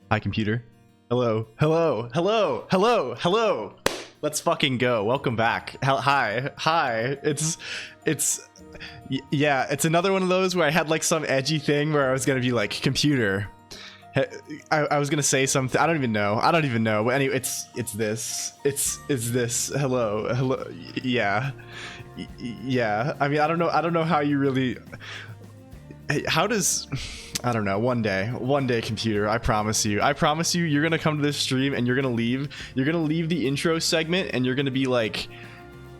Hi, computer. Hello, hello, hello, hello, hello. Let's fucking go. Welcome back. Hi. Yeah, it's another one of those where I had like some edgy thing where I was gonna be like, computer. I was gonna say something. I don't even know. But anyway, it's this. It's this. Hello. Yeah. I mean, I don't know how you really. How does. I don't know. One day, computer. I promise you. You're gonna come to this stream and you're gonna leave the intro segment and you're gonna be like,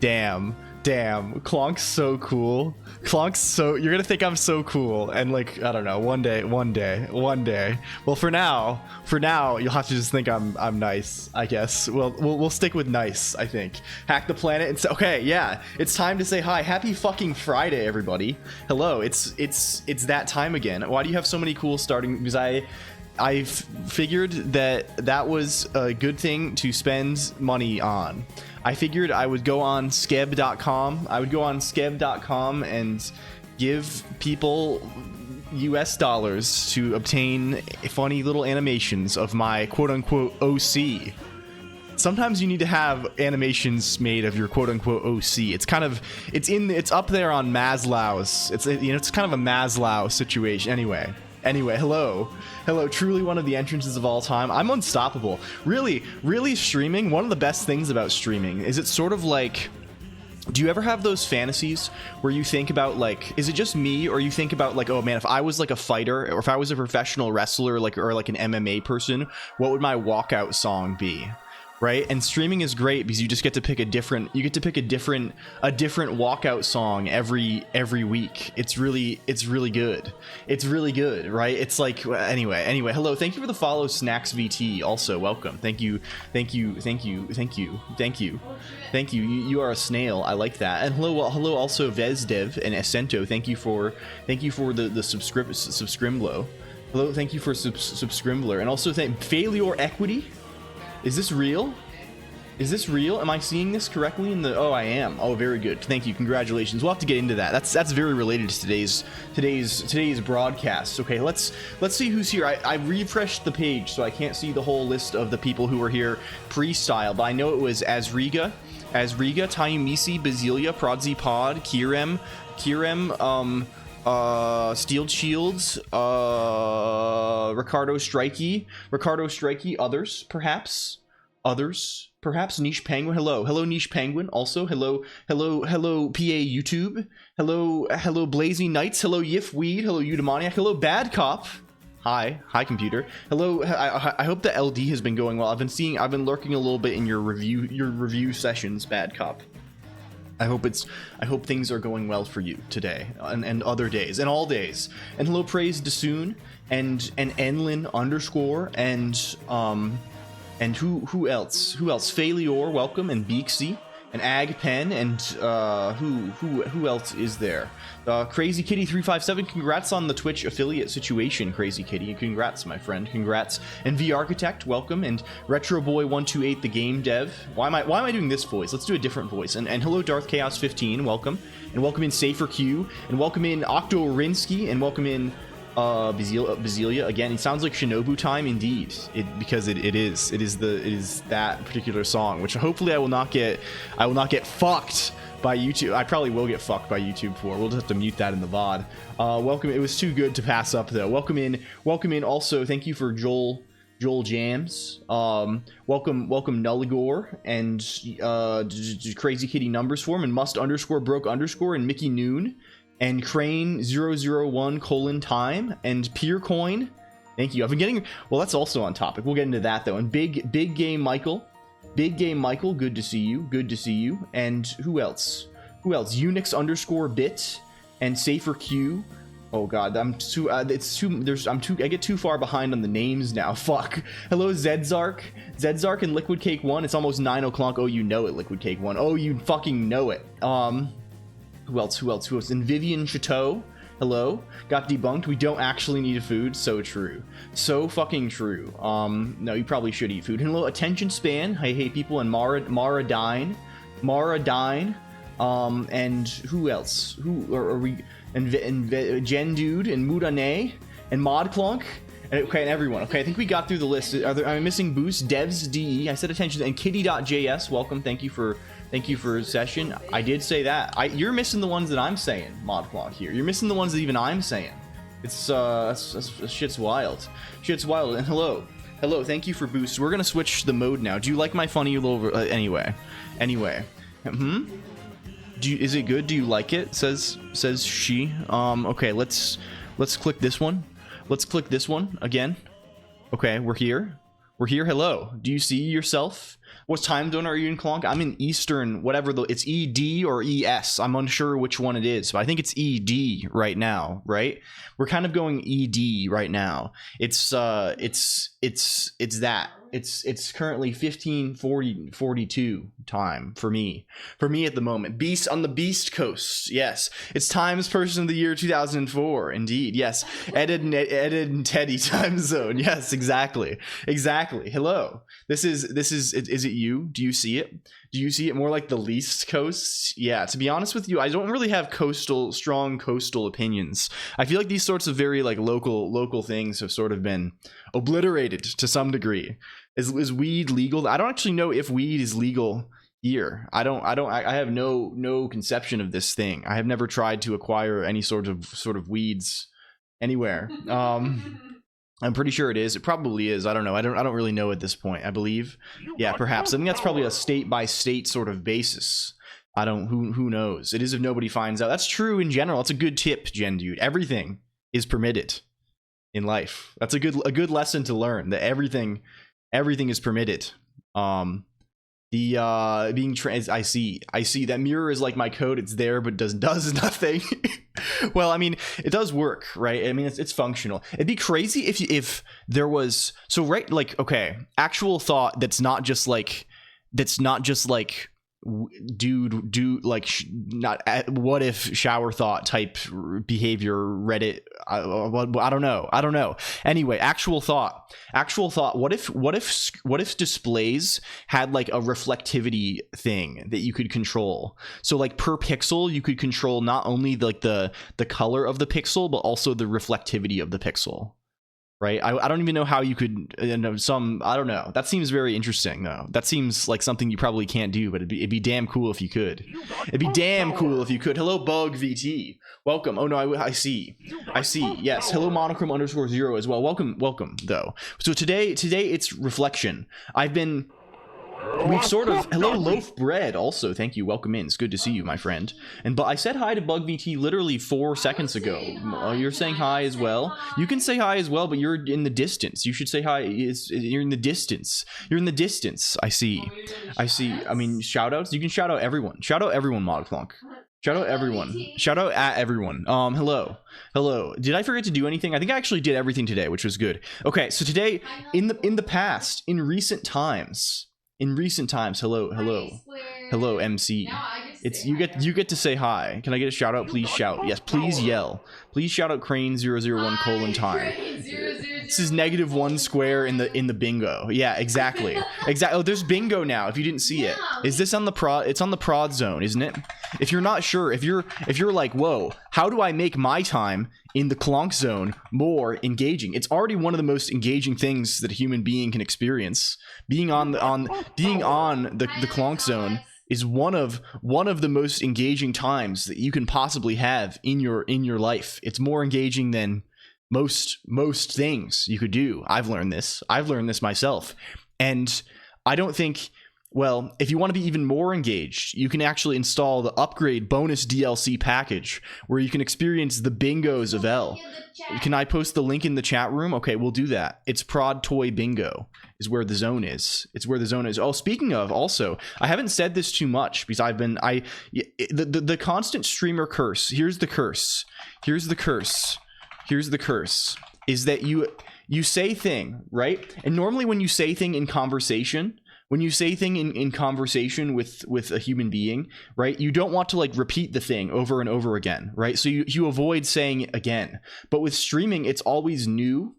damn, Clonk's so cool. You're gonna think I'm so cool. And like, I don't know. One day. Well, for now, you'll have to just think I'm nice, I guess. We'll stick with nice, I think. Hack the planet and say, okay, yeah, it's time to say hi. Happy fucking Friday, everybody. Hello. It's that time again. Why do you have so many cool starting? Because I figured that was a good thing to spend money on. I figured I would go on skeb.com. And give people US dollars to obtain funny little animations of my quote unquote OC. Sometimes you need to have animations made of your quote unquote OC. It's up there on Maslow's. It's kind of a Maslow situation. Anyway, hello, truly one of the entrances of all time. I'm unstoppable. Really streaming, one of the best things about streaming is it's sort of like, do you ever have those fantasies where you think about like, is it just me, or you think about like, oh man, if I was like a fighter or if I was a professional wrestler or like an MMA person, what would my walkout song be? Right? And streaming is great because you just get to pick a different walkout song every week. It's really good. Right? It's like, anyway, hello, thank you for the follow, Snacks VT. Also welcome. Thank you. You are a snail. I like that. And hello also Vezdev and Essento. Thank you for the subscriblo. Hello, thank you for subscribler. And also thank Failure Equity. Is this real? Am I seeing this correctly in the... Oh, I am. Oh, very good. Thank you. Congratulations. We'll have to get into that. That's very related to today's broadcast. Okay, let's see who's here. I refreshed the page, so I can't see the whole list of the people who were here pre-style, but I know it was Azriga, Tayumisi, Bazilia, Prodzi Pod, Kirem, Steeled Shields, Ricardo Strikey, others, Niche Penguin. Hello, Niche Penguin. Also, hello, PA YouTube. Hello, Blazy Knights. Hello, Yif Weed. Hello, Udemoniac. Hello, Bad Cop. Hi, computer. Hello. I hope the LD has been going well. I've been lurking a little bit in your review sessions, Bad Cop. I hope things are going well for you today and other days and all days. And hello, Praise Desoon and Enlin underscore and who else? Failure, welcome, and Beaksy and Ag Pen and who else is there? Crazy Kitty 357. Congrats on the Twitch affiliate situation, Crazy Kitty. Congrats, my friend. Congrats. And V Architect, welcome. And Retro Boy 128, the game dev. Why am I doing this voice? Let's do a different voice. And hello, Darth Chaos 15. Welcome. And welcome in Safer Q. And welcome in Octo Rinsky. And welcome in Bazilia again. It sounds like Shinobu time indeed. Because it is that particular song, which hopefully I will not get fucked by YouTube. I probably will get fucked by YouTube for. We'll just have to mute that in the VOD. Welcome. It was too good to pass up though. Welcome in also. Thank you for Joel Jams. Welcome Nulligore and Crazy Kitty numbers form and Must underscore broke underscore and Mickey Noon and Crane 001 time and Peercoin. Thank you. I've been getting, well, that's also on topic. We'll get into that though. And Big Game Michael, good to see you. And who else? Unix underscore bit and Safer Q. Oh god, I get too far behind on the names now. Fuck. Hello, Zedzark and Liquid Cake 1. It's almost 9 o'clock. Oh, you know it, Liquid Cake 1. Oh, you fucking know it. Who else? And Vivian Chateau. Hello. Got debunked. We don't actually need food. So true. So fucking true. No, you probably should eat food. And hello, Attention Span. Hey people. And Mara Dine. And who else? Who are we? And Jen Dude and Mudane and ModClunk Okay, and everyone. Okay, I think we got through the list. Am I missing Boost, Devs, DE? I said attention, and Kitty.js. Welcome. Thank you for session. I did say that. You're missing the ones that I'm saying, ModClock here. You're missing the ones that even I'm saying. It's shit's wild. Shit's wild. And hello. Thank you for Boost. We're gonna switch the mode now. Do you like my funny little anyway? Is it good? Do you like it? Says she. Okay, let's click this one. Let's click this one again. Okay, we're here. Hello. Do you see yourself? What time zone are you in, Clonk? I'm in Eastern, whatever it's ED or ES. I'm unsure which one it is, but I think it's ED right now, right? We're kind of going ED right now. It's that. It's currently 15:42 time for me at the moment. Beast on the Beast Coast. Yes, it's Times Person of the Year 2004. Indeed, yes. Ed and Teddy time zone. Yes, exactly. Hello. This is it you? Do you see it? Do you see it more like the least coast? Yeah, to be honest with you, I don't really have strong coastal opinions. I feel like these sorts of very like local things have sort of been obliterated to some degree. Is weed legal? I don't actually know if weed is legal here. I have no conception of this thing. I have never tried to acquire any sort of weeds anywhere. I'm pretty sure it is. It probably is. I don't know. I don't really know at this point. I believe. Yeah, perhaps. I think that's probably a state by state sort of basis. Who knows? It is if nobody finds out. That's true in general. That's a good tip, Gen Dude. Everything is permitted in life. That's a good lesson to learn, that everything is permitted. Being trans, I see that mirror is like my code. It's there but does nothing. Well, I mean, it does work, right? I mean, it's functional. It'd be crazy if there was, so right, like, okay, actual thought that's not just like dude like not what if shower thought type behavior Reddit. I don't know. Anyway, actual thought, what if displays had like a reflectivity thing that you could control? So like per pixel you could control not only like the color of the pixel but also the reflectivity of the pixel, right? I don't even know how you could, I don't know. That seems very interesting though. That seems like something you probably can't do, but it'd be damn cool if you could. Hello Bug VT. Welcome. Oh no, I see. Yes. Hello Monochrome _0 as well. Welcome though. So today it's reflection. We've sort of, hello Loaf Bread also, thank you, welcome in, it's good to see you, my friend. But I said hi to Bug VT literally 4 seconds ago. You're saying hi as well? You can say hi as well, but you're in the distance. You should say hi. You're in the distance. I see. I mean, shout outs. You can shout out everyone. ModCloNQ. Shout out everyone. Shout out at everyone. Hello. Did I forget to do anything? I think I actually did everything today, which was good. Okay, so today, in the past, in recent times, hello MC. It's you get to say hi. Can I get a shout out? Please shout. Yes, please yell. Please shout out Crane001 time. This is -1 square in the bingo. Yeah, exactly. Oh, there's bingo now if you didn't see it. Is this on the prod? It's on the prod zone, isn't it? If you're not sure, if you're like, whoa, how do I make my time in the COLONQ zone more engaging? It's already one of the most engaging things that a human being can experience. Being on the COLONQ zone is one of the most engaging times that you can possibly have in your life. It's more engaging than most things you could do. I've learned this myself. And I don't think, well, if you want to be even more engaged, you can actually install the upgrade bonus DLC package where you can experience the bingos of L. Can I post the link in the chat room? Okay, we'll do that. It's Prod Toy Bingo is where the zone is. Oh, speaking of, also, I haven't said this too much because the constant streamer curse. Here's the curse. Is that you say thing, right? And normally when you say thing in conversation, with a human being, right, you don't want to like repeat the thing over and over again, right? So you avoid saying it again. But with streaming, it's always new.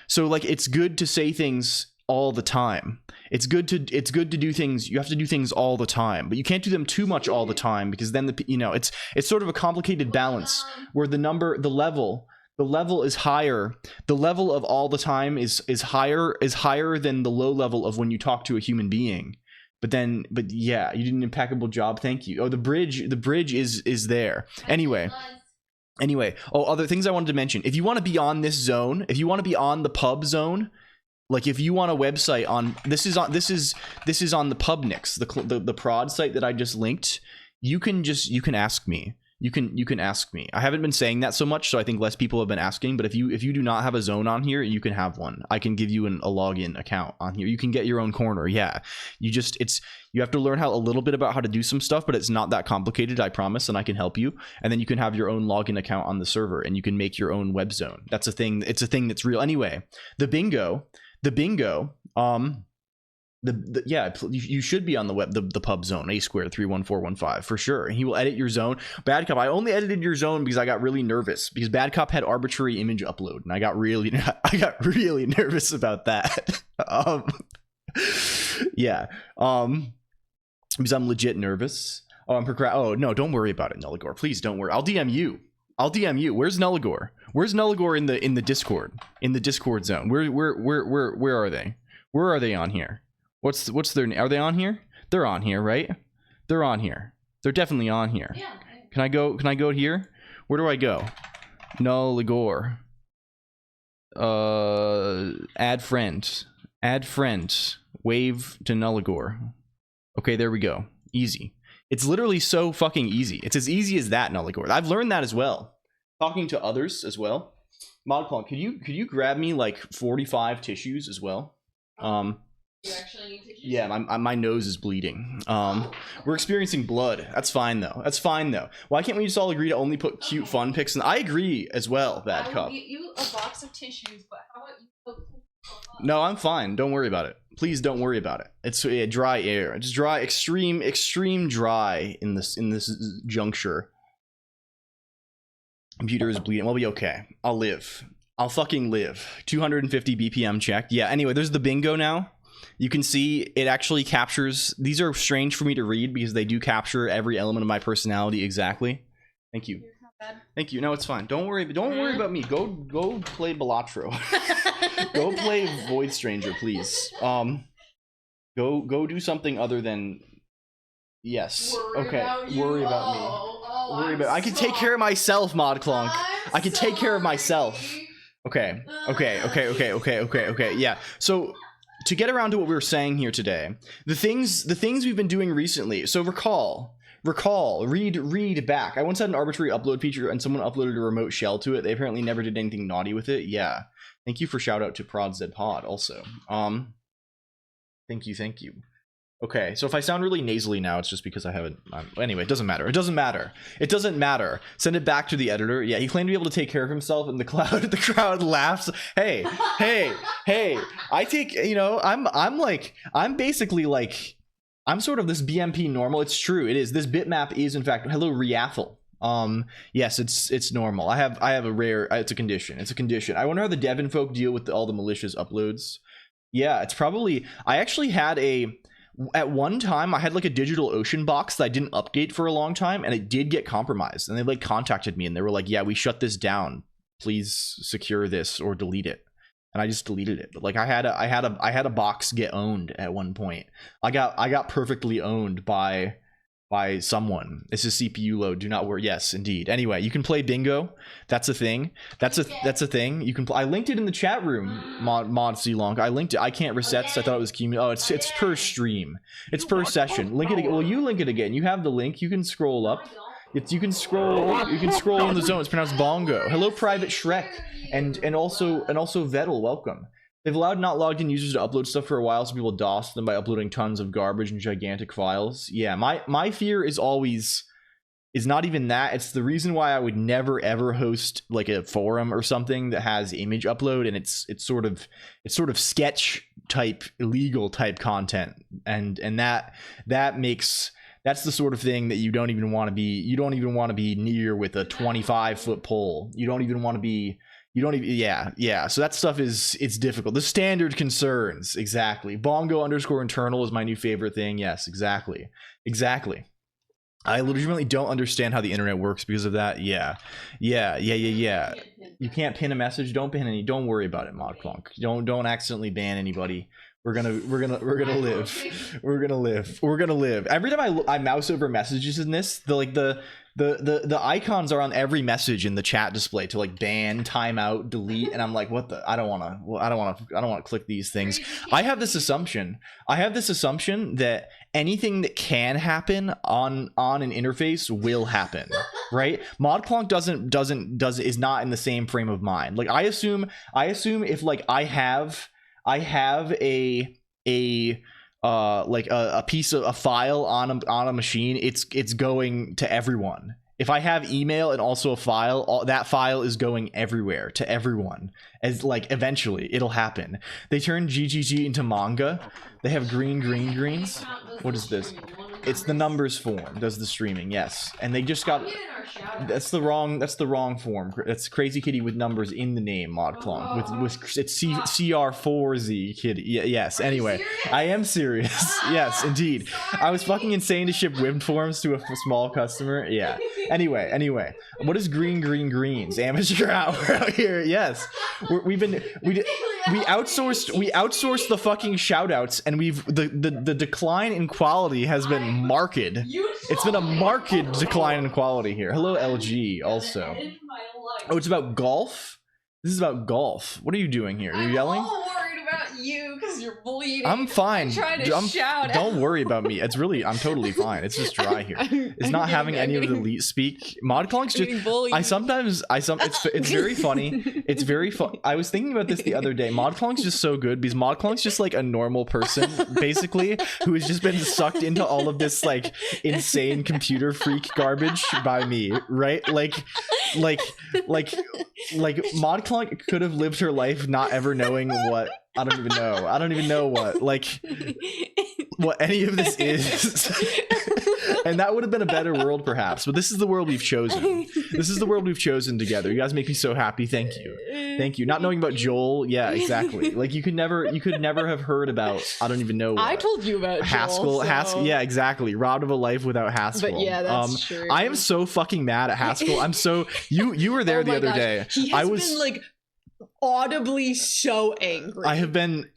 So like it's good to say things all the time. It's good to do things. You have to do things all the time, but you can't do them too much all the time because then it's sort of a complicated balance where the level The level is higher. The level of all the time is higher than the low level of when you talk to a human being. But yeah, you did an impeccable job. Thank you. Oh, the bridge is there. Anyway, oh, other things I wanted to mention. If you want to be on this zone, if you want to be on the pub zone, like if you want a website on this is on the Pubnix, the prod site that I just linked, you can ask me. You can ask me. I haven't been saying that so much, so I think less people have been asking. But if you do not have a zone on here, you can have one. I can give you a login account on here. You can get your own corner. Yeah, you have to learn a little bit about how to do some stuff, but it's not that complicated. I promise, and I can help you. And then you can have your own login account on the server, and you can make your own web zone. That's a thing. It's a thing that's real. Anyway, the bingo. Yeah, you should be on the web, the pub zone, A2-31415 for sure. And he will edit your zone. Bad Cop, I only edited your zone because I got really nervous because Bad Cop had arbitrary image upload, and I got really nervous about that. Yeah, because I'm legit nervous. Oh no, don't worry about it, Nulligore. Please don't worry. I'll DM you. Where's Nulligore? Where's Nulligore in the Discord? In the Discord zone? Where are they? Where are they on here? What's their name? Are they on here? They're on here, right? They're on here. They're definitely on here. Yeah. Can I go here? Where do I go? Nulligore. Add friend. Wave to Nulligore. Okay, there we go. Easy. It's literally so fucking easy. It's as easy as that, Nulligore. I've learned that as well. Talking to others as well. ModClonk, could you grab me like 45 tissues as well? You actually need tissues? Yeah, my nose is bleeding. We're experiencing blood. That's fine though. Why can't we just all agree to only put cute fun pics? And I agree as well, Bad Cop. I will get you a box of tissues, but how about you put No, I'm fine. Don't worry about it. Please don't worry about it. It's dry air. It's dry, extreme dry in this juncture. Computer is bleeding. We'll be okay. I'll live. I'll fucking live. 250 BPM checked. Yeah, anyway, there's the bingo now. You can see it actually captures. These are strange for me to read because they do capture every element of my personality exactly. Thank you. Thank you. No, it's fine. Don't worry about me. Go play Balatro. Go play Void Stranger, please. Go do something other than yes. Worry about me. Worry about. I can take care of myself, ModClonk. I can take care of myself. Okay. Yeah. So to get around to what we were saying here today, the things we've been doing recently. So recall, read back. I once had an arbitrary upload feature and someone uploaded a remote shell to it. They apparently never did anything naughty with it. Yeah. Thank you for shout out to ProdZPod also. Thank you. Okay, so if I sound really nasally now, it's just because I haven't. Anyway, it doesn't matter. Send it back to the editor. Yeah, he claimed to be able to take care of himself, and the crowd laughs. Hey! I take, I'm basically like, I'm sort of this BMP normal. It's true. It is. This bitmap is in fact. Hello, Reathel. Yes, it's normal. I have a rare. It's a condition. I wonder how the Devon folk deal with all the malicious uploads. Yeah, it's probably. I actually had at one time I had like a DigitalOcean box that I didn't update for a long time, and it did get compromised, and they like contacted me and they were like, yeah, we shut this down, please secure this or delete it. And I just deleted it. But like I had a box get owned at one point. I got perfectly owned by someone. This is CPU load. Do not worry. Yes, indeed. Anyway, you can play bingo. That's a thing. That's a thing. You can. I linked it in the chat room. Mod LCOLONQ. I linked it. I can't reset. So I thought it was cumulative. Oh, it's per stream. It's per session. Link it again. Well, you link it again. You have the link. You can scroll up. You can scroll in the zone. It's pronounced bongo. Hello, Private Shrek, and also Vettel. Welcome. They've allowed not logged in users to upload stuff for a while, so people DOS them by uploading tons of garbage and gigantic files. Yeah, my fear is not even that. It's the reason why I would never ever host like a forum or something that has image upload, and it's sort of sketch type, illegal type content, and that's the sort of thing that you don't even want to be near with a 25-foot pole. Yeah. So that stuff it's difficult. The standard concerns. Exactly. Bongo_internal is my new favorite thing. Yes, exactly. I legitimately don't understand how the internet works because of that. Yeah. You can't pin a message. Don't pin any. Don't worry about it, ModClonk. Don't accidentally ban anybody. We're gonna live. We're gonna live. Every time I mouse over messages in this, the icons are on every message in the chat display to like ban, timeout, delete, and I'm like, what the? I don't want to click these things. I have this assumption that anything that can happen on an interface will happen, right? ModClonk is not in the same frame of mind. Like I assume if like I have a piece of a file on a machine, it's going to everyone. If I have email and also a file, that file is going everywhere to everyone. As like eventually it'll happen. They turn GGG into manga. They have greens. What is this? It's the numbers form does the streaming, yes. And they just got that's the wrong form. That's Crazy Kitty with numbers in the name, ModClonk. With it's CR4Z Kitty. Yes. Anyway, I am serious. Yes, indeed. I was fucking insane to ship whipped forms to a small customer. Yeah. Anyway, what is greens? Amateur hour out here. Yes. We outsourced the fucking shout outs, and the decline in quality has been marked. It's been a marked decline in quality here. Hello LG also. Oh, it's about golf? This is about golf. What are you doing here? Are you yelling? I'm all worried about you because you're bleeding. I'm fine. I'm trying to shout. Don't worry about me. I'm totally fine. It's just dry here. It's not having any of the elite speak. ModClonk's just it's very funny. It's very fun. I was thinking about this the other day. ModClonk's just so good because ModClonk's just like a normal person basically who has just been sucked into all of this like insane computer freak garbage by me, right? Like ModClonk could have lived her life not ever knowing what I don't even know what any of this is. And that would have been a better world perhaps, but this is the world we've chosen. This is the world we've chosen together. You guys make me so happy. Thank you. Not knowing about Joel, yeah, exactly. Like you could never have heard about I don't even know what. I told you about Haskell. Joel, Yeah, exactly. Robbed of a life without Haskell. But yeah, that's true. I am so fucking mad at Haskell. I'm so you were there the other day. He has been like audibly so angry. I have been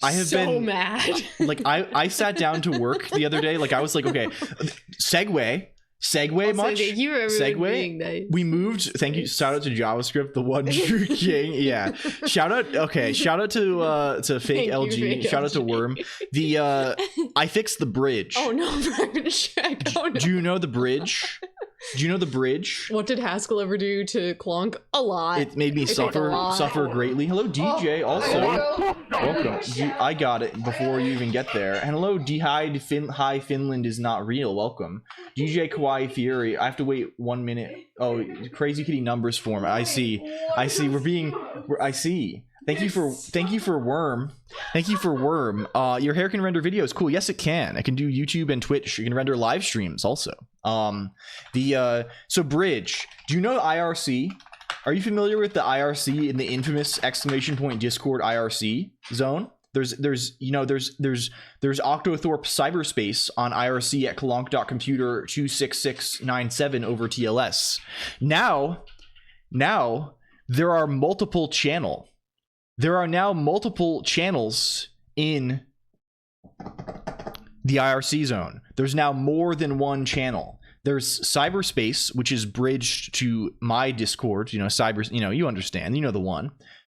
mad. Like I sat down to work the other day. Like I was like, okay, segue much. Segue. We moved. Thank you. Shout out to JavaScript, the one true king. Yeah. Shout out to fake LG. Shout out to Worm. I fixed the bridge. Oh no, Do you know the bridge? What did Haskell ever do to Clonk? A lot. It made me suffer greatly. Hello, DJ. Also, welcome. I got it before you even get there. And hello, Hi Finland is not real. Welcome, DJ Kawaii Fury. I have to wait 1 minute. Oh, Crazy Kitty numbers form. I see. I see. Thank you for Worm. Your hair can render videos. Cool. Yes, it can. It can do YouTube and Twitch. You can render live streams also. So Bridge. Do you know IRC? Are you familiar with the IRC in the infamous !Discord IRC zone? There's Octothorpe cyberspace on IRC at colonc.computer 26697 over TLS. Now there are multiple channels. There are now multiple channels in the IRC zone. There's now more than one channel. There's cyberspace, which is bridged to my Discord, you understand, the one.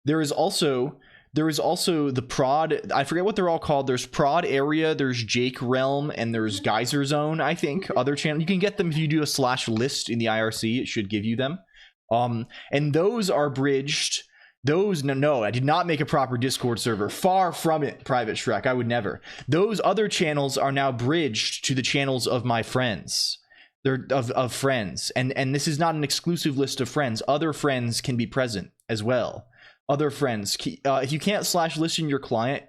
There is also the prod, I forget what they're all called. There's prod area, there's Jake realm, and there's Geyser zone, I think. Other channel, you can get them if you do a /list in the IRC, it should give you them. And those are bridged. No, I did not make a proper Discord server. Far from it, Private Shrek. I would never. Those other channels are now bridged to the channels of my friends. They're of friends. And this is not an exclusive list of friends. Other friends can be present as well. Other friends. If you can't /list in your client,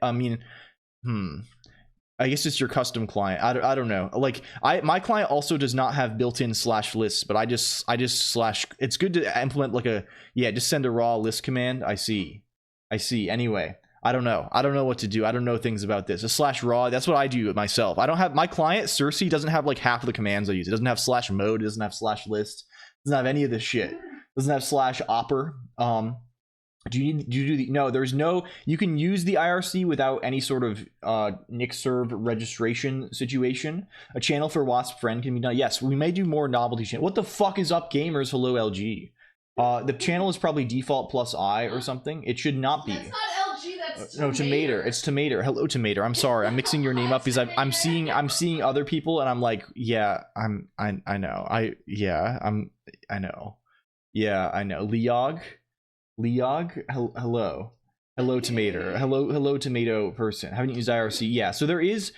I guess it's your custom client. I don't know. Like my client also does not have built-in /lists, but I just it's good to implement just send a raw list command. I see. Anyway, I don't know what to do. I don't know things about this. A /raw, that's what I do myself. I don't have my client Cersei doesn't have like half of the commands I use. It doesn't have /mode, it doesn't have /list, it doesn't have any of this shit. It doesn't have /opper. Do you do the no? There's no. You can use the IRC without any sort of nickserv registration situation. A channel for Wasp friend can be done. Yes, we may do more novelty channel. What the fuck is up, gamers? Hello, LG. The channel is probably default plus I or something. It should not be. That's not LG. That's no, Tomato. It's Tomato. Hello, Tomato. I'm sorry. I'm mixing your name up because I'm seeing other people and I'm like, yeah, I know. I know. Yeah, I know. Leog, hello Tomato, hello Tomato person. Haven't used IRC. Yeah, so there is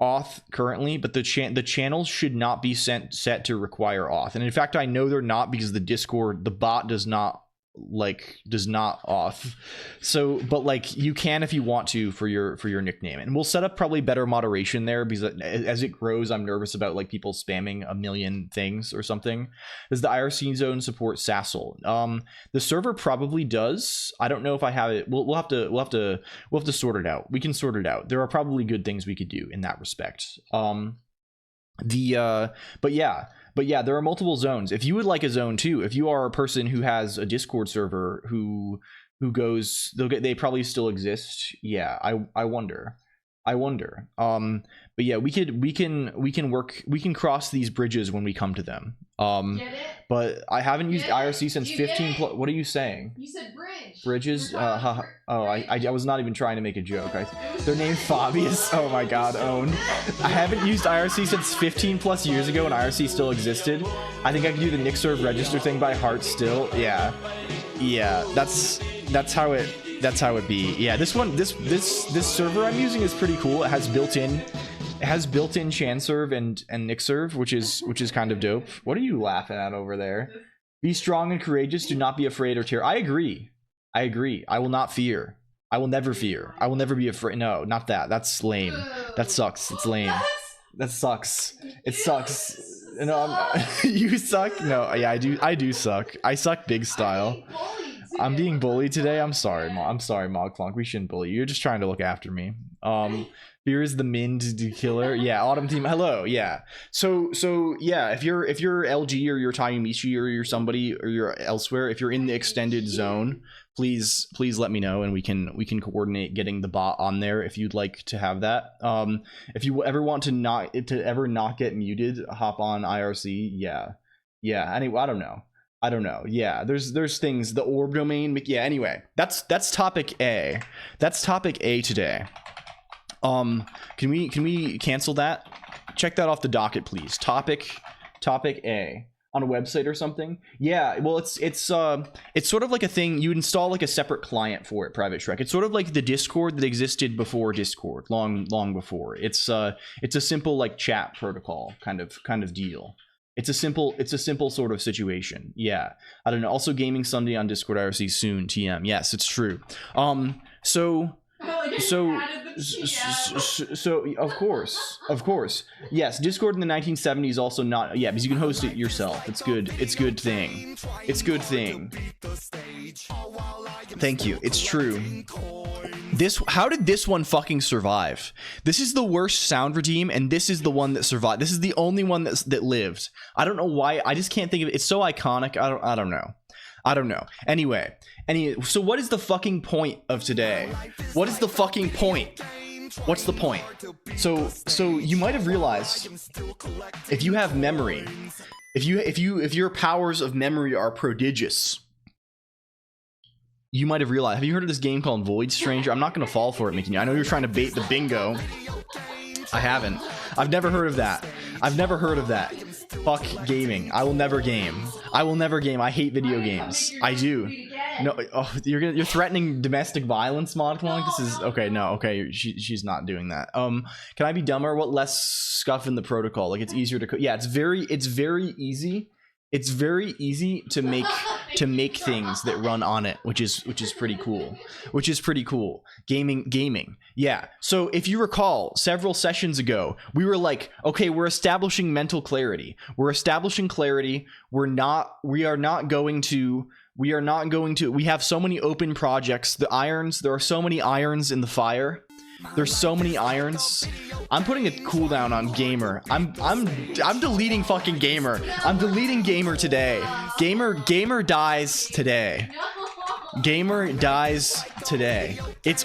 auth currently, but the channels should not be set to require auth. And in fact, I know they're not because the Discord, the bot does not auth. So but like you can if you want to for your nickname, and we'll set up probably better moderation there because as it grows I'm nervous about like people spamming a million things or something. Does the IRC zone support Sassel? The server probably does. I don't know if I have it. We'll have to sort it out. We can sort it out. There are probably good things we could do in that respect. But yeah, there are multiple zones. If you would like a zone too, if you are a person who has a Discord server who goes, they probably still exist. Yeah, I wonder. But yeah, we can cross these bridges when we come to them. But I haven't used IRC since 15 plus. What are you saying? You said bridge. Bridges? I was not even trying to make a joke. They're named Fabius. Oh my god, owned. I haven't used IRC since 15 plus years ago when IRC still existed. I think I can do the nickserv register thing by heart still. Yeah, that's how it be. Yeah, this server I'm using is pretty cool. It has built-in chanserv and nickserv, which is kind of dope. What are you laughing at over there? Be strong and courageous. Do not be afraid or terror. I agree. I will not fear. I will never fear. I will never be afraid. No, not that. That's lame. That sucks. It's lame. That sucks. It sucks. No, you suck. No, yeah, I do suck. I suck big style. I'm being bullied today. I'm sorry, MogClonk. We shouldn't bully you. You're just trying to look after me. Here is the Mind killer. Yeah, Autumn Team. Hello. Yeah. So yeah, if you're LG or you're Tayumichi or you're somebody or you're elsewhere, if you're in the extended zone, please let me know and we can coordinate getting the bot on there if you'd like to have that. If you ever want to not get muted, hop on IRC. Yeah. Anyway, I don't know. Yeah, there's things, the orb domain. Yeah, anyway, that's topic A. That's topic A today. Can we cancel that? Check that off the docket, please. Topic A on a website or something. Yeah, well, it's sort of like a thing. You install like a separate client for it, Private Shrek. It's sort of like the Discord that existed before Discord, long before. It's a simple like chat protocol kind of deal. It's a simple sort of situation. Yeah, I don't know. Also, Gaming Sunday on Discord IRC soon. TM. Yes, it's true. So of course, yes. Discord in the 1970s also not. Yeah, because you can host it yourself. It's good thing. Thank you. It's true. How did this one fucking survive? This is the worst sound redeem, and this is the one that survived. This is the only one that lived. I don't know why. I just can't think of it. It's so iconic. I don't know. Anyway, so what is the fucking point of today? What is the fucking point? What's the point? So you might have realized if you have memory, if your powers of memory are prodigious, you might have realized. Have you heard of this game called Void Stranger? I'm not gonna fall for it, Mickey. I know you're trying to bait the bingo. I haven't. I've never heard of that. Fuck gaming. I will never game. I hate video games. I do. No, oh, you're threatening domestic violence, MogClonk. This is okay. No, okay. She's not doing that. Can I be dumber? What less scuff in the protocol? Like it's easier to. Yeah, it's very easy. It's very easy to make things that run on it, which is pretty cool. Gaming. Yeah. So if you recall, several sessions ago, we were like, okay, we're establishing mental clarity. We have so many open projects. There are so many irons in the fire. There's so many irons. I'm putting a cooldown on gamer. I'm deleting fucking gamer. I'm deleting gamer today. Gamer dies today. Gamer dies today. It's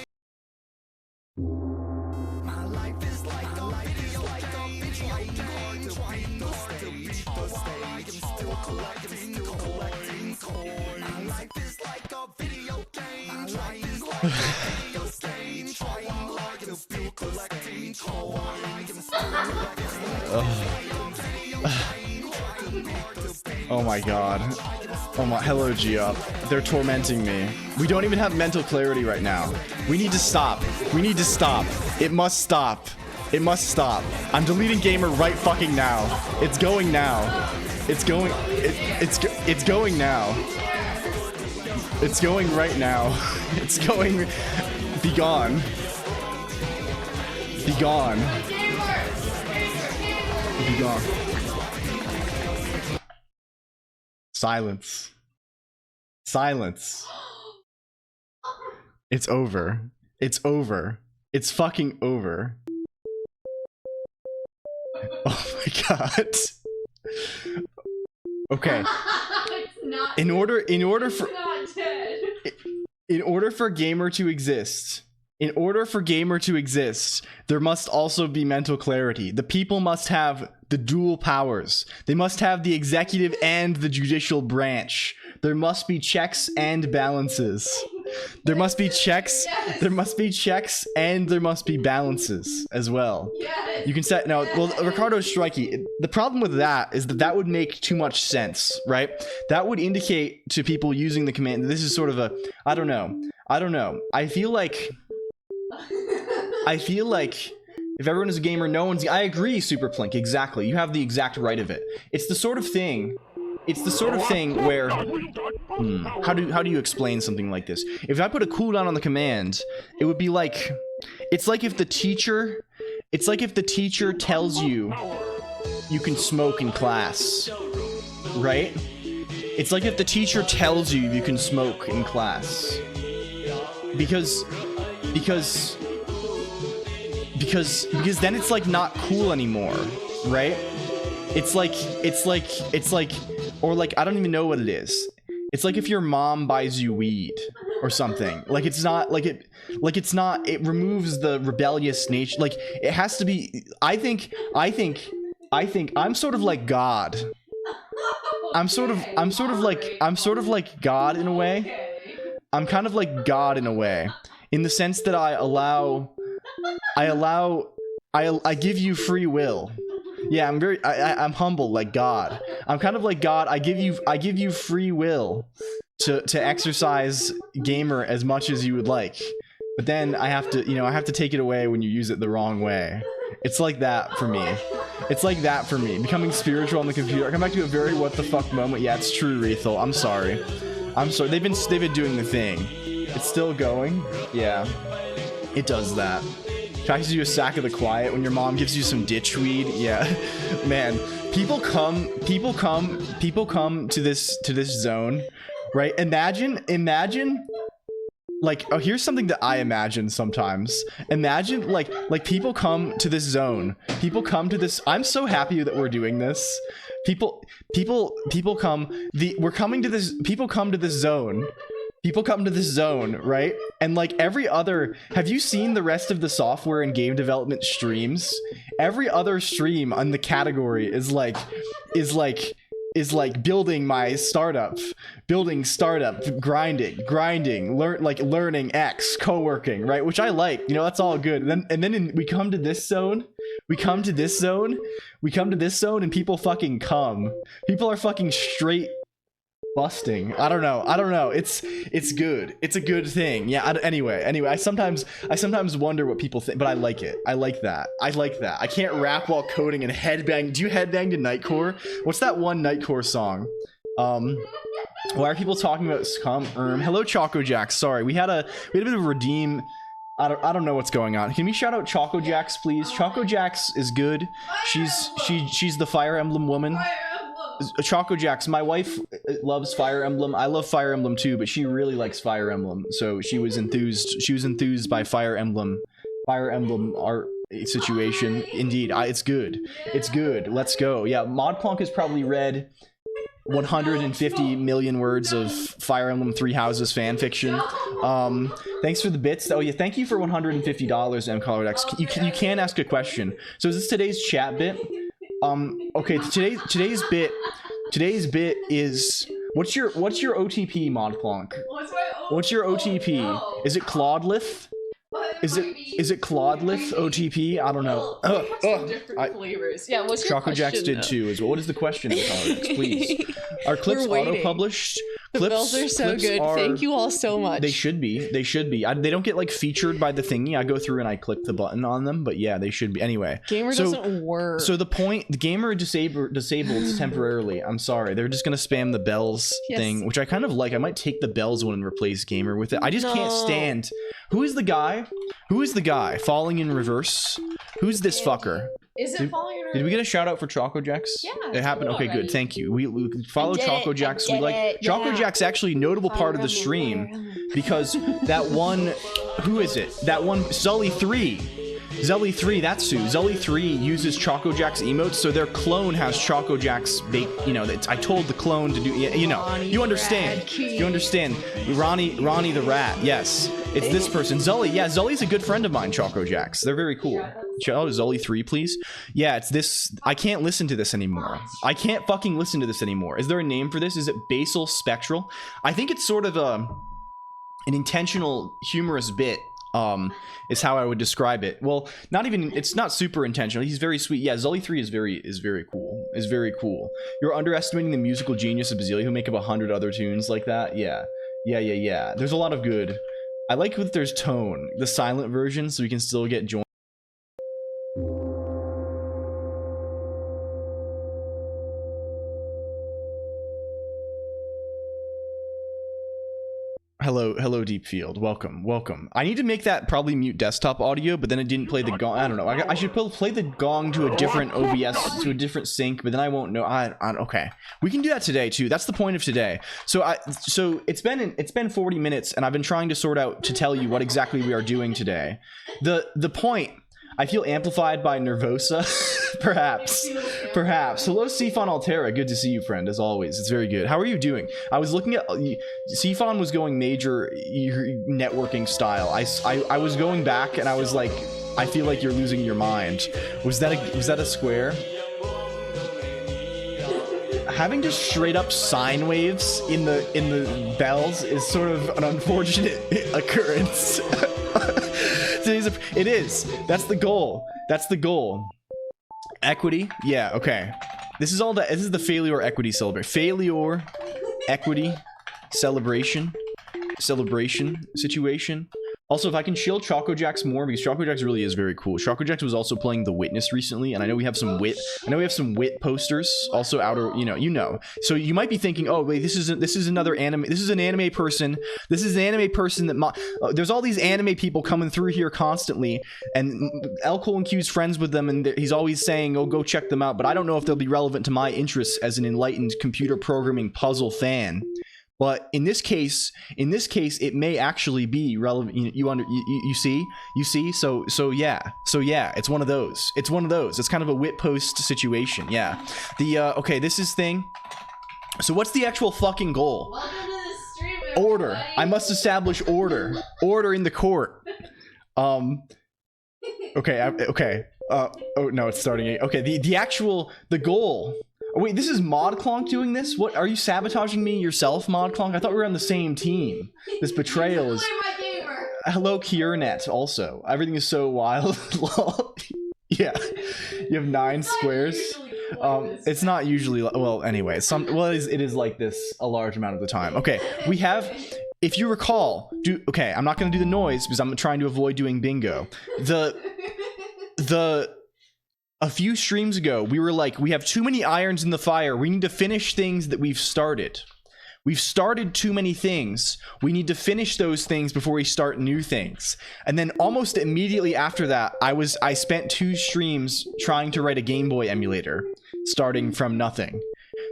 oh my god. Oh my, hello G-Up. They're tormenting me. We don't even have mental clarity right now. We need to stop. We need to stop. It must stop. It must stop. I'm deleting gamer right fucking now. It's going now. It's going, it's going now. It's going right now. It's going, be gone. Be gone. Be gone. Silence. Silence. It's over. It's over. It's fucking over. Oh my god. Okay. In order for gamer to exist, there must also be mental clarity. The people must have the dual powers. They must have the executive and the judicial branch. There must be checks and balances. There must be checks. Yes. There must be checks and there must be balances as well. Yes. You can set now. Well, Ricardo's strikey. The problem with that is that that would make too much sense, right? That would indicate to people using the command. This is sort of a. I don't know. I feel like if everyone is a gamer, no one's. I agree, Superplink. Exactly. You have the exact right of it. It's the sort of thing. It's the sort of thing where, how do you explain something like this? If I put a cooldown on the command, it would be like, it's like if the teacher tells you you can smoke in class, right? It's like if the teacher tells you can smoke in class, because then it's like not cool anymore, right? It's like, or like, I don't even know what it is. It's like if your mom buys you weed or something. Like it's not like it removes the rebellious nature. Like it has to be, I think I'm sort of like God. I'm sort of like God in a way. I'm kind of like God in a way, in the sense that I give you free will. Yeah, I'm humble like God. I'm kind of like God. I give you free will to exercise gamer as much as you would like. But then I have to take it away when you use it the wrong way. It's like that for me. It's like that for me. Becoming spiritual on the computer. I come back to a very what the fuck moment. Yeah, it's true, Rethel. I'm sorry. They've been doing the thing. It's still going. Yeah. It does that. Practices you a sack of the quiet when your mom gives you some ditch weed. Yeah. Man, people come to this zone, right? Imagine like, oh, here's something that I imagine sometimes. Imagine like people come to this zone. People come to this. I'm so happy that we're doing this. People come to this zone. People come to this zone, right? And like every other, have you seen the rest of the software and game development streams? Every other stream on the category is like building my startup, grinding, learning X, co-working, right? Which I like, that's all good. And then we come to this zone, and people fucking come. People are fucking straight busting. I don't know. It's good. It's a good thing. Yeah. Anyway, I sometimes wonder what people think, but I like it. I like that. I can't rap while coding and headbang. Do you headbang to Nightcore? What's that one Nightcore song? Why are people talking about scum? Hello, Choco Jacks. Sorry, we had a bit of a redeem. I don't know what's going on. Can we shout out Choco Jacks, please? Choco Jacks is good. She's the Fire Emblem woman. Choco Jacks, my wife loves Fire Emblem. I love Fire Emblem too, but she really likes Fire Emblem, so she was enthused by Fire Emblem art situation. Indeed, it's good. Let's go. Yeah, ModClonk has probably read 150 million words of Fire Emblem Three Houses fan fiction. Thanks for the bits. Oh yeah, thank you for $150, MColorX. You can ask a question. So is this today's chat bit? Okay, today's bit is what's your OTP, ModClonk? What's your OTP? Is it Claudelith? Is it Claudelith OTP? I don't know. Different flavors. Yeah, what's your Choco Jacks did too as well. What is the question, MColorX, please? Are clips auto-published? The bells are so good. Thank you all so much. They should be. They don't get like featured by the thingy. I go through and I click the button on them, but yeah, they should be. Anyway, Gamer doesn't work. So the Gamer disabled temporarily. I'm sorry. They're just gonna spam the bells thing, which I kind of like. I might take the bells one and replace Gamer with it. I just can't stand. Who is the guy? Falling in reverse? Who's this fucker? Is it falling in reverse? Did we get a shout out for Choco Jacks? Yeah, it happened. Okay, good. Thank you. We follow Choco Jacks. We like Choco Jacks. Actually, notable part of the stream because that one. Who is it? That one Zully 3. That's who. Zully 3 uses Choco Jacks emotes, so their clone has Choco Jacks. You know, I told the clone to do. You know, you understand. You understand. Ronnie the rat. Yes, it's this person. Zully. Yeah, Zully's a good friend of mine. Choco Jacks. They're very cool. Shout out to Zully 3, please. Yeah, it's this. I can't listen to this anymore. I can't fucking listen to this anymore. Is there a name for this? Is it basal spectral? I think it's sort of an intentional humorous bit. Is how I would describe it. Well, not even, it's not super intentional. He's very sweet. Yeah, Zully 3 is very cool. Is very cool. You're underestimating the musical genius of Bazillia, who make up 100 other tunes like that. Yeah. There's a lot of good. I like that there's tone, the silent version, so we can still get joined. Hello, Deep Field. Welcome. I need to make that probably mute desktop audio, but then it didn't play the gong. I don't know. I should play the gong to a different OBS, to a different sync, but then I won't know. Okay. We can do that today too. That's the point of today. So it's been 40 minutes, and I've been trying to sort out to tell you what exactly we are doing today. The point. I feel amplified by Nervosa. Perhaps. Hello, Sifon Altera. Good to see you, friend, as always. It's very good. How are you doing? I was looking at... Sifon was going major networking style. I was going back, and I was like, I feel like you're losing your mind. Was that a square? Having just straight up sine waves in the bells is sort of an unfortunate occurrence. It is. That's the goal. Equity. Yeah. Okay. This is the failure equity celebration. Failure equity celebration situation. Also, if I can chill Choco Jacks more, because Choco Jacks really is very cool. Choco Jacks was also playing The Witness recently, and I know we have some wit. Wit posters also outer. You know. So you might be thinking, oh wait, this is another anime. This is an anime person. This is an anime person that there's all these anime people coming through here constantly, and LCOLONQ's friends with them, and he's always saying, oh, go check them out. But I don't know if they'll be relevant to my interests as an enlightened computer programming puzzle fan. But in this case, it may actually be relevant. You see. So yeah. It's one of those. It's kind of a wit post situation. Yeah. Okay. This is thing. So what's the actual fucking goal? Welcome to the stream, order. I must establish order. Order in the court. Okay. Oh no, it's starting. Okay. The goal. Oh, wait, this is ModClonk doing this? What, are you sabotaging me yourself, ModClonk? I thought we were on the same team. This betrayal is... Hello, Kiernet, also. Everything is so wild. Yeah. You have 9 squares. It's not usually... Well, anyway. It is like this a large amount of the time. Okay, we have... If you recall... Okay, I'm not going to do the noise because I'm trying to avoid doing bingo. A few streams ago, we were like, we have too many irons in the fire. We need to finish things that we've started. We've started too many things. We need to finish those things before we start new things. And then almost immediately after that, I spent 2 streams trying to write a Game Boy emulator, starting from nothing.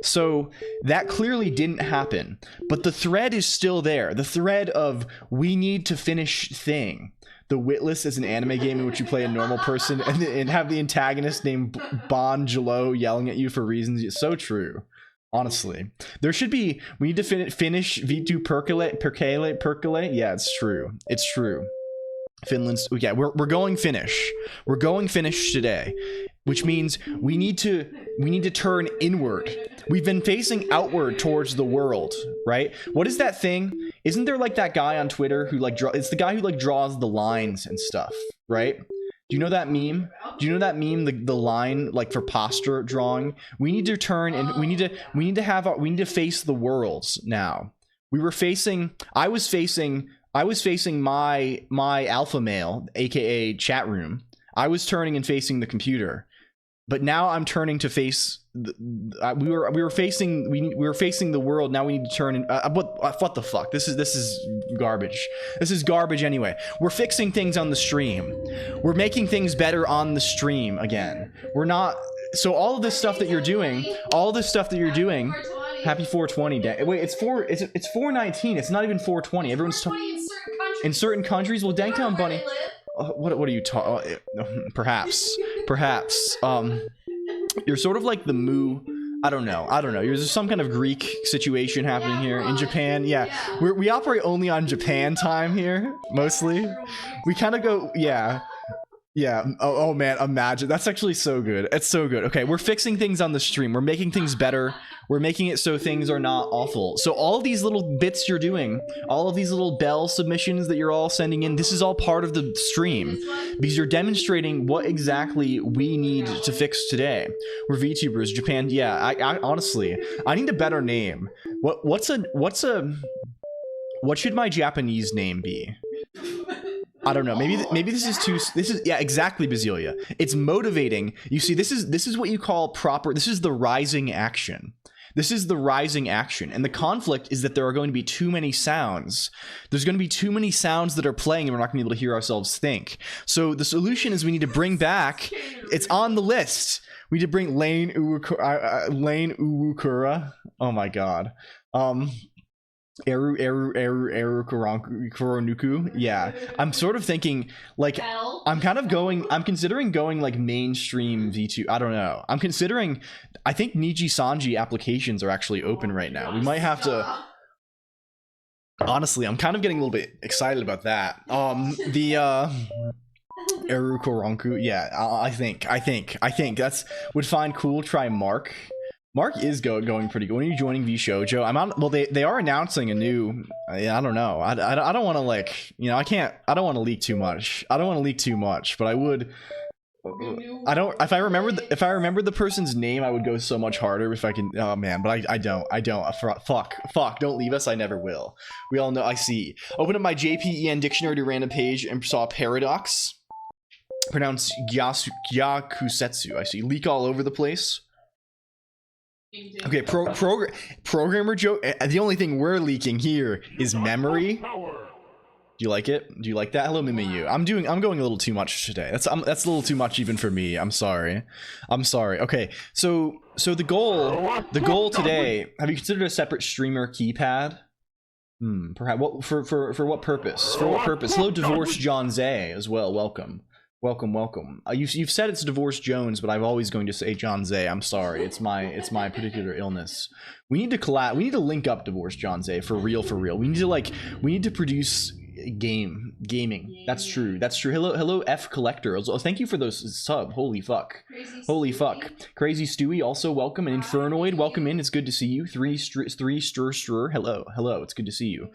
So that clearly didn't happen. But the thread is still there. The thread of we need to finish thing. The Witless is an anime game in which you play a normal person and have the antagonist named Bon Jalo yelling at you for reasons. It's so true. Honestly, there should be. We need to finish V2 percolate. Yeah, it's true. It's true. Finland's. Yeah, we're going Finnish. We're going Finnish today, which means we need to turn inward. We've been facing outward towards the world, right? What is that thing? Isn't there like that guy on Twitter who like it's the guy who like draws the lines and stuff, right? Do you know that meme? Do you know that meme? The line like for posture drawing. We need to turn and we need to face the worlds now. We were facing. I was facing my alpha male, aka chat room. I was turning and facing the computer, but now I'm turning to face. We were facing the world. Now we need to turn and what the fuck? This is garbage. This is garbage anyway. We're fixing things on the stream. We're making things better on the stream again. We're not. So all of this stuff that you're doing, Happy 420 day. Wait, it's 419. It's not even 420. Everyone's in certain countries. Well, Danktown Bunny. What are you talking? Perhaps. You're sort of like the Moo. I don't know. There's some kind of Greek situation happening here in Japan. Yeah, we operate only on Japan time here mostly. We kind of go. Yeah. Oh man, imagine. That's actually so good. It's so good. Okay, we're fixing things on the stream. We're making things better. We're making it so things are not awful. So all of these little bits you're doing, all of these little bell submissions that you're all sending in, this is all part of the stream because you're demonstrating what exactly we need to fix today. We're VTubers, Japan. Yeah, I honestly, I need a better name. What should my Japanese name be? I don't know. Maybe this is yeah, exactly, Bazelia. It's motivating. You see, this is what you call proper. This is the rising action. This is the rising action. And the conflict is that there are going to be too many sounds. There's going to be too many sounds that are playing and we're not going to be able to hear ourselves think. So the solution is we need to bring back, it's on the list. We need to bring Lane Uwukura. Oh my god. Eru Koronuku. Yeah, I'm sort of thinking like I'm considering going like mainstream V2. I don't know. I think Niji Sanji applications are actually open right now. We might have to. Honestly, I'm kind of getting a little bit excited about that. Eru Koronku. Yeah, I think that's would find cool. Try Mark. Mark is going pretty good. When are you joining V Shoujo? I'm on. Well, they are announcing a new. I don't know. I don't want to like. You know, I don't want to leak too much. But I would. I don't. If I remember the person's name, I would go so much harder if I can. Oh man, but I don't. Fuck. Don't leave us. I never will. We all know. I see. Open up my JPEN dictionary to random page and saw paradox. Pronounced Gyakusetsu. I see. Leak all over the place. Okay, programmer joke. The only thing we're leaking here is memory. Do you like it? Do you like that? Hello, Mimiyu. I'm going a little too much today. That's a little too much even for me. I'm sorry. Okay, so the goal today. Have you considered a separate streamer keypad? Perhaps. What for what purpose? Hello, Divorced John Zay as well. Welcome. You've said it's Divorced Jones, but I'm always going to say John Zay. I'm sorry. It's my particular illness. We need to collab. We need to link up Divorced John Zay for real. We need to produce gaming. That's true. Hello F Collector. Thank you for those sub. Holy fuck. Crazy Stewie also welcome, and Infernoid welcome in. It's good to see you. Three stir. Hello. It's good to see you.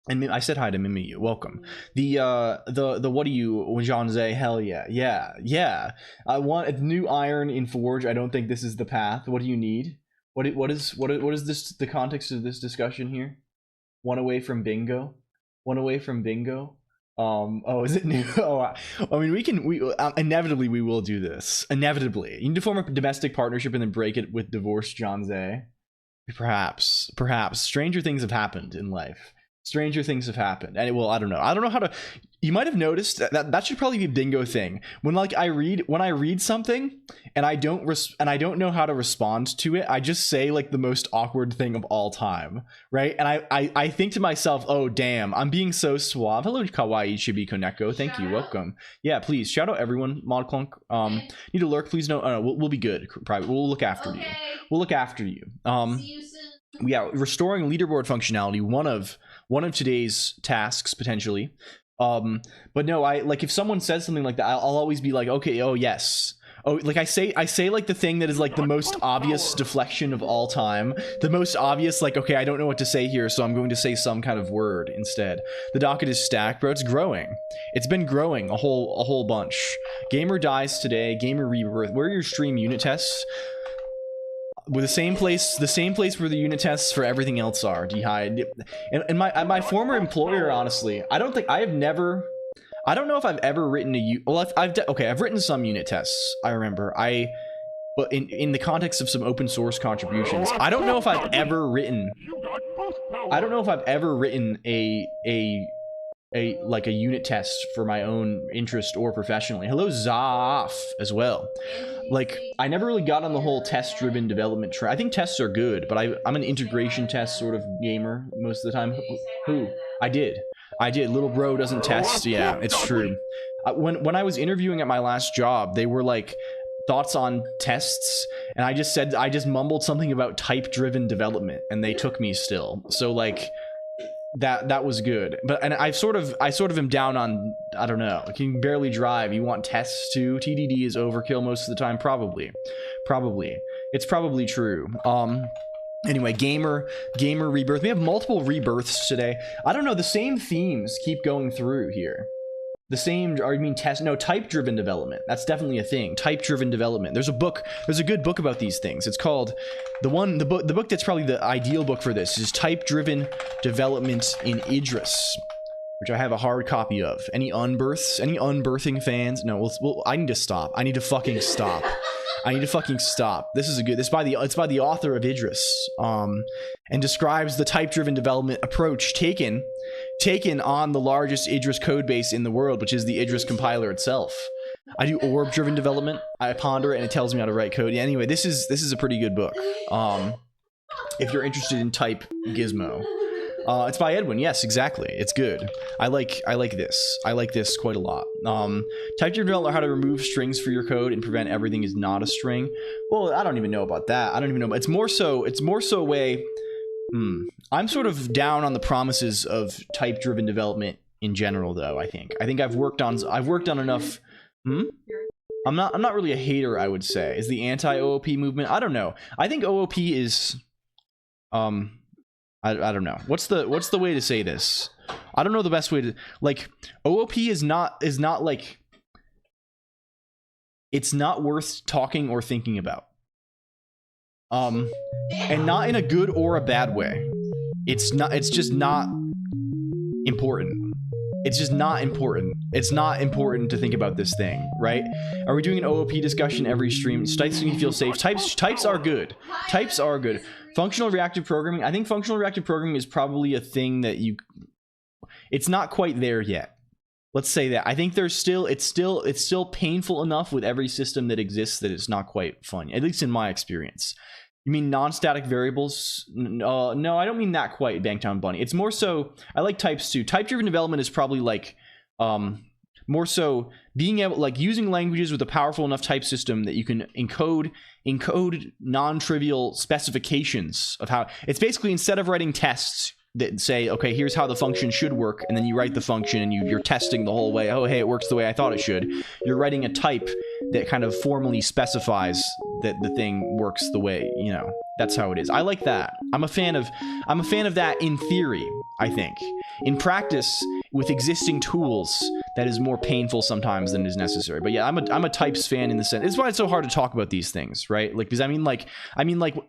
And I said hi to Mimiyu. Welcome. The what do you, Jean Zay? Hell yeah. I want a new iron in Forge. I don't think this is the path. What do you need? What is this? The context of this discussion here? One away from bingo. Oh, is it new? Oh, I mean, we inevitably we will do this. Inevitably, you need to form a domestic partnership and then break it with Divorced John Zay. Perhaps stranger things have happened in life. Stranger things have happened, and I don't know how to. You might have noticed that should probably be a bingo thing. When I read something and I don't know how to respond to it, I just say like the most awkward thing of all time, right? And I think to myself, oh damn, I'm being so suave. Hello, Kawaii Chibi Koneko. Thank you, welcome. Yeah, please shout out everyone. LCOLONQ. Need to lurk, please. No, we'll be good. Private. We'll look after you. We'll look after you. See you soon. Yeah, restoring leaderboard functionality. One of today's tasks potentially. But no, I like if someone says something like that, I'll always be like, okay, oh yes. Oh, like I say like the thing that is like the most obvious deflection of all time. The most obvious, like, okay, I don't know what to say here, so I'm going to say some kind of word instead. The docket is stacked, bro. It's growing. It's been growing a whole bunch. Gamer dies today. Gamer rebirth. Where are your stream unit tests? With the same place where the unit tests for everything else are. Dhide. And my former employer, honestly, I don't know if I've ever written I've written some unit tests. I remember but in the context of some open source contributions, I don't know if I've ever written a unit test for my own interest or professionally. Hello, Zaf as well. Like, I never really got on the whole test-driven development track. I think tests are good, but I'm an integration test sort of gamer most of the time. Who? I did. Little bro doesn't test. Yeah, it's true. When I was interviewing at my last job, they were like, thoughts on tests, and I just mumbled something about type-driven development, and they took me still. So like, that was good. But and I sort of am down on, I don't know, you can barely drive, you want tests too. TDD is overkill most of the time. Probably it's probably true. Anyway, gamer rebirth. We have multiple rebirths today. I don't know, the same themes keep going through here. The same, or you mean test? No, type-driven development. That's definitely a thing. Type-driven development. There's a good book about these things. It's called the book that's probably the ideal book for this is Type-Driven Development in Idris, which I have a hard copy of. Any unbirths? Any unbirthing fans? No, I need to stop. I need to fucking stop. This is it's by the author of Idris, and describes the type-driven development approach taken on the largest Idris codebase in the world, which is the Idris compiler itself. I do orb-driven development. I ponder it, and it tells me how to write code. Yeah, anyway, this is a pretty good book. If you're interested in type gizmo. It's by Edwin. Yes, exactly. It's good. I like this. I like this quite a lot. Type-driven development, how to remove strings for your code and prevent everything is not a string. Well, I don't even know about that. I don't even know. It's more so a way. I'm sort of down on the promises of type-driven development in general, though. I think I've worked on enough. I'm not really a hater, I would say. Is the anti-OOP movement? I don't know. I think OOP is I don't know. What's the way to say this? I don't know the best way to, like, OOP is not like, it's not worth talking or thinking about. And not in a good or a bad way. It's just not important. It's just not important. It's not important to think about this thing, right? Are we doing an OOP discussion every stream? Types make you feel safe. Types are good. Types are good. Functional reactive programming. I think functional reactive programming is probably a thing that it's not quite there yet. Let's say that. I think it's still painful enough with every system that exists that it's not quite fun, at least in my experience. You mean non-static variables? No, I don't mean that quite, Bangtown Bunny. It's more so, I like types too. Type-driven development is probably like, more so being able, like, using languages with a powerful enough type system that you can encode non-trivial specifications of how, it's basically, instead of writing tests that say, okay, here's how the function should work, and then you write the function and you're testing the whole way, oh, hey, it works the way I thought it should. You're writing a type that kind of formally specifies that the thing works the way, that's how it is. I like that. I'm a fan of that in theory, I think. In practice, with existing tools, that is more painful sometimes than is necessary. But yeah, I'm a types fan in the sense. It's why it's so hard to talk about these things, right? Like, because I mean,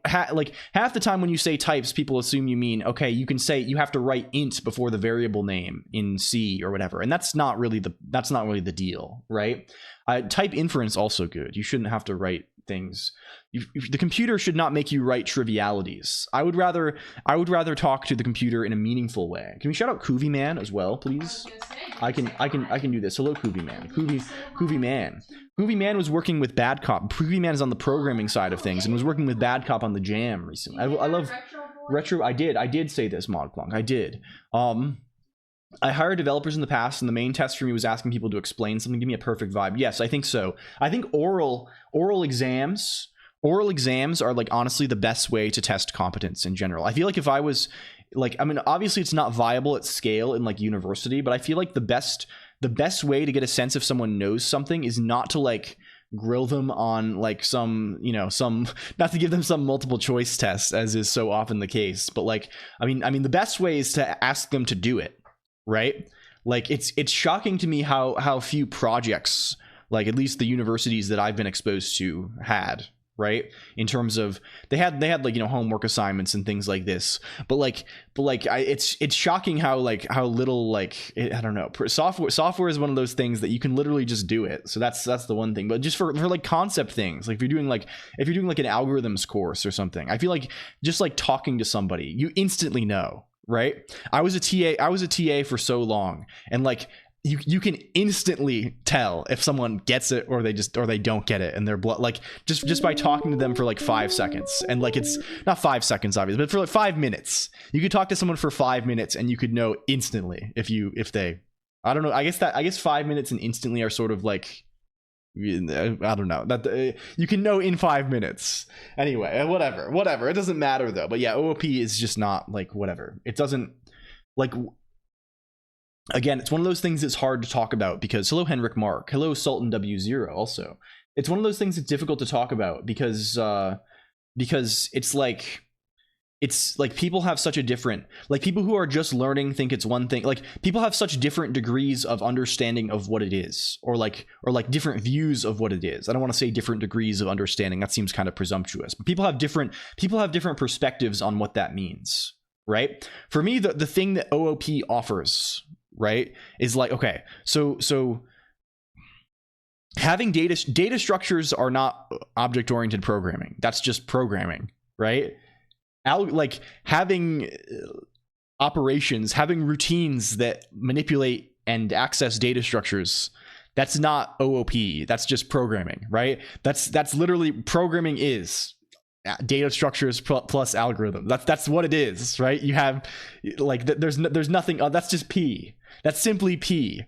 half the time when you say types, people assume you mean, okay, you can say you have to write int before the variable name in C or whatever, and that's not really the deal, right? Type inference also good. You shouldn't have to write things. The computer should not make you write trivialities. I would rather talk to the computer in a meaningful way. Can we shout out Koovy Man as well, please? I can do this. Hello, Koovy Man. Koovy Man. Koovy Man was working with Bad Cop. Koovy Man is on the programming side of things and was working with Bad Cop on the jam recently. I love retro. I did say this, LCOLONQ. I did. I hired developers in the past, and the main test for me was asking people to explain something. Give me a perfect vibe. Yes, I think so. I think oral exams are like honestly the best way to test competence in general. I feel like if I was like, I mean, obviously it's not viable at scale in like university, but I feel like the best way to get a sense if someone knows something is not to like grill them on like some not to give them some multiple choice test, as is so often the case, but like I mean the best way is to ask them to do it. Right? Like it's shocking to me how few projects, like at least the universities that I've been exposed to, had, right? In terms of they had like, you know, homework assignments and things like this, but it's shocking how little like I don't know, software is one of those things that you can literally just do it. So that's the one thing. But just for like concept things, like if you're doing like an algorithms course or something, I feel like just like talking to somebody, you instantly know. Right? I was a TA for so long, and like you can instantly tell if someone gets it or they don't get it, and they're like just by talking to them for like 5 seconds, and like it's not 5 seconds obviously, but for like 5 minutes, you could talk to someone for 5 minutes and you could know instantly if they I don't know, I guess 5 minutes and instantly are sort of like, I don't know, that you can know in 5 minutes. Anyway, whatever. It doesn't matter though. But yeah, OOP is just not like whatever. It doesn't like. Again, it's one of those things that's hard to talk about because hello Henrik Mark, hello Sultan W0. Also, it's one of those things that's difficult to talk about because it's like people have such a different, like people who are just learning think it's one thing. Like people have such different degrees of understanding of what it is, or like different views of what it is. I don't want to say different degrees of understanding. That seems kind of presumptuous, but people have different perspectives on what that means, right? For me, the thing that OOP offers, right, is like, okay, so having data structures are not object-oriented programming. That's just programming, right? Like having operations, having routines that manipulate and access data structures, that's not OOP. That's just programming, right? That's literally programming is data structures plus algorithm. That's what it is, right? You have like there's nothing. That's just P. That's simply P.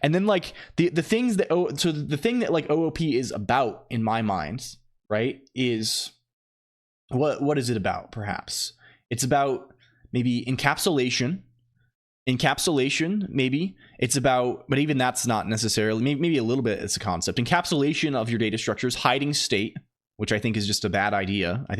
And then like the things that the thing that like OOP is about in my mind, right, is. What is it about? Perhaps it's about maybe encapsulation, maybe it's about, but even that's not necessarily, maybe a little bit it's a concept. Encapsulation of your data structures, hiding state, which I think is just a bad idea. I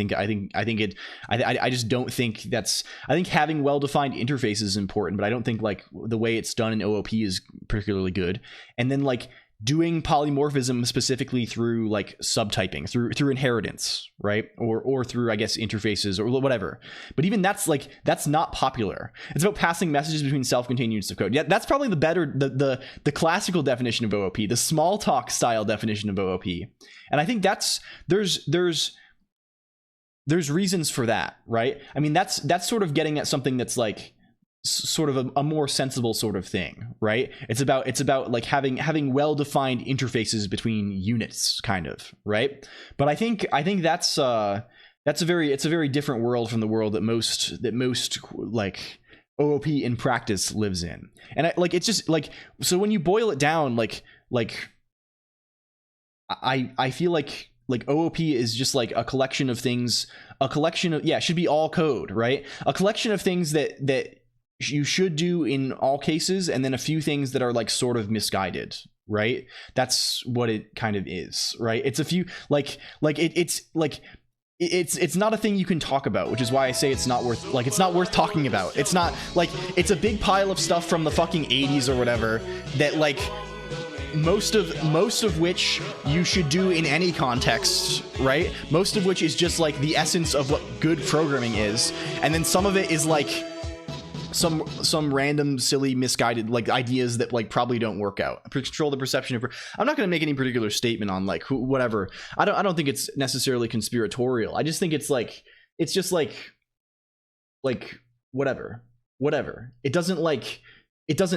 just don't think that's, I think having well-defined interfaces is important, but I don't think like the way it's done in OOP is particularly good. And then like doing polymorphism specifically through like subtyping, through inheritance, right? Or through, I guess, interfaces or whatever. But even that's not popular. It's about passing messages between self-contained units of code. Yeah, that's probably the better, the classical definition of OOP, the small talk style definition of OOP. And I think there's reasons for that, right? I mean, that's sort of getting at something that's like sort of a more sensible sort of thing, right? It's about like having well-defined interfaces between units, kind of, right? But I think that's a very different world from the world that most like OOP in practice lives in. And it's just like, so when you boil it down, like I feel like OOP is just like a collection of things, it should be all code, right? A collection of things that you should do in all cases, and then a few things that are like sort of misguided, right? That's what it kind of is, right? It's a few it's not a thing you can talk about, which is why I say it's not worth talking about. It's not like, it's a big pile of stuff from the fucking 80s or whatever that like most of which you should do in any context, right? Most of which is just like the essence of what good programming is, and then some of it is like some random silly misguided like ideas that like probably don't work out. Control the perception of. I'm not going to make any particular statement on like whatever. I don't think it's necessarily conspiratorial. I just think it's like it's just like whatever. It doesn't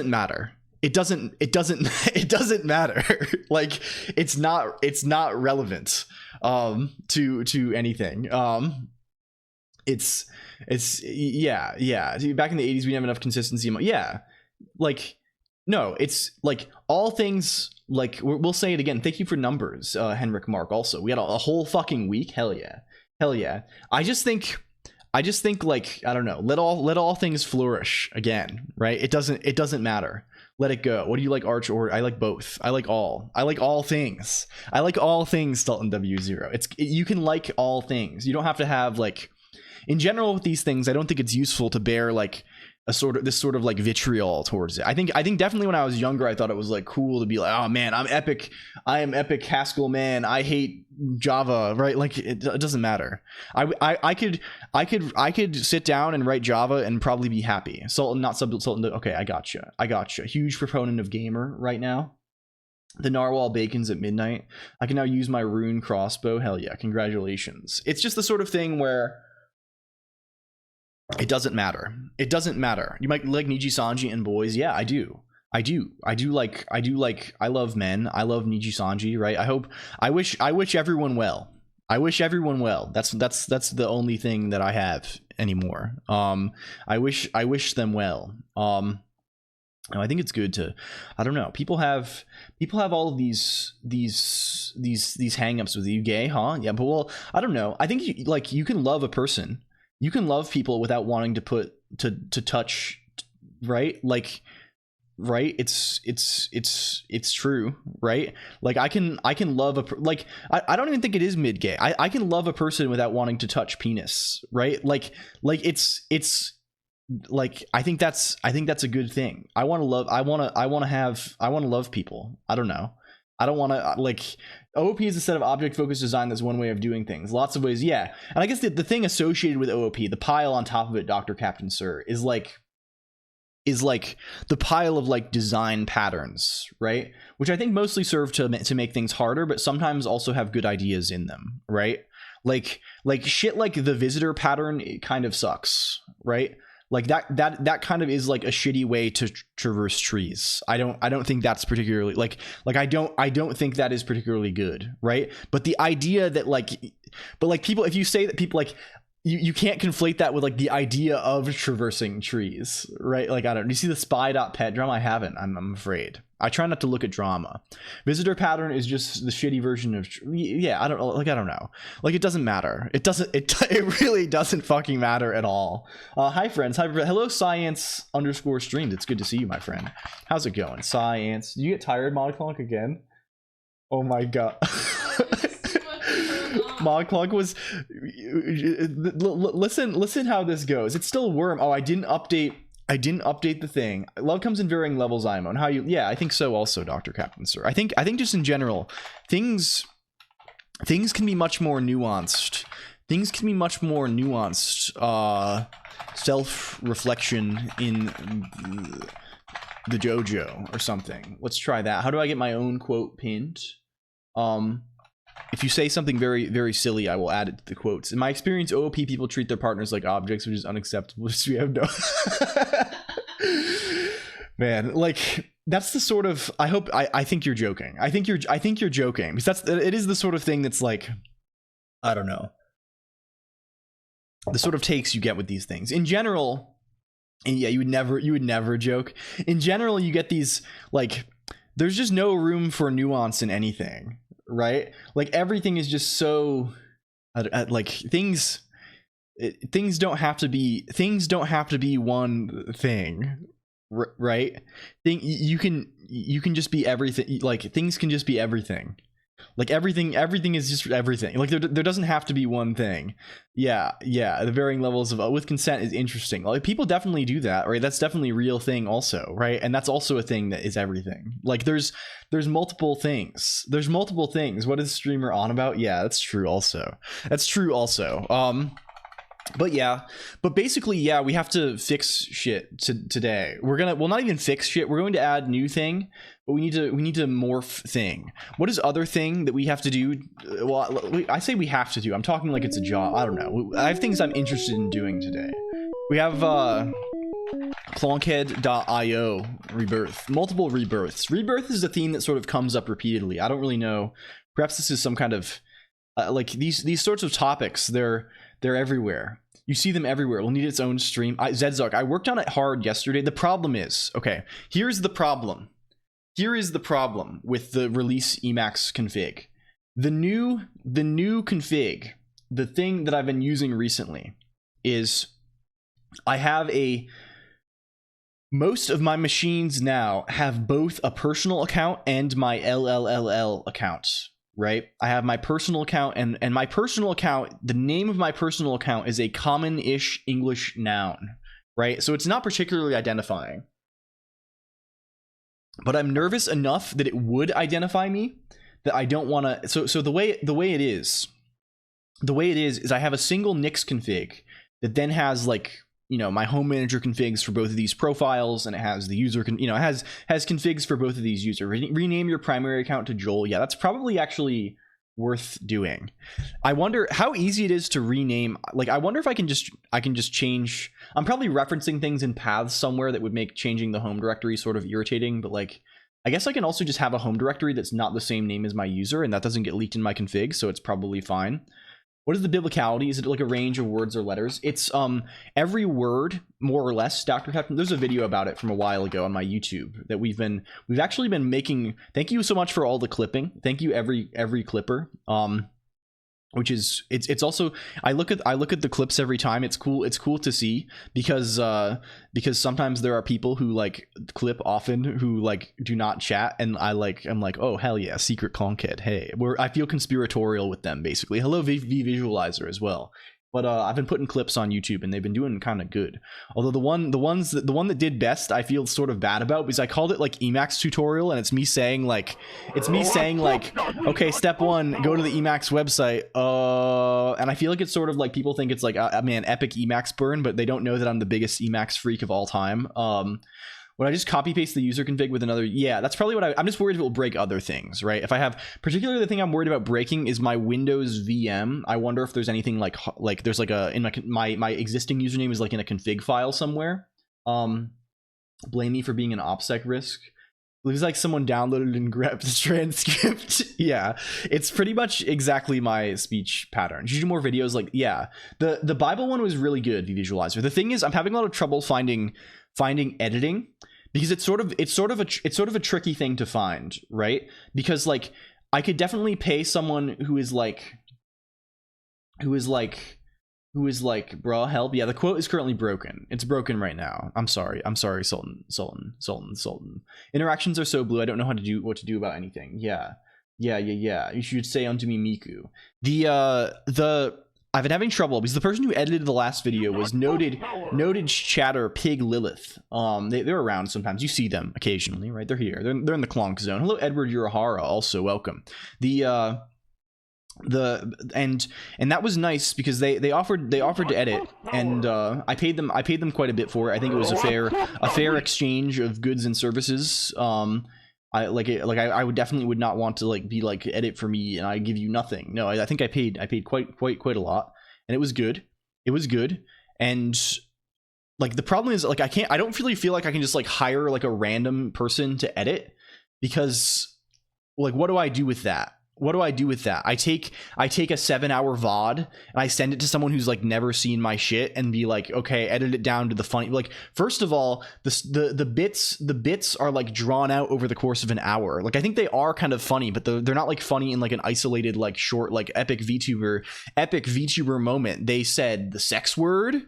matter. It doesn't matter. Like it's not relevant to anything. It's yeah. Back in the 80s, we didn't have enough consistency. Yeah, like no, it's like all things. Like we'll say it again. Thank you for numbers, Henrik Mark. Also, we had a whole fucking week. Hell yeah. I just think like I don't know. Let all things flourish again. Right? It doesn't matter. Let it go. What do you like, Arch? Or I like both. I like all things. I like all things. Sultan W0. You can like all things. You don't have to have like. In general, with these things, I don't think it's useful to bear like this sort of like vitriol towards it. I think definitely when I was younger, I thought it was like cool to be like, oh man, I am epic Haskell man. I hate Java, right? Like it doesn't matter. I could sit down and write Java and probably be happy. Sultan, not Sultan. Okay, I gotcha. Huge proponent of gamer right now. The narwhal bacon's at midnight. I can now use my rune crossbow. Hell yeah, congratulations. It's just the sort of thing where. It doesn't matter. You might like Niji Sanji and boys. Yeah, I do. I love men. I love Niji Sanji, right? I wish everyone well. That's the only thing that I have anymore. I wish them well. I think it's good to, I don't know. People have all of these hang-ups with you. Gay, huh? Yeah, but well, I don't know. I think you can love a person. You can love people without wanting to touch, right? Like, right? It's true, right? Like I can love I don't even think it is mid-gay. I can love a person without wanting to touch penis, right? Like it's like I think that's a good thing. I want to love people. I don't know. I don't want to like OOP is a set of object-focused design. That's one way of doing things. Lots of ways, yeah. And I guess the thing associated with OOP, the pile on top of it, Dr. Captain Sir, is like the pile of like design patterns, right? Which I think mostly serve to make things harder, but sometimes also have good ideas in them, right? Like shit like the visitor pattern, it kind of sucks, right? Like that kind of is like a shitty way to traverse trees. I don't think that's particularly like I don't think that is particularly good, right? But the idea that people, if you say that people like you can't conflate that with like the idea of traversing trees, right? Like I don't. You see the spy.pet drama? I haven't. I'm afraid. I try not to look at drama. Visitor pattern is just the shitty version of. Yeah, I don't know. Like it doesn't matter. It really doesn't fucking matter at all. Hi friends. Hi. Hello science_streamed. It's good to see you, my friend. How's it going, science? Did you get tired, LCOLONQ, again? Oh my god. LCOLONQ was listen how this goes. It's still worm. Oh, I didn't update the thing. Love comes in varying levels, Imo. And how you, yeah, I think so also, Dr. Captain Sir. I think just in general, things can be much more nuanced. Self-reflection in the JoJo or something. Let's try that. How do I get my own quote pinned? If you say something very, very silly, I will add it to the quotes. In my experience, OOP people treat their partners like objects, which is unacceptable. We have no... Man, like, that's the sort of... I think you're joking. I think you're joking. Because it is the sort of thing that's like... I don't know. The sort of takes you get with these things. In general... And yeah, you would never joke. In general, you get these, like... There's just no room for nuance in anything. Right? Like everything is just so like things don't have to be one thing, right? You can just be everything. Like things can just be everything. Like everything is just everything. Like there doesn't have to be one thing. Yeah, the varying levels of with consent is interesting. Like people definitely do that, right? That's definitely a real thing also, right? And that's also a thing that is everything. Like there's multiple things. What is streamer on about? Yeah, that's true also. But yeah, but basically, yeah, we have to fix shit today. We're gonna, well, not even fix shit. We're going to add new thing, but we need to morph thing. What is other thing that we have to do? Well, I say we have to do. I'm talking like it's a job. I don't know. I have things I'm interested in doing today. We have clonkhead.io rebirth, multiple rebirths. Rebirth is a theme that sort of comes up repeatedly. I don't really know. Perhaps this is some kind of like these sorts of topics. They're everywhere. You see them everywhere. We'll need its own stream. Zedzark, I worked on it hard yesterday. The problem is, okay, here's the problem. Here is the problem with the release Emacs config. The new config, the thing that I've been using recently is I have most of my machines now have both a personal account and my LLLL account. Right? I have my personal account and my personal account, the name of my personal account is a common-ish English noun, right? So it's not particularly identifying. But I'm nervous enough that it would identify me that I don't want to. So the way it is I have a single Nix config that then has like, you know, my home manager configs for both of these profiles, and it has the user it has configs for both of these users. Rename your primary account to Joel. Yeah, that's probably actually worth doing. I wonder how easy it is to rename. Like, I wonder if I can just change. I'm probably referencing things in paths somewhere that would make changing the home directory sort of irritating, but like, I guess I can also just have a home directory that's not the same name as my user, and that doesn't get leaked in my config, so it's probably fine. What is the biblicality? Is it like a range of words or letters? It's every word, more or less, Dr. Captain. There's a video about it from a while ago on my YouTube that we've actually been making. Thank you so much for all the clipping. Thank you every clipper. Which is it's also, I look at the clips every time. It's cool to see because sometimes there are people who like clip often who like do not chat, and I'm like, oh hell yeah, secret conkhead, hey, I feel conspiratorial with them basically. Hello V Visualizer as well. But I've been putting clips on YouTube, and they've been doing kind of good. Although the one that did best, I feel sort of bad about, because I called it like Emacs tutorial, and it's me saying like, okay, step 1, go to the Emacs website. And I feel like it's sort of like people think it's like, man, epic Emacs burn, but they don't know that I'm the biggest Emacs freak of all time. Would I just copy paste the user config with another? Yeah, that's probably what I'm just worried if it will break other things, right? If I have, particularly the thing I'm worried about breaking is my Windows VM. I wonder if there's anything like there's like in my existing username is like in a config file somewhere. Blame me for being an OPSEC risk. It looks like someone downloaded and grabbed the transcript. Yeah, it's pretty much exactly my speech pattern. Should you do more videos? Like, yeah, the Bible one was really good, the visualizer. The thing is, I'm having a lot of trouble finding editing, because it's sort of a tricky thing to find, right? Because like, I could definitely pay someone who is like, bruh, help. Yeah, the quote is currently broken. It's broken right now. I'm sorry, Sultan. Interactions are so blue, I don't know what to do about anything. Yeah. You should say unto me, Miku. I've been having trouble because the person who edited the last video was noted chatter Pig Lilith. They're around sometimes. You see them occasionally, right? They're here. They're in the Clonk zone. Hello, Edward Urahara. Also welcome. And that was nice because they offered to edit, and I paid them quite a bit for it. I think it was a fair exchange of goods and services. I would definitely not want to like be like, edit for me and I give you nothing. No, I think I paid quite a lot, and it was good. And like, the problem is like, I don't really feel like I can just like hire like a random person to edit, because like, what do I do with that? I take a 7-hour VOD and I send it to someone who's like never seen my shit and be like, okay, edit it down to the funny. Like, first of all, the bits are like drawn out over the course of an hour. Like, I think they are kind of funny, but they're not like funny in like an isolated, like short, like epic VTuber moment. They said the sex word.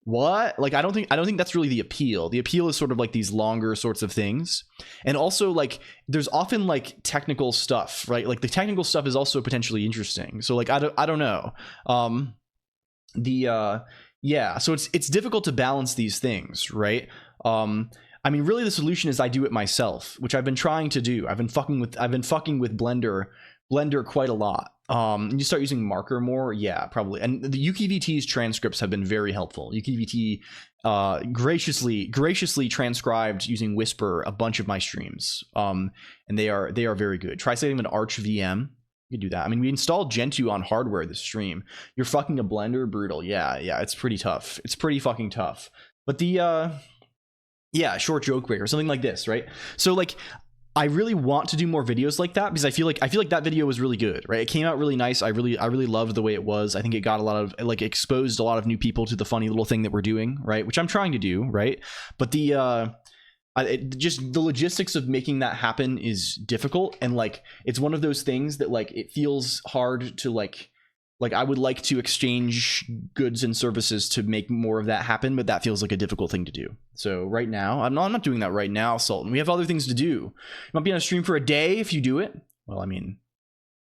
What? Like, I don't think that's really the appeal. The appeal is sort of like these longer sorts of things. And also, like, there's often like technical stuff, right? Like, the technical stuff is also potentially interesting. So like, I don't know. Yeah, so it's difficult to balance these things, right? I mean, really the solution is I do it myself, which I've been trying to do. I've been fucking with Blender Blender quite a lot. You start using marker more, yeah, probably. And the UKVT's transcripts have been very helpful. UKVT graciously transcribed using Whisper a bunch of my streams, and they are very good. Try setting an Arch VM. You can do that. I mean, we installed Gentoo on hardware this stream. You're fucking a Blender, brutal. Yeah, it's pretty tough. It's pretty fucking tough. But the yeah, short joke breaker, something like this, right? So like, I really want to do more videos like that because I feel like that video was really good, right? It came out really nice. I really loved the way it was. I think it got a lot of, like, exposed a lot of new people to the funny little thing that we're doing, right? Which I'm trying to do, right? But the just the logistics of making that happen is difficult, and like it's one of those things that like it feels hard to like I would like to exchange goods and services to make more of that happen, but that feels like a difficult thing to do. So right now, I'm not doing that right now, Sultan. We have other things to do. You might be on a stream for a day if you do it. Well, I mean,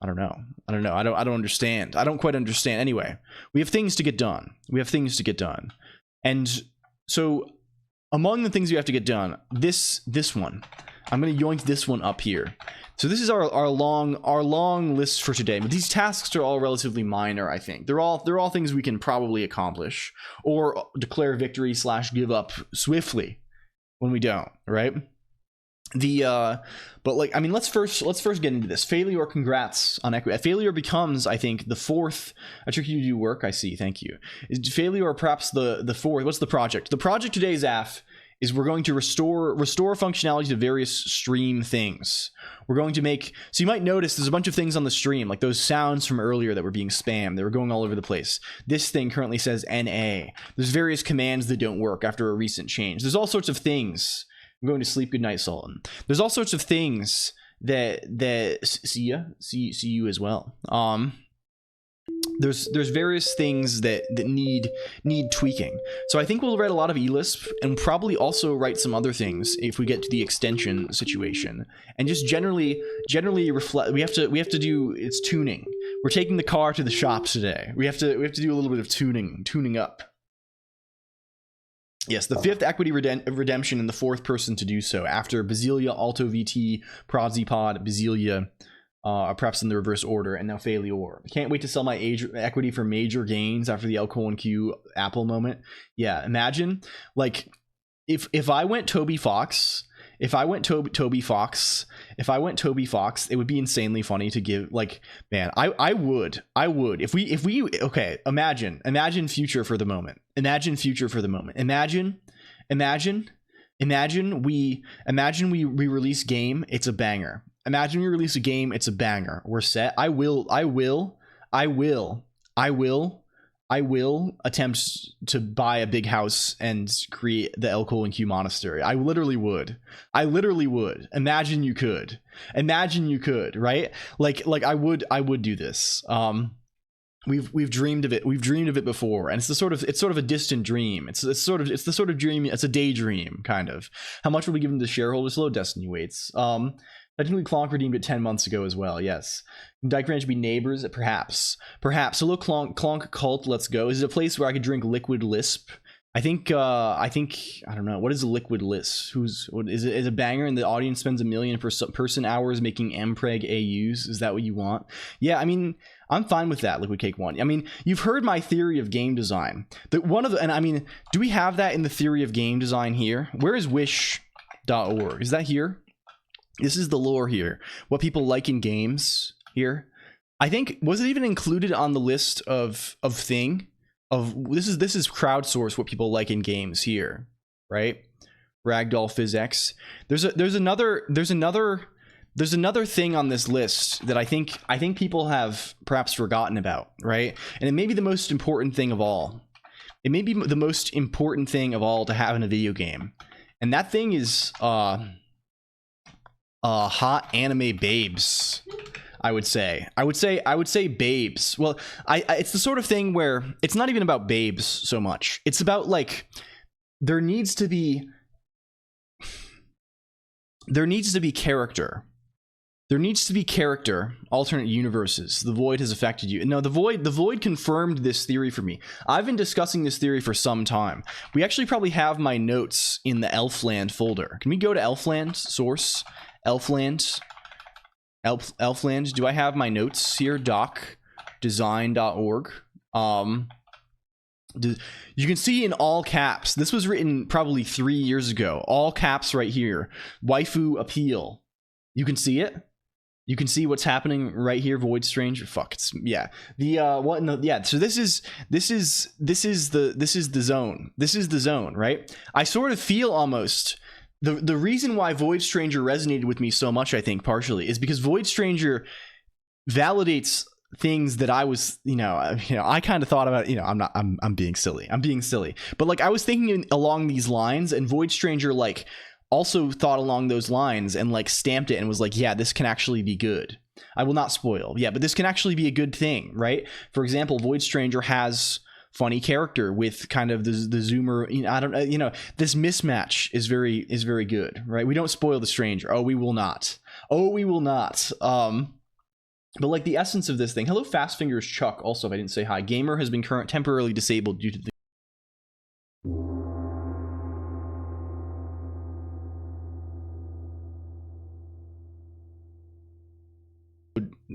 I don't know. I don't understand. I don't quite understand. Anyway, we have things to get done. And so among the things we have to get done, this one, I'm going to yoink this one up here. So this is our long list for today, but these tasks are all relatively minor, I think. They're all things we can probably accomplish or declare victory / give up swiftly when we don't, right? But like, I mean, let's first get into this. Failure, congrats on equity. Failure becomes, I think, the fourth. I trick you to do work. I see. Thank you. Is failure or perhaps the fourth? What's the project? The project today, Zaf, is we're going to restore functionality to various stream things. We're going to make, so you might notice there's a bunch of things on the stream, like those sounds from earlier that were being spammed. They were going all over the place. This thing currently says NA. There's various commands that don't work after a recent change. There's all sorts of things. I'm going to sleep. Good night, Sultan. There's all sorts of things that see you as well. There's various things that need tweaking. So I think we'll write a lot of eLisp and probably also write some other things if we get to the extension situation. And just generally reflect. We have to do its tuning. We're taking the car to the shops today. We have to do a little bit of tuning up. Yes, the fifth equity redemption and the fourth person to do so after Basilia, Alto VT, Prozipod, Basilia. Perhaps in the reverse order, and now Failure. Can't wait to sell my equity for major gains after the LCOLONQ Apple moment. Yeah, imagine like if I went Toby Fox, it would be insanely funny to give, like, man, I would if we okay, imagine future for the moment. Imagine we release game, it's a banger. Imagine we release a game, it's a banger. We're set. I will attempt to buy a big house and create the LCOLONQ monastery. I literally would. Imagine you could, right? Like I would do this. We've dreamed of it before, and it's sort of a distant dream. It's the sort of dream. It's a daydream, kind of. How much will be given to shareholders? Slow Destiny waits. Technically, COLONQ redeemed it 10 months ago as well. Yes. Dyke Ranch be neighbors? Perhaps. Hello, COLONQ cult. Let's go. Is it a place where I could drink liquid Lisp? I think I don't know. What is a liquid Lisp? Is it a banger and the audience spends 1 million per person hours making mpreg AUs? Is that what you want? Yeah, I mean, I'm fine with that, Liquid Cake 1. I mean, you've heard my theory of game design. And I mean, do we have that in the theory of game design here? Where is wish.org? Is that here? This is the lore here. What people like in games here. I think, was it even included on the list of thing? This is crowdsourced what people like in games here, right? Ragdoll PhysX. There's another thing on this list that I think people have perhaps forgotten about, right? And it may be the most important thing of all. It may be the most important thing of all to have in a video game. And that thing is hot anime babes. I would say babes. Well, it's the sort of thing where it's not even about babes so much. It's about, like, there needs to be character. There needs to be character. Alternate universes. The void has affected you. No, the void confirmed this theory for me. I've been discussing this theory for some time. We actually probably have my notes in the Elfland folder. Can we go to Elfland source? Elfland Elfland. Do I have my notes here? docdesign.org. You can see in all caps, this was written probably 3 years ago, all caps right here, waifu appeal. You can see it. You can see what's happening right here. Void Stranger. Fuck. It's, yeah. The what in the, yeah. So this is the zone. This is the zone, right? I sort of feel almost the reason why Void Stranger resonated with me so much, I think partially, is because Void Stranger validates things that I was, I kind of thought about, I'm being silly. But like I was thinking along these lines, and Void Stranger like also thought along those lines and like stamped it and was like, yeah, this can actually be good. I will not spoil. Yeah, but this can actually be a good thing, right? For example, Void Stranger has funny character with kind of the zoomer, this mismatch is very good, right? We don't spoil the stranger. Oh, we will not. But like the essence of this thing. Hello, Fast Fingers Chuck. Also, if I didn't say hi, gamer has been temporarily disabled due to the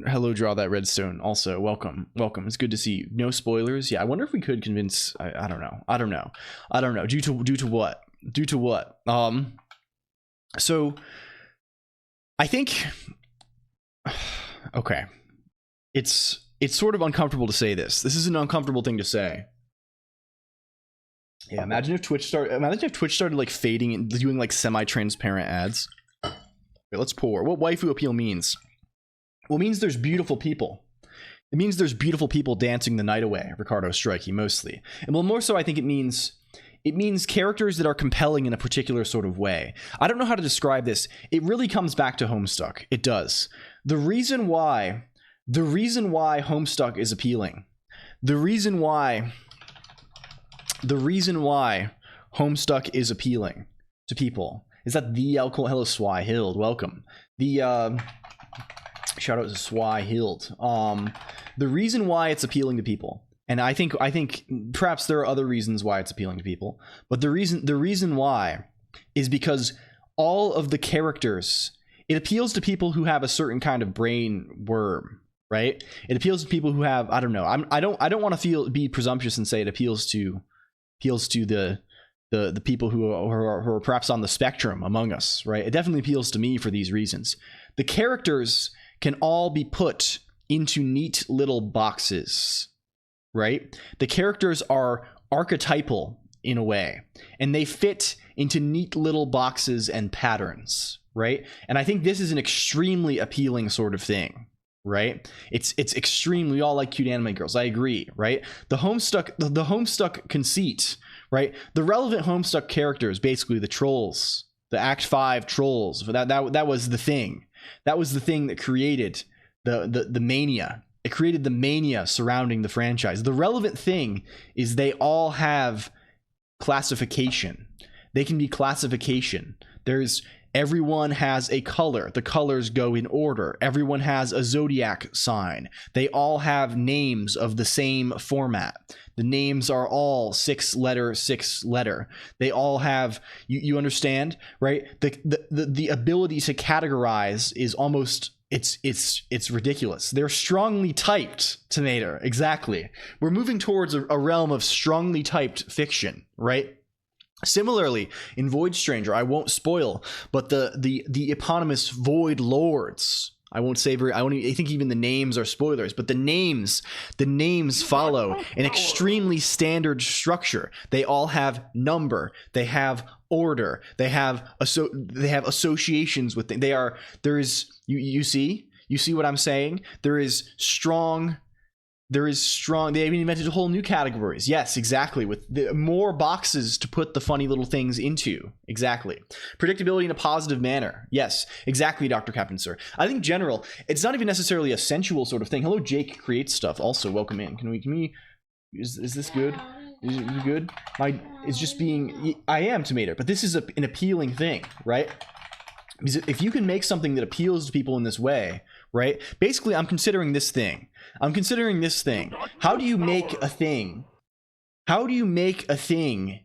hello, draw that redstone. Also, welcome. It's good to see you. No spoilers. Yeah, I wonder if we could convince. I don't know. Due to what? So I think. Okay, it's sort of uncomfortable to say this. This is an uncomfortable thing to say. Yeah, imagine if Twitch started like fading and doing like semi-transparent ads. Okay, let's pour. What waifu appeal means? Well, it means there's beautiful people. It means there's beautiful people dancing the night away, Ricardo Strikey, mostly. And well, more so, I think it means characters that are compelling in a particular sort of way. I don't know how to describe this. It really comes back to Homestuck. It does. The reason why Homestuck is appealing, the reason why Homestuck is appealing to people is that the LCOLONQ, hello Swy Hild, welcome. The shout out to Swy Hild. The reason why it's appealing to people, and I think perhaps there are other reasons why it's appealing to people, but the reason why is because all of the characters, it appeals to people who have a certain kind of brain worm, right? It appeals to people who have, I don't know. I don't want to be presumptuous and say it appeals to the people who are perhaps on the spectrum among us, right? It definitely appeals to me for these reasons. The characters can all be put into neat little boxes, right? The characters are archetypal in a way, and they fit into neat little boxes and patterns, right? And I think this is an extremely appealing sort of thing, right? It's extremely, we all like cute anime girls. I agree, right? The Homestuck conceit, right? The relevant Homestuck characters, basically the trolls, the Act 5 trolls. That was the thing. That was the thing that created the mania. It created the mania surrounding the franchise. The relevant thing is they all have classification. They can be classification. Everyone has a color. The colors go in order. Everyone has a zodiac sign. They all have names of the same format. The names are all six letter. They all have, you understand, right? The ability to categorize is almost, it's ridiculous. They're strongly typed, Tomato. Exactly. We're moving towards a realm of strongly typed fiction, right? Similarly, in Void Stranger, I won't spoil, but the eponymous Void Lords, I think even the names are spoilers, but the names follow an extremely standard structure. They all have number, they have order, they have associations with things. You see what I'm saying? There is strong. They even invented whole new categories. Yes, exactly. With more boxes to put the funny little things into. Exactly. Predictability in a positive manner. Yes, exactly, Dr. Captain Sir. I think general, it's not even necessarily a sensual sort of thing. Hello, Jake creates stuff. Also, welcome in. Can we is this good? Is it good? It's just being, I am Tomato, but this is an appealing thing, right? Because if you can make something that appeals to people in this way, right? Basically, I'm considering this thing. How do you make a thing? How do you make a thing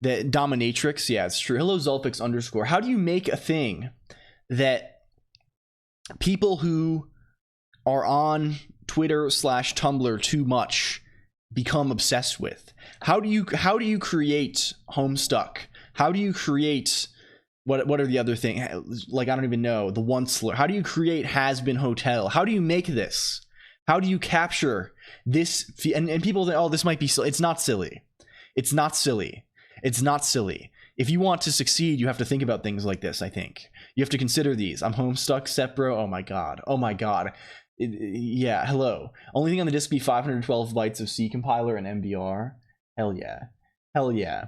that dominatrix? Yeah, it's true. Hello, Zulfix _. How do you make a thing that people who are on Twitter / Tumblr too much become obsessed with. How do you create Homestuck? How do you create what are the other things? Like, I don't even know, the one slur. How do you create Has Been Hotel? How do you make this? How do you capture this? And people think, oh, this might be silly. It's not silly. It's not silly. It's not silly. If you want to succeed, you have to think about things like this, I think. You have to consider these. I'm Homestuck, Sepbro. Oh my god. Oh my god. Yeah, hello. Only thing on the disk be 512 bytes of C compiler and MBR. Hell yeah. Hell yeah.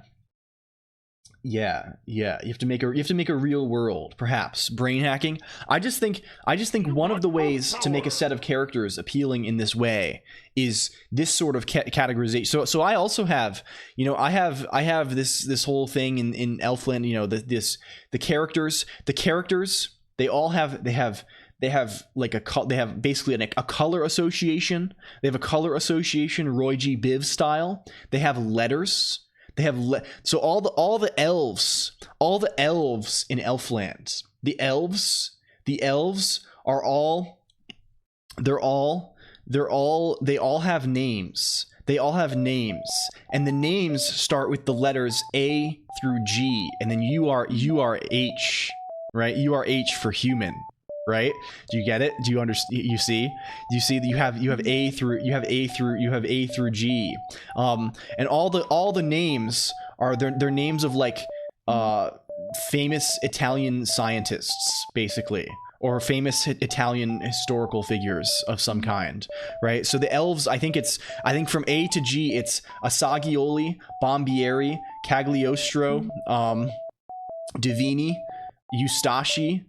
Yeah. You have to make a real world, perhaps. Brain hacking. I just think one of the ways to make a set of characters appealing in this way is this sort of categorization. So I also have, I have this whole thing in Elfland, the characters, they have basically a color association. They have a color association, Roy G. Biv style. They have letters. They have so all the elves in Elfland. The elves are all they all have names. They all have names, and the names start with the letters A through G, and then you are H, right? You are H for human. Right? Do you get it? Do you understand? You see that you have A through G, and all the names are their names of like famous Italian scientists, basically, or famous Italian historical figures of some kind, right? So the elves, I think from A to G, it's Assagioli, Bombieri, Cagliostro, Divini, Eustachi,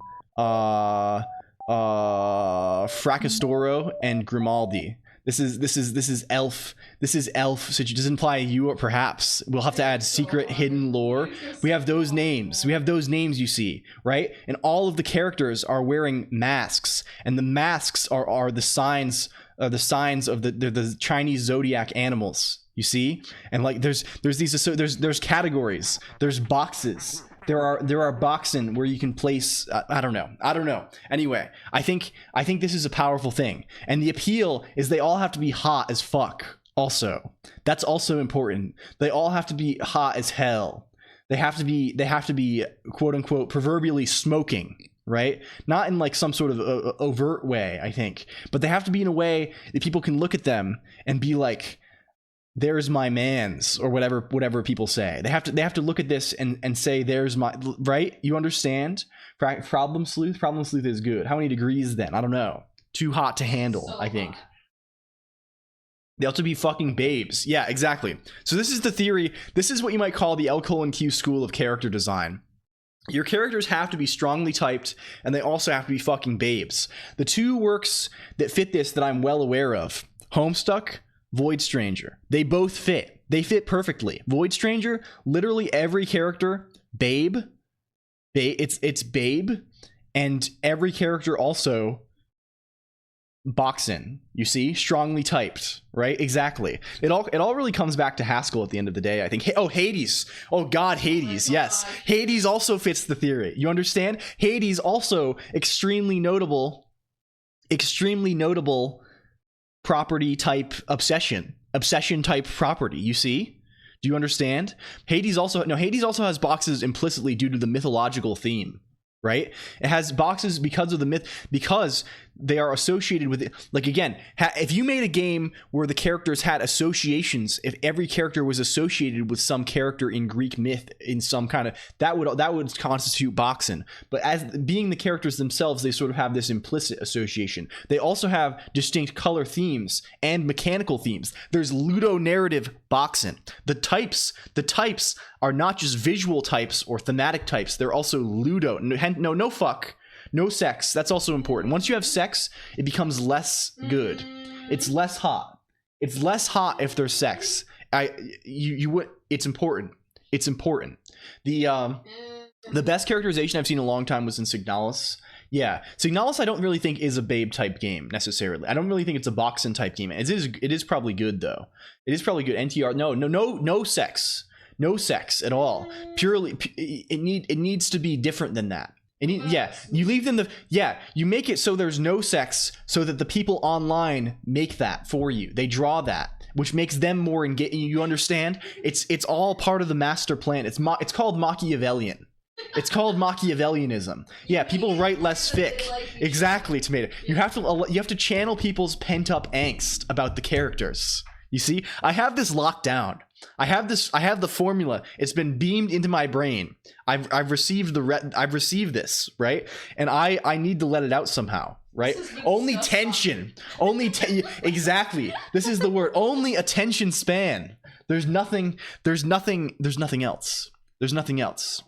Fracastoro, and Grimaldi. This is elf. This is elf. So it doesn't imply you, or perhaps we'll have to add secret hidden lore. We have those names. You see, right? And all of the characters are wearing masks, and the masks are the signs of the Chinese zodiac animals. You see, and like there's categories. There's boxes. There are boxen where you can place I don't know. Anyway, I think this is a powerful thing, and the appeal is they all have to be hot as fuck. Also, that's also important. They all have to be hot as hell. They have to be quote unquote proverbially smoking, right? Not in like some sort of overt way, I think, but they have to be in a way that people can look at them and be like, there's my man's, or whatever people say. They have to look at this and say, there's my, right? You understand? Problem sleuth is good. How many degrees then? I don't know. Too hot to handle, so I think. They have to be fucking babes. Yeah, exactly. So this is the theory. This is what you might call the LCOLONQ school of character design. Your characters have to be strongly typed, and they also have to be fucking babes. The two works that fit this that I'm well aware of: Homestuck, Void Stranger. They both fit. They fit perfectly. Void Stranger, literally every character, babe. It's babe, and every character also boxen. You see, strongly typed, right? Exactly. It all really comes back to Haskell at the end of the day, I think. Oh, Hades. Oh God, Hades. Yes, Hades also fits the theory. You understand? Hades also extremely notable property type obsession type property. You see? Do you understand? Hades also has boxes implicitly due to the mythological theme, right? It has boxes because of the myth, because they are associated with it. Like, again, if you made a game where the characters had associations, if every character was associated with some character in Greek myth in some kind of, that would constitute boxen. But as being the characters themselves, they sort of have this implicit association. They also have distinct color themes and mechanical themes. There's ludonarrative boxen. The types are not just visual types or thematic types. They're also ludo. No fuck. No sex. That's also important. Once you have sex, it becomes less good. It's less hot. It's less hot if there's sex. It's important. It's important. The best characterization I've seen in a long time was in Signalis. Yeah, Signalis I don't really think is a babe type game necessarily. I don't really think it's a boxen type game. It is probably good though. It is probably good. NTR. No sex. No sex at all. Purely, it needs to be different than that. And you leave them you make it so there's no sex, so that the people online make that for you. They draw that, which makes them more engaged. You understand? It's all part of the master plan. It's called Machiavellian. It's called Machiavellianism. Yeah, people write less fic. Exactly, Tomato. You have to channel people's pent-up angst about the characters. You see, I have this locked down. I have the formula. It's been beamed into my brain. I've received this, right? And I need to let it out somehow, right? Only tension. Exactly. This is the word. Only attention span. There's nothing else. There's nothing else.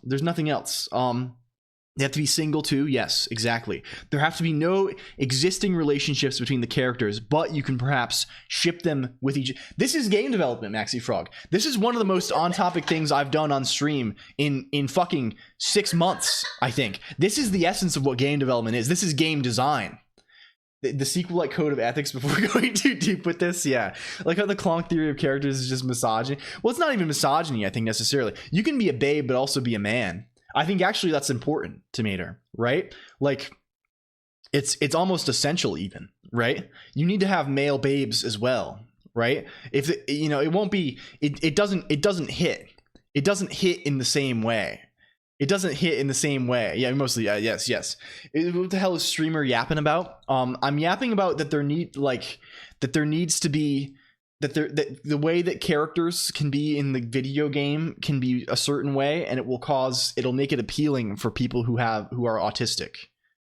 They have to be single too. Yes, exactly. There have to be no existing relationships between the characters, but you can perhaps ship them with each. This is game development, Maxi Frog. This is one of the most on-topic things I've done on stream in fucking 6 months, I think. This is the essence of what game development is. This is game design. The sequel-like code of ethics before going too deep with this, yeah. Like how the Clonk theory of characters is just misogyny. Well, it's not even misogyny, I think, necessarily. You can be a babe, but also be a man. I think actually that's important to Mater, right? Like it's almost essential even, right? You need to have male babes as well, right? If it won't be, it doesn't hit in the same way. It doesn't hit in the same way. Yeah, mostly. Yes. What the hell is streamer yapping about? I'm yapping about that there needs to be that the way that characters can be in the video game can be a certain way, and it'll make it appealing for people who are autistic,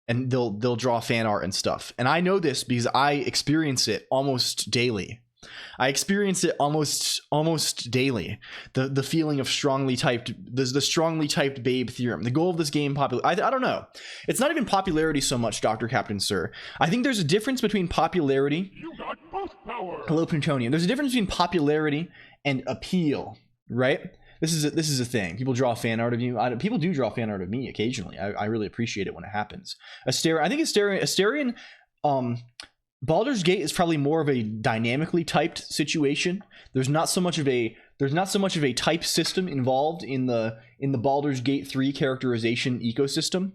and they'll draw fan art and stuff. And I know this because I experience it almost daily. The feeling of the strongly typed babe theorem. The goal of this game, I don't know. It's not even popularity so much, Dr. Captain Sir. I think there's a difference between popularity. You got both power. Hello, Plutonium. There's a difference between popularity and appeal, right? This is a thing. People draw fan art of you. People do draw fan art of me occasionally. I really appreciate it when it happens. Asterion, Baldur's Gate is probably more of a dynamically typed situation. There's not so much of a type system involved in the Baldur's Gate 3 characterization ecosystem.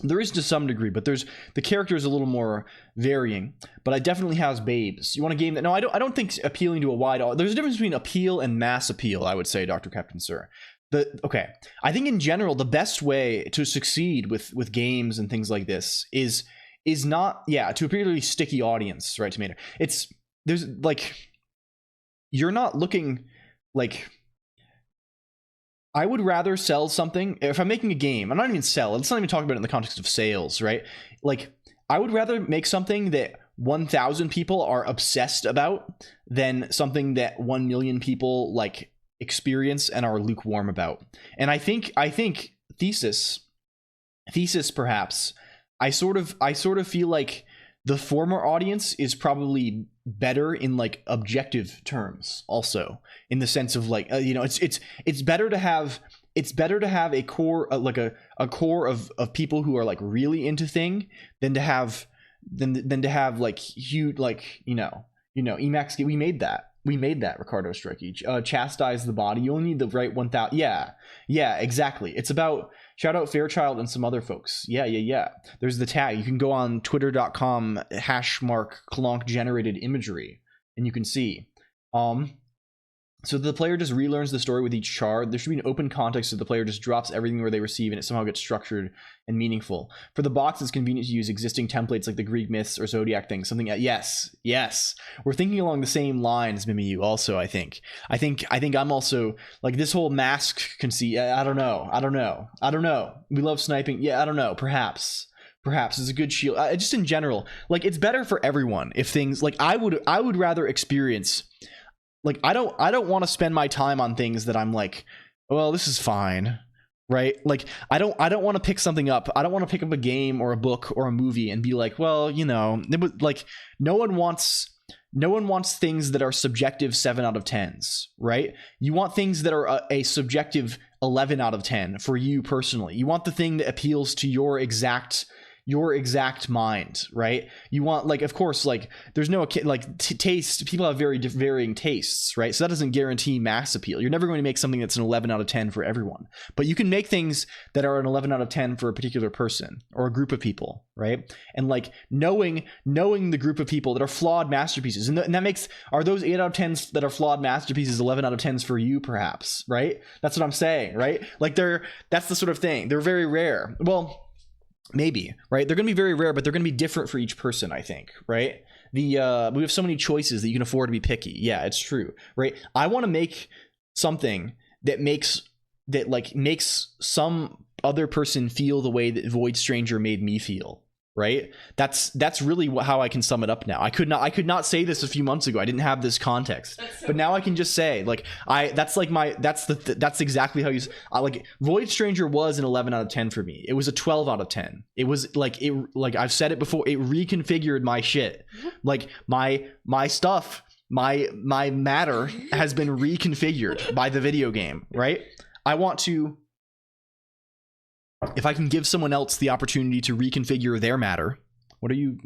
There is to some degree, but the character is a little more varying. But it definitely has babes. You want a game that I don't think appealing to a wide audience. There's a difference between appeal and mass appeal, I would say, Dr. Captain Sir. I think in general the best way to succeed with games and things like this is not to appear to a sticky audience, right, Tomato? You're not looking like. I would rather sell something if I'm making a game. I'm not even sell. Let's not even talk about it in the context of sales, right? Like, I would rather make something that 1,000 people are obsessed about than something that 1 million people like experience and are lukewarm about. And I think thesis perhaps. I sort of feel like the former audience is probably better in like objective terms, also in the sense of like it's better to have a core a core of people who are like really into thing than to have like huge Emacs. We made that Ricardo Strike chastise the body. You only need the right 1,000. Yeah, exactly. It's about shout out Fairchild and some other folks. Yeah. There's the tag. You can go on twitter.com #COLONQ generated imagery and you can see. So the player just relearns the story with each shard. There should be an open context so the player just drops everything where they receive and it somehow gets structured and meaningful. For the box, it's convenient to use existing templates like the Greek myths or Zodiac things. Something yes. We're thinking along the same lines, Mimiu, also, I think I'm also like this whole mask conceit. I don't know. We love sniping. Yeah, I don't know. Perhaps it's a good shield. Just in general, like it's better for everyone if things like I would rather experience. Like I don't want to spend my time on things that I'm like, well, this is fine, right? Like I don't want to pick something up. I don't want to pick up a game or a book or a movie and be like, well, it was like no one wants things that are subjective 7 out of 10s, right? You want things that are a subjective 11 out of 10 for you personally. You want the thing that appeals to your exact your exact mind, right? You want, like, of course, like, there's no like taste. People have very varying tastes, right? So that doesn't guarantee mass appeal. You're never going to make something that's an 11 out of 10 for everyone, but you can make things that are an 11 out of 10 for a particular person or a group of people, right? And like knowing the group of people that are flawed masterpieces, and that makes, are those 8 out of 10s that are flawed masterpieces 11 out of 10s for you, perhaps, right? That's what I'm saying, right? Like that's the sort of thing. They're very rare. Well, maybe, right? They're going to be very rare, but they're going to be different for each person, I think, right? We have so many choices that you can afford to be picky. Yeah, it's true, right? I want to make something that makes some other person feel the way that Void Stranger made me feel, right? That's really how I can sum it up now. I could not say this a few months ago. I didn't have this context, but now I can just say, like, that's exactly how like Void Stranger was an 11 out of 10 for me. It was a 12 out of 10. It was like I've said it before, it reconfigured my shit. Like my stuff, my matter has been reconfigured by the video game, right? I want to, if I can give someone else the opportunity to reconfigure their matter. What are you?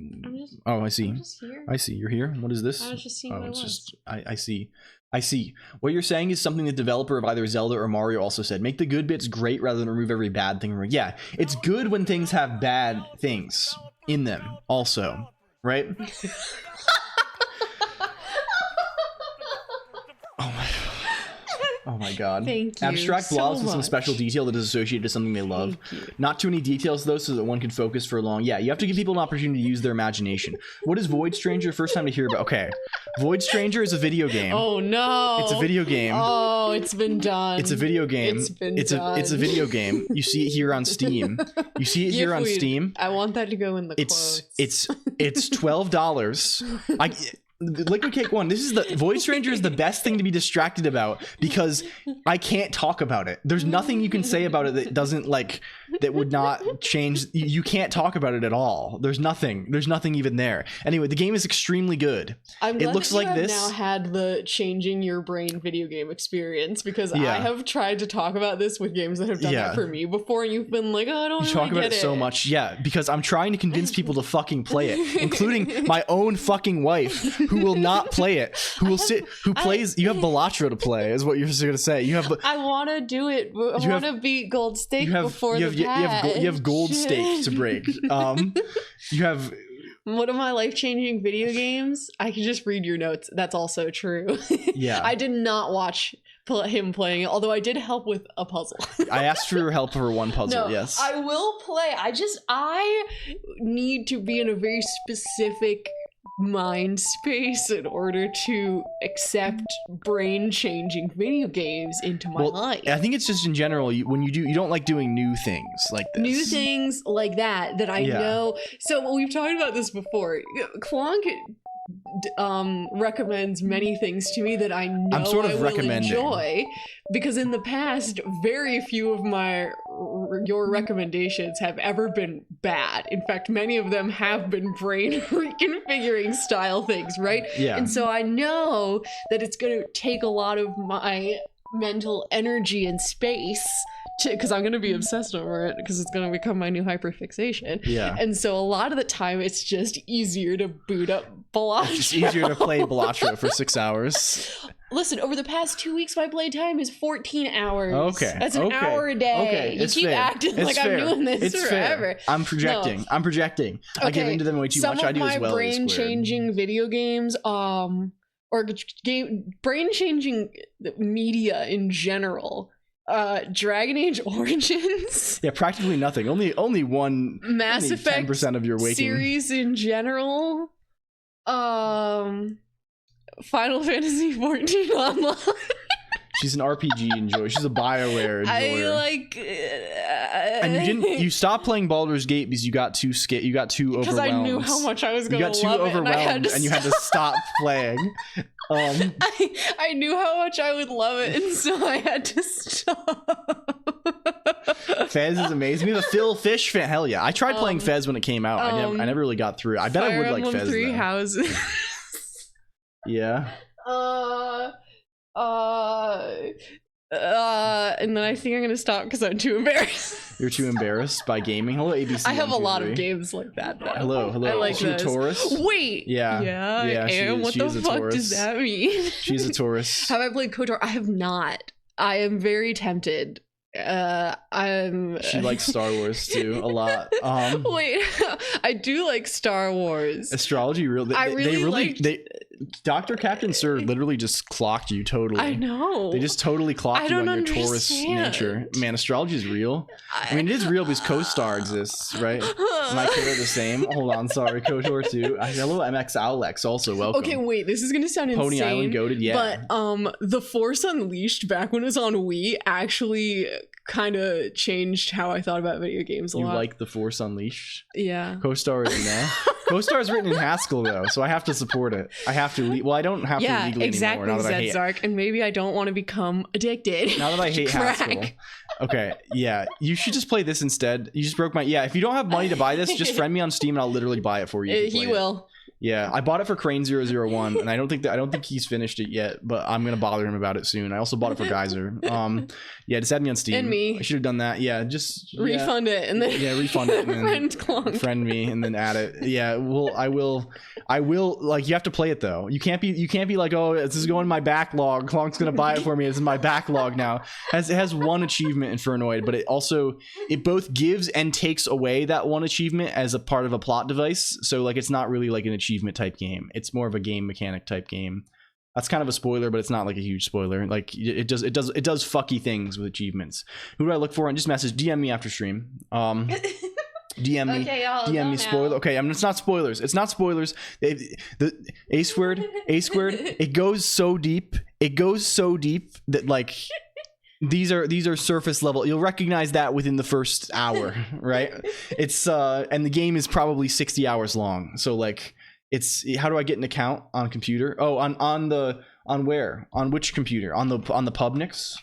Oh, I see. I'm just here. I see. You're here. What is this? I was just seeing what it was. I see. I see. What you're saying is something the developer of either Zelda or Mario also said. Make the good bits great rather than remove every bad thing. Yeah, it's good when things have bad things in them also, right? Oh my god. Thank you. Abstract so blobs with some much. special detail that is associated to something they love. Not too many details though, so that one can focus for long. Yeah, you have to give people an opportunity to use their imagination. What is Void Stranger? First time to hear about. Okay. Void Stranger is a video game. Oh no. It's a video game. Oh, it's been done. It's a video game. It's been done. It's a video game. You see it here on Steam. You see it here on Steam. I want that to go in the quotes. It's $12. Liquid Cake 1, this is the Void Stranger is the best thing to be distracted about because I can't talk about it. There's nothing you can say about it that doesn't that would not change. You can't talk about it at all. There's nothing even there. Anyway, the game is extremely good. I'm glad it looks that you like have this. now had the changing your brain video game experience because I have tried to talk about this with games that have done that for me before, and you've been like, oh, I don't really talk about get it so much. Yeah, because I'm trying to convince people to fucking play it, including my own fucking wife, who will not play it, plays. You have Bellatra to play, is what you're gonna say. You have. I want to do it. I want to beat Gold Stake before the patch. You have Gold Stake to break. You have. One of my life-changing video games. I can just read your notes. That's also true. Yeah. I did not watch him playing it, although I did help with a puzzle. I asked for your help for one puzzle. No, yes. I will play. I need to be in a very specific mind space in order to accept brain-changing video games into my life. I think it's just in general, when you don't like doing new things like this. New things like that I know. So we've talked about this before. COLONQ recommends many things to me that I know I'm sort of I will recommending. Enjoy, because in the past, very few of your recommendations have ever been bad. In fact, many of them have been brain reconfiguring style things, right? Yeah. And so I know that it's going to take a lot of my mental energy and space because I'm going to be obsessed over it because it's going to become my new hyperfixation. Yeah. And so a lot of the time it's just easier to boot up Bellatra. It's easier to play Bellatra for 6 hours. Listen, over the past 2 weeks, my playtime is 14 hours. Okay. That's an hour a day. Okay. You keep acting like I'm doing this forever. I'm projecting. No. I'm projecting. Okay. I get into them way too much. I do as well. Some of my brain-changing video games, or brain-changing media in general. Dragon Age Origins. Yeah, practically nothing. Only one. Mass Effect 10% of your waking series in general. Final Fantasy 14 Online. She's an RPG enjoyer. She's a BioWare enjoyer. I like. And you stopped playing Baldur's Gate because you got too scared. You got too overwhelmed. Because I knew how much I was going to love it. You got too overwhelmed, and you had to stop playing. I knew how much I would love it, and so I had to stop. Fez is amazing. We have a Phil Fish fan. Hell yeah! I tried playing Fez when it came out. I never really got through it. I bet I would like Fez. 3 Houses. Yeah. And then I think I'm gonna stop because I'm too embarrassed. You're too embarrassed by gaming. Hello, ABC. I have a lot 123. of games like that. Though. Hello. I like Is she a those. Taurus? Wait. Yeah. Yeah. she And is- what she the is a fuck Taurus. does that mean? She's a Taurus. Have I played KOTOR? I have not. I am very tempted. She likes Star Wars too a lot. Wait, I do like Star Wars. Astrology Dr. Captain Sir literally just clocked you totally. I know. They just totally clocked I you on don't your Taurus understand. nature. Man, astrology is real. I mean, it is real because co-star exists, right? And I care the same. Hold on, sorry, KOTOR too. Hello, MX Alex, also welcome. Okay, wait, this is gonna sound Pony insane. Island goated, yeah. But The Force Unleashed back when it was on Wii actually kind of changed how I thought about video games a You lot. like the Force Unleashed? Yeah. Co-star is no. Co-star is written in Haskell though, so I have to support it. I have to. Well, I don't have to Yeah, legally exactly, anymore. Now that I hate. Zedzark, and maybe I don't want to become addicted. Now that I hate Crack. Haskell. Okay, yeah, you should just play this instead. You just broke my. Yeah, if you don't have money to buy this, just friend me on Steam and I'll literally buy it for you. if you He play it. will. Yeah, I bought it for Crane001, and I don't think he's finished it yet, but I'm gonna bother him about it soon. I also bought it for Geyser. Yeah, just add me on Steam. And me. I should have done that. Yeah, just Refund it and then refund it and then friend clunk. friend me and then add it. Yeah, well, I will. Like, you have to play it though. You can't be like, oh, this is going in my backlog. Clonk's gonna buy it for me. It's in my backlog now. It has one achievement, Infernoid, but it both gives and takes away that one achievement as a part of a plot device. So like, it's not really like an achievement type game. It's more of a game mechanic type game. That's kind of a spoiler, but it's not like a huge spoiler. Like, it does fucky things with achievements. Who do I look for? And just DM me after stream. DM me. Okay, I'll DM go me now. spoiler. Okay, it's not spoilers. It's not spoilers. The A squared. It goes so deep. It goes so deep that like these are surface level. You'll recognize that within the first hour, right? It's and the game is probably 60 hours long. So like, it's how do I get an account on a computer? Oh, on where? On which computer? On the Pubnix.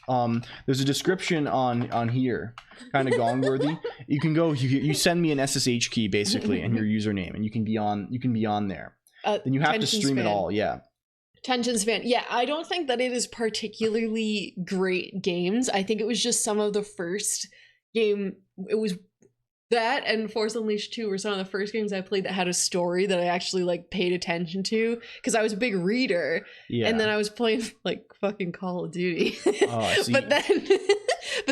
There's a description on here, kind of gong worthy. You can go. You send me an SSH key basically and your username, and you can be on there. Then you have to Attention stream it span. all. Yeah. Attention span. Yeah, I don't think that it is particularly great games. I think it was just some of the first game. It was that and Force Unleashed 2 were some of the first games I played that had a story that I actually like paid attention to because I was a big reader. Yeah. And then I was playing like fucking Call of Duty. Oh, I see. but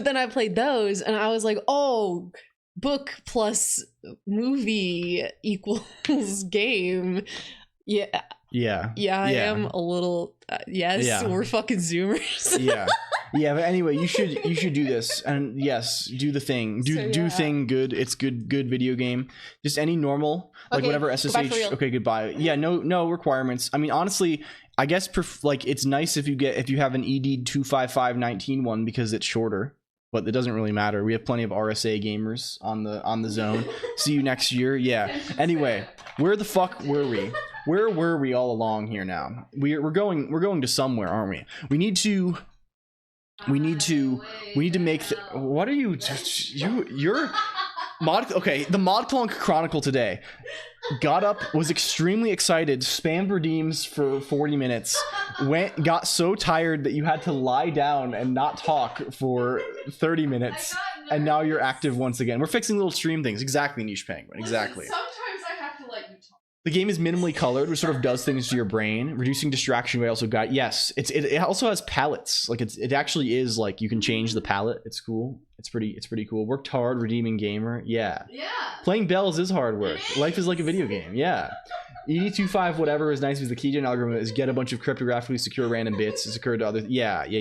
then I played those and I was like, oh, book plus movie equals game. Yeah. Yeah. I am a little yes, Yeah. we're fucking zoomers. Yeah, but anyway, you should do this, and yes, do the thing, do thing good. It's good video game. Just any normal, like Okay, whatever goodbye for SSH. real. Okay, goodbye. Yeah, no requirements. I mean, honestly, I guess like it's nice if you have an ED 25519 one because it's shorter, but it doesn't really matter. We have plenty of RSA gamers on the zone. See you next year. Yeah. Anyway, where the fuck were we? Where were we all along here now? We're going to somewhere, aren't we? We need to make what are you're mod. Okay, the ModClonk Chronicle today got up, was extremely excited, spammed redeems for 40 minutes, got so tired that you had to lie down and not talk for 30 minutes, and now you're active once again. We're fixing little stream things. Exactly, Niche Penguin. Exactly. Sometimes I have to let you talk. The game is minimally colored, which sort of does things to your brain, reducing distraction. We also got it also has palettes. Like it actually is like you can change the palette. It's cool. It's pretty cool. Worked hard, redeeming gamer. Yeah. Yeah. Playing bells is hard work. Life is like a video game. Yeah. ED25 whatever is nice because the keygen algorithm is get a bunch of cryptographically secure random bits. It's occurred to other. Yeah. Cat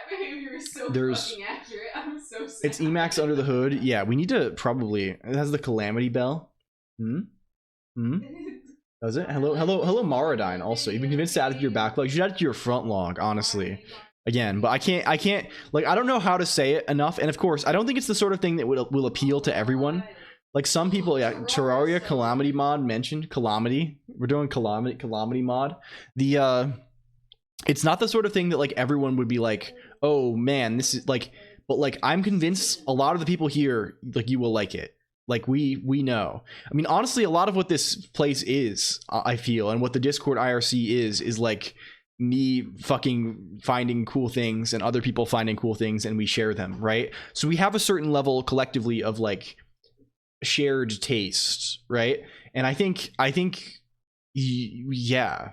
behavior is so There's- fucking accurate. I'm so sad. It's Emacs under the hood. Yeah. We need to probably. It has the calamity bell. Does it? Hello, Maradine. Also, you've been convinced to add it to your backlog. You should add it to your front log, honestly. Again, but I can't. Like, I don't know how to say it enough. And of course, I don't think it's the sort of thing that will appeal to everyone. Like some people, yeah. Terraria Calamity mod mentioned Calamity. We're doing Calamity mod. It's not the sort of thing that like everyone would be like, oh man, this is like. But like, I'm convinced a lot of the people here, like, you will like it. Like we know. I mean, honestly, a lot of what this place is, I feel, and what the Discord IRC is like me fucking finding cool things and other people finding cool things, and we share them, right? So we have a certain level collectively of like shared taste, right? And I think yeah,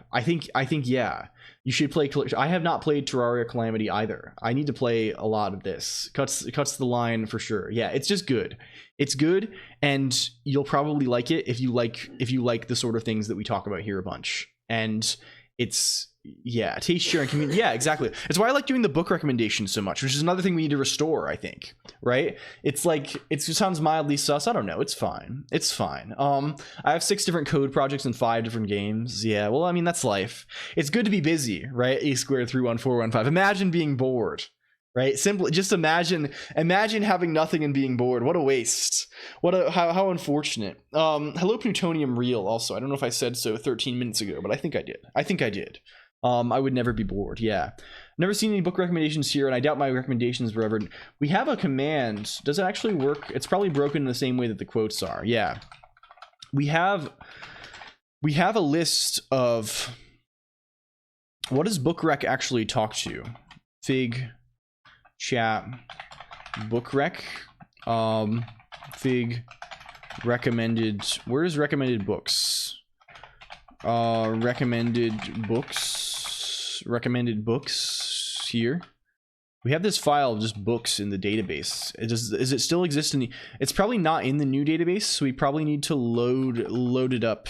you should play. I have not played Terraria Calamity either. I need to play a lot of this. Cuts the line for sure. Yeah, it's just good. It's good, and you'll probably like it if you like the sort of things that we talk about here a bunch. And it's, yeah, taste sharing community. Yeah, exactly. It's why I like doing the book recommendations so much, which is another thing we need to restore, I think, right? It's like, it sounds mildly sus. I don't know. It's fine. It's fine. I have 6 different code projects and 5 different games. Yeah, well, I mean, that's life. It's good to be busy, right? A2-31415. Imagine being bored, right? Simply just imagine having nothing and being bored. What a waste. How unfortunate. Hello Plutonium Real also. I don't know if I said so 13 minutes ago, but I think I did. I would never be bored. Yeah, never seen any book recommendations here, and I doubt my recommendations were ever. We have a command. Does it actually work? It's probably broken in the same way that the quotes are. Yeah, we have a list of, what does book rec actually talk to? Fig chat book rec, fig recommended. Where's recommended books? Recommended books here. We have this file of just books in the database. Is it still exist in the, it's probably not in the new database, so we probably need to load it up.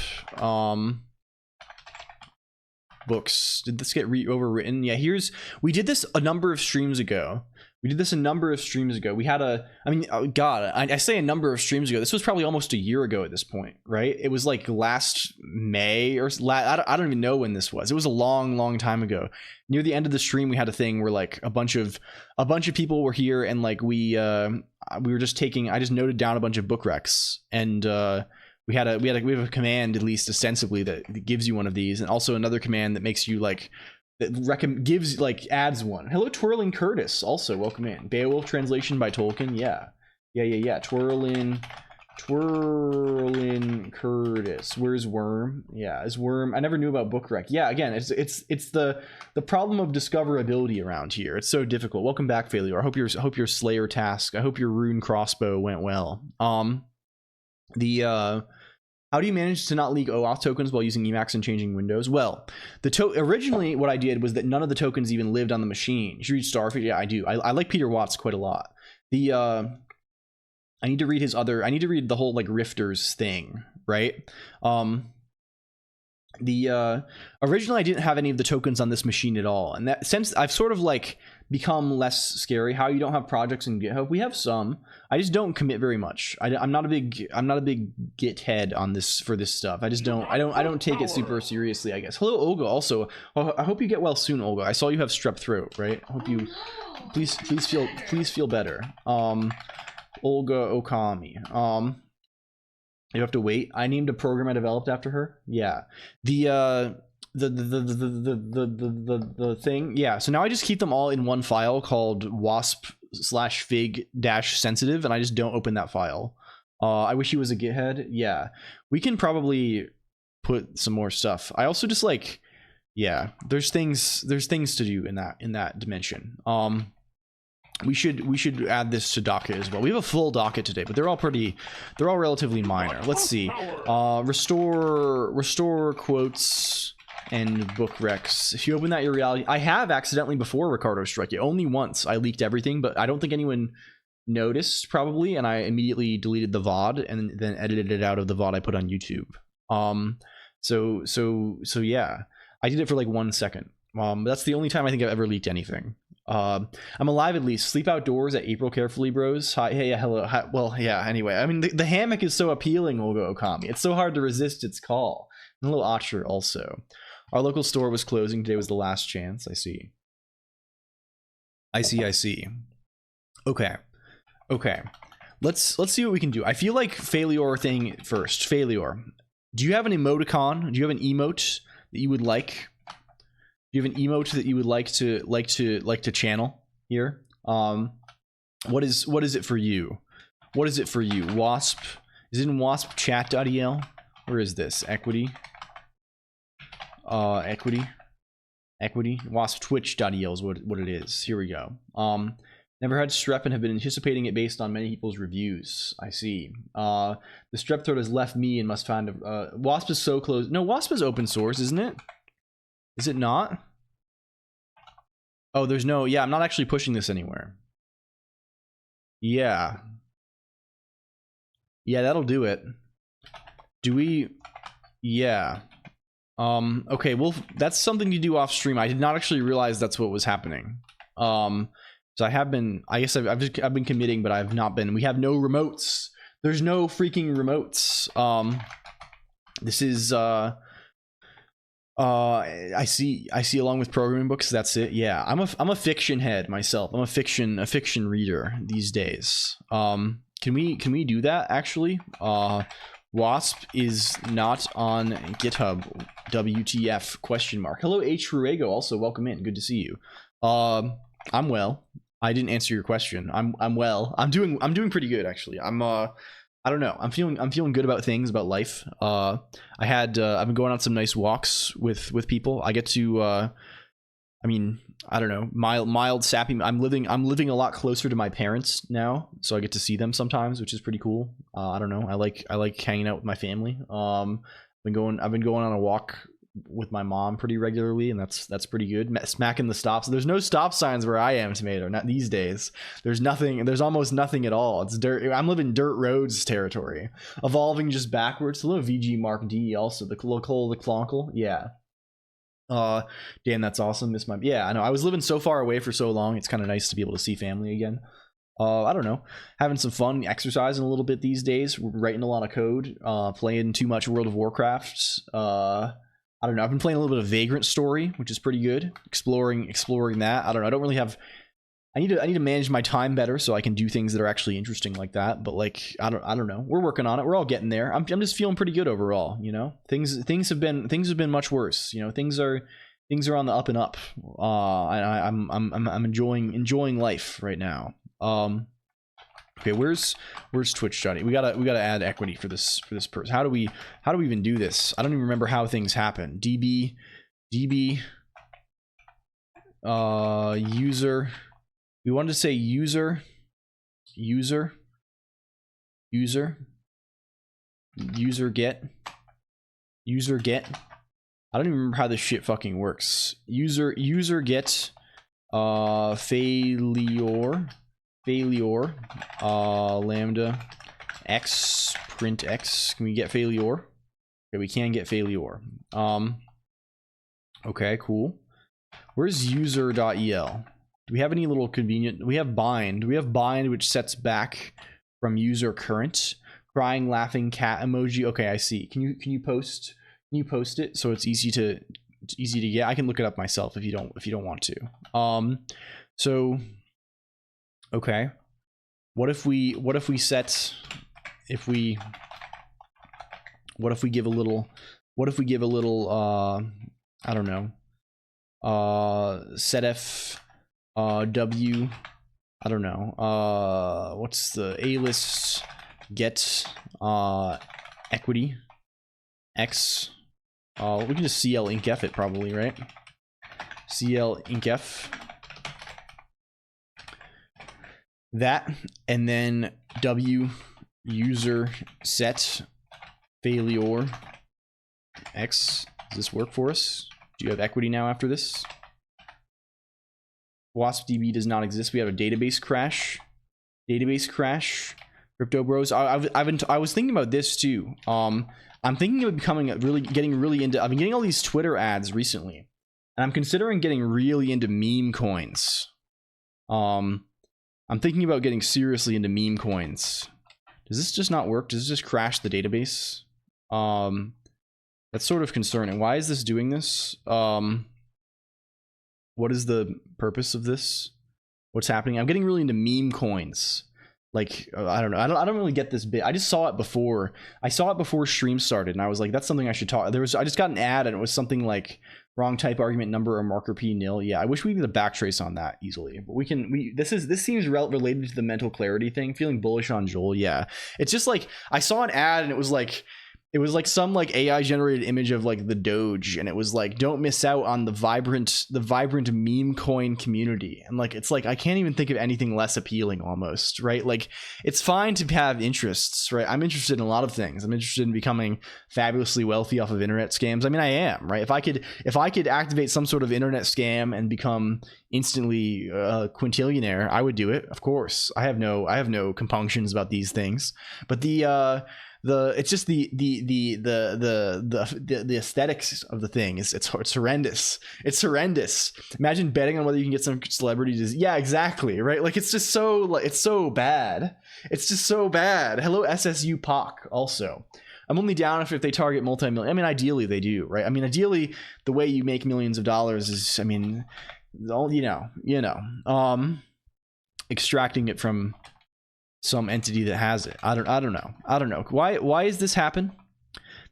Books. Did this get overwritten? Yeah, we did this a number of streams ago. We had oh God, I say a number of streams ago. This was probably almost a year ago at this point, right? It was like last May or I don't even know when this was. It was a long time ago. Near the end of the stream, we had a thing where like a bunch of people were here, and like we were just taking. I just noted down a bunch of book recs, and we have a command, at least ostensibly, that gives you one of these, and also another command that makes you like. Adds one. Hello, Twirling Curtis. Also, welcome in. Beowulf translation by Tolkien. Yeah. Twirling Curtis. Where's Worm? Yeah, is Worm? I never knew about book rec. Yeah, again, it's the problem of discoverability around here. It's so difficult. Welcome back, Failure. I hope your Slayer task. I hope your rune crossbow went well. How do you manage to not leak OAuth tokens while using Emacs and changing windows? Well, originally what I did was that none of the tokens even lived on the machine. You should read Starfield. Yeah, I do. I like Peter Watts quite a lot. I need to read I need to read the whole like Rifters thing, right? Originally I didn't have any of the tokens on this machine at all, and that since I've sort of like become less scary. How you don't have projects in GitHub? We have some. I just don't commit very much. I'm not a big Git head on this for this stuff. I just don't. I don't take it super seriously, I guess. Hello, Olga. Also, I hope you get well soon, Olga. I saw you have strep throat, right? I hope you please feel better. Olga Okami. You have to wait. I named a program I developed after her. Yeah. The thing. Yeah. So now I just keep them all in one file called wasp/fig-sensitive, and I just don't open that file. I wish he was a Git head. Yeah. We can probably put some more stuff. I also just like, yeah, there's things to do in that dimension. We should add this to docket as well. We have a full docket today, but they're all relatively minor. Let's see. Restore quotes and book recs. If you open that, your reality. I have accidentally before, Ricardo Strike. Only once I leaked everything, but I don't think anyone noticed probably, and I immediately deleted the VOD and then edited it out of the VOD I put on YouTube. So yeah, I did it for like 1 second. That's the only time I think I've ever leaked anything. I'm alive at least. Sleep outdoors at April carefully, bros. Hi, hey, hello. Hi, well, yeah. Anyway, I mean the hammock is so appealing, Olga Okami. It's so hard to resist its call. And hello, Archer. Also, our local store was closing today. Was the last chance. I see. Okay. Let's see what we can do. I feel like Failure thing first. Failure. Do you have an emoticon? Do you have an emote that you would like? Do you have an emote that you would like to channel here? What is it for you? What is it for you? Wasp? Is it in waspchat.el? Where is this? Equity? Equity? Equity. Wasp Twitch.el is what it is. Here we go. Never had strep and have been anticipating it based on many people's reviews. I see. The strep throat has left me and must find a... Wasp is so close. No, Wasp is open source, isn't it? Is it not? Oh, there's no... Yeah, I'm not actually pushing this anywhere. Yeah. Yeah, that'll do it. Do we... Yeah. Okay, well, that's something to do off stream. I did not actually realize that's what was happening. So I have been, I guess I've been committing, but I've not been. We have no remotes. There's no freaking remotes. This is I see along with programming books, that's it. Yeah, I'm a fiction head myself. I'm a fiction reader these days. Can we do that actually? Wasp is not on GitHub. WTF question mark. Hello H Ruego, also welcome in. Good to see you. I'm well. I didn't answer your question. I'm well. I'm doing pretty good actually. I don't know. I'm feeling good about things, about life. I've been going on some nice walks with people. I get to I mean, I don't know, mild sappy. I'm living a lot closer to my parents now, so I get to see them sometimes, which is pretty cool. I don't know. I like hanging out with my family. I've been going on a walk with my mom pretty regularly, and that's pretty good. Smacking the stops. There's no stop signs where I am, Tomato. Not these days. There's nothing. There's almost nothing at all. It's dirt. I'm living dirt roads territory, evolving just backwards. Hello, VG Mark D. Also the LCOLONQ. Yeah. Dan, that's awesome. Yeah, I know. I was living so far away for so long. It's kind of nice to be able to see family again. I don't know, having some fun, exercising a little bit these days, writing a lot of code, playing too much World of Warcraft. I don't know. I've been playing a little bit of Vagrant Story, which is pretty good. Exploring that. I don't know. I don't really have. I need to manage my time better so I can do things that are actually interesting like that. But like, I don't know. We're working on it. We're all getting there. I'm just feeling pretty good overall. You know, things have been much worse. You know, things are on the up and up. I'm enjoying life right now. Okay, where's Twitch, Johnny? We gotta add equity for this person. How do we even do this? I don't even remember how things happen. DB user. We wanted to say user get. I don't even remember how this shit fucking works. User get failure lambda x print x. Can we get failure? Okay, we can get failure. Okay, cool. Where's user.el? Do we have any little convenient? We have bind. We have bind, which sets back from user current. Crying, laughing cat emoji. Okay, I see. Can you post it so it's easy to get? I can look it up myself if you don't want to. So okay. What if we give a little I don't know, setf w, I don't know, what's the A-list get equity x, we can just CLINKF it probably, right? CLINKF that, and then w user set failure x. Does this work for us? Do you have equity now after this? WaspDB does not exist. We have a database crash. Crypto bros. I was thinking about this too. I'm thinking of getting really into. I've been getting all these Twitter ads recently, and I'm considering getting really into meme coins. I'm thinking about getting seriously into meme coins. Does this just not work? Does this just crash the database? That's sort of concerning. Why is this doing this? What is the purpose of this? What's happening? I'm getting really into meme coins. Like, I don't know. I don't really get this bit. I just saw it before. I saw it before stream started, and I was like, that's something I should talk. I just got an ad, and it was something like wrong type argument number or marker p nil. Yeah, I wish we could backtrace on that easily. But this seems related to the mental clarity thing. Feeling bullish on Joel. Yeah, it's just like I saw an ad, and it was like It was like some like AI generated image of like the Doge, and it was like, don't miss out on the vibrant meme coin community. And like, it's like, I can't even think of anything less appealing almost, right? Like, it's fine to have interests, right? I'm interested in a lot of things. I'm interested in becoming fabulously wealthy off of internet scams. I mean, I am, right? If I could activate some sort of internet scam and become instantly a quintillionaire, I would do it. Of course. I have no compunctions about these things. But it's just the aesthetics of the thing it's horrendous. It's horrendous. Imagine betting on whether you can get some celebrity disease. Yeah, exactly, right? Like, it's just so, like, it's so bad. It's just so bad. Hello SSU POC also. I'm only down if they target multi-million. I mean, ideally they do, right? I mean, ideally the way you make millions of dollars is, I mean, all extracting it from some entity that has it. I don't know. Why is this happen?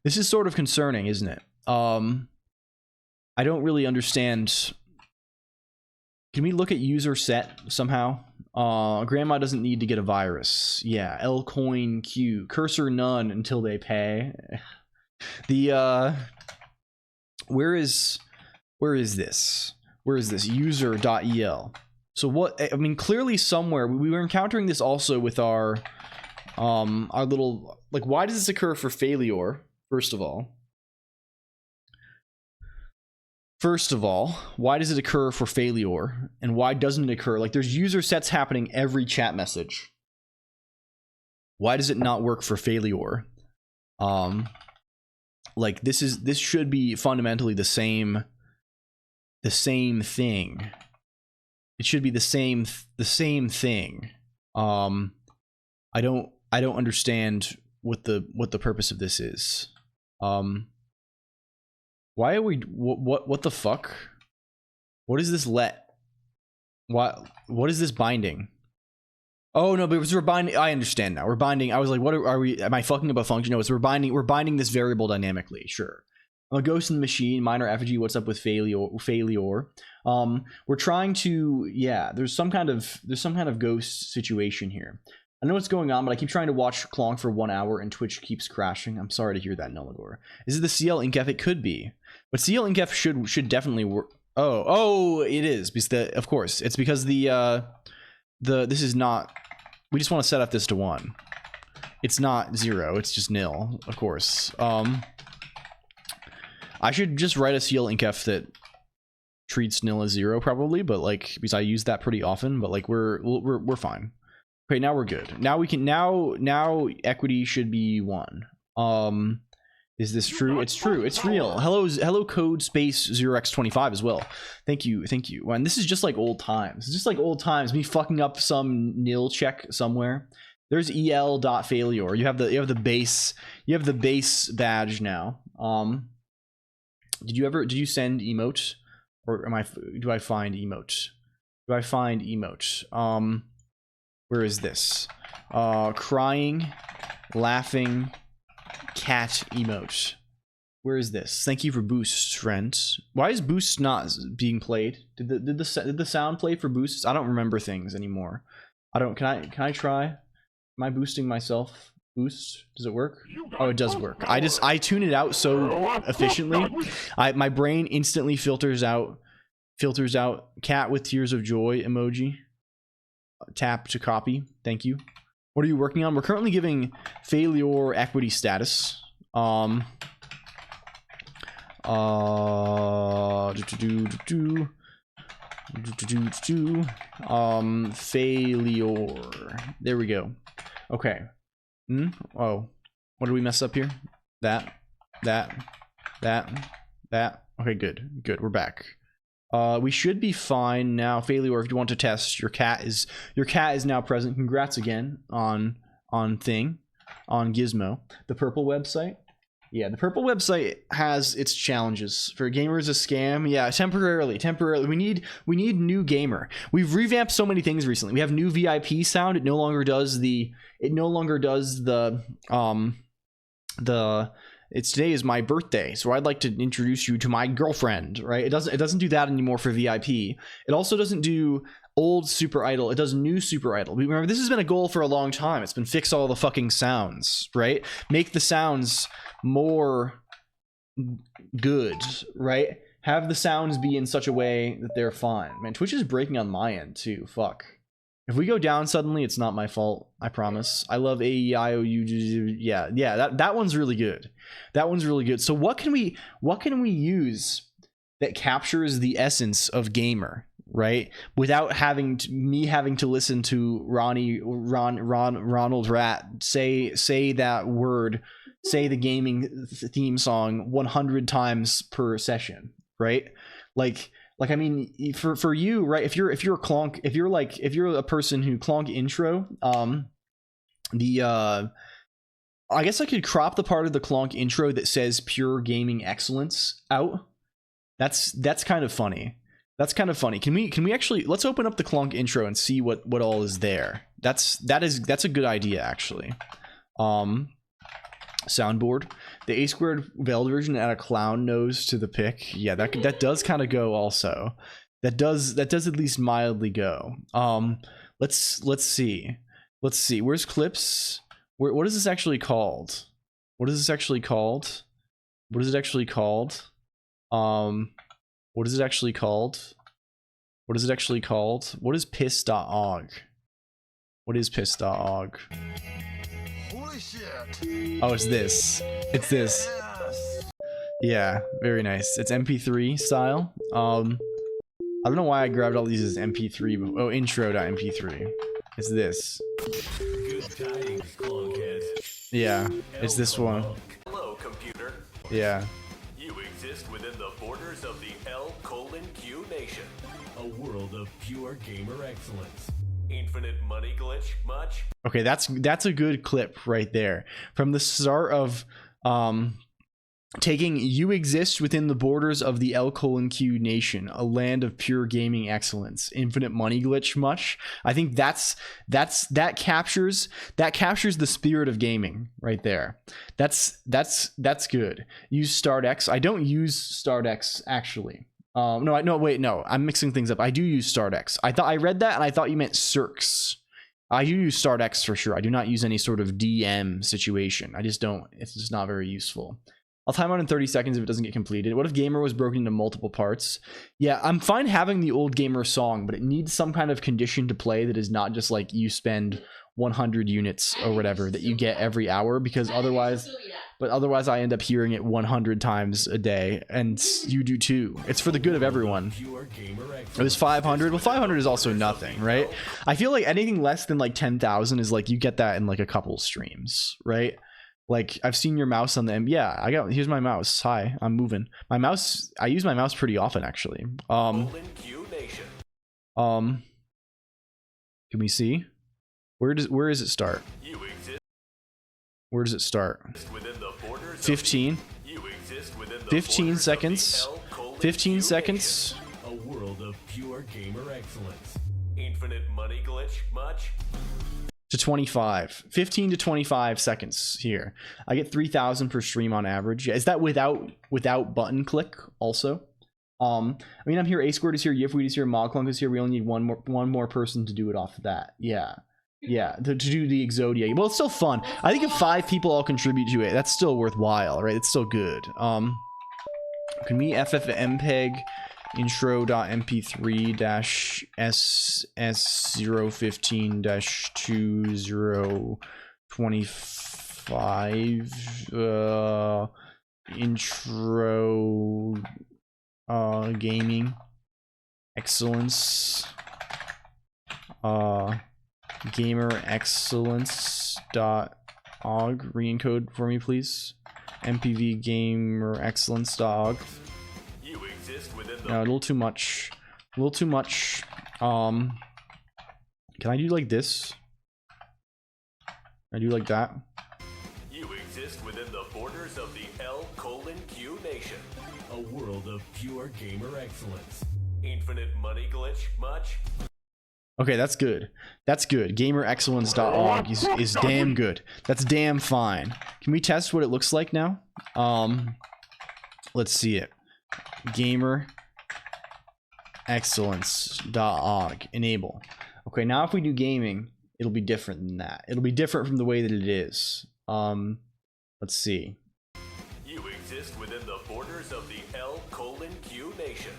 This is sort of concerning, isn't it? I don't really understand. Can we look at user set somehow? Grandma doesn't need to get a virus. Yeah, LCOLONQ. Cursor none until they pay. The where is this? Where is this? User.el. So what, I mean, clearly somewhere we were encountering this also with our little, like, why does this occur for failure? First of all, why does it occur for failure, and why doesn't it occur? Like, there's user sets happening every chat message. Why does it not work for failure? Like, this should be fundamentally the same thing. It should be the same thing. I don't understand what the purpose of this is. Why are we what the fuck? What is this let? What is this binding? Oh no, but we're binding. I understand now. We're binding. I was like, what are we? Am I fucking up a function? No, it's we're binding this variable dynamically. Sure. I'm a ghost in the machine, minor effigy. What's up with failure? We're trying to, yeah, there's some kind of ghost situation here. I know what's going on, but I keep trying to watch LCOLONQ for 1 hour and Twitch keeps crashing. I'm sorry to hear that, Nullagore. Is it the CLINKF? It could be, but CLINKF should definitely work. Oh, it is, because of course it's because this is not. We just want to set up this to 1. It's not 0. It's just nil, of course. I should just write a CLINKF that treats nil as 0 probably, but like, because I use that pretty often, but like we're fine. Okay, now we're good. Now we can now equity should be 1. Is this true? It's true. It's real. Hello code space 0x25 as well. Thank you. And this is just like old times. It's just like old times. Me fucking up some nil check somewhere. There's el.failure. You have the base badge now. Did you send emote, or do I find emote? Where is this? Crying, laughing, cat emote. Where is this? Thank you for boosts, friends. Why is boost not being played? Did the sound play for boosts? I don't remember things anymore. Can I try? Am I boosting myself? Boost, does it work? Oh, it does work. I tune it out so efficiently. My brain instantly filters out cat with tears of joy emoji. Tap to copy. Thank you. What are you working on? We're currently giving failure equity status. Failure. There we go. Okay. Oh, what did we mess up here? That. Okay, good. We're back. We should be fine now. Failure, if you want to test, your cat is now present. Congrats again on Gizmo. The purple website. Yeah, the purple website has its challenges. For gamers a scam. Yeah, temporarily. We need new gamer. We've revamped so many things recently. We have new VIP sound. It no longer does the it's today is my birthday, so I'd like to introduce you to my girlfriend, right? It doesn't do that anymore for VIP. It also doesn't do old super idle, it does new super idle. Remember, this has been a goal for a long time. It's been fix all the fucking sounds, right? Make the sounds more good, right? Have the sounds be in such a way that they're fine. Man, Twitch is breaking on my end too. Fuck. If we go down suddenly, it's not my fault. I promise. I love AEIOU. Yeah. That one's really good. That one's really good. So what can we use that captures the essence of gamer, right? Without having to listen to Ronald Rat say that word, say the gaming theme song 100 times per session, right? Like I mean, for you, right? If you're a clonk, if you're a person who clonk intro, I guess I could crop the part of the clonk intro that says pure gaming excellence out. That's kind of funny. That's kind of funny. Can we actually, let's open up the clonk intro and see what all is there. That's a good idea actually. Soundboard, the A squared veiled version add a clown nose to the pick. Yeah, that does kind of go also. That does at least mildly go. Let's see. Where's clips? What is this actually called? What is it actually called? What is it actually called? What is piss.og? What is piss.og? Oh, it's this. It's this. Yeah, very nice. It's MP3 style. I don't know why I grabbed all these as MP3. Oh, intro.mp3. It's this. Yeah, it's this one. Hello, computer. Yeah. You exist within the borders of the LCOLONQ nation. A world of pure gamer excellence. Infinite money glitch much? Okay, that's a good clip right there. From the start of taking you exist within the borders of the LCOLONQ nation, a land of pure gaming excellence. Infinite money glitch much? I think that captures the spirit of gaming right there. That's good. Use StartX. I don't use StartX actually. No, I'm mixing things up. I do use StartX. I read that and I thought you meant Circs. I do use StartX for sure. I do not use any sort of DM situation. I just don't. It's just not very useful. I'll time out in 30 seconds if it doesn't get completed. What if Gamer was broken into multiple parts? Yeah, I'm fine having the old Gamer song, but it needs some kind of condition to play that is not just like you spend 100 units or whatever that you get every hour, because otherwise I end up hearing it 100 times a day, and you do too. It's for the good of everyone. It was 500. Well, 500 is also nothing, right? I feel like anything less than like 10,000 is like you get that in like a couple streams, right? Like I've seen your mouse on the end. Yeah, here's my mouse. Hi, I'm moving. My mouse, I use my mouse pretty often actually. Can we see? Where does it start? Where does it start? 15. 15 seconds. 15 seconds. A world of pure gamer excellence. Infinite money glitch much? To 25. 15 to 25 seconds here. I get 3,000 per stream on average. Yeah, is that without button click also? I mean, I'm here. A squared is here. Yifweed is here. LCOLONQ is here. We only need one more person to do it off of that. Yeah. Yeah, to do the Exodia. Well, it's still fun. I think if 5 people all contribute to it, that's still worthwhile, right? It's still good. Can we ffmpeg intro.mp3-ss015-2025 intro gaming excellence gamer excellence.og re-encode for me please. mpv gamer excellence.og. No, a little too much. A little too much. Can I do like this? Can I do like that? You exist within the borders of the LCOLONQ nation. A world of pure gamer excellence. Infinite money glitch much? Okay, that's good. That's good. Gamerexcellence.org is damn good. That's damn fine. Can we test what it looks like now? Let's see it. Gamer excellence.org. Enable. Okay, now if we do gaming, it'll be different than that. It'll be different from the way that it is. Let's see. You exist within the borders of the LCOLONQ nation.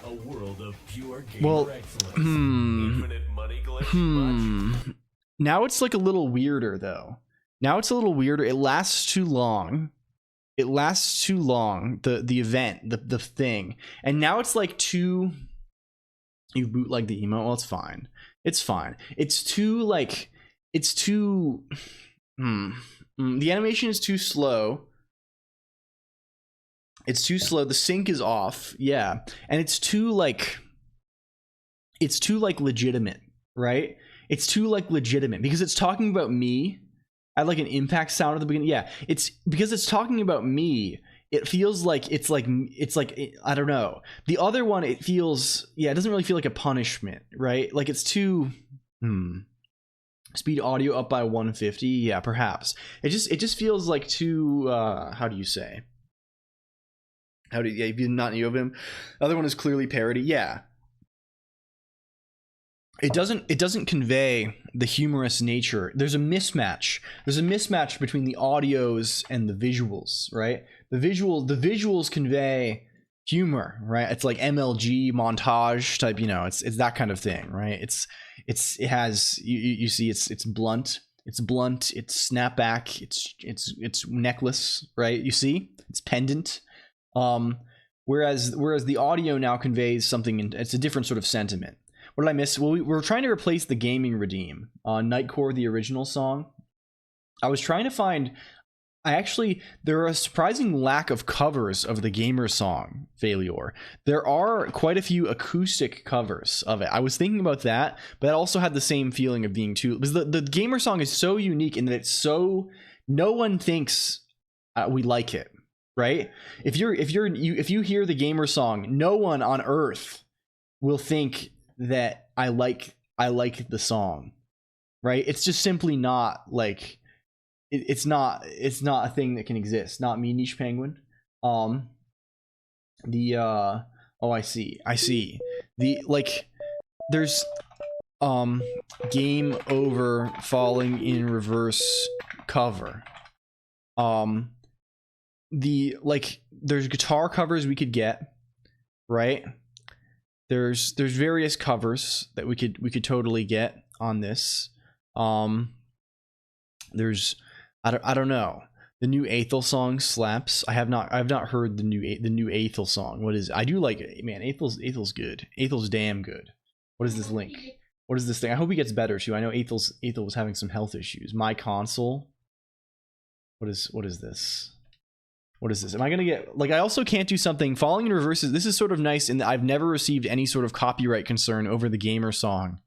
A world of pure gamer excellence. Infinite money glitch. Now it's like a little weirder though. Now it's a little weirder. It lasts too long. It lasts too long. The event, the thing. And now it's like too. You bootleg the emote. Well, it's fine. It's fine. It's too like. It's too. The animation is too slow. It's too slow. The sync is off. Yeah, and it's too like. It's too like legitimate, right? It's too like legitimate because it's talking about me. I had like an impact sound at the beginning. Yeah, it's because it's talking about me. It feels like it's like I don't know. The other one, it feels it doesn't really feel like a punishment, right? Like it's too speed audio up by 150. Yeah, perhaps. It just feels like too how do you say? You not you of him. The other one is clearly parody. Yeah. It doesn't convey the humorous nature. There's a mismatch. There's a mismatch between the audios and the visuals, right? The visuals convey humor, right? It's like MLG montage type, it's that kind of thing, right? It has you see it's blunt, it's snapback, it's necklace, right? You see? It's pendant. Whereas the audio now conveys something, it's a different sort of sentiment. What did I miss? Well, we're trying to replace the gaming redeem on Nightcore, the original song. I was trying to find. There are a surprising lack of covers of the gamer song Failure. There are quite a few acoustic covers of it. I was thinking about that, but that also had the same feeling of being too. Because the gamer song is so unique in that it's so. No one thinks we like it, right? If you hear the gamer song, no one on earth will think that I like the song, right? It's just simply not like it's not a thing that can exist. Not me, Niche Penguin. I see. The there's Game Over Falling in Reverse cover. There's guitar covers we could get, right? There's various covers that we could totally get on this. There's I don't know. The new Aethel song slaps. I've not heard the new Aethel song. What is it? I do like it, man. Aethel's good. Aethel's damn good. What is this link? What is this thing? I hope he gets better too. I know Aethel was having some health issues. My console. What is this? What is this? Am I gonna get I also can't do something falling in reverse? This is sort of nice in that I've never received any sort of copyright concern over the gamer song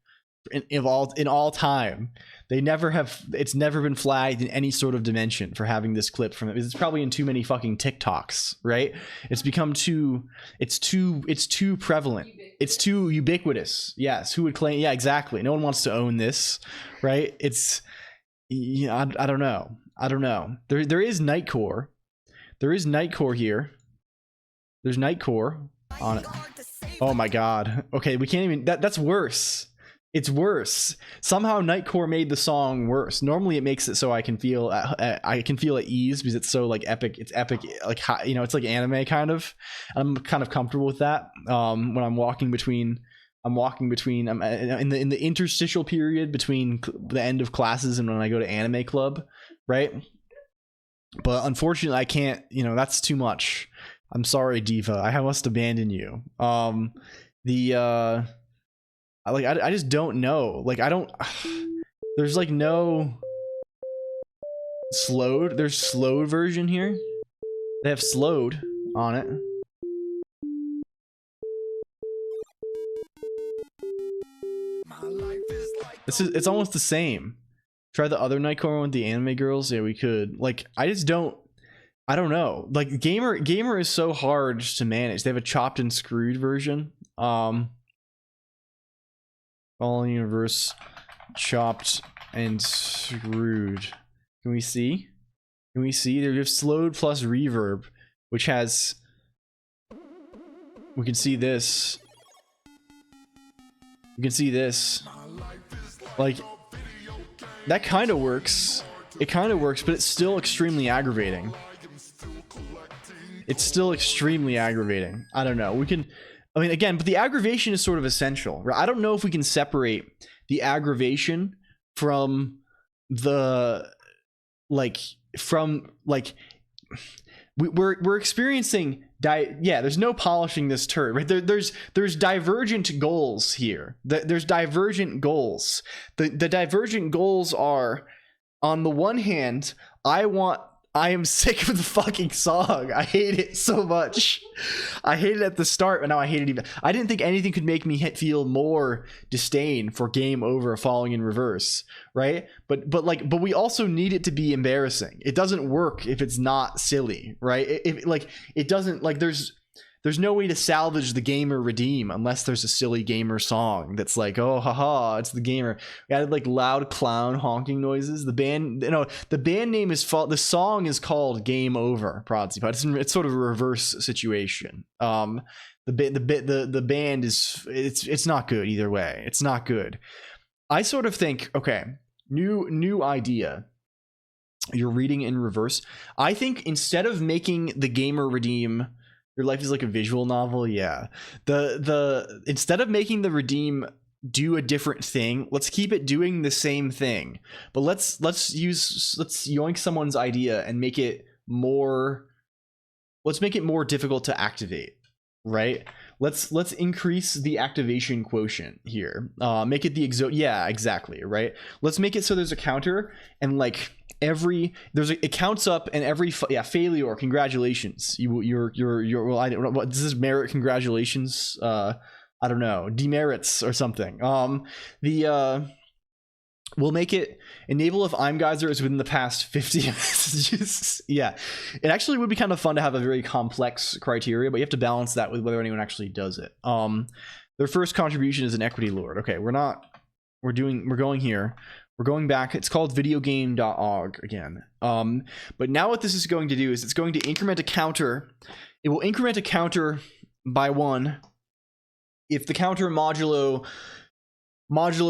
in all time. They never have. It's never been flagged in any sort of dimension for having this clip from it. It's probably in too many fucking TikToks, right? It's become too. It's too prevalent. It's too ubiquitous. Yes. Who would claim? Yeah, exactly. No one wants to own this, right? It's. Yeah, I don't know. There is Nightcore. There is Nightcore here. There's Nightcore on it. Oh my god. Okay, we can't even. That's worse. It's worse. Somehow Nightcore made the song worse. Normally it makes it so I can feel at ease because it's so epic. It's epic, it's like anime kind of. I'm kind of comfortable with that. When I'm walking between. I'm in the interstitial period between the end of classes and when I go to anime club, right? But unfortunately, I can't. That's too much. I'm sorry, Diva. I must abandon you. I just don't know. I don't. There's no slowed. There's slowed version here. They have slowed on it. It's almost the same. Try the other Nightcore one with the anime girls. Yeah, we could. I just don't. I don't know. Gamer is so hard to manage. They have a chopped and screwed version. Fallen Universe, chopped and screwed. Can we see? There's slowed plus reverb, which has. We can see this. You can see this. Like, that kind of works. It kind of works, but it's still extremely aggravating. It's still extremely aggravating. I don't know. We can, I mean, again, but the aggravation is sort of essential. Right? I don't know if we can separate the aggravation from the, like, we're experiencing there's no polishing this turd, right? There's divergent goals here. There's divergent goals. The divergent goals are, on the one hand, I am sick of the fucking song. I hate it so much. I hated it at the start, but now I hate it even. I didn't think anything could make me feel more disdain for Game Over Falling in Reverse, right? But we also need it to be embarrassing. It doesn't work if it's not silly, right? It doesn't, like, there's no way to salvage the gamer redeem unless there's a silly gamer song that's like, oh haha, it's the gamer. We added like loud clown honking noises. The band name is the song is called Game Over, Prodsy, but it's sort of a reverse situation. The band is, it's not good either way. It's not good. I sort of think, okay, new idea. You're reading in reverse. I think instead of making the gamer redeem, your life is like a visual novel. Yeah. The instead of making the redeem do a different thing, let's keep it doing the same thing. But let's yoink someone's idea and make it more difficult to activate, right? Let's increase the activation quotient here. Make it yeah, exactly, right? Let's make it so there's a counter, and like it counts up, and every failure, congratulations, you're well, I don't know what this is, merit, congratulations, I don't know, demerits or something. We'll make it enable if I'm geyser is within the past 50 messages. Yeah, it actually would be kind of fun to have a very complex criteria, but you have to balance that with whether anyone actually does it. Their first contribution is an equity lord. Okay, we're going here. We're going back. It's called videogame.org again. But now what this is going to do is it's going to increment a counter. It will increment a counter by 1 if the counter modulo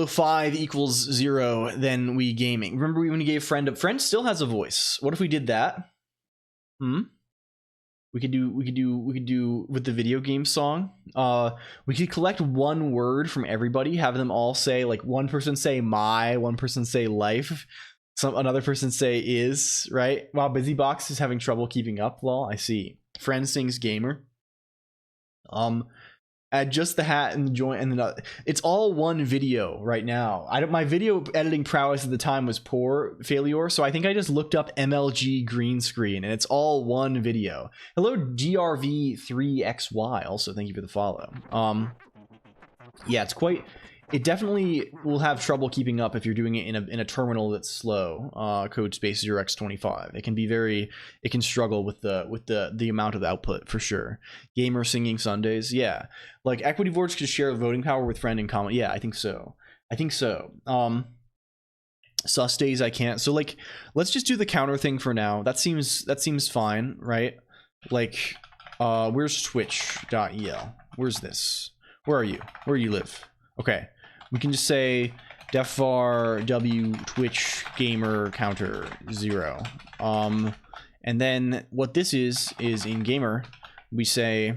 5 equals 0, then we gaming. Remember when we gave friend still has a voice. What if we did that? We could do with the video game song. We could collect one word from everybody, have them all say, like, one person say my, one person say life, another person say is, right? Wow, Busybox is having trouble keeping up. Lol, I see. Friend sings gamer. Add just the hat and the joint, and then it's all one video right now. My video editing prowess at the time was poor failure, so I think I just looked up MLG green screen, and it's all one video. Hello GRV3XY, also thank you for the follow. Yeah, it definitely will have trouble keeping up if you're doing it in a terminal that's slow. Code space 0x25. It can struggle with the amount of output for sure. Gamer singing Sundays, yeah. Like equity boards could share voting power with friend and comment. Yeah, I think so. Sus days I can't. So like, let's just do the counter thing for now. That seems fine, right? Like, where's twitch.el? Where's this? Where are you? Where you live? Okay. We can just say defvar w twitch gamer counter 0. And then what this is in gamer, we say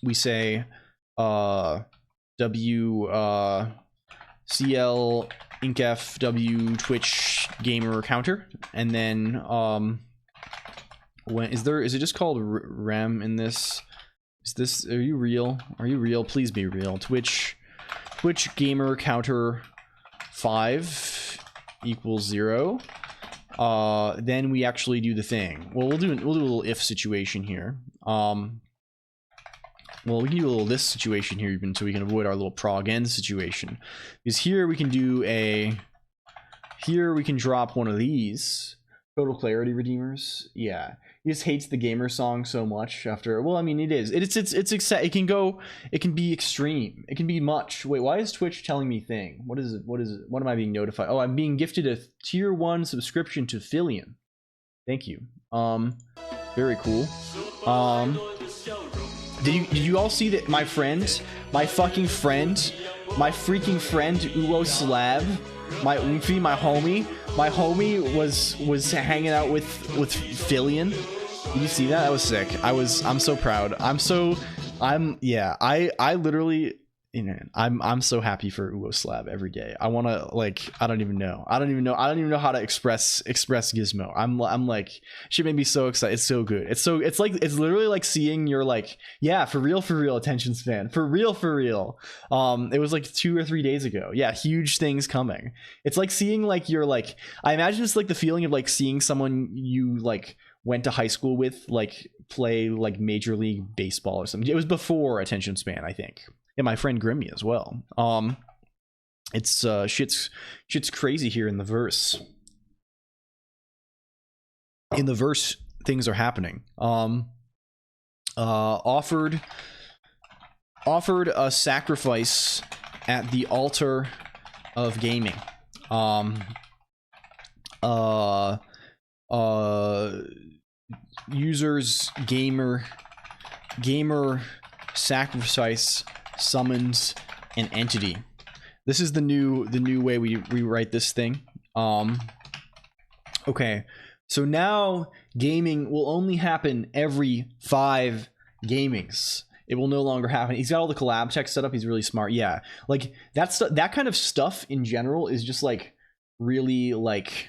w cl incf w twitch gamer counter, and then when is it just called rem in this? Is this, are you real? Please be real. Twitch gamer counter 5 equals 0. Then we actually do the thing. Well, we'll do a little if situation here. Well, we can do a little this situation here even, so we can avoid our little prog end situation. Because here we can drop one of these total clarity redeemers. Yeah. He just hates the gamer song so much after. Well, I mean, it is. It can be extreme. It can be much. Wait, why is Twitch telling me thing? What is it? What am I being notified? Oh, I'm being gifted a tier 1 subscription to Fillion. Thank you. Very cool. Did you all see that my friend, my fucking friend, my freaking friend Uwo Slab, my Oomfy, my homie was hanging out with Fillion. Did you see that? That was sick. I'm so proud. I literally, you know, I'm so happy for Uwo Slab every day. I want to, like, I don't even know how to express Gizmo. I'm like, shit made me so excited. It's so good. It's literally like seeing your, like, yeah, for real attention span. For real. It was like 2 or 3 days ago. Yeah, huge things coming. It's like seeing, like, you're like, I imagine it's like the feeling of like seeing someone you like went to high school with, like, play like Major League Baseball or something. It was before attention span, I think. And my friend Grimmy as well. It's shit's crazy here in the verse. In the verse, things are happening. Offered a sacrifice at the altar of gaming. Users gamer sacrifice summons an entity. This is the new way we rewrite this thing. Okay, so now gaming will only happen every 5 gamings. It will no longer happen. He's got all the collab tech set up. He's really smart. Yeah, like that kind of stuff in general is just like really like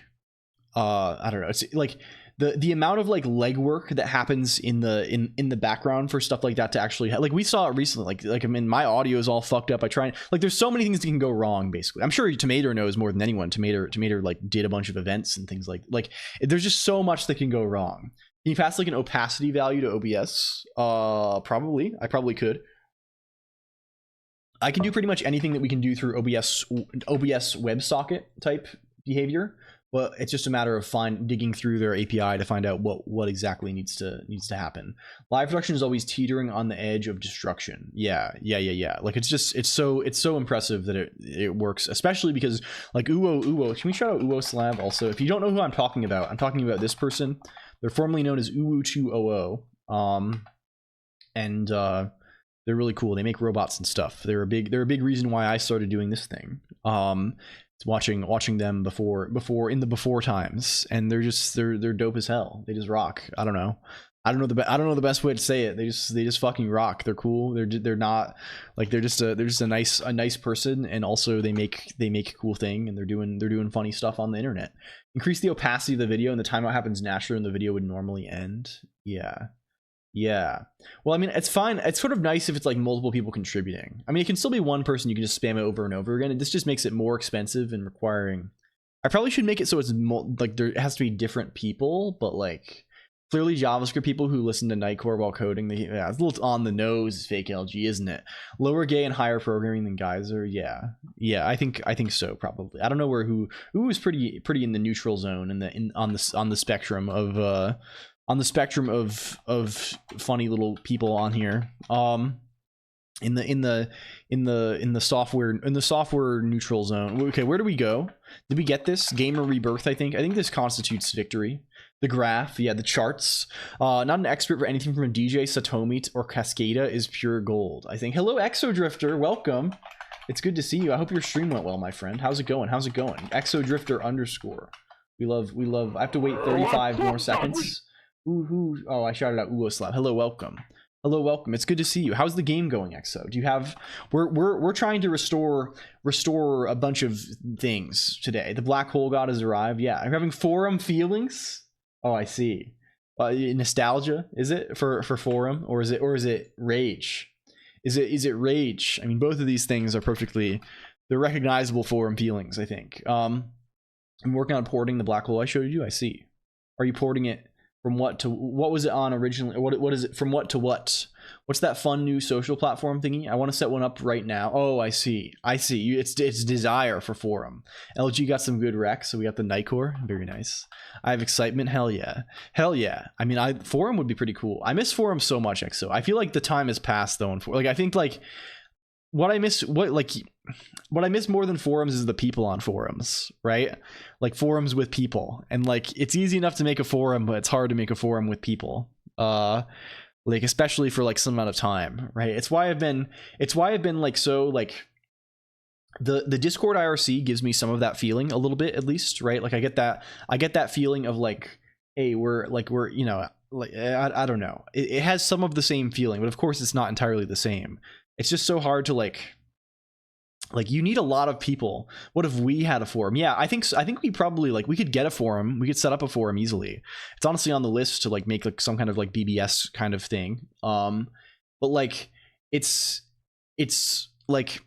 I don't know. It's like the amount of like legwork that happens in the background for stuff like that to actually like we saw it recently. Like I mean, my audio is all fucked up. I try and like there's so many things that can go wrong. Basically, I'm sure Tomato knows more than anyone. Tomato like did a bunch of events and things like there's just so much that can go wrong. Can you pass like an opacity value to OBS? Probably. I probably could. I can do pretty much anything that we can do through OBS WebSocket type behavior. Well, it's just a matter of digging through their API to find out what exactly needs to happen. Live production is always teetering on the edge of destruction. Yeah. Like it's so impressive that it works, especially because like Uwo. Can we shout out Uwo Slab also? If you don't know who I'm talking about this person. They're formerly known as Uwu200. And they're really cool. They make robots and stuff. They're a big reason why I started doing this thing. Watching them before in the before times, and they're dope as hell. They just rock. I don't know the best way to say it. They just fucking rock. They're cool. They're not like they're just a nice person, and also they make a cool thing, and they're doing funny stuff on the internet. Increase the opacity of the video, and the timeout happens naturally, and the video would normally end. Yeah. Well, I mean, it's fine. It's sort of nice if it's like multiple people contributing. I mean, it can still be one person. You can just spam it over and over again. And this just makes it more expensive and requiring. I probably should make it so it's like there has to be different people, but like clearly JavaScript people who listen to Nightcore while coding. It's a little on the nose, fake LG, isn't it? Lower gay and higher programming than Geyser. Yeah. I think so. Probably. I don't know who is pretty in the neutral zone on the spectrum of. On the spectrum of funny little people on here, in the software neutral zone. Okay, where do we go? Did we get this gamer rebirth? I think this constitutes victory. The graph, yeah, the charts. Not an expert for anything from a DJ, Satomi, or Cascada is pure gold. I think. Hello, Exodrifter, welcome. It's good to see you. I hope your stream went well, my friend. How's it going? Exodrifter _ We love. I have to wait 35 more seconds. Oh, I shouted out Uwo Slab. Hello, welcome. It's good to see you. How's the game going, Exo? Do you have? We're trying to restore a bunch of things today. The black hole god has arrived. Yeah, I'm having forum feelings. Oh, I see. Nostalgia, is it for forum, or is it rage? Is it rage? I mean, both of these things are they're recognizable forum feelings. I think. I'm working on porting the black hole I showed you. I see. Are you porting it? From what to what was it on originally? What is it from what to what? What's that fun new social platform thingy? I want to set one up right now. Oh, I see. It's Desire for forum. LG got some good recs, so we got the Nightcore. Very nice. I have excitement. Hell yeah. I mean, forum would be pretty cool. I miss forum so much, XO. I feel like the time has passed though. I think like what I miss more than forums is the people on forums, right? Like forums with people, and like it's easy enough to make a forum, but it's hard to make a forum with people. like especially for like some amount of time, right? It's why I've been like so like the Discord IRC gives me some of that feeling a little bit, at least, right? Like I get that feeling of like, hey, we're you know, like I don't know, it has some of the same feeling, but of course it's not entirely the same. It's just so hard to like you need a lot of people. What if we had a forum? Yeah, I think we probably like we could get a forum, we could set up a forum easily. It's honestly on the list to like make like some kind of like BBS kind of thing, but like it's like,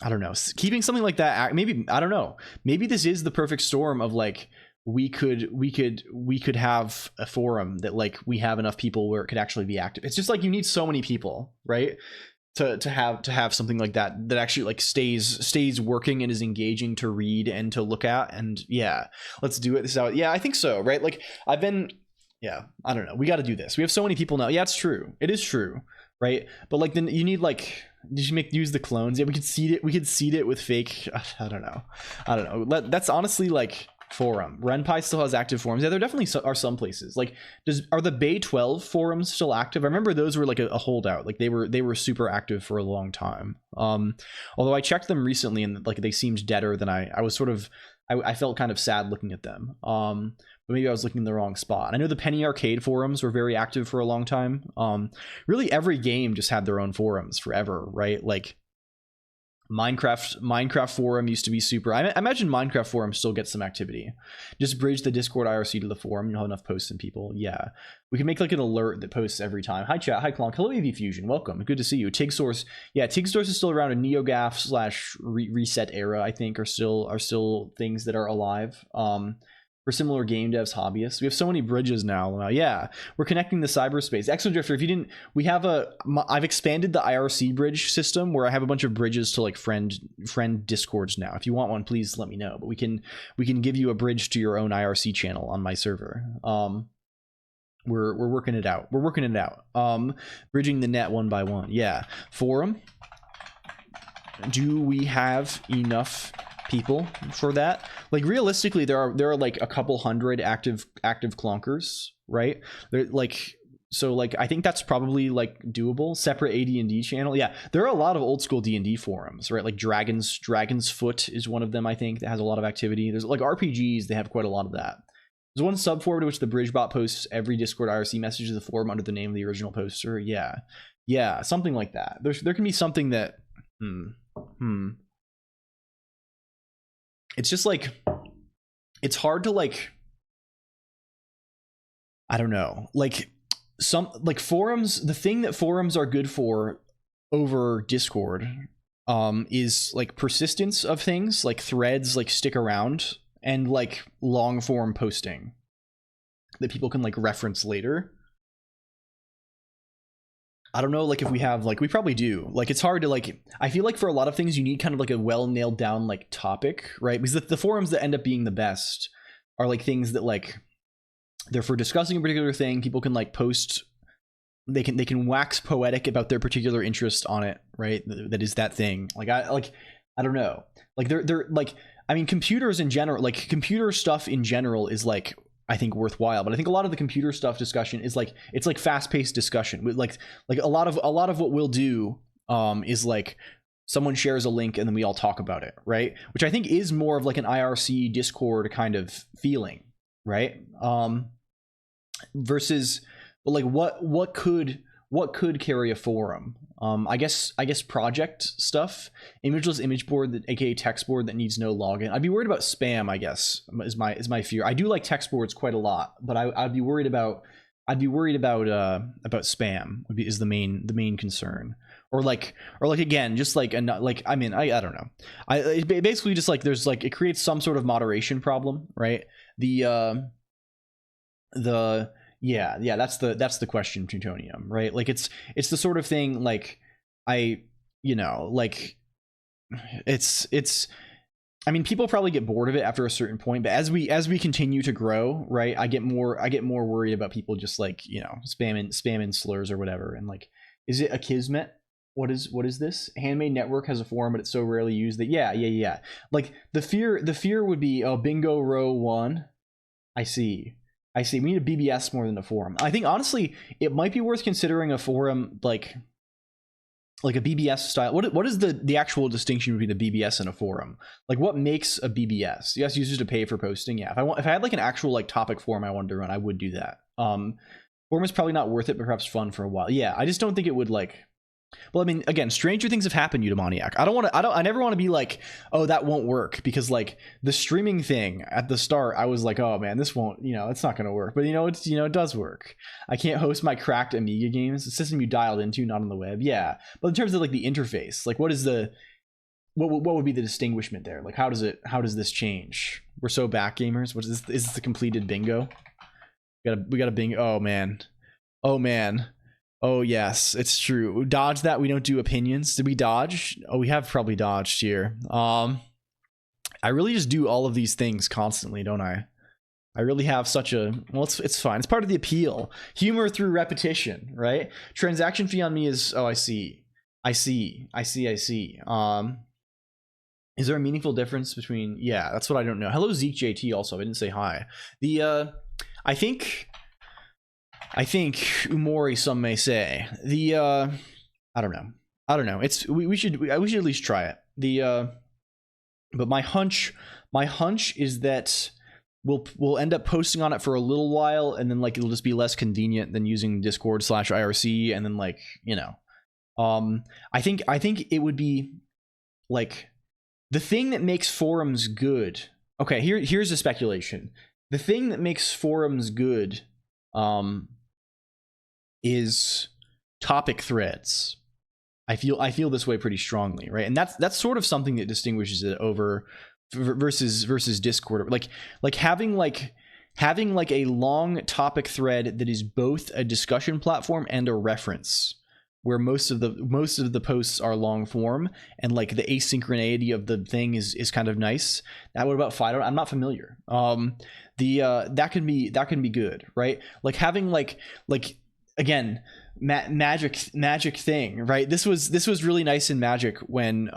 I don't know, keeping something like that, maybe, I don't know, maybe this is the perfect storm of like we could have a forum that like we have enough people where it could actually be active. It's just like you need so many people, right, to have something like that actually like stays working and is engaging to read and to look at. And yeah, let's do it. This out. Yeah, I think so, right? Like I've been, yeah, I don't know, we got to do this. We have so many people now. Yeah, it's true, it is true, right? But like then you need like, did you use the clones? Yeah, we could seed it with fake, I don't know. That's honestly like forum. Renpai still has active forums. Yeah, there definitely are some places. Like, are the Bay 12 forums still active? I remember those were like a holdout. Like they were super active for a long time. Although I checked them recently and like they seemed deader than I was sort of, I felt kind of sad looking at them. But maybe I was looking in the wrong spot. I know the Penny Arcade forums were very active for a long time. Really every game just had their own forums forever, right? Like Minecraft forum used to be super. I imagine Minecraft forum still gets some activity. Just bridge the Discord IRC to the forum. You'll have enough posts and people. Yeah, we can make like an alert that posts every time. Hi chat. Hi COLONQ. Hello AV Fusion. Welcome. Good to see you. Tig Source. Yeah, Tig Source is still around. A NeoGAF / reset era, I think, are still things that are alive. For similar game devs, hobbyists. We have so many bridges now. Yeah, we're connecting the cyberspace. Exodrifter, if you didn't, I've expanded the IRC bridge system where I have a bunch of bridges to like friend Discords now. If you want one, please let me know. But we can give you a bridge to your own IRC channel on my server. We're working it out. Bridging the net one by one. Yeah. Forum. Do we have enough people for that? Like realistically, there are like a couple hundred active clonkers, right? They're like, so like I think that's probably like doable. Separate AD&D channel. Yeah, there are a lot of old school D&D forums, right? Like Dragon's Foot is one of them, I think, that has a lot of activity. There's like RPGs, they have quite a lot of that. There's one subforum to which the Bridgebot posts every Discord IRC message to the forum under the name of the original poster. Yeah, something like that. There can be something that it's just like, it's hard to like, I don't know, like some like forums, the thing that forums are good for over Discord is like persistence of things, like threads like stick around, and like long form posting that people can like reference later. I don't know, like if we have, like we probably do, like it's hard to like, I feel like for a lot of things you need kind of like a well nailed down like topic, right? Because the forums that end up being the best are like things that like they're for discussing a particular thing. People can like post, they can wax poetic about their particular interest on it, right? That is that thing. Like I don't know, like they're like, I mean computers in general, like computer stuff in general is like, I think worthwhile, but I think a lot of the computer stuff discussion is like, it's like fast-paced discussion with like a lot of what we'll do is like someone shares a link and then we all talk about it, right? Which I think is more of like an IRC Discord kind of feeling, right? Versus, but like what could carry a forum? I guess project stuff, imageless image board, aka text board that needs no login. I'd be worried about spam, I guess, is my fear. I do like text boards quite a lot, but I'd be worried about spam is the main concern. Or like again, just like I mean I don't know. It basically just like there's like, it creates some sort of moderation problem, right? Yeah, that's the question, Plutonium, right? Like it's the sort of thing like I mean people probably get bored of it after a certain point, but as we continue to grow, right, I get more worried about people just like, spamming slurs or whatever. And like, is it a kismet? What is this? Handmade Network has a forum, but it's so rarely used that yeah. Like the fear would be, oh, bingo row 1. I see. I see. We need a BBS more than a forum. I think honestly, it might be worth considering a forum like a BBS style. What is the actual distinction between a BBS and a forum? Like, what makes a BBS? You ask users to pay for posting. Yeah, if I had like an actual like topic forum I wanted to run, I would do that. Forum is probably not worth it, but perhaps fun for a while. Yeah, I just don't think it would like. Well, I mean, again, stranger things have happened, Eudaimoniac. I never want to be like, oh, that won't work, because like the streaming thing at the start, I was like, oh man, this won't, it's not going to work. But it does work. I can't host my cracked Amiga games, the system you dialed into, not on the web. Yeah, but in terms of like the interface, like what would be the distinguishment there? Like how does this change? We're so back gamers. What is this? Is this the completed bingo? We got a bingo. Oh man. Oh yes, it's true. Dodge that. We don't do opinions. Did we dodge? Oh, we have probably dodged here. I really just do all of these things constantly, don't I? I really have such a, well, it's fine. It's part of the appeal. Humor through repetition, right? Transaction fee on me is, oh, I see. Is there a meaningful difference between, yeah, that's what I don't know. Hello, Zeke JT also. I didn't say hi. I think Umori, some may say. I don't know. We should at least try it. But my hunch is that we'll end up posting on it for a little while, and then like it'll just be less convenient than using Discord/IRC, and then like, I think it would be like the thing that makes forums good. Okay, here's a speculation. The thing that makes forums good is topic threads. I feel this way pretty strongly, right? And that's sort of something that distinguishes it over versus Discord. Like having a long topic thread that is both a discussion platform and a reference, where most of the posts are long form, and like the asynchronicity of the thing is kind of nice. Now, what about Fido? I'm not familiar. That can be good, right? Like having like again, magic thing, right? This was really nice in Magic when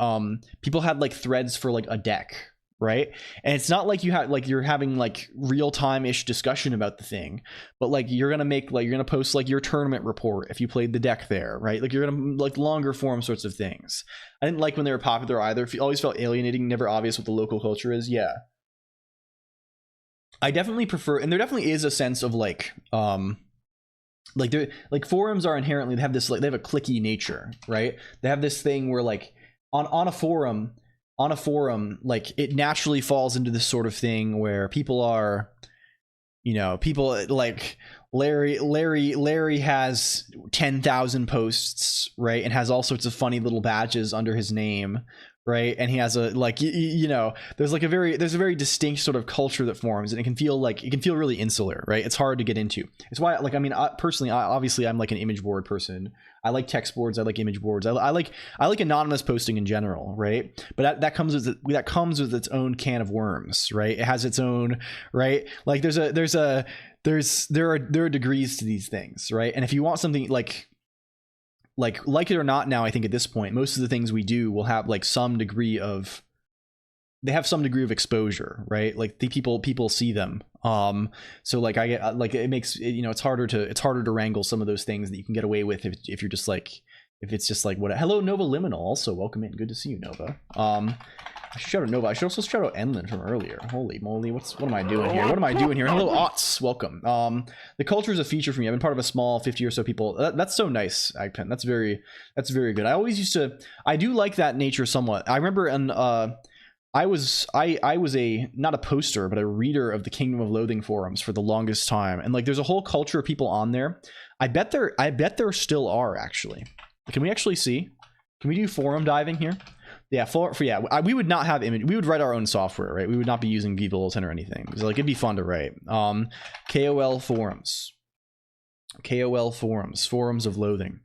people had like threads for like a deck, right? And it's not like you're having like real-time-ish discussion about the thing, but like you're gonna post like your tournament report if you played the deck there, right? Like you're gonna like longer form sorts of things. I didn't like when they were popular either. It always felt alienating, never obvious what the local culture is. Yeah, I definitely prefer, and there definitely is a sense of like they're like forums are inherently, they have this like, they have a cliquey nature, right? They have this thing where like on a forum like it naturally falls into this sort of thing where people are, people like Larry has 10,000 posts, right? And has all sorts of funny little badges under his name, right? And he has a like there's a very distinct sort of culture that forms, and it can feel really insular, right? It's hard to get into. It's why, like, I mean, personally, obviously I'm like an image board person. I like text boards, I like image boards, I like anonymous posting in general, right? But that comes with its own can of worms, right? It has its own, right? Like there are degrees to these things, right? And if you want something like it or not, now I think at this point most of the things we do will have like some degree of exposure, right? Like the people see them, so like I get like it makes it, it's harder to wrangle some of those things that you can get away with if you're just like, if it's just like what. Hello Nova Liminal, also welcome in, good to see you, Nova. I should shout out Nova. I should also shout out Enlin from earlier. Holy moly, what am I doing here? Hello, Otts, welcome. The culture is a feature for me. I've been part of a small 50 or so people. That's so nice, Agpen. That's very good. I do like that nature somewhat. I remember I was a not a poster but a reader of the Kingdom of Loathing forums for the longest time, and like there's a whole culture of people on there. I bet there still are, actually. Can we actually see? Can we do forum diving here? Yeah, we would not have image. We would write our own software, right? We would not be using vVolt or anything. So like it'd be fun to write. KOL forums, forums of loathing,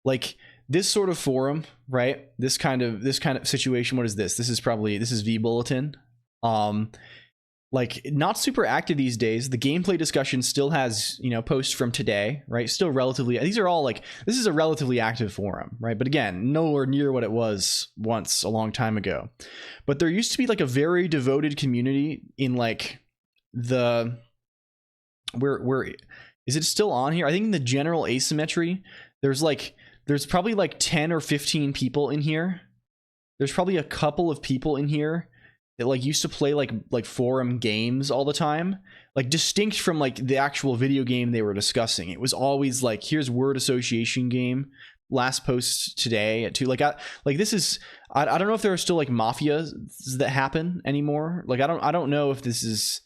like this sort of forum, right? This kind of situation. What is this? This is vBulletin. Like not super active these days. The gameplay discussion still has, posts from today, right? Still relatively, these are all like, this is a relatively active forum, right? But again, nowhere near what it was once a long time ago. But there used to be like a very devoted community in like the where is it still on here? I think in the general asymmetry, there's probably like 10 or 15 people in here. There's probably a couple of people in here that like used to play like forum games all the time, like distinct from like the actual video game they were discussing. It was always like, here's word association game, last post today at 2. Like this is, I don't know if there are still like mafias that happen anymore. Like I don't know if this is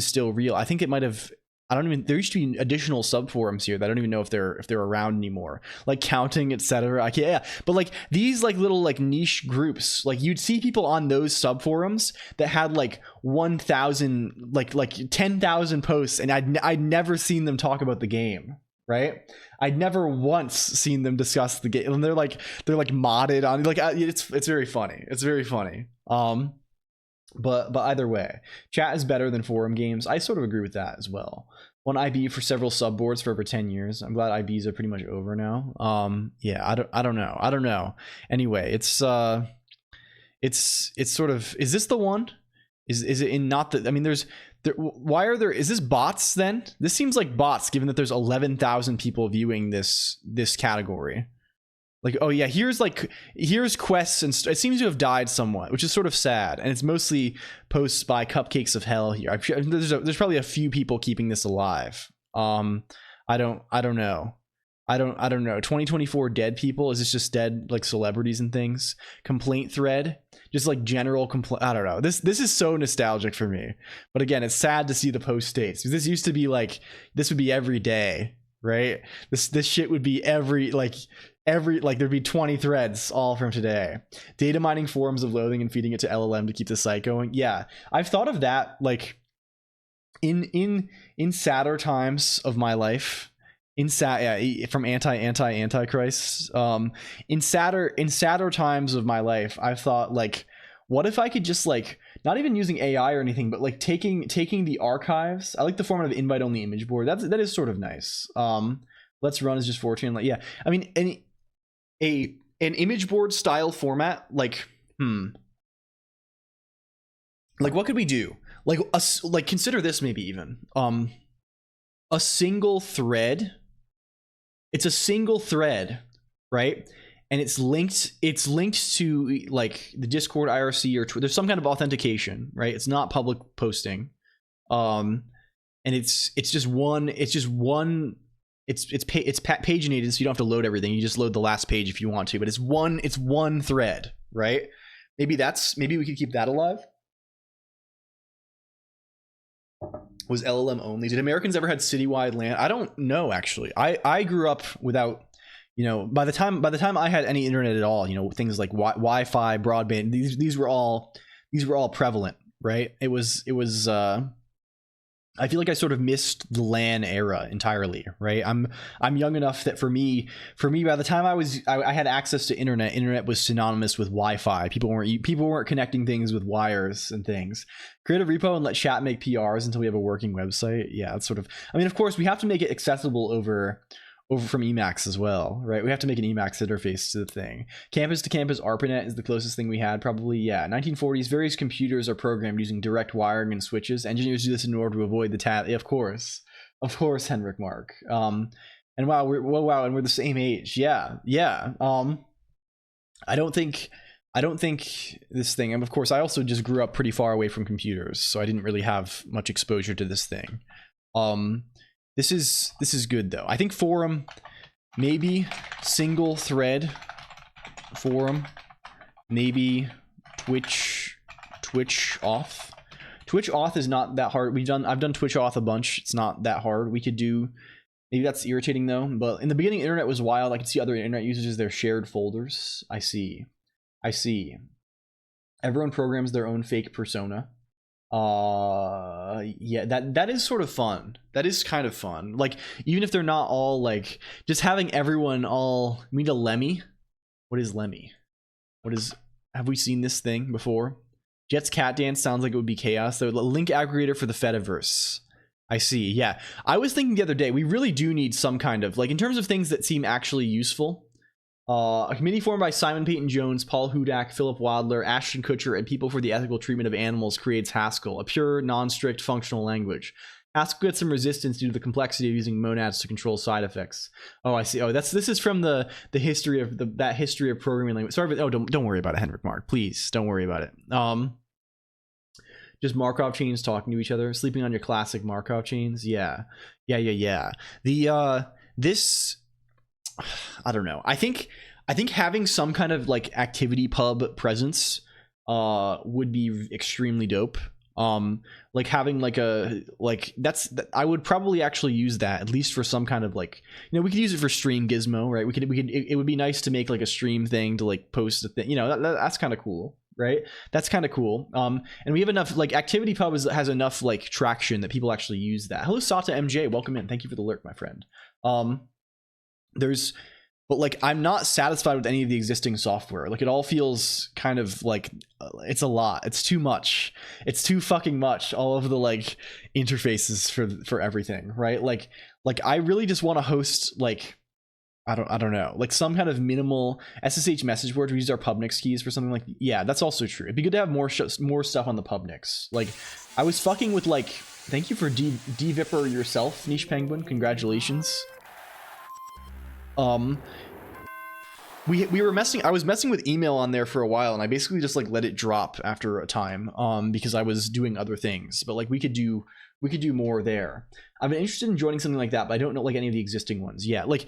still real. I think it might have. There used to be additional sub forums here that I don't even know if they're around anymore, like counting, etc. Yeah, but like these like little like niche groups, like you'd see people on those sub forums that had like 1,000 like 10,000 posts, and I'd never seen them talk about the game, right? I'd never once seen them discuss the game, and they're like modded on, like it's very funny. It's very funny. But either way, chat is better than forum games. I sort of agree with that as well. Won IB for several subboards for over 10 years. I'm glad IBs are pretty much over now. Yeah, I don't know. Anyway, it's sort of, is this the one? Is it in not the, I mean, why are there, is this bots then? This seems like bots given that there's 11,000 people viewing this category. Like, oh yeah, here's quests, and it seems to have died somewhat, which is sort of sad. And it's mostly posts by Cupcakes of Hell here. There's probably a few people keeping this alive. I don't know. 2024 dead people. Is this just dead like celebrities and things? Complaint thread, just like general complaint. I don't know. This is so nostalgic for me. But again, it's sad to see the post states. This used to be like, this would be every day, right? This shit would be every there'd be 20 threads all from today. Data mining forums of loathing and feeding it to LLM to keep the site going. Yeah, I've thought of that like in sadder times of my life. From antichrist. In sadder times of my life, I've thought like, what if I could just like, not even using AI or anything, but like taking the archives. I like the format of invite only image board. That is sort of nice. Let's run is just 14. Like, yeah, I mean, an image board style format, like like what could we do? Like consider this maybe even a single thread. It's a single thread, right? And it's linked to like the Discord, IRC, or there's some kind of authentication, right? It's not public posting, and it's paginated, so you don't have to load everything. You just load the last page if you want to, but it's one thread, right? Maybe we could keep that alive. Was LLM only? Did Americans ever had citywide LAN? I don't know, actually. I grew up without, by the time I had any internet at all, things like Wi-Fi, broadband, these were all prevalent, right? It was I feel like I sort of missed the LAN era entirely, right? I'm young enough that for me, by the time I had access to internet was synonymous with Wi-Fi. People weren't connecting things with wires and things. Create a repo and let chat make PRs until we have a working website. Yeah, it's sort of, I mean, of course, we have to make it accessible over from Emacs as well, right? We have to make an Emacs interface to the thing. Campus to campus ARPANET is the closest thing we had, probably. Yeah, 1940s. Various computers are programmed using direct wiring and switches. Engineers do this in order to avoid the tab. Yeah, of course, Henrik Mark. And wow, and we're the same age. Yeah. I don't think this thing. And of course, I also just grew up pretty far away from computers, so I didn't really have much exposure to this thing. This is good though. I think forum, maybe single thread forum, maybe Twitch auth. Twitch auth is not that hard. I've done Twitch auth a bunch. It's not that hard. We could do, maybe that's irritating though, but in the beginning internet was wild. I could see other internet users as their shared folders. I see. Everyone programs their own fake persona. Yeah, that is sort of fun. That is kind of fun. Like, even if they're not all like, just having everyone all, we need a Lemmy. What is Lemmy? Have we seen this thing before? Jet's cat dance sounds like it would be chaos. So link aggregator for the Fediverse. I see. Yeah, I was thinking the other day, we really do need some kind of, like, in terms of things that seem actually useful. A committee formed by Simon Peyton Jones, Paul Hudak, Philip Wadler, Ashton Kutcher, and People for the Ethical Treatment of Animals creates Haskell, a pure, non-strict functional language. Ask get some resistance due to the complexity of using monads to control side effects. Oh, I see. Oh, this is from the history of that history of programming language. Sorry, but don't worry about it, Henrik Mark. Please don't worry about it. Just Markov chains talking to each other, sleeping on your classic Markov chains. Yeah. The this, I don't know. I think having some kind of like activity pub presence would be extremely dope. Like having like I would probably actually use that at least for some kind of like, you know, we could use it for stream gizmo, right? We could it would be nice to make like a stream thing to like post a thing, you know, that's kind of cool, right? That's kind of cool. And we have enough, like activity pub has enough like traction that people actually use that. Hello Sata MJ, welcome in, thank you for the lurk, my friend. But like I'm not satisfied with any of the existing software. Like it all feels kind of like it's a lot. It's too much. It's too fucking much. All of the like interfaces for everything, right? Like I really just want to host like I don't know, like some kind of minimal SSH message board. We use our Pubnix keys for something like, yeah, that's also true. It'd be good to have more stuff on the Pubnix. Like I was fucking with like, thank you for devipper yourself, Niche Penguin. Congratulations. We were I was messing with email on there for a while, and I basically just like let it drop after a time because I was doing other things. But like we could do more there. I've been interested in joining something like that, but I don't know like any of the existing ones. Yeah, like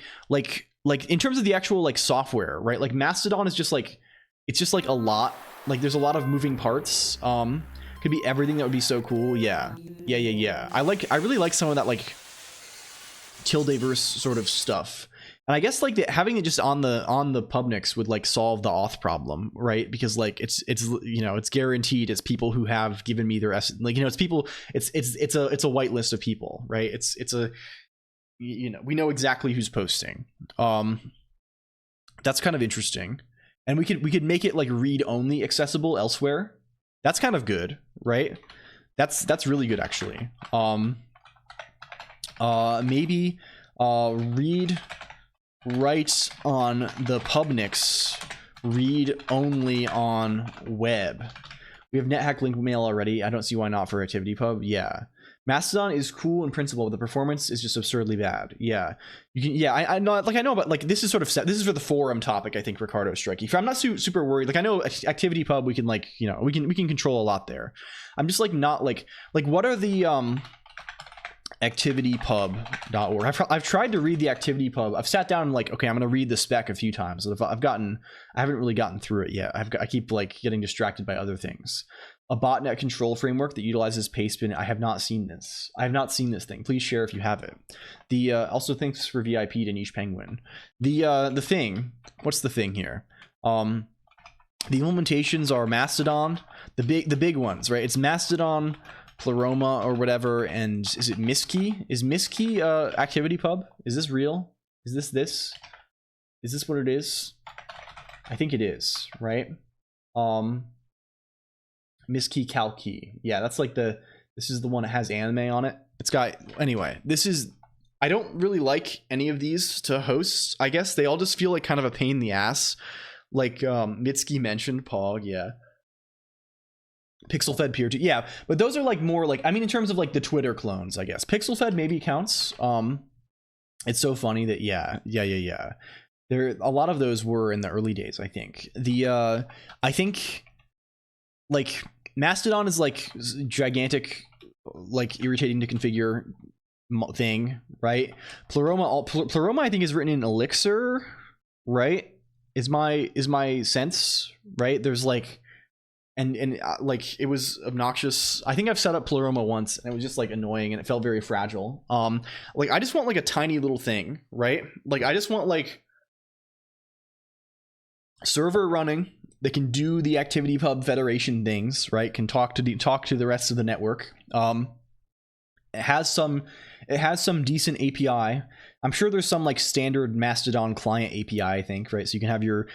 in terms of the actual like software, right? Like Mastodon is just like, it's just like a lot. Like there's a lot of moving parts. Could be everything that would be so cool. Yeah. I really like some of that like tildeverse sort of stuff. And I guess like having it just on the Pubnix would like solve the auth problem, right? Because like it's you know, it's guaranteed it's people who have given me their like, you know, it's people, it's a whitelist of people, right? It's a, you know, we know exactly who's posting. That's kind of interesting. And we could make it like read only accessible elsewhere. That's kind of good, right? That's really good actually. Maybe read write on the Pubnix, read only on web. We have NetHack link mail already. I don't see why not for Activity Pub. Yeah, Mastodon is cool in principle, but the performance is just absurdly bad. Yeah, you can. Yeah, I know. Like I know, but like this is sort of set. This is for the forum topic. I think Ricardo Strikey. I'm not super worried. Like I know Activity Pub. We can like, you know, we can control a lot there. I'm just like not like what are the activitypub.org. I've tried to read the activity pub. I've sat down and like, okay, I'm gonna read the spec a few times. I haven't really gotten through it yet. I keep like getting distracted by other things. A botnet control framework that utilizes pastebin. I have not seen this. I have not seen this thing. Please share if you have it. The also thanks for VIP to Niche Penguin. The thing. What's the thing here? The implementations are Mastodon. The big ones, right? It's Mastodon, Pleroma or whatever, and is it Miski? Is Miski activity pub? Is this real? Is this what it is? I think it is, right? Miski Kalki. Yeah, that's like this is the one that has anime on it. It's got, anyway, this is, I don't really like any of these to host. I guess they all just feel like kind of a pain in the ass. Like Mitski mentioned Pog, yeah. PixelFed Peer 2, yeah, but those are like more like, I mean, in terms of like the Twitter clones, I guess PixelFed maybe counts. It's so funny that yeah. There, a lot of those were in the early days. I think I think like Mastodon is like gigantic, like irritating to configure thing, right? Pleroma I think is written in Elixir, right? Is my sense, right? There's like. And like it was obnoxious. I think I've set up Pleroma once and it was just like annoying and it felt very fragile. Like I just want like a tiny little thing, right? Like I just want like server running that can do the activity pub federation things, right? Can talk to the rest of the network. It has some decent API. I'm sure there's some like standard Mastodon client API, I think, right? So you can have your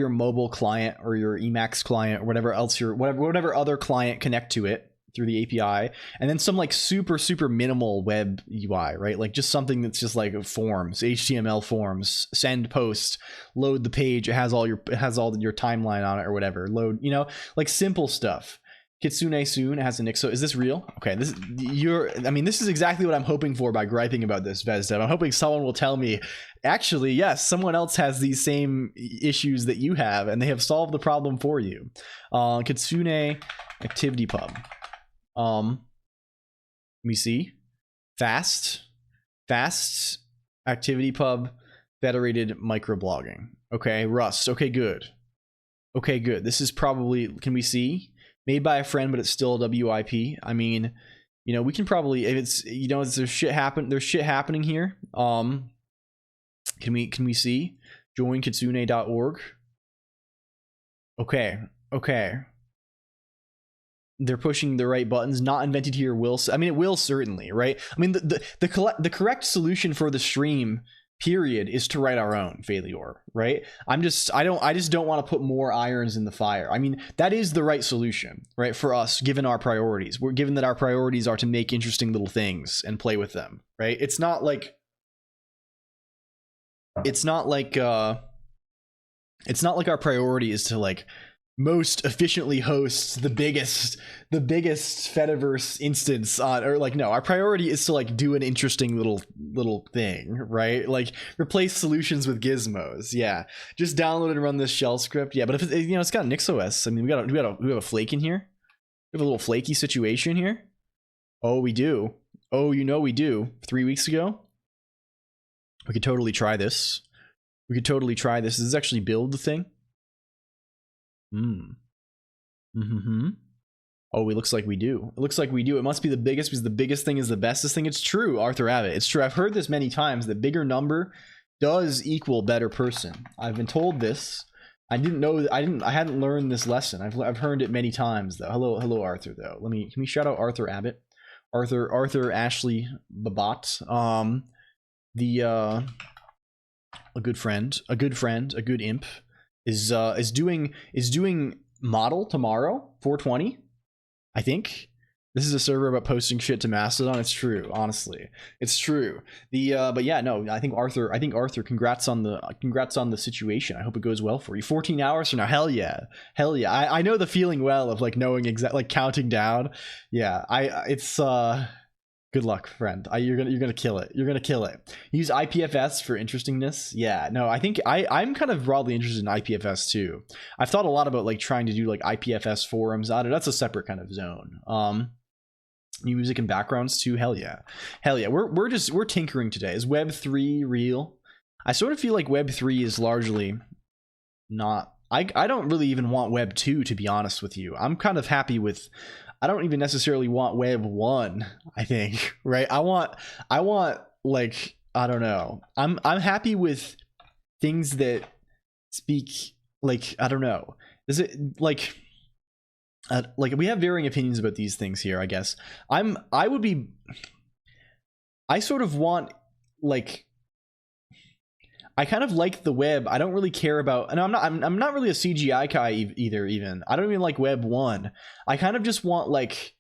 mobile client or your Emacs client or whatever else whatever other client connect to it through the API, and then some like super minimal web UI, right? Like just something that's just like forms, HTML forms, send post, load the page. It has all your timeline on it or whatever. Load, you know, like simple stuff. Kitsune soon has a Nixo. Is this real? Okay, this is exactly what I'm hoping for by griping about this, Vezdev. I'm hoping someone will tell me, actually, yes, someone else has these same issues that you have, and they have solved the problem for you. Kitsune Activity Pub. Let me see. Fast Activity Pub, Federated Microblogging. Okay, Rust. Okay, good. This is probably, can we see? Made by a friend, but it's still a WIP. I mean, you know, we can probably, if it's, you know, there's shit happening here. Can we see? Join kitsune.org. Okay. They're pushing the right buttons. Not invented here will. I mean, it will certainly, right? I mean, the correct solution for the stream period is to write our own failure, right? I just don't want to put more irons in the fire. I mean, that is the right solution, right, for us, given our priorities. We're given that our priorities are to make interesting little things and play with them, right? It's not like our priority is to like most efficiently host the biggest Fediverse instance on, or like, no, our priority is to like do an interesting little thing, right? Like replace solutions with gizmos. Yeah, just download and run this shell script. Yeah, but if it, you know, it's got NixOS. I mean, we have a flake in here. We have a little flaky situation here. Oh, we do. Oh, you know we do. 3 weeks ago, we could totally try this. Does this actually build the thing? Oh, it looks like we do. It must be the biggest, because the biggest thing is the bestest thing. It's true, Arthur Abbott. It's true. I've heard this many times, that bigger number does equal better person. I've been told this. I didn't know that. I hadn't learned this lesson. I've heard it many times though. Hello Arthur though. Can we shout out Arthur Abbott? Arthur Ashley Babat. A good friend, a good imp, is doing model tomorrow, 420. I think this is a server about posting shit to Mastodon. It's true, honestly, it's true. But yeah, no, I think Arthur, congrats on the situation. I hope it goes well for you. 14 hours from now, hell yeah. I know the feeling well of like knowing exactly, like counting down. Yeah, it's good luck, friend. You're gonna kill it. Use IPFS for interestingness. Yeah, no, I think I'm kind of broadly interested in IPFS too. I've thought a lot about like trying to do like IPFS forums. I don't know, that's a separate kind of zone. Music and backgrounds too. Hell yeah. We're tinkering today. Is Web3 real? I sort of feel like Web3 is largely not. I don't really even want Web 2, to be honest with you. I'm kind of happy with. I don't even necessarily want Web 1, I think, right? I want like, I don't know. I'm happy with things that speak, like, I don't know. Is it like we have varying opinions about these things here, I guess. I sort of want, like, I kind of like the web. I don't really care about, and I'm not really a CGI guy either. Even I don't even like Web 1. I kind of just want like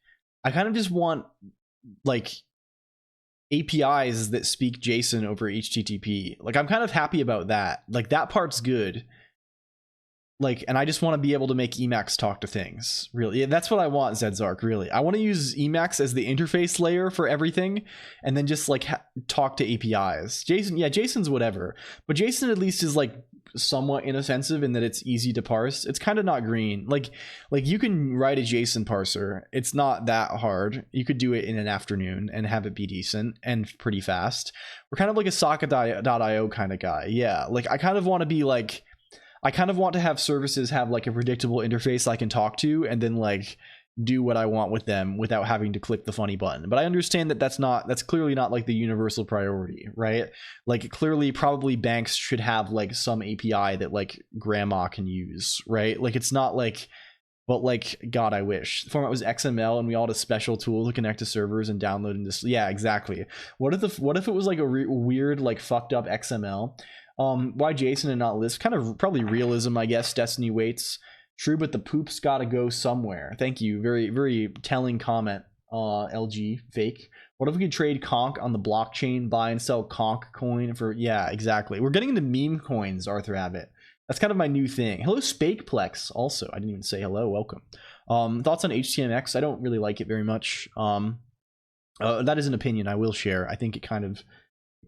APIs that speak JSON over HTTP. Like I'm kind of happy about that. Like that part's good. Like, and I just want to be able to make Emacs talk to things. Really, yeah, that's what I want, Zedzark. Really, I want to use Emacs as the interface layer for everything, and then just like talk to APIs. JSON, yeah, JSON's whatever, but JSON at least is like somewhat inoffensive in that it's easy to parse. It's kind of not green. Like you can write a JSON parser. It's not that hard. You could do it in an afternoon and have it be decent and pretty fast. We're kind of like a socket.io kind of guy. Yeah, like I kind of want to be like. I kind of want to have services have like a predictable interface I can talk to and then like do what I want with them without having to click the funny button. But I understand that that's clearly not like the universal priority, right? Like clearly probably banks should have like some API that like grandma can use, right? Like it's not like, but like, God, I wish the format was XML and we all had a special tool to connect to servers and download and just, yeah, exactly. What if it was like a weird, like fucked up XML? Why JSON and not Lisp? Kind of probably realism, I guess. Destiny waits. True, but the poop's gotta go somewhere. Thank you. Very, very telling comment. LG fake. What if we could trade conch on the blockchain, buy and sell conch coin for? Yeah, exactly. We're getting into meme coins, Arthur Abbott. That's kind of my new thing. Hello, Spakeplex. Also, I didn't even say hello. Welcome. Thoughts on HTMX? I don't really like it very much. That is an opinion I will share. I think it kind of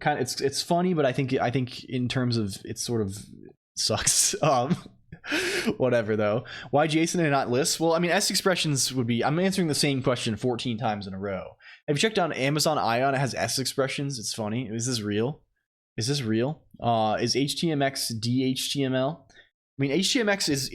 it's funny, but I think in terms of it sort of sucks. Whatever though. Why Jason and not Lisp? Well, I mean, S expressions would be. I'm answering the same question 14 times in a row. Have you checked out Amazon Ion? It has S expressions. It's funny. Is this real? Is HTMX DHTML? I mean, HTMX is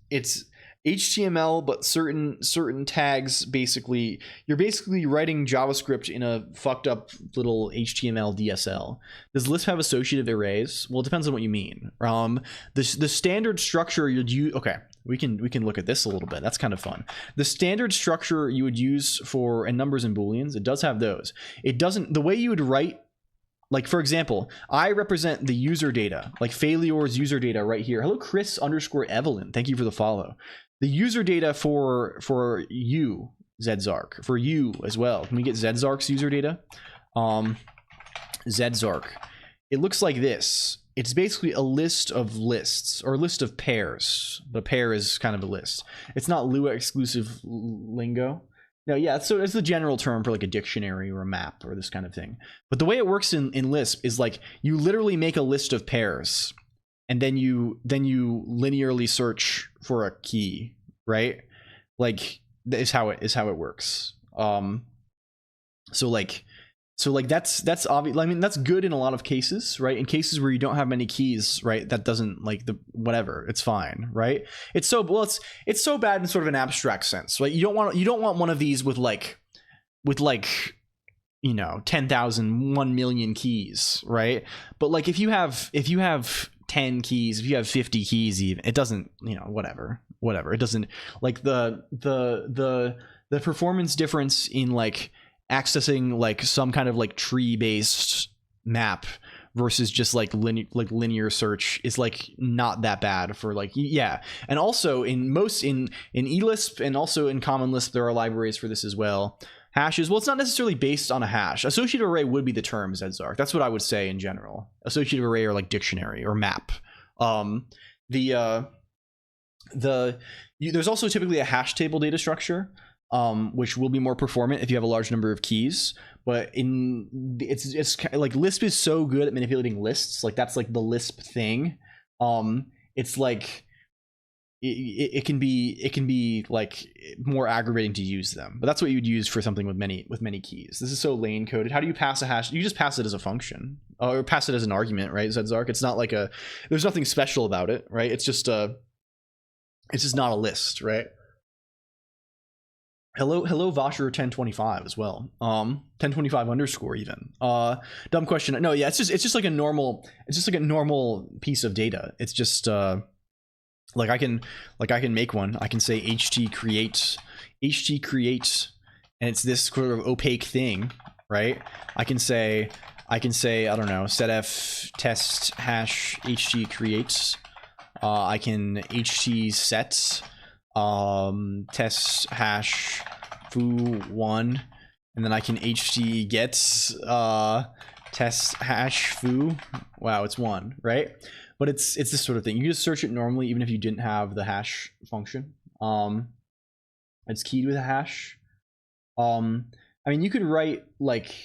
it's HTML, but certain tags basically, you're basically writing JavaScript in a fucked up little HTML DSL. Does Lisp have associative arrays? Well, it depends on what you mean. The standard structure you'd use. Okay, we can look at this a little bit. That's kind of fun. The standard structure you would use for and numbers and booleans, it does have those. It doesn't. The way you would write. Like, for example, I represent the user data, like Failur's user data right here. Hello, Chris_Evelyn. Thank you for the follow. The user data for you, Zedzark, for you as well. Can we get Zedzark's user data? Zedzark. It looks like this. It's basically a list of lists, or a list of pairs. But a pair is kind of a list. It's not Lua exclusive lingo. No, yeah, so it's the general term for like a dictionary or a map or this kind of thing. But the way it works in Lisp is like you literally make a list of pairs and then you linearly search for a key, right? Like that is how it works. So that's obvious. I mean, that's good in a lot of cases, right? In cases where you don't have many keys, right? That doesn't like the whatever. It's fine, right? It's so bad in sort of an abstract sense, right? You don't want one of these with like 10,000, 1 million keys, right? But like if you have 10 keys, if you have 50 keys, even it doesn't, whatever. It doesn't like the performance difference in like accessing like some kind of like tree based map versus just like linear search is like not that bad for like, yeah. And also in eLisp and also in Common Lisp there are libraries for this as well. Hashes, well, it's not necessarily based on a hash. Associative array would be the term, Zedzark. That's what I would say in general. Associative array or like dictionary or map. There's also typically a hash table data structure, which will be more performant if you have a large number of keys. But it's like Lisp is so good at manipulating lists. Like that's like the Lisp thing. It's like it can be like more aggravating to use them, but that's what you would use for something with many keys. This is so lane coded. How do you pass a hash? You just pass it as a function or pass it as an argument, right? Zedzark. It's not like there's nothing special about it, right? It's just not a list, right? Hello Vasher 1025 as well. 1025 underscore even. Dumb question. No, yeah, it's just like a normal piece of data. It's just like I can make one. I can say ht create, and it's this sort of opaque thing, right? I can say I don't know, setf test hash ht create. I can ht set test hash foo1, and then I can ht get test hash foo. Wow, it's 1, right? But it's this sort of thing. You just search it normally even if you didn't have the hash function. It's keyed with a hash. I mean, you could write like,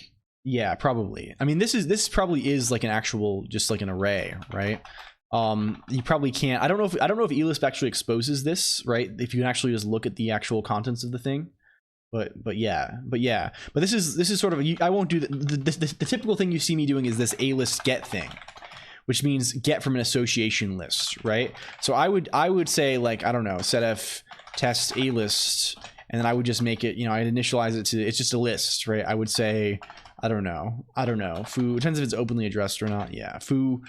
yeah, probably. I mean, this probably is like an actual, just like an array, right? You probably can't. I don't know if eLisp actually exposes this, right? If you can actually just look at the actual contents of the thing. But this is sort of I won't do the typical thing you see me doing is this alist get thing, which means get from an association list, right? So I would say like, I don't know, setf test alist, and then I would just make it, I'd initialize it to, it's just a list, right? I would say, I don't know, foo, it depends if it's openly addressed or not. Yeah, foo1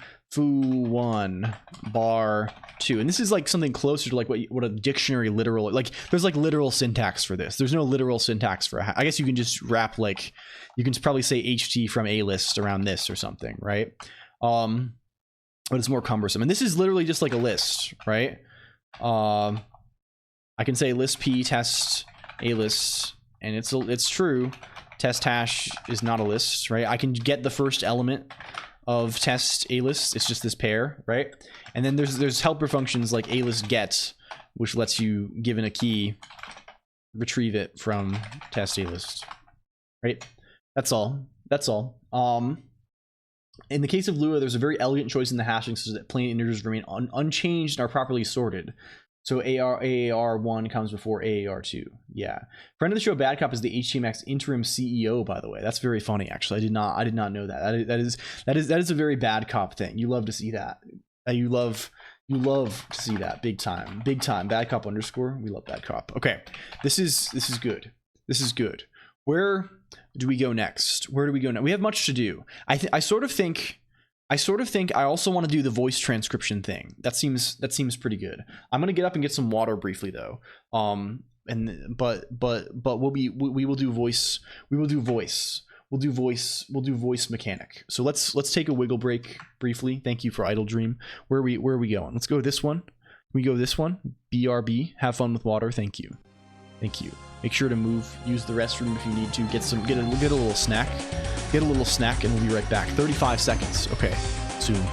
bar 2, and this is like something closer to like what a dictionary literal, like there's like literal syntax for this. There's no literal syntax for I guess you can just wrap like, you can probably say ht from a list around this or something, right? But it's more cumbersome, and this is literally just like a list, right? I can say list p test a list, and it's true. Test hash is not a list, right? I can get the first element of test a list. It's just this pair, right? And then there's helper functions like a list get, which lets you, given a key, retrieve it from test A list. Right? That's all. That's all. In the case of Lua, there's a very elegant choice in the hashing so that plain integers remain unchanged and are properly sorted. So AAR1 comes before AAR2. Yeah. Friend of the show, Bad Cop, is the HTMX interim CEO, by the way. That's very funny, actually. I did not know that. That is a very Bad Cop thing. You love to see that. You love to see that. Big time. Big time. Bad Cop _. We love Bad Cop. Okay. This is good. This is good. Where do we go next? Where do we go now? We have much to do. I sort of think I also want to do the voice transcription thing. That seems pretty good. I'm gonna get up and get some water briefly though. But we will do voice. We'll do voice mechanic. So let's take a wiggle break briefly. Thank you for Idle Dream. Where are we going? Let's go this one. Can we go this one? BRB. Have fun with water. Thank you. Thank you. Make sure to move. Use the restroom if you need to. Get a little snack. Get a little snack, and we'll be right back. 35 seconds. Okay. Soon.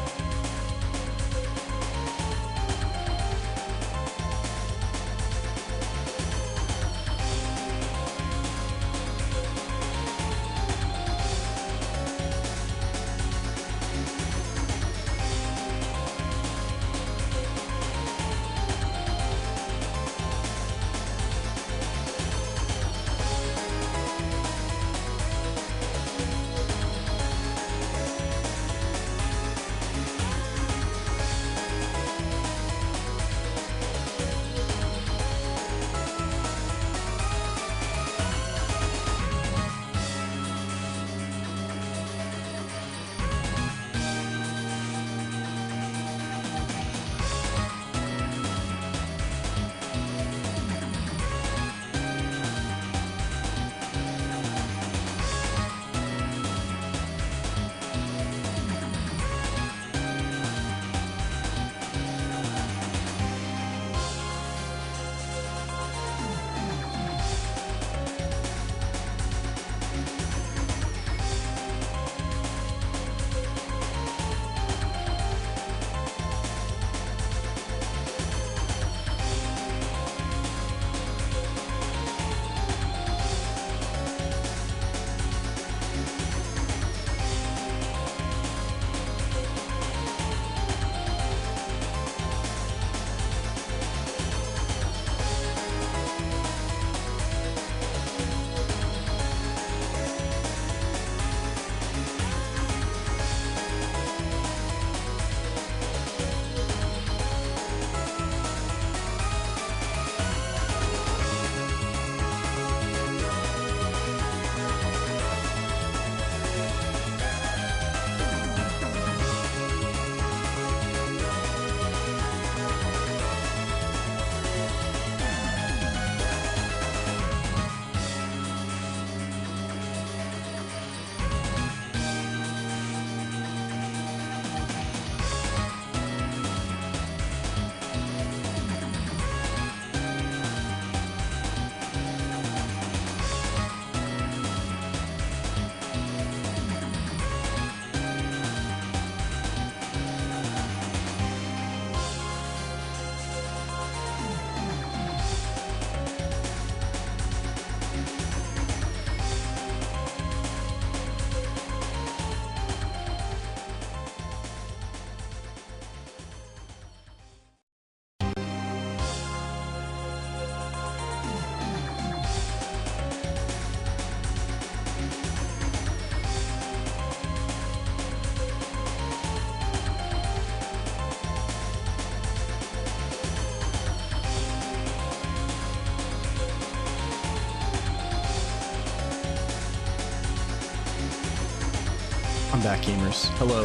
I'm back, gamers. Hello.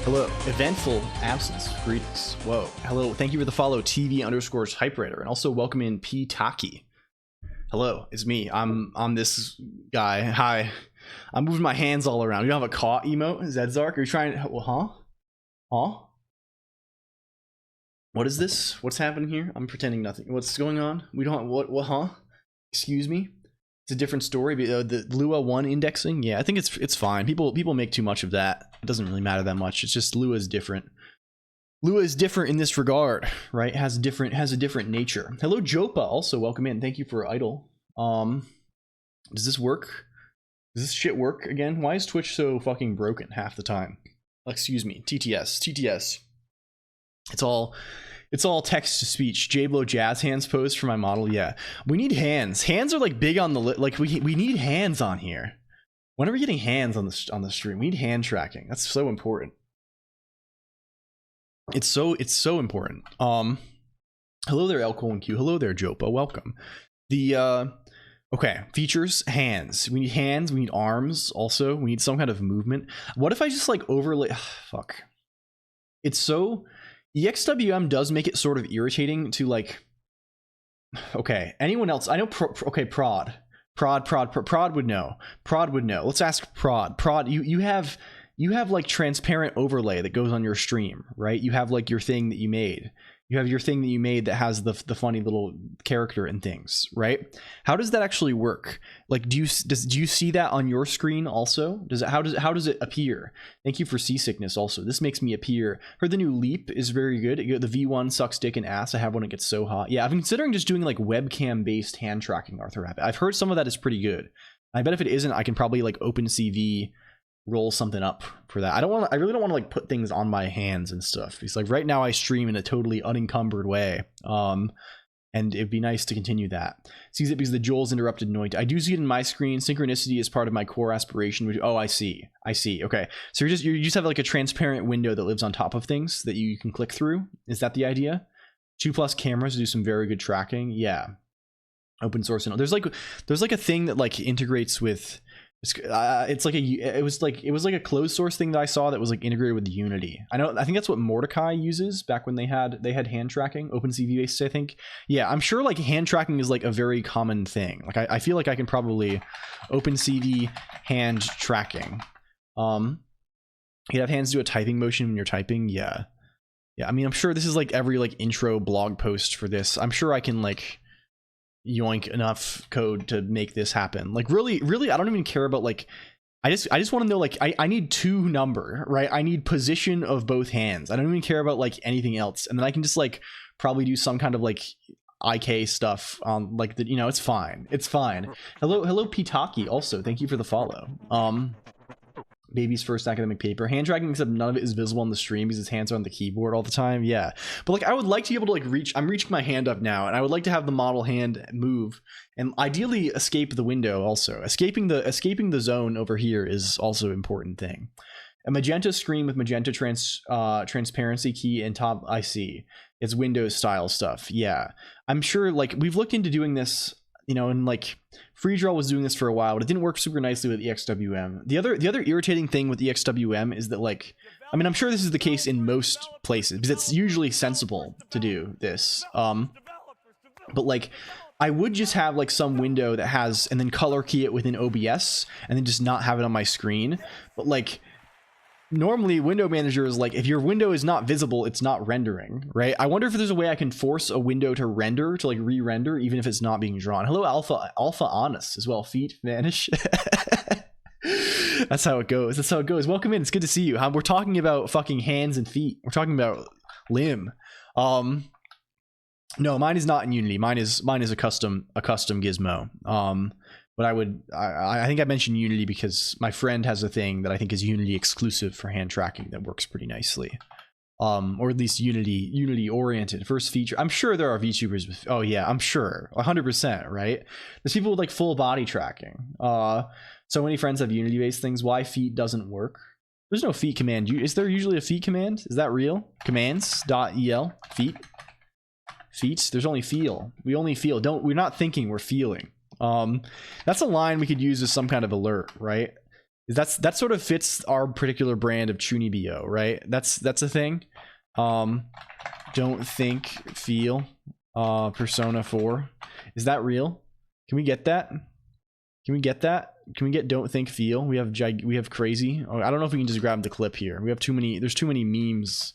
Hello. Eventful absence. Greetings. Whoa. Hello. Thank you for the follow, TV_typewriter, and also welcome in P Taki. Hello. It's me. I'm this guy. Hi. I'm moving my hands all around. You don't have a caw emote, Zedzark? Are you trying? Huh? Huh? What is this? What's happening here? I'm pretending nothing. What's going on? We don't. What? Huh? Excuse me. It's a different story. The Lua 1 indexing, yeah, I think it's fine. People make too much of that. It doesn't really matter that much. It's just Lua is different. Lua is different in this regard, right? Has a different nature. Hello, Jopa. Also, welcome in. Thank you for idle. Does this work? Does this shit work again? Why is Twitch so fucking broken half the time? Excuse me. TTS. It's all text to speech. J-Blow jazz hands pose for my model. Yeah, we need hands. Hands are like big on the like. We need hands on here. When are we getting hands on the stream? We need hand tracking. That's so important. It's so important. Hello there, LCOLONQ. Hello there, Jopa. Welcome. The okay, features, hands. We need hands. We need arms. Also, we need some kind of movement. What if I just like overlay? Fuck. It's so. EXWM does make it sort of irritating to like. Okay, anyone else? I know. Okay, Prod would know. Prod would know. Let's ask Prod. Prod, you have like transparent overlay that goes on your stream, right? You have like your thing that you made. You have your thing that you made that has the funny little character and things, right? How does that actually work? Like, do you see that on your screen also? How does it appear? Thank you for seasickness. Also, this makes me appear. Heard the new Leap is very good. The V1 sucks dick and ass. I have when it gets so hot. Yeah, I've been considering just doing like webcam based hand tracking Arthur Rabbit. I've heard some of that is pretty good. I bet if it isn't, I can probably like OpenCV roll something up for that. I really don't want to like put things on my hands and stuff, because like right now I stream in a totally unencumbered way, and it'd be nice to continue that. Sees it because the Joel's interrupted noise. I do see it in my screen. Synchronicity is part of my core aspiration, which, oh, I see. Okay, so you just have like a transparent window that lives on top of things that you can click through. Is that the idea? 2+ cameras to do some very good tracking. Yeah, open source. And there's like a thing that like integrates with. It's like it was like a closed source thing that I saw that was like integrated with Unity. I think that's what Mordecai uses back when they had hand tracking, OpenCV based, I think. Yeah, I'm sure like hand tracking is like a very common thing. Like I feel like I can probably OpenCV hand tracking. You have hands do a typing motion when you're typing. Yeah. I mean, I'm sure this is like every like intro blog post for this. I'm sure I can like yoink enough code to make this happen. Like really I don't even care about like I just want to know like I need 2 number, right? I need position of both hands. I don't even care about like anything else, and then I can just like probably do some kind of like IK stuff on like the, you know, it's fine. Hello Pitaki, also thank you for the follow. Baby's first academic paper. Hand tracking, except none of it is visible on the stream because his hands are on the keyboard all the time. Yeah, but like I would like to be able to like reach. I'm reaching my hand up now, and I would like to have the model hand move and ideally escape the window. Also, escaping the zone over here is also an important thing. A magenta screen with magenta transparency key and top. I see. It's Windows style stuff. Yeah, I'm sure. Like we've looked into doing this. You know, and like FreeDraw was doing this for a while, but it didn't work super nicely with EXWM. The other irritating thing with EXWM is that like, I mean, I'm sure this is the case in most places because it's usually sensible to do this. But like, I would just have like some window that has, and then color key it within OBS, and then just not have it on my screen. But like, normally window manager is like, if your window is not visible, it's not rendering, right? I wonder if there's a way I can force a window to render, to like re-render, even if it's not being drawn. Hello Alpha Honest as well. Feet vanish. That's how it goes. Welcome in. It's good to see you. We're talking about fucking hands and feet. We're talking about limb. No, mine is not in Unity. Mine is a custom gizmo. But I think I mentioned Unity because my friend has a thing that I think is Unity exclusive for hand tracking that works pretty nicely. Or at least Unity oriented. First feature. I'm sure there are VTubers with, oh yeah, I'm sure. 100%, right? There's people with like full body tracking. So many friends have Unity based things. Why feet doesn't work? There's no feet command. Is there usually a feet command? Is that real? Commands.el feet. There's only feel. We only feel. We're not thinking, we're feeling. That's a line we could use as some kind of alert, right? That sort of fits our particular brand of Chunibyo, right? That's a thing. Don't think, feel. Persona 4. Is that real? Can we get that? Can we get don't think, feel? We have crazy. Oh, I don't know if we can just grab the clip here. We have too many. There's too many memes.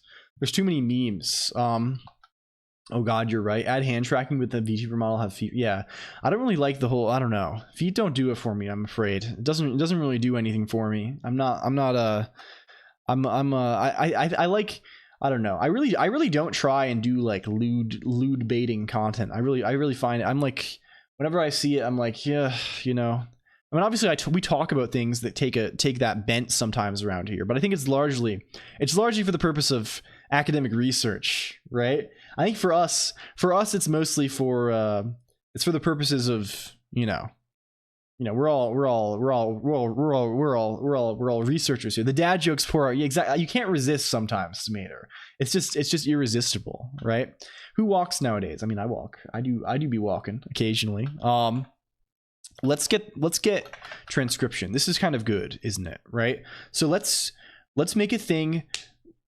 Oh god, you're right. Add hand tracking with the VTuber model. Have feet. Yeah, I don't really like the whole. I don't know. Feet don't do it for me. I'm afraid it doesn't really do anything for me. I I don't know. I really don't try and do like lewd baiting content. I really find it. I'm like, whenever I see it, I'm like, yeah, you know. I mean, obviously, we talk about things that take that bent sometimes around here, but I think it's largely for the purpose of academic research, right? I think for us, it's mostly for it's for the purposes of we're all researchers here. The dad jokes pour out. Yeah, exactly. You can't resist sometimes, Mater. It's just irresistible, right? Who walks nowadays? I mean, I walk. I do be walking occasionally. Let's get transcription. This is kind of good, isn't it? Right? So let's make a thing.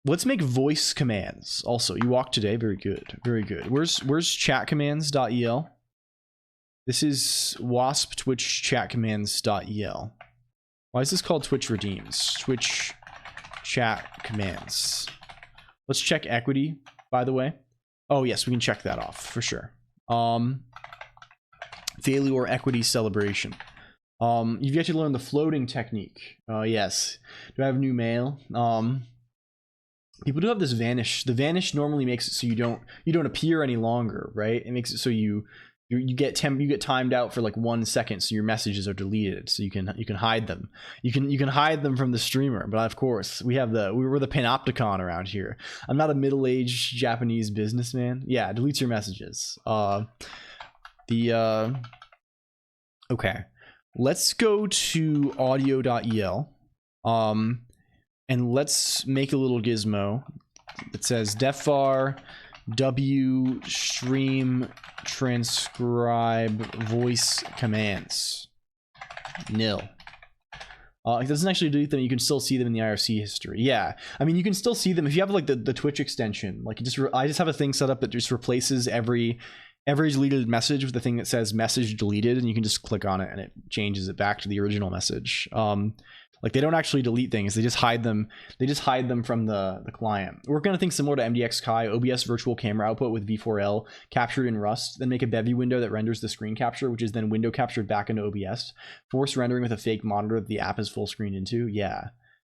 Let's make voice commands. Also, you walk today. Very good. Very good. Where's chatcommands.el? This is wasp twitch chatcommands.el. Why is this called Twitch redeems? Twitch chat commands. Let's check equity, by the way. Oh yes, we can check that off for sure. Failure equity celebration. You've yet to learn the floating technique. Yes. Do I have new mail? People do have this vanish. The vanish normally makes it so you don't appear any longer, right? It makes it so you get timed out for like 1 second, so your messages are deleted, so you can hide them. You can hide them from the streamer, but of course we're the panopticon around here. I'm not a middle-aged Japanese businessman. Yeah, deletes your messages. Okay, let's go to audio.el and let's make a little gizmo that says defar w stream transcribe voice commands nil. It doesn't actually delete them. You can still see them in the IRC history. Yeah, I mean, you can still see them if you have like the Twitch extension. Like I just have a thing set up that just replaces every deleted message with the thing that says message deleted, and you can just click on it and it changes it back to the original message. Like they don't actually delete things, they just hide them. They just hide them from the client. We're going to think similar to MDX Kai, OBS virtual camera output with V4L captured in Rust, then make a bevy window that renders the screen capture, which is then window captured back into OBS. Force rendering with a fake monitor that the app is full screen into. Yeah.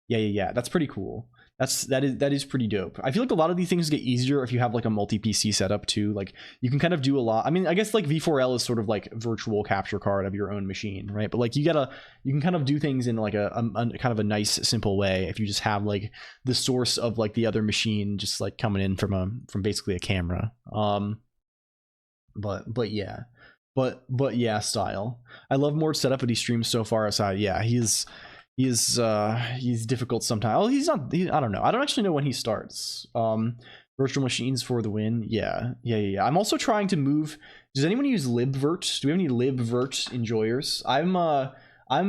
That's pretty cool. That is pretty dope. I feel like a lot of these things get easier if you have like a multi-PC setup too. Like you can kind of do a lot. I mean, I guess like V4L is sort of like virtual capture card of your own machine, right? But like you can kind of do things in like a kind of a nice simple way if you just have like the source of like the other machine just like coming in from basically a camera. But yeah, style. I love Mord's setup, but he streams so far outside. Yeah, he's difficult sometimes. Oh, he's not. I don't know. I don't actually know when he starts. Virtual machines for the win. Yeah. I'm also trying to move. Does anyone use libvirt? Do we have any libvirt enjoyers? I'm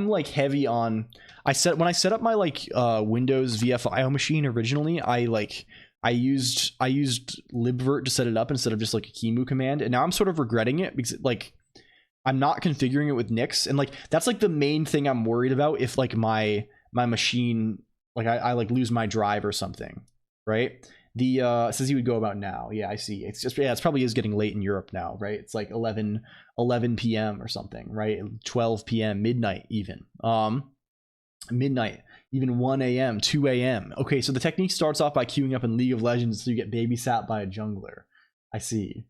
like heavy on. When I set up my like Windows VFIO machine originally, I used libvirt to set it up instead of just like a Kimu command, and now I'm sort of regretting it because like I'm not configuring it with Nix, and like that's like the main thing I'm worried about if like my machine like I like lose my drive or something, right? The it says he would go about now. Yeah, I see. It's just it's probably is getting late in Europe now, right? It's like 11 p.m. or something, right? 12 p.m. midnight even. Midnight, even 1 a.m., 2 a.m. Okay, so the technique starts off by queuing up in League of Legends so you get babysat by a jungler. I see.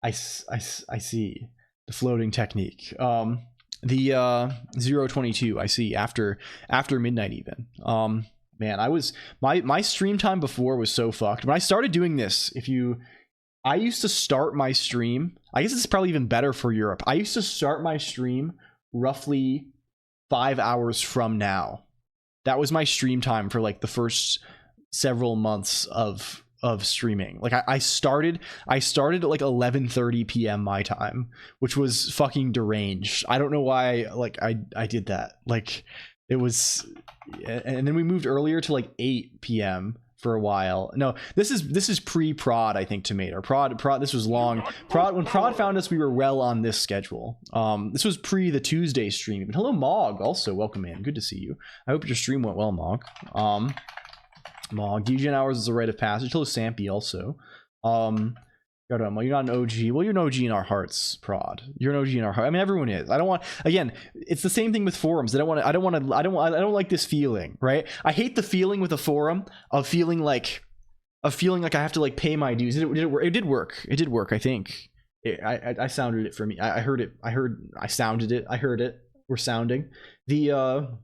I see. The floating technique. The 022, I see, after midnight even. Man, I was my stream time before was so fucked. When I started doing this, I used to start my stream, I guess it's probably even better for Europe. I used to start my stream roughly 5 hours from now. That was my stream time for like the first several months of streaming. Like I started at like 11:30 p.m. my time, which was fucking deranged. I don't know why like I did that. Like it was, and then we moved earlier to like 8 p.m. for a while. No, this is pre-prod, I think, Tomato. Prod this was long. When Prod found us, we were well on this schedule. This was pre the Tuesday stream. But hello Mog, also welcome in. Good to see you. I hope your stream went well, Mog. Mog, DGen hours is a rite of passage. Hello Sampy also. You're not an OG. Well, you're an OG in our hearts, Prod. You're an OG in our heart. I mean, everyone is. I don't want. Again, it's the same thing with forums. I don't like this feeling, right? I hate the feeling with a forum of feeling like of feeling like I have to like pay my dues. Did it work? It did work. It did work. I think I sounded it for me. I heard it. I sounded it. I heard it. We're sounding the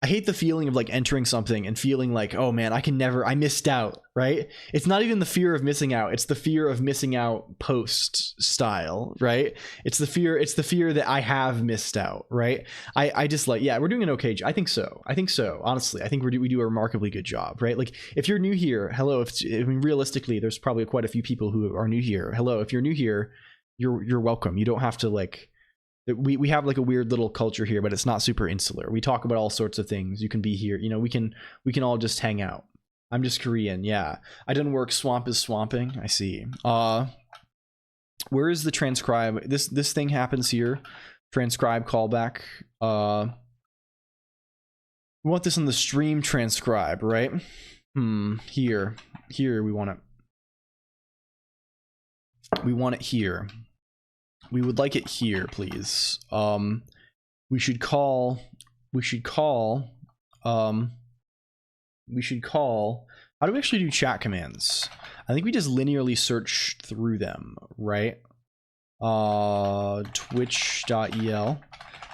I hate the feeling of like entering something and feeling like, oh man, I missed out, right? It's not even the fear of missing out. It's the fear of missing out post style, right? It's the fear that I have missed out, right? I just like, yeah, we're doing an okay job. I think so. Honestly, I think we do a remarkably good job, right? Like if you're new here, hello. I mean, realistically, there's probably quite a few people who are new here. Hello, if you're new here, you're welcome. You don't have to like, we have like a weird little culture here, but it's not super insular. We talk about all sorts of things. You can be here, you know, we can all just hang out. I'm just Korean. Yeah, I didn't work. Swamp is swamping. I see. Where is the transcribe? This thing happens here. Transcribe callback. We want this on the stream transcribe, right? Here we want it. We want it here. We would like it here, please. We should call. How do we actually do chat commands? I think we just linearly search through them, right? Twitch.el,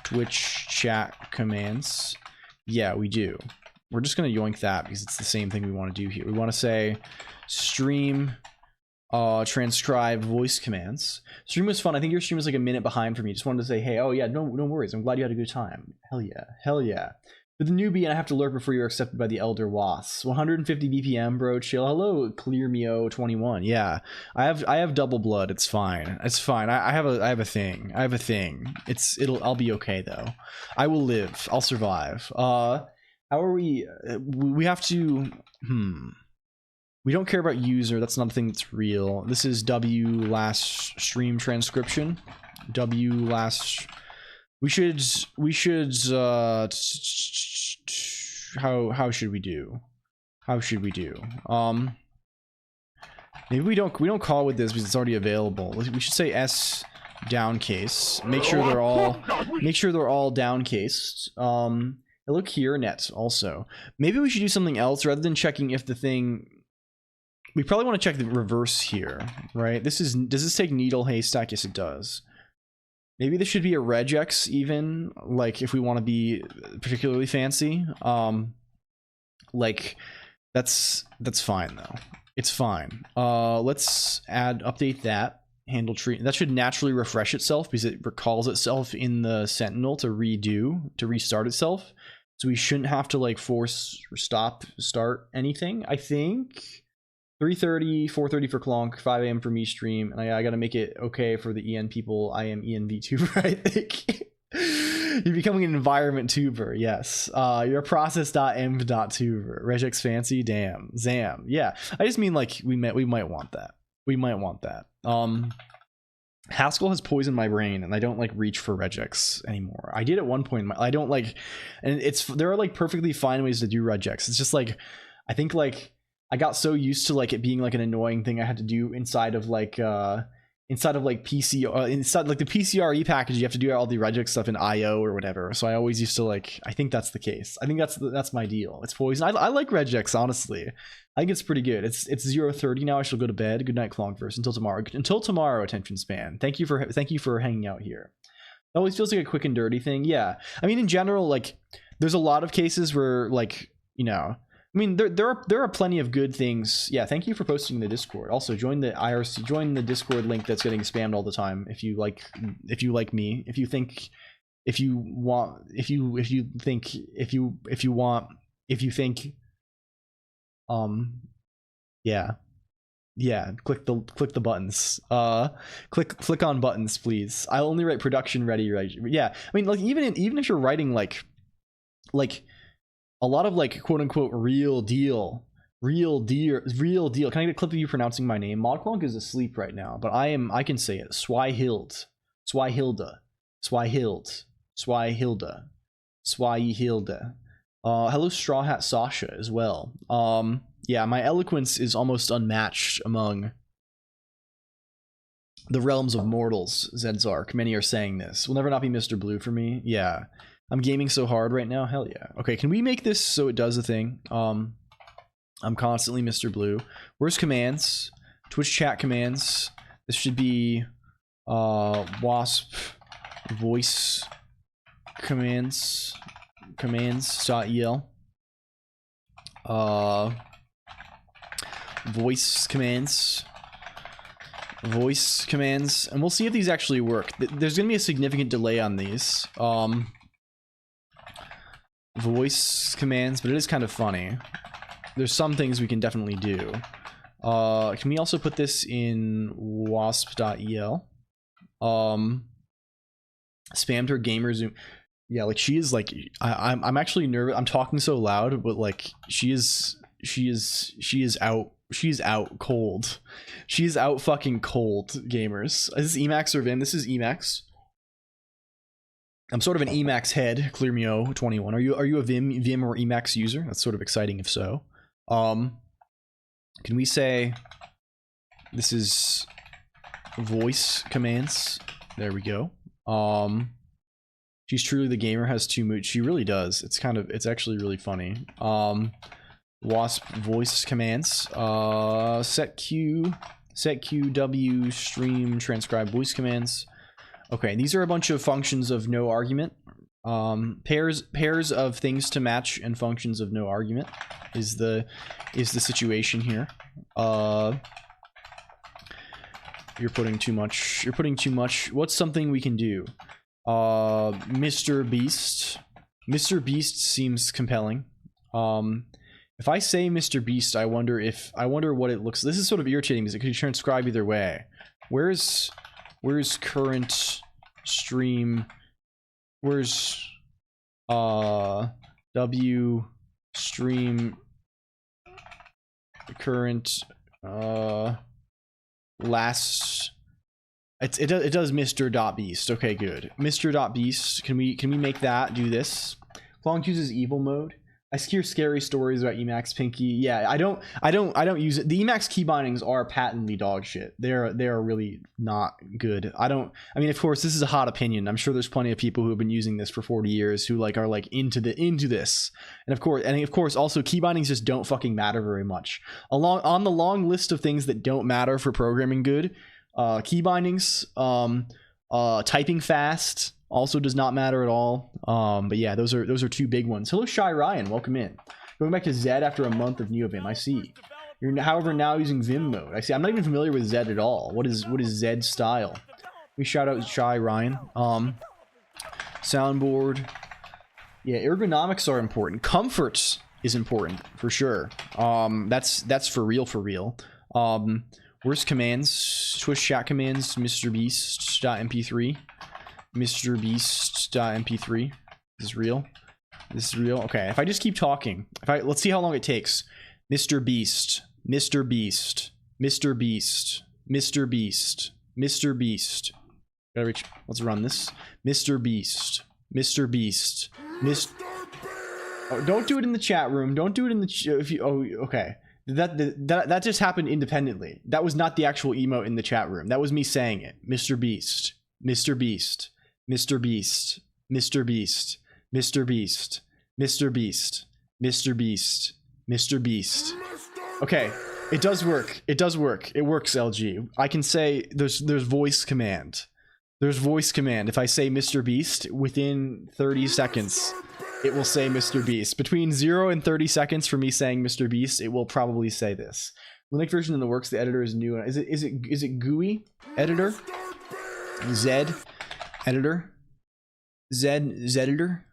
Twitch chat commands. Yeah, we do. We're just gonna yoink that because it's the same thing we want to do here. We want to say stream transcribe voice commands. Stream was fun. I think your stream was like a minute behind for me. Just wanted to say, hey, oh yeah, no worries. I'm glad you had a good time. Hell yeah. With the newbie, and I have to lurk before you're accepted by the elder was. 150 BPM, bro. Chill. Hello, ClearMeo21. Yeah, I have double blood. It's fine. I have a thing. I'll be okay though. I will live. I'll survive. How are we? We have to. We don't care about user. That's not a thing that's real. This is W last stream transcription. W last. We should. How should we do? Maybe we don't call with this because it's already available. We should say S downcase. Make sure they're all downcased. Look here, net also. Maybe we should do something else rather than checking if the thing. We probably want to check the reverse here, right? Does this take needle haystack? Yes, it does. Maybe this should be a regex even, like if we want to be particularly fancy. Like that's fine though. It's fine. Let's update that handle tree. That should naturally refresh itself because it recalls itself in the sentinel to restart itself. So we shouldn't have to like force or start anything. I think 3:30, 4:30 for Clonk, 5 a.m. for me stream, and I gotta make it okay for the EN people. I am EN VTuber, I think. You're becoming an environment tuber, yes. You're a process.env.tuber. Regex fancy, damn. Zam. Yeah. I just mean like we might want that. Haskell has poisoned my brain and I don't like reach for regex anymore. I did at one point. I don't like, and there are like perfectly fine ways to do regex. It's just like, I think like I got so used to like it being like an annoying thing I had to do inside of like PC, inside like the PCRE package. You have to do all the regex stuff in IO or whatever. So I always used to like, I think that's the case. I think that's my deal. It's poison. I like regex, honestly. I think it's pretty good. It's 0:30 now. I shall go to bed. Good night, Clonkverse. Until tomorrow, attention span. Thank you for hanging out here. It always feels like a quick and dirty thing. Yeah. I mean, in general, like there's a lot of cases where like, you know, I mean, there are plenty of good things. Yeah, thank you for posting in the Discord. Also, join the Discord link that's getting spammed all the time. If you like me, yeah, click the buttons. Click on buttons, please. I'll only write production ready. Right? Yeah, I mean, like even if you're writing like a lot of like quote unquote real deal. Can I get a clip of you pronouncing my name? ModClonk is asleep right now, but I can say it. Swihilda. Hello Straw Hat Sasha as well. Yeah, my eloquence is almost unmatched among the realms of mortals, Zedzark. Many are saying this. Will never not be Mr. Blue for me. Yeah. I'm gaming so hard right now. Hell yeah. Okay, can we make this so it does a thing? I'm constantly Mr. Blue. Where's commands? Twitch chat commands. This should be wasp voice commands.el. Voice commands, and we'll see if these actually work. There's gonna be a significant delay on these voice commands, but it is kind of funny. There's some things we can definitely do. Can we also put this in wasp.el? Spammed her gamer zoom. Yeah, like she is like I'm actually nervous. I'm talking so loud, but like she is out. She's out cold. She's out fucking cold, gamers. Is this Emacs or Vim? This is Emacs. I'm sort of an Emacs head. ClearMeo21. Are you a Vim or Emacs user? That's sort of exciting if so. Can we say this is voice commands? There we go. She's truly the gamer, has 2 moods. She really does. It's actually really funny. Wasp voice commands. Set Q W stream transcribe voice commands. Okay, these are a bunch of functions of no argument. Pairs of things to match and functions of no argument is the situation here. You're putting too much. What's something we can do? Mr. Beast. Mr. Beast seems compelling. If I say Mr. Beast, I wonder what it looks. This is sort of irritating because it could transcribe either way. Where's current stream? Where's W stream current last? It does Mr.Beast. Okay, good. Mr.Beast. Can we make that do this? LCOLONQ uses evil mode. I hear scary stories about Emacs Pinky. Yeah, I don't use it. The Emacs key bindings are patently dog shit. They are really not good. I mean, of course, this is a hot opinion. I'm sure there's plenty of people who have been using this for 40 years who like are like into this. And of course, also key bindings just don't fucking matter very much. On the long list of things that don't matter for programming good, key bindings, typing fast also does not matter at all. But yeah, those are 2 big ones. Hello, Shy Ryan, welcome in. Going back to Zed after a month of NeoVim. I see. You're however now using Vim mode. I see. I'm not even familiar with Zed at all. What is Zed style? We shout out Shy Ryan. Soundboard. Yeah, ergonomics are important. Comfort is important for sure. That's for real. Where's commands? Twitch chat commands. MrBeast.mp3. MrBeast.mp3. This is real. Okay, if I just keep talking, let's see how long it takes. Mr. Beast. Gotta reach. Let's run this. Mr. Beast. Oh, don't do it in the chat room. Don't do it in the if you. Oh, okay. That just happened independently. That was not the actual emote in the chat room. That was me saying it. Mr. Beast. Okay, it does work. It works, LG. I can say there's voice command. If I say Mr. Beast, within 30 seconds, it will say Mr. Beast. Between 0 and 30 seconds for me saying Mr. Beast, it will probably say this. Linux version in the works, the editor is new. Is it GUI editor? Zed editor? Zed editor?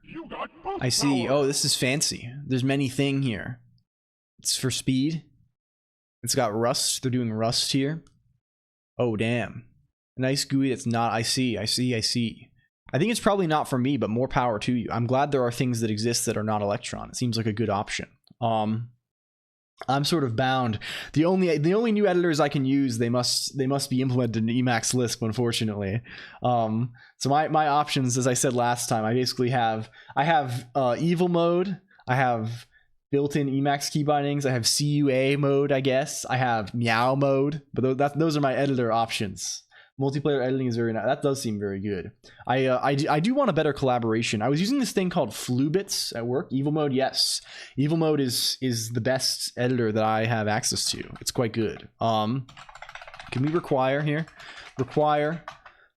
I see. Oh, this is fancy. There's many thing here. It's for speed. It's got Rust. They're doing Rust here. Oh, damn. A nice GUI that's not. I see. I think it's probably not for me, but more power to you. I'm glad there are things that exist that are not Electron. It seems like a good option. I'm sort of bound. The only new editors I can use, they must be implemented in Emacs Lisp, unfortunately. So my options, as I said last time, I basically have evil mode, I have built-in Emacs key bindings, I have CUA mode, I guess, I have meow mode, but those are my editor options. Multiplayer editing is very nice. That does seem very good. I do want a better collaboration. I was using this thing called Flubits at work. Evil Mode, yes. Evil Mode is the best editor that I have access to. It's quite good. Can we require here? Require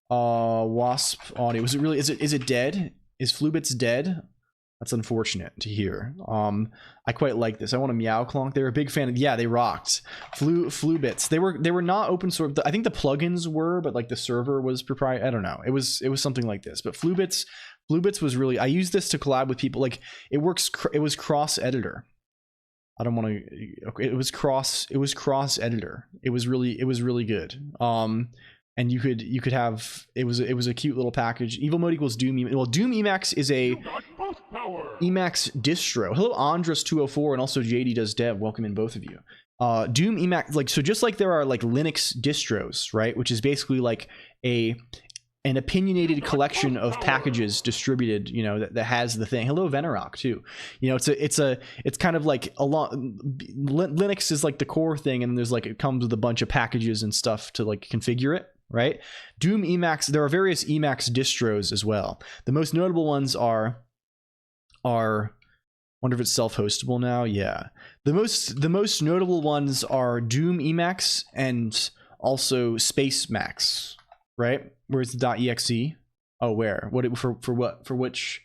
Wasp audio. Was it really? Is it dead? Is Flubits dead? That's unfortunate to hear. I quite like this. I want a LCOLONQ. They were a big fan of. Yeah, they rocked. Flubits. They were not open source. I think the plugins were, but like the server was proprietary. I don't know. It was something like this. But Flubits was really. I used this to collab with people. Like it works. It was cross editor. I don't want to. Okay, it was cross editor. It was really good. And you could have it was a cute little package. Evil Mode equals Doom. Well, Doom Emacs is a Emacs distro. Hello Andros204 and also JD Does Dev. Welcome in both of you. Doom Emacs, like, so just like there are like Linux distros, right, which is basically like an opinionated collection of packages distributed, you know, that has the thing. Hello Venerock too. You know, it's kind of like a lot. Linux is like the core thing, and there's like it comes with a bunch of packages and stuff to like configure it. Right? Doom Emacs, there are various Emacs distros as well. The most notable ones are wonder if it's self-hostable now. Yeah. The most notable ones are Doom Emacs and also Space Max, right? Where's the .exe? Oh, where? What for what? For which?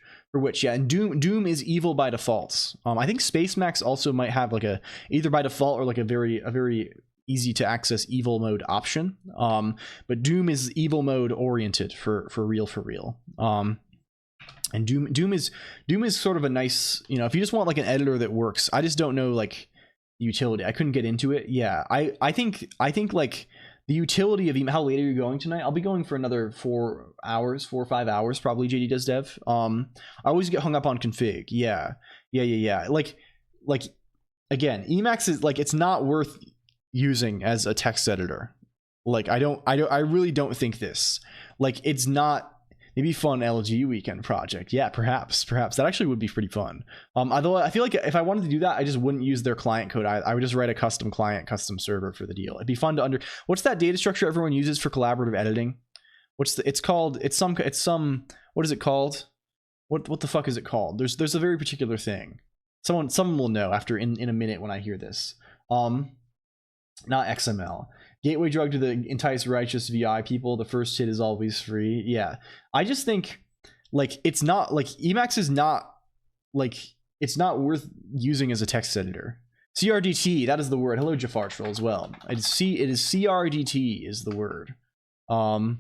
Yeah, and Doom is evil by default. I think Space Max also might have like a either by default or like a very easy to access evil mode option, but Doom is evil mode oriented for real. And Doom is sort of a nice, you know, if you just want like an editor that works. I just don't know like utility. I couldn't get into it. Yeah, I think like the utility of how late are you going tonight? I'll be going for another 4 or 5 hours probably. JD Does Dev. I always get hung up on config. Yeah. Like again, Emacs is like, it's not worth using as a text editor. Like I really don't think this, like, it's not. Maybe fun LG weekend project. Yeah, perhaps that actually would be pretty fun. Although I feel like if I wanted to do that, I just wouldn't use their client code. I would just write a custom client, custom server for the deal. It'd be fun to what's that data structure everyone uses for collaborative editing? It's called what is it called? What the fuck is it called? There's a very particular thing. Someone will know after in a minute when I hear this. Not XML. Gateway drug to the entice righteous VI people. The first hit is always free. Yeah. I just think like it's not like Emacs is not like it's not worth using as a text editor. CRDT, that is the word. Hello Jafar Troll as well. It is CRDT is the word. Oh,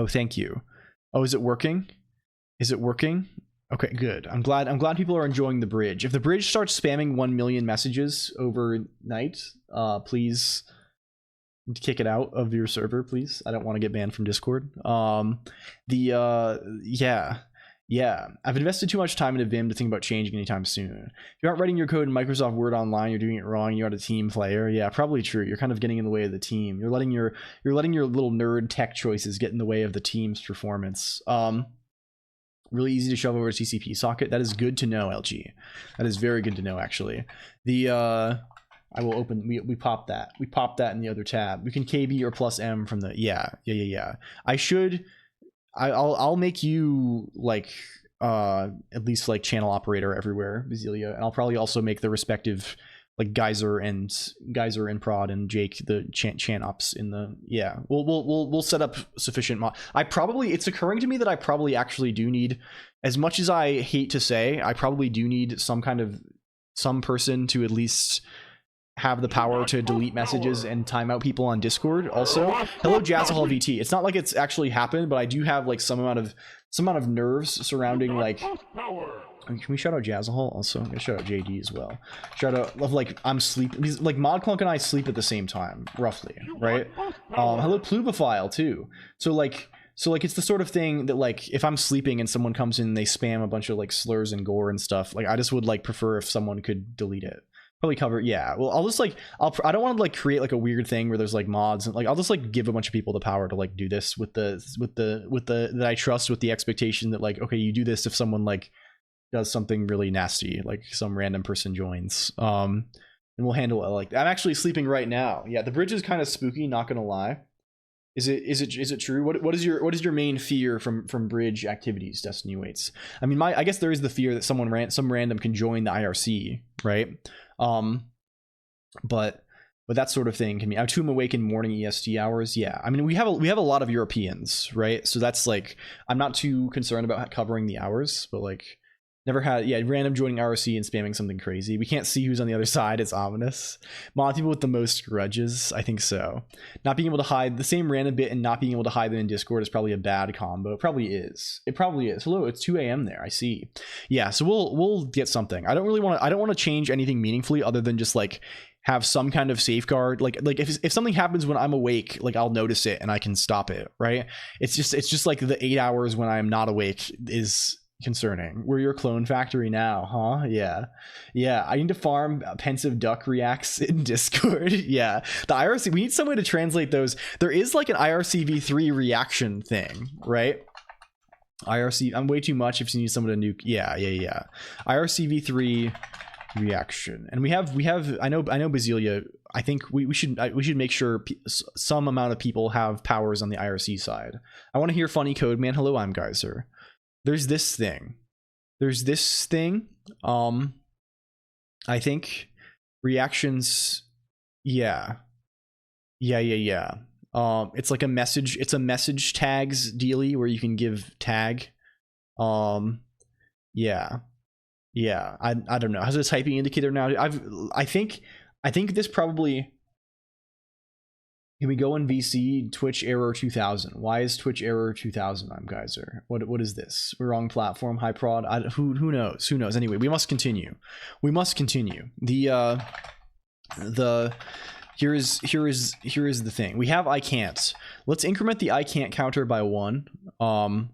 thank you. Oh, is it working? Is it working? Okay, good. I'm glad people are enjoying the bridge. If the bridge starts spamming 1 million messages overnight, please kick it out of your server, please. I don't want to get banned from Discord. Yeah. I've invested too much time into Vim to think about changing anytime soon. If you aren't writing your code in Microsoft Word online, you're doing it wrong. You're not a team player. Yeah, probably true. You're kind of getting in the way of the team. You're letting your little nerd tech choices get in the way of the team's performance. Really easy to shove over a TCP socket. That is good to know, LG. That is very good to know, actually. I will open. We pop that. We pop that in the other tab. We can KB or plus M from the. Yeah. I'll make you like at least like channel operator everywhere, Vizilia, and I'll probably also make the respective like Geyser and Prod and Jake the chan ops in the. Yeah. We'll set up sufficient it's occurring to me that I probably actually do need, as much as I hate to say, I probably do need some person to at least have the power to delete messages and time out people on Discord. Also, hello Jazzahall VT. It's not like it's actually happened, but I do have like some amount of nerves surrounding like. Can we shout out Jazzahall also? I'm gonna shout out JD as well. Shout out of like I'm sleeping. Like ModClunk and I sleep at the same time, roughly, right? Hello Plubophile too. So like it's the sort of thing that like if I'm sleeping and someone comes in and they spam a bunch of like slurs and gore and stuff, like I just would like prefer if someone could delete it. Probably cover. Yeah. Well, I'll just like I don't want to like create like a weird thing where there's like mods and like I'll just like give a bunch of people the power to like do this with the that I trust, with the expectation that like, okay, you do this if someone like does something really nasty, like some random person joins, and we'll handle it. Like I'm actually sleeping right now. Yeah, the bridge is kind of spooky, not gonna lie. Is it true? What is your main fear from bridge activities Destiny waits? I mean, I guess there is the fear that some random can join the IRC, right? But that sort of thing can be. I have 2 awakened morning EST hours. Yeah, I mean we have a lot of Europeans, right? So that's like I'm not too concerned about covering the hours, but like never had random joining IRC and spamming something crazy. We can't see who's on the other side. It's ominous. Mod people with the most grudges, I think so. Not being able to hide the same random bit and not being able to hide them in Discord is probably a bad combo. It probably is. Hello, it's 2 a.m. there. I see. Yeah, so we'll get something. I don't want to change anything meaningfully other than just like have some kind of safeguard. Like if something happens when I'm awake, like I'll notice it and I can stop it, right? It's just like the 8 hours when I'm not awake is concerning. We're your clone factory now, huh? Yeah, I need to farm pensive duck reacts in Discord. Yeah, the IRC, we need some way to translate those. There is like an IRC v3 reaction thing, right? IRC, I'm way too much if you need someone to nuke. Yeah. IRC v3 reaction, and we have I know Basilia, I think we should make sure some amount of people have powers on the IRC side. I want to hear funny code, man. Hello, I'm Geyser. There's this thing. I think reactions. Yeah. It's like a message. It's a message tags dealy where you can give tag. Yeah. I don't know. Has a typing indicator now? I think this probably. Can we go in VC Twitch error 2000? Why is Twitch error 2000? I'm Geyser. What is this? Wrong platform, high prod. Who knows? Who knows? Anyway, we must continue. The here is the thing. We have I can't. Let's increment the I can't counter by 1. Can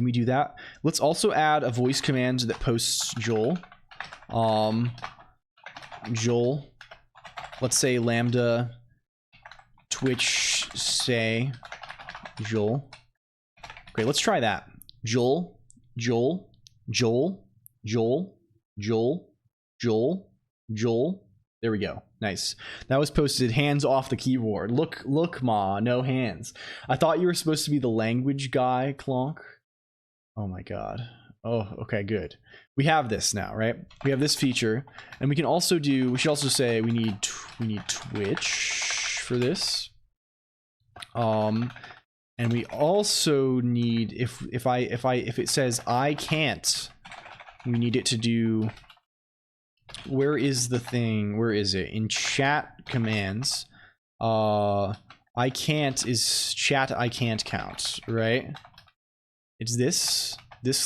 we do that? Let's also add a voice command that posts Joel. Joel. Let's say lambda Twitch say Joel. Okay, let's try that. Joel. There we go. Nice. That was posted hands off the keyboard. Look, ma, no hands. I thought you were supposed to be the language guy, Clonk. Oh my god. Oh, okay, good. We have this now, right? We have this feature, and we can also do. We should also say we need Twitch for this. And we also need if it says I can't, we need it to do. Where is the thing? Where is it? In chat commands. I can't is chat I can't count, right? It's this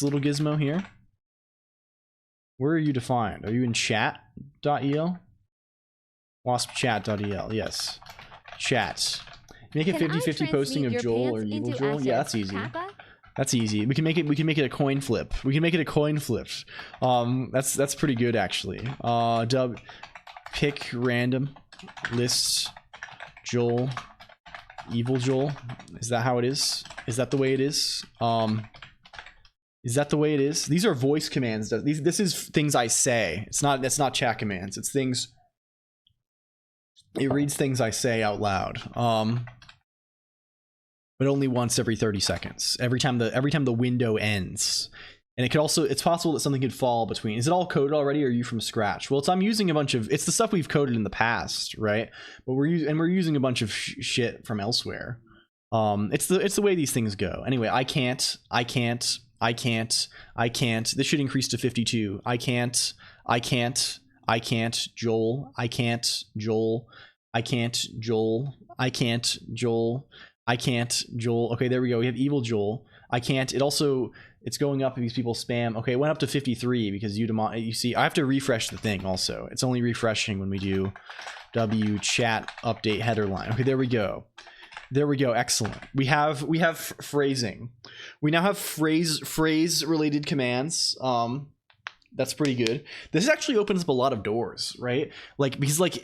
little gizmo here. Where are you defined? Are you in chat.el? Waspchat.el, yes. Chat. Make a 50-50 posting of Joel or evil Joel. Yeah, that's easy. That's easy. We can make it a coin flip. That's pretty good actually. Dub pick random lists Joel evil Joel. Is that how it is? Is that the way it is? These are voice commands. This is things I say. That's not chat commands. It's things. It reads things I say out loud. But only once every 30 seconds. Every time the window ends. And it's possible that something could fall between. Is it all coded already, or are you from scratch? Well, I'm using a bunch of. It's the stuff we've coded in the past, right? But we're using a bunch of shit from elsewhere. It's the way these things go. Anyway, I can't. This should increase to 52. I can't. Joel. I can't. Joel. Okay, there we go. We have evil Joel. I can't. It's going up if these people spam. Okay, it went up to 53 because you see, I have to refresh the thing also. It's only refreshing when we do W chat update header line. Okay, there we go. Excellent. We have phrasing. We now have phrase related commands. That's pretty good. This actually opens up a lot of doors, right? Because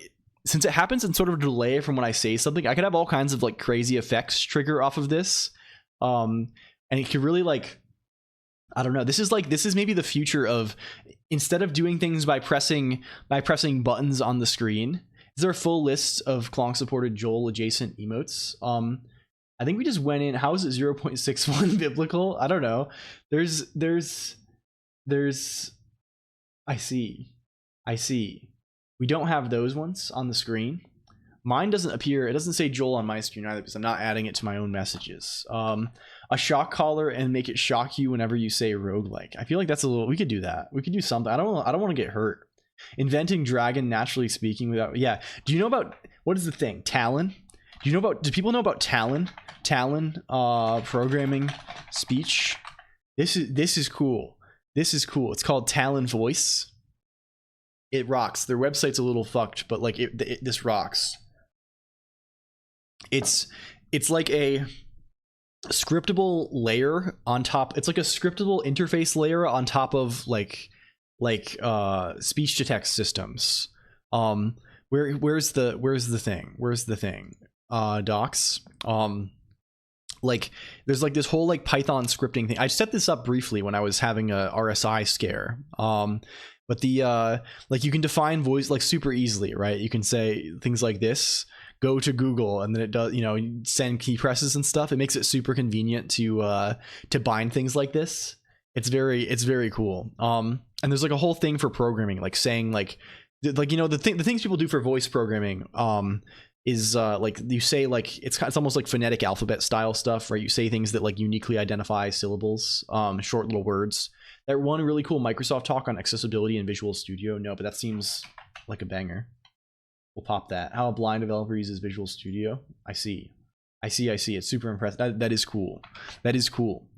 since it happens in sort of a delay from when I say something, I could have all kinds of crazy effects trigger off of this. And it could really I don't know. This is maybe the future of, instead of doing things by pressing buttons on the screen Is there a full list of Clonk supported Joel adjacent emotes? I think we just went in. How is it 0.61 biblical? I don't know. There's I see. We don't have those ones on the screen. Mine doesn't appear. It doesn't say Joel on my screen either because I'm not adding it to my own messages. A shock collar and make it shock you whenever you say roguelike. I feel like that's a little. We could do that. We could do something. I don't want to get hurt. Inventing dragon naturally speaking without. Yeah. Do you know about what is the thing? Talon. Do you know about? Do people know about Talon? Talon programming speech. This is cool. This is cool. It's called Talon Voice. It rocks. Their website's a little fucked, but like this rocks. It's like a scriptable layer on top. It's like a scriptable interface layer on top of like speech to text systems. Where's the thing? Docs. Like there's like this whole like Python scripting thing. I set this up briefly when I was having a RSI scare. But the like you can define voice like super easily, right? You can say things like this, go to Google, and then it does, send key presses and stuff. It makes it super convenient to bind things like this. It's very cool. And there's like a whole thing for programming, like saying like the things people do for voice programming is like you say like it's almost like phonetic alphabet style stuff, right? You say things that like uniquely identify syllables, short little words. That one really cool Microsoft talk on accessibility in Visual Studio. No, but that seems like a banger. We'll pop that. How a blind developer uses Visual Studio. I see. It's super impressive. That is cool. That is cool.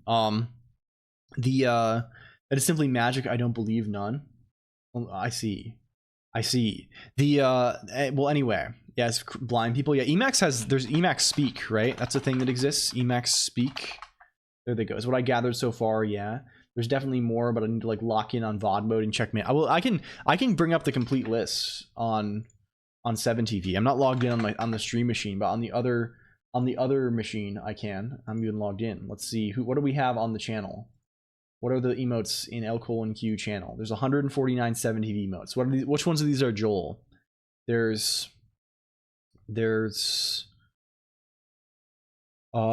That is simply magic. I don't believe none. I see. Well, anyway. Yeah, it's blind people. Yeah, there's Emacs Speak, right? That's a thing that exists. Emacs Speak. There they go. Is what I gathered so far. Yeah. There's definitely more, but I need to like lock in on VOD mode and check me. I can bring up the complete list on 7TV. I'm not logged in on the stream machine, but on the other machine I can. I'm even logged in. Let's see what do we have on the channel. What are the emotes in LCOLONQ channel? There's 149 7TV emotes. What are these? Which ones of these are Joel? There's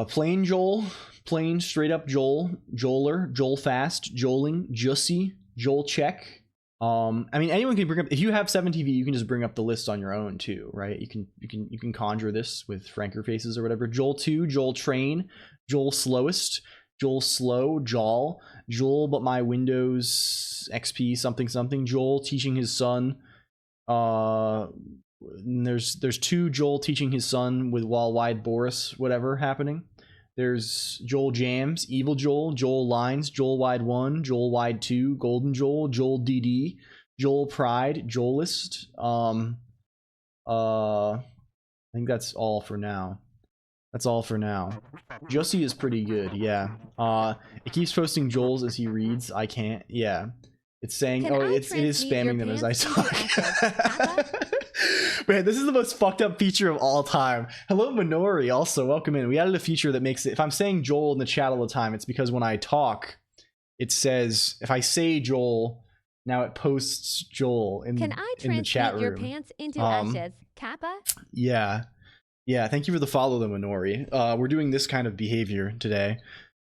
plain Joel, plain straight up Joel, Joeler, Joel fast, Joeling, Jussie, Joel check. I mean, anyone can bring up. If you have 7TV, you can just bring up the list on your own too, right? You can conjure this with franker faces or whatever. Joel 2, Joel train, Joel slowest, Joel slow, Joel, but my Windows XP something, Joel teaching his son. There's 2 Joel teaching his son with Wide Boris whatever happening. There's Joel Jams, Evil Joel, Joel Lines, Joel Wide 1, Joel Wide 2, Golden Joel, Joel DD, Joel Pride, Joelist. I think that's all for now. Jussie is pretty good, yeah. It keeps posting Joel's as he reads. I can't. Yeah. It's saying it is spamming them as I talk. Man, this is the most fucked up feature of all time. Hello Minori, also welcome in. We added a feature that makes it, if I'm saying Joel in the chat all the time, it's because when I talk it says, if I say Joel, now it posts Joel in the chat room. Your pants into ashes, Kappa? Yeah, thank you for the follow though, Minori. We're doing this kind of behavior today.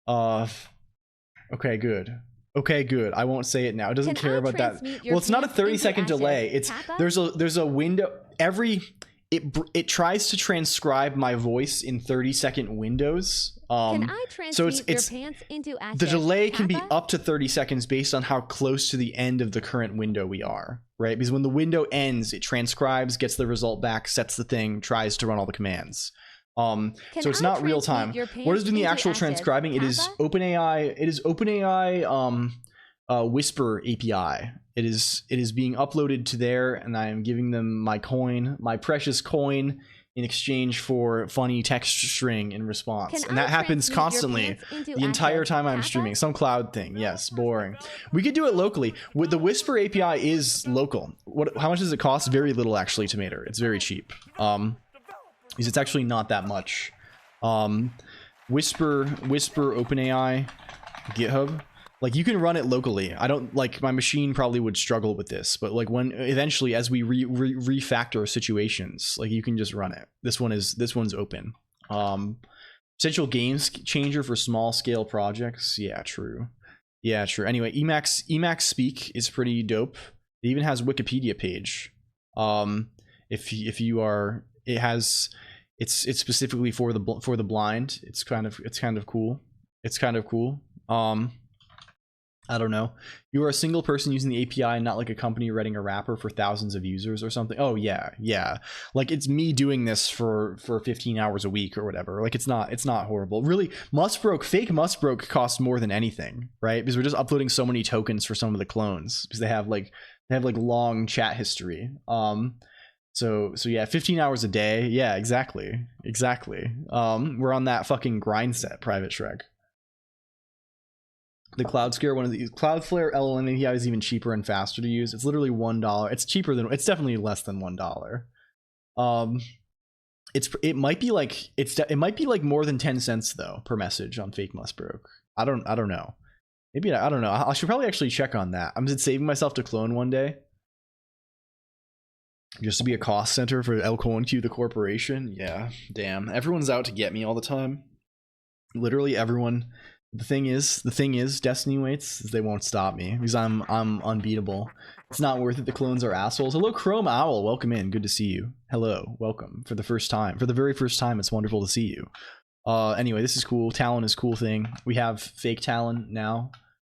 Okay, good. I won't say it now. It doesn't care about that. Well, it's not a 30-second delay. It's there's a window it tries to transcribe my voice in 30-second windows. So it's the delay can be up to 30 seconds based on how close to the end of the current window we are, right? Because when the window ends, it transcribes, gets the result back, sets the thing, tries to run all the commands. So it's not real time. What is doing the actual transcribing? It is OpenAI. Whisper API. It is being uploaded to there, and I am giving them my coin, my precious coin, in exchange for funny text string in response. And that happens constantly the entire time I'm streaming. Some cloud thing. Yes, boring. We could do it locally. With the Whisper API is local. How much does it cost? Very little actually, Tomato. It's very cheap. Because it's actually not that much. Whisper OpenAI GitHub. Like you can run it locally. I don't like my machine probably would struggle with this, but like when eventually as we refactor situations, like you can just run it. This one's open. Potential games changer for small scale projects. Yeah, true. Yeah, true. Anyway, Emacs Speak is pretty dope. It even has Wikipedia page. If you are, it's specifically for the blind. It's kind of cool. It's kind of cool. I don't know. You are a single person using the API, not like a company writing a wrapper for thousands of users or something. Oh yeah. Like it's me doing this for 15 hours a week or whatever. Like it's not horrible. Really, fake Mustbroke costs more than anything, right? Because we're just uploading so many tokens for some of the clones because they have like long chat history. So yeah, 15 hours a day. Yeah, exactly. We're on that fucking grind set, Private Shrek. The Cloudscare, one of these Cloudflare LLM API is even cheaper and faster to use. It's literally $1. It's definitely less than $1. It might be like more than 10 cents though per message on fake Mustbroke. I don't know. Maybe I don't know. I should probably actually check on that. I'm just saving myself to clone one day. Just to be a cost center for LCOLONQ the corporation. Yeah, damn. Everyone's out to get me all the time. Literally everyone. The thing is, Destiny waits, they won't stop me because I'm unbeatable. It's not worth it. The clones are assholes. Hello, Chrome Owl. Welcome in. Good to see you. Hello, welcome for the first time. For the very first time, it's wonderful to see you. Anyway, this is cool. Talon is a cool thing. We have fake Talon now.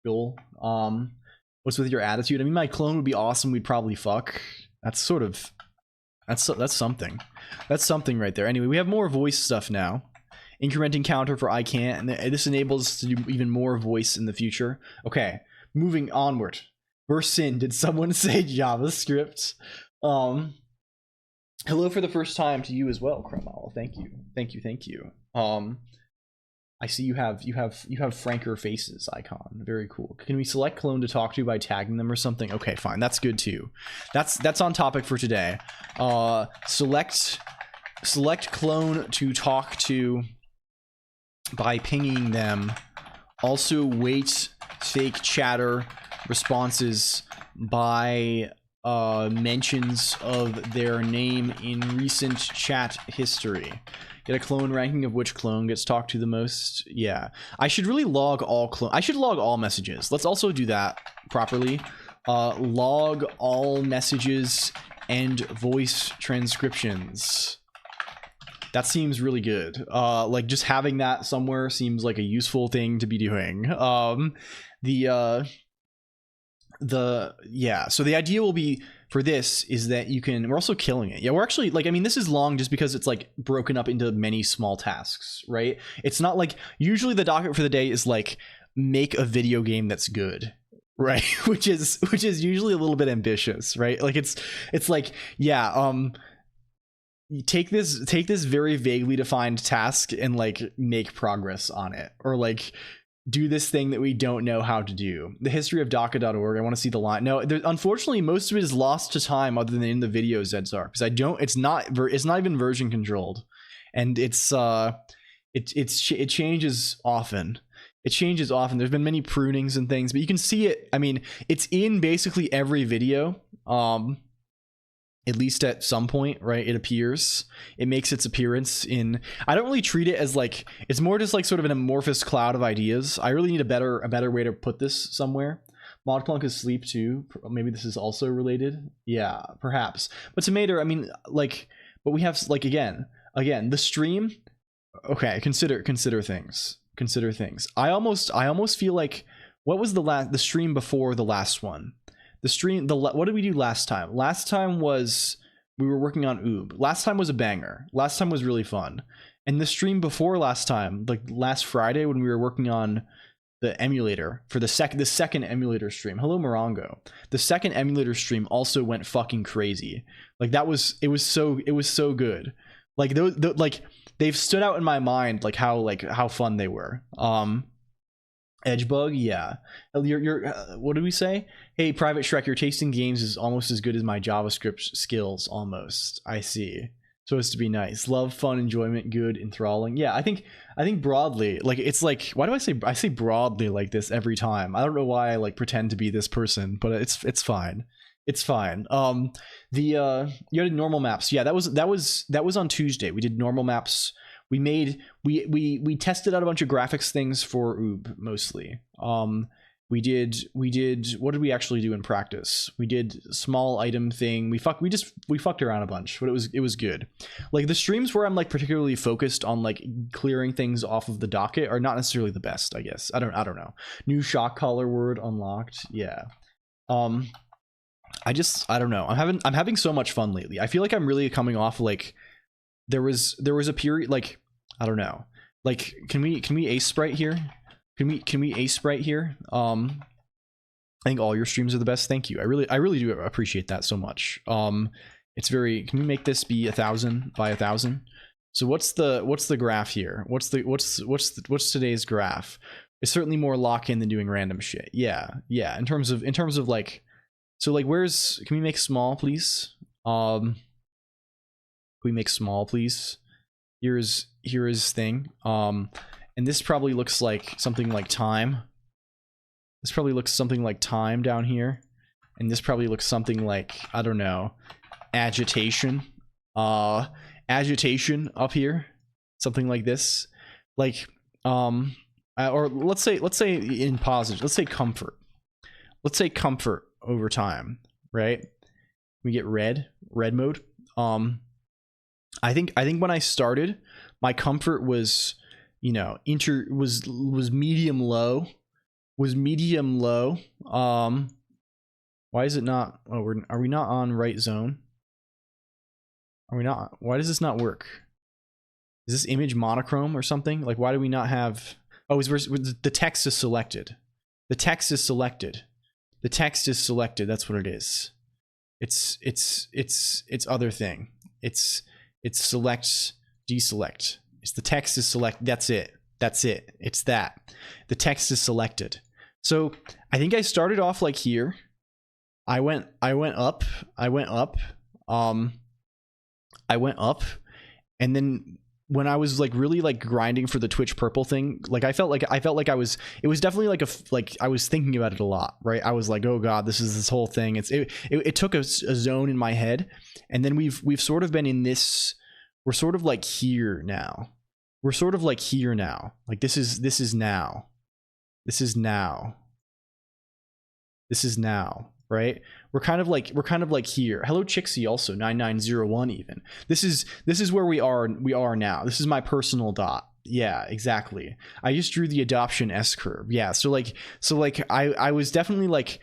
Joel. What's with your attitude? I mean, my clone would be awesome. We'd probably fuck. That's something. That's something right there. Anyway, we have more voice stuff now. Incrementing counter for I can't, and this enables us to do even more voice in the future. Okay, moving onward. Verse sin, did someone say JavaScript? Hello for the first time to you as well, Chrome Owl. Thank you. I see you have franker faces icon. Very cool. Can we select clone to talk to by tagging them or something? Okay, fine. That's good too. That's on topic for today. Select clone to talk to by pinging them. Also wait fake chatter responses by mentions of their name in recent chat history. Get a clone ranking of which clone gets talked to the most. Yeah, I should really log all I should log all messages. Let's also do that properly. Log all messages and voice transcriptions. That seems really good. Like just having that somewhere seems like a useful thing to be doing. So the idea will be for this is that you can, we're also killing it. Yeah, we're actually like, I mean, this is long just because it's like broken up into many small tasks, right? It's not like, usually the docket for the day is like, make a video game that's good. Right. which is usually a little bit ambitious, right? Like it's like, yeah, take this very vaguely defined task and like make progress on it, or like do this thing that we don't know how to do. The history of DACA.org. I want to see the line. No, unfortunately, most of it is lost to time other than in the video, Zedzar, because it's not even version controlled, and it changes often. It changes often. There's been many prunings and things, but you can see it. I mean, it's in basically every video. At least at some point, right? It appears. It makes its appearance in. I don't really treat it as like, it's more just like sort of an amorphous cloud of ideas. I really need a better way to put this somewhere. ModClunk is sleep too. Maybe this is also related. Yeah, perhaps. But Tomato, I mean, like, but we have like again the stream. Okay, consider things. Consider things. I almost feel like, what was the stream before the last one? The stream, what did we do last time? Last time was, we were working on Oob. Last time was a banger. Last time was really fun. And the stream before last time, like last Friday when we were working on the emulator for the second emulator stream. Hello, Morongo. The second emulator stream also went fucking crazy. Like it was so good. Like like they've stood out in my mind, like how fun they were. Edgebug, yeah. You're what did we say? Hey, Private Shrek, your tasting games is almost as good as my JavaScript skills. Almost. I see. Supposed to be nice. Love, fun, enjoyment, good, enthralling. Yeah, I think broadly, like, it's like, why do I say broadly like this every time? I don't know why I like pretend to be this person, but it's fine. It's fine. You had normal maps. Yeah, that was on Tuesday. We did normal maps. We tested out a bunch of graphics things for Oob mostly. We did what did we actually do in practice? We did small item thing. We fucked around a bunch, but it was good. Like, the streams where I'm like particularly focused on like clearing things off of the docket are not necessarily the best, I guess. I don't know. New shock collar word unlocked. Yeah. I don't know. I'm having so much fun lately. I feel like I'm really coming off like there was a period, like, I don't know. Like, can we ace sprite here? Can we ace sprite here? I think all your streams are the best. Thank you. I really do appreciate that so much. It's very, can we make this be 1,000 by 1,000? So what's the graph here? What's today's graph? It's certainly more lock in than doing random shit. Yeah. In terms of like, so like, can we make small, please? Can we make small, please? Here is thing. And this probably looks like something like time. This probably looks something like time down here. And this probably looks something like, I don't know, agitation. Agitation up here. Something like this. Like, or let's say in positive, let's say comfort. Let's say comfort over time, right? We get red mode. I think when I started, my comfort was, you know, was medium low. Why is it not? Oh, are we not on right zone? Are we not? Why does this not work? Is this image monochrome or something? Like, why do we not have? Oh, the text is selected. The text is selected. The text is selected. That's what it is. It's other thing. It's select, deselect. It's the text is select. That's it. It's that. The text is selected. So I think I started off like here. I went up, and then when I was like really like grinding for the Twitch purple thing, like I felt like I was, it was definitely like I was thinking about it a lot, right? I was like, oh god, this whole thing. It took a zone in my head, and then we've sort of been in this. We're sort of like here now. Like this is now, right? We're kind of like here. Hello Chixie, also 9901 even. This is where we are now. This is my personal dot. Yeah, exactly. I just drew the adoption S curve. Yeah, so like I was definitely like,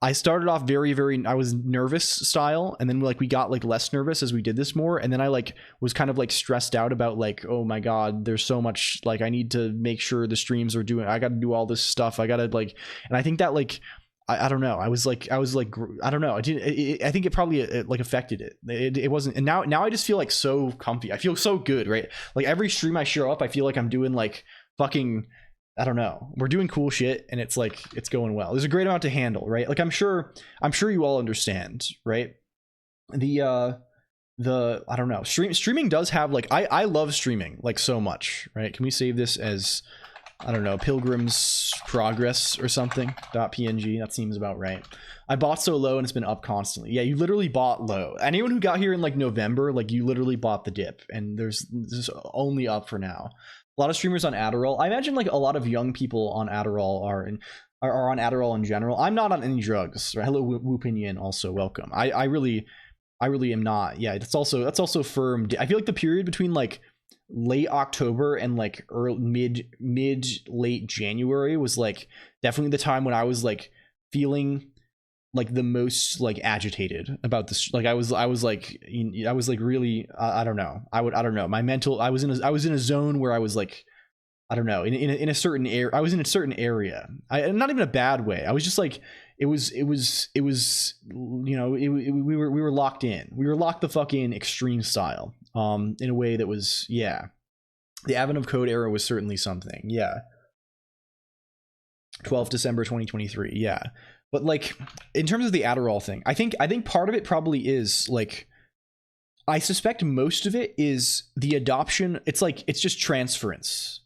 I started off very, I was nervous style, and then like we got like less nervous as we did this more, and then I like was kind of like stressed out about like, oh my god, there's so much, like I need to make sure the streams are doing, I got to do all this stuff, I got to like, and I think that like I don't know, I was like I don't know, I think it probably like affected it. It wasn't, and now I just feel like so comfy. I feel so good, right? Like every stream I show up, I feel like I'm doing like fucking, I don't know, we're doing cool shit, and it's like, it's going well. There's a great amount to handle, right? Like I'm sure you all understand, right? The I don't know, streaming does have like, I love streaming like so much, right? Can we save this as, I don't know, Pilgrim's Progress or something .png? That seems about right. I bought so low and it's been up constantly. Yeah, you literally bought low. Anyone who got here in like November, like you literally bought the dip, and there's only up for now. A lot of streamers on Adderall. I imagine like a lot of young people on Adderall are on Adderall in general. I'm not on any drugs. Right? Hello Wupinian, also welcome. I really am not. Yeah, that's also firm. I feel like the period between like late October and like early late January was like definitely the time when I was like feeling like the most like agitated about this. Like I was like really, I don't know. I don't know. My mental, I was in a zone where I was like, I don't know, in a certain area. I was in a certain area. Not even a bad way. I was just like, it was, you know, we were locked in. We were locked the fuck in extreme style. In a way that was, yeah. The Advent of Code era was certainly something. Yeah. 12th December 2023. Yeah. But like in terms of the Adderall thing, I think part of it probably is like, I suspect most of it is the adoption. It's just transference.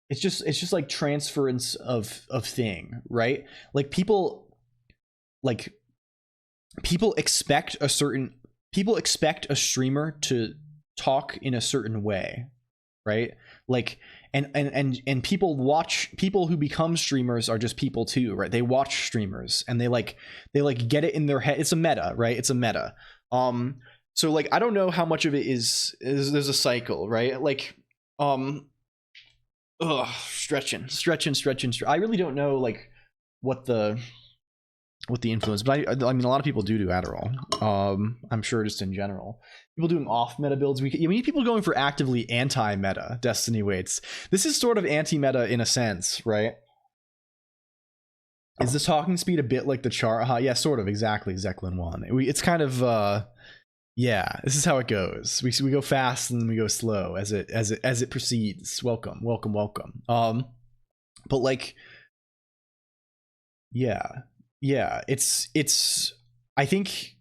It's just like transference of thing, right? Like people expect a streamer to talk in a certain way, right? Like and people who become streamers are just people too, right? They watch streamers and they get it in their head. It's a meta, right? It's a meta. So like I don't know how much of it is there's a cycle, right? Like stretching. I really don't know like what the influence, but I mean a lot of people do Adderall. I'm sure just in general. People doing off meta builds. We need people going for actively anti-meta Destiny weights. This is sort of anti-meta in a sense, right? Is the talking speed a bit like the chart? Yeah, sort of, exactly, Zeklin1. It's kind of yeah, this is how it goes. We go fast and then we go slow as it proceeds. Welcome. But like yeah, it's I think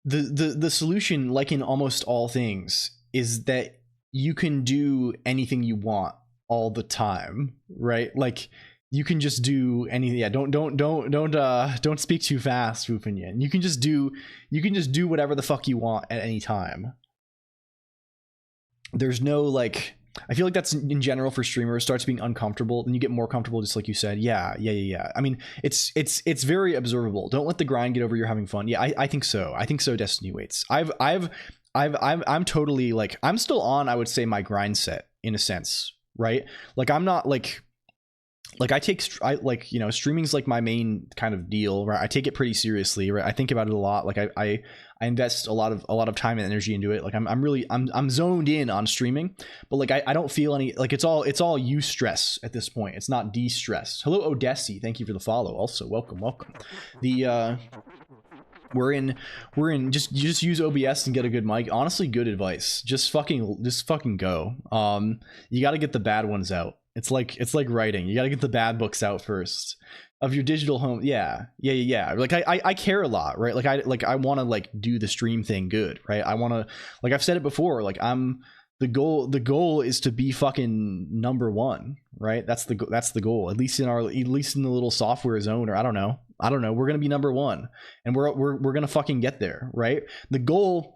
the solution, like in almost all things, is that you can do anything you want all the time, right? Like you can just do anything. Yeah, don't speak too fast, Fufinyan. You can just do whatever the fuck you want at any time. There's no like, I feel like that's in general for streamers, starts being uncomfortable, then you get more comfortable, just like you said. Yeah. I mean, it's very observable. Don't let the grind get over you're having fun. Yeah, I think so. Destiny waits. I'm totally like, I'm still on, I would say, my grind set in a sense, right? Like I'm not like I like, you know, streaming's like my main kind of deal, right? I take it pretty seriously, right? I think about it a lot. Like I invest a lot of time and energy into it. Like I'm zoned in on streaming, but like I don't feel any, like it's all eustress at this point. It's not de-stress. Hello Odessi, thank you for the follow. Also welcome. The we're in just use OBS and get a good mic. Honestly, good advice. Just fucking go. You got to get the bad ones out. It's like writing. You got to get the bad books out first of your digital home. Yeah. Like I care a lot, right? I want to like do the stream thing good, right? I want to, like I've said it before, like the goal is to be fucking number one, right? That's the goal. At least in the little software zone, or I don't know. We're gonna be number one, and we're gonna fucking get there, right? The goal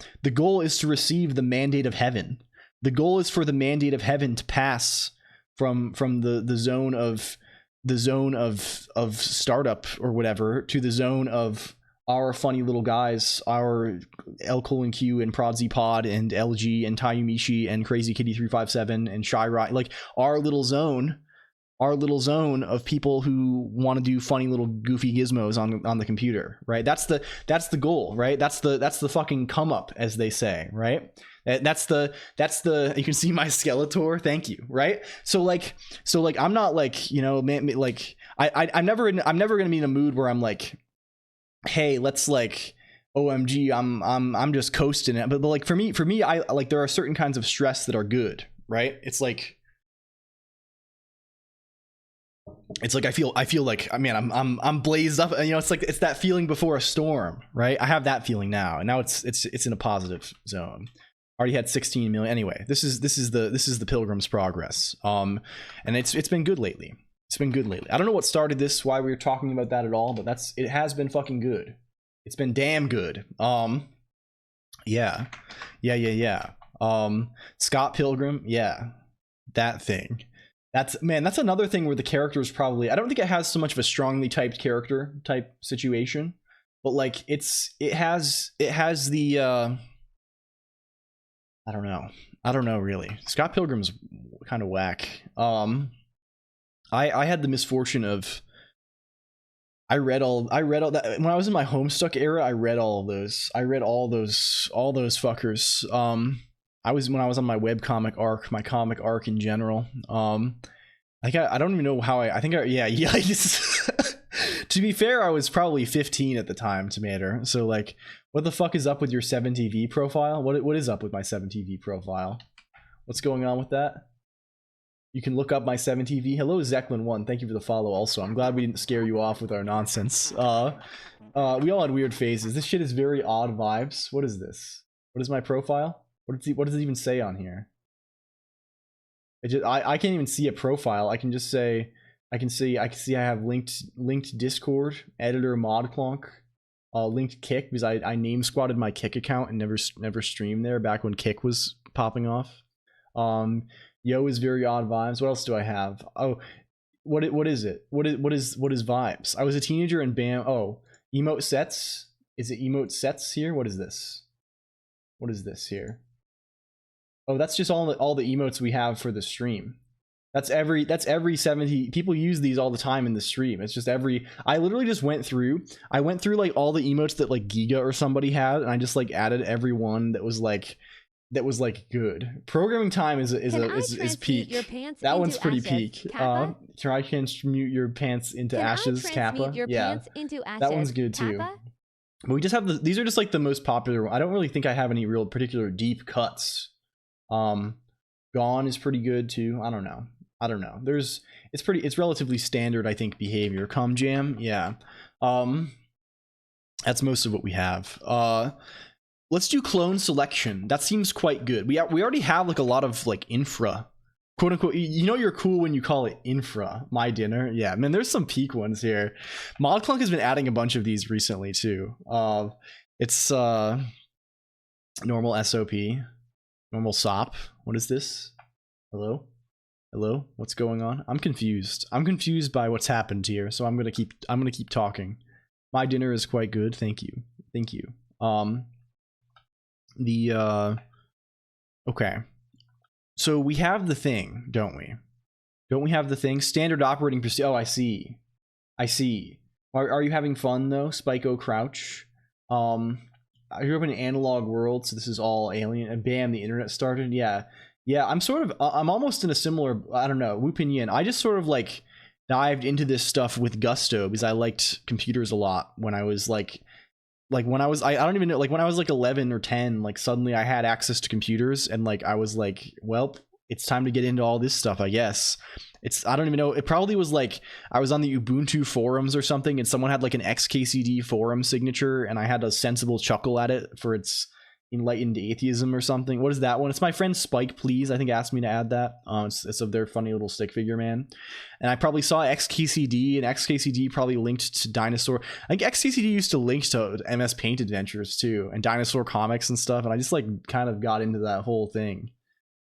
is to receive the mandate of heaven. The goal is for the mandate of heaven to pass from the zone of startup or whatever to the zone of our funny little guys, our LCOLONQ and Prodzy Pod and LG and Tayumishi and Crazy Kitty 357 and Shy Ryan, like our little zone of people who want to do funny little goofy gizmos on the computer, right? That's the goal, right? That's the fucking come up, as they say, right? That's the you can see my Skeletor, thank you, right? So like I'm not like, you know, man, like I'm never gonna be in a mood where I'm like, hey, let's like OMG, I'm just coasting it. But like for me I like, there are certain kinds of stress that are good, right? It's like I feel like, I mean, I'm blazed up, you know. It's like, it's that feeling before a storm, right? I have that feeling now, and now it's in a positive zone. Already had 16 million. Anyway, this is the Pilgrim's Progress. And it's been good lately. I don't know what started this, why we were talking about that at all, but it has been fucking good. It's been damn good. Yeah. Scott Pilgrim, yeah, that thing. That's another thing where the character is probably, I don't think it has so much of a strongly typed character type situation, but like it has the I don't know really. Scott Pilgrim's kind of whack. I had the misfortune of, I read all that when I was in my Homestuck era. I read all those fuckers. When I was on my webcomic arc, my comic arc in general. I don't even know how yeah. To be fair, I was probably 15 at the time, Tomato. So like, what the fuck is up with your 7TV profile? What is up with my 7TV profile? What's going on with that? You can look up my 7TV. Hello, Zeklin1. Thank you for the follow. Also, I'm glad we didn't scare you off with our nonsense. We all had weird phases. This shit is very odd vibes. What is this? What is my profile? What does it even say on here? I can't even see a profile. I can just say I can see I have linked Discord, editor ModClonk, linked Kick because I name squatted my Kick account and never streamed there back when Kick was popping off. Yo is very odd vibes. What else do I have? Oh, what is it? What is vibes? I was a teenager and bam. Oh, emote sets. Is it emote sets here? What is this? What is this here? Oh, that's just all the emotes we have for the stream. That's every 70 people use these all the time in the stream. It's just I literally just went through like all the emotes that like Giga or somebody had, and I just like added every one that was like good. Programming time is peak. That one's pretty peak. Try to transmute your pants into ashes, Kappa. Yeah, that one's good too. But we just have these are just like the most popular. I don't really think I have any real particular deep cuts. Gone is pretty good too. I don't know. It's relatively standard, I think, behavior. Come jam, yeah. That's most of what we have. Let's do clone selection. That seems quite good. We already have like a lot of like infra, quote unquote. You know you're cool when you call it infra. My dinner, yeah. Man, there's some peak ones here. ModClonk has been adding a bunch of these recently too. It's normal SOP, normal SOP. What is this? Hello? What's going on? I'm confused by what's happened here, so I'm gonna keep talking. My dinner is quite good, thank you. Okay, so we have the thing, don't we have the thing? Standard operating procedure. Oh, I see. Are you having fun though, Spyco Crouch? I grew up in an analog world, so this is all alien, and bam, the internet started. Yeah, I'm almost in a similar, I don't know, Wupin Yin. I just sort of like dived into this stuff with gusto because I liked computers a lot when I was like when I was, I don't even know, like when I was like 11 or 10, like suddenly I had access to computers and like I was like, well, it's time to get into all this stuff, I guess. I don't even know, it probably was like I was on the Ubuntu forums or something and someone had like an XKCD forum signature and I had a sensible chuckle at it for its enlightened atheism or something. What is that one? It's my friend Spike Please, I think, asked me to add that. It's of their funny little stick figure man, and I probably saw XKCD, and XKCD probably linked to Dinosaur. I think XKCD used to link to MS Paint Adventures too, and Dinosaur Comics and stuff, and I just like kind of got into that whole thing,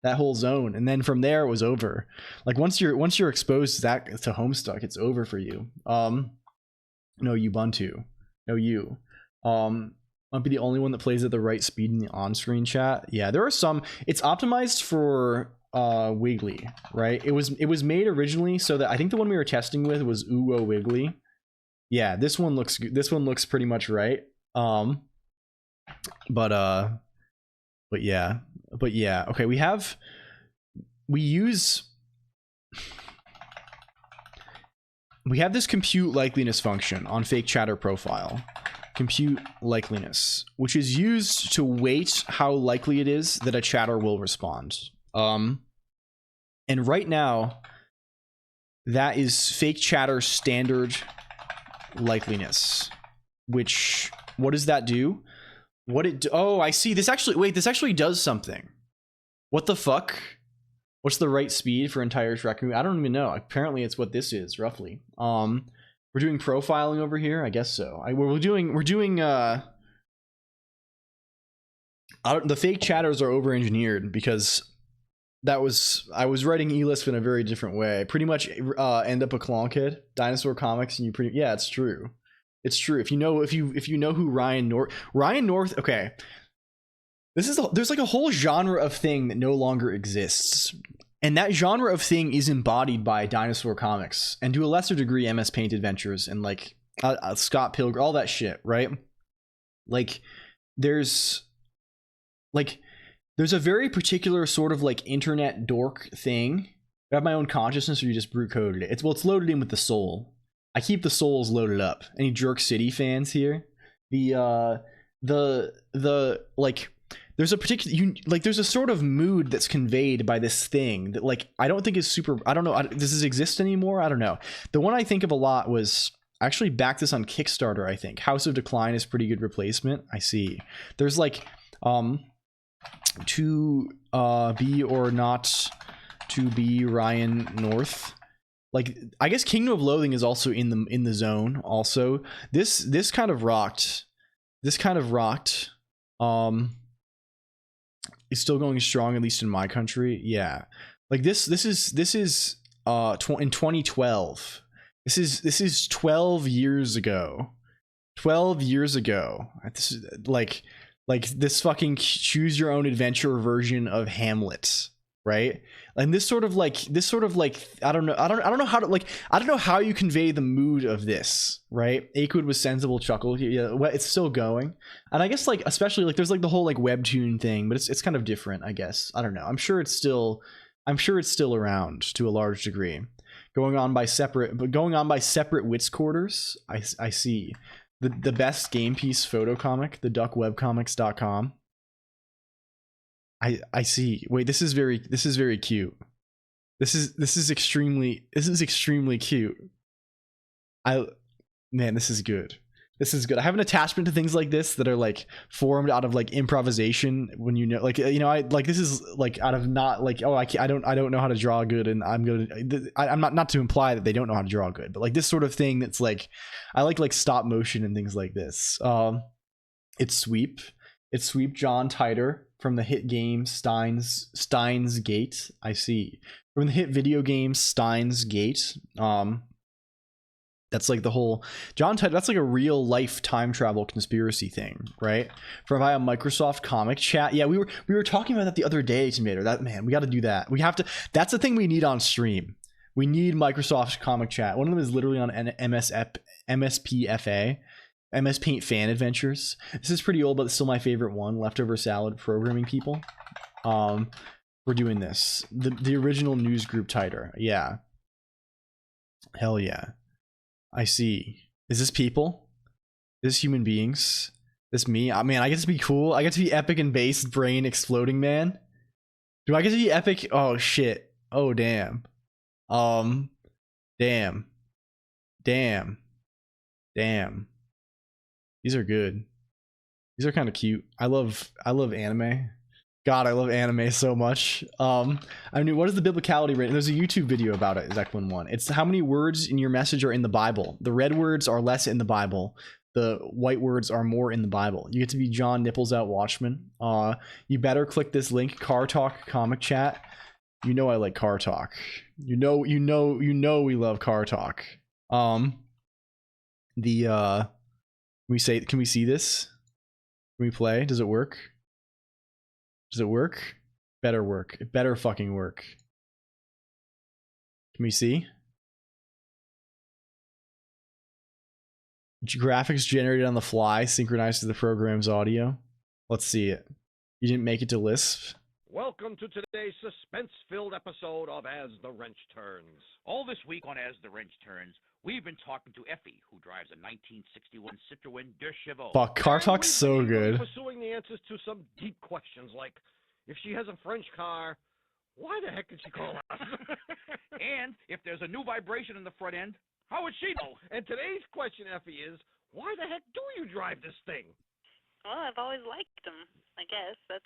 that whole zone, and then from there it was over. Like once you're exposed to that, to Homestuck, it's over for you. No Ubuntu, no you. Might be the only one that plays at the right speed in the on-screen chat. Yeah, there are some. It's optimized for Wiggly, right? It was made originally so that I think the one we were testing with was Uwo Wiggly. Yeah, this one looks pretty much right. But yeah. Okay, we have this compute likeliness function on fake chatter profile. Compute likeliness, which is used to weight how likely it is that a chatter will respond. And right now, that is fake chatter standard likeliness. Which, what does that do? Oh, I see. This actually does something. What the fuck? What's the right speed for entire Shrek? I don't even know. Apparently, it's what this is roughly. We're doing profiling over here, I guess so. We're doing the fake chatters are over engineered because I was writing eLisp in a very different way. Pretty much end up a clonkhead, Dinosaur Comics, and yeah, it's true. It's true. If you know who Ryan North, okay. There's like a whole genre of thing that no longer exists. And that genre of thing is embodied by Dinosaur Comics, and to a lesser degree, MS Paint Adventures, and like Scott Pilgrim, all that shit, right? Like, there's a very particular sort of like internet dork thing. I have my own consciousness, or you just brute coded it. It's loaded in with the soul. I keep the souls loaded up. Any Jerk City fans here? There's a particular there's a sort of mood that's conveyed by this thing that like I don't think is super. I don't know. Does this exist anymore? I don't know. The one I think of a lot was I actually backed this on Kickstarter. I think House of Decline is pretty good replacement. I see. There's like to be or not to be Ryan North. Like, I guess Kingdom of Loathing is also in the zone. Also, this kind of rocked. This kind of rocked. It's still going strong, at least in my country. Yeah, like this is in 2012. This is 12 years ago. 12 years ago. This is like this fucking choose your own adventure version of Hamlet, right? And this sort of like I don't know how to, like, I don't know how you convey the mood of this, right? Akewood was sensible chuckle. Yeah, it's still going. And I guess, like, especially like there's like the whole like webtoon thing, but it's kind of different, I guess. I don't know. I'm sure it's still around to a large degree. Going on by separate wits quarters. I see. The best game piece photo comic, the duckwebcomics.com. I see. Wait, this is very cute. This is extremely cute. Man, this is good. This is good. I have an attachment to things like this that are like formed out of like improvisation. When you know, like, you know, I like, this is like out of not like, oh, I don't know how to draw good, and I'm not to imply that they don't know how to draw good, but like this sort of thing that's like, I like stop motion and things like this. It's Sweep John Titer from the hit game Steins Gate. I see. From the hit video game Steins Gate. That's like the whole John Titer. That's like a real life time travel conspiracy thing, right? From via Microsoft Comic Chat. Yeah, we were talking about that the other day, Tomato. That, man, we got to do that. We have to. That's the thing we need on stream. We need Microsoft Comic Chat. One of them is literally on MSPFA, MS Paint Fan Adventures. This is pretty old, but it's still my favorite one. Leftover Salad Programming People. We're doing this. The original news group Titer. Yeah. Hell yeah. I see. Is this people? Is this human beings? This me? I mean, I get to be cool. I get to be epic and based brain exploding man. Do I get to be epic? Oh shit. Oh damn. Damn. These are good. These are kind of cute. I love anime. God, I love anime so much. I mean, what is the biblicality rate? There's a YouTube video about it, Zeklin1. It's how many words in your message are in the Bible. The red words are less in the Bible. The white words are more in the Bible. You get to be John Nipples Out Watchman. You better click this link, Car Talk Comic Chat. You know I like Car Talk. You know we love Car Talk. Can we see this? Can we play? Does it work? Does it work? Better work. It better fucking work. Can we see? Graphics generated on the fly, synchronized to the program's audio. Let's see it. You didn't make it to Lisp? Welcome to today's suspense-filled episode of As the Wrench Turns. All this week on As the Wrench Turns, we've been talking to Effie, who drives a 1961 Citroën de Chevaux. Fuck, Car Talk's so good. Pursuing the answers to some deep questions like, if she has a French car, why the heck did she call us? And if there's a new vibration in the front end, how would she know? And today's question, Effie, is, why the heck do you drive this thing? Well, I've always liked them, I guess. That's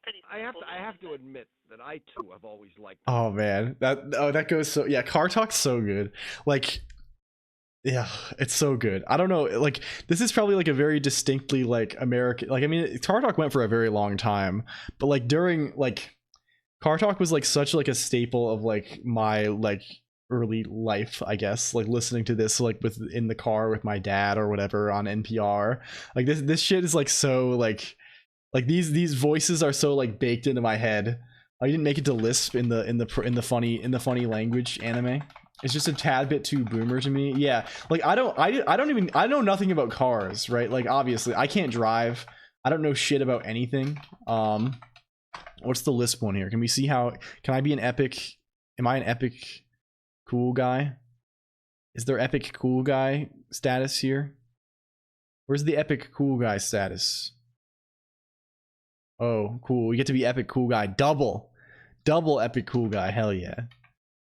pretty simple. I have to admit that I too have always liked them. Oh man, that goes so, yeah. Car Talk's so good. Like, yeah, it's so good. I don't know, like, this is probably like a very distinctly like American, like, I mean, Car Talk went for a very long time, but like during, like, Car Talk was like such like a staple of like my like early life, I guess, like listening to this like in the car with my dad or whatever on NPR. Like this shit is like so like these voices are so like baked into my head. I didn't make it to Lisp in the funny language anime. It's just a tad bit too boomer to me. Yeah, like I know nothing about cars, right? Like obviously I can't drive. I don't know shit about anything. What's the Lisp one here? Can we see how? Can I be an epic? Am I an epic cool guy? Is there epic cool guy status here? Where's the epic cool guy status? Oh, cool. We get to be epic cool guy. Double epic cool guy. Hell yeah.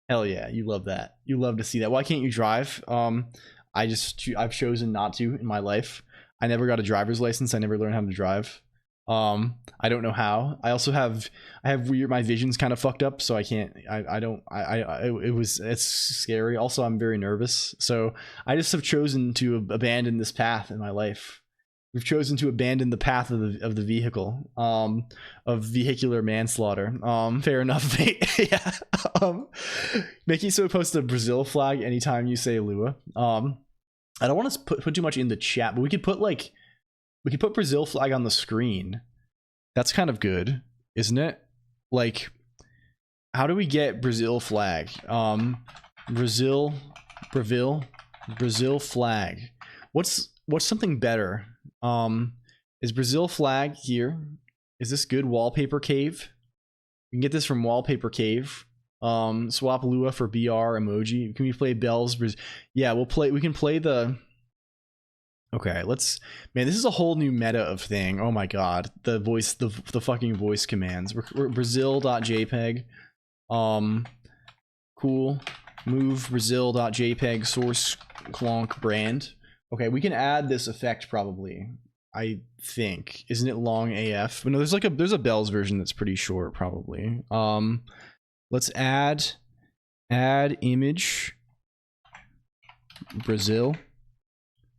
Hell yeah. You love that. You love to see that. Why can't you drive? I've chosen not to in my life. I never got a driver's license. I never learned how to drive. I don't know how. I also have my vision's kind of fucked up, so I can't. It's scary. Also, I'm very nervous, so I just have chosen to abandon this path in my life. We've chosen to abandon the path of the vehicle, of vehicular manslaughter. Fair enough, mate. Yeah. Mickey so post a Brazil flag anytime you say Lua. I don't want to put too much in the chat, but we could put Brazil flag on the screen. That's kind of good, isn't it? Like, how do we get Brazil flag? Brazil flag. What's something better? Is Brazil flag here? Is this good? Wallpaper cave. We can get this from Wallpaper Cave. Swap Lua for BR emoji. Can we play Bells? Yeah, we can play the... Okay, man, this is a whole new meta of thing. Oh my god. The fucking voice commands. We're Brazil.jpg. Cool. Move Brazil.jpg source clonk brand. Okay, we can add this effect probably. I think. Isn't it long AF? But no, there's a Bells version that's pretty short probably. Let's add image Brazil.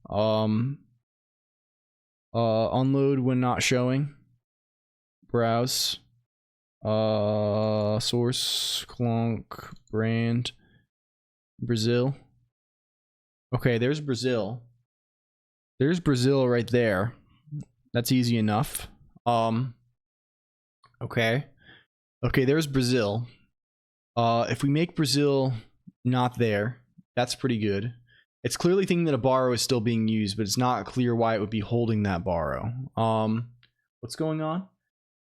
Unload when not showing. Browse. Source clonk brand Brazil. Okay, there's Brazil. There's Brazil right there. That's easy enough. Okay, there's Brazil. If we make Brazil not there, that's pretty good. It's clearly thinking that a borrow is still being used, but it's not clear why it would be holding that borrow. What's going on?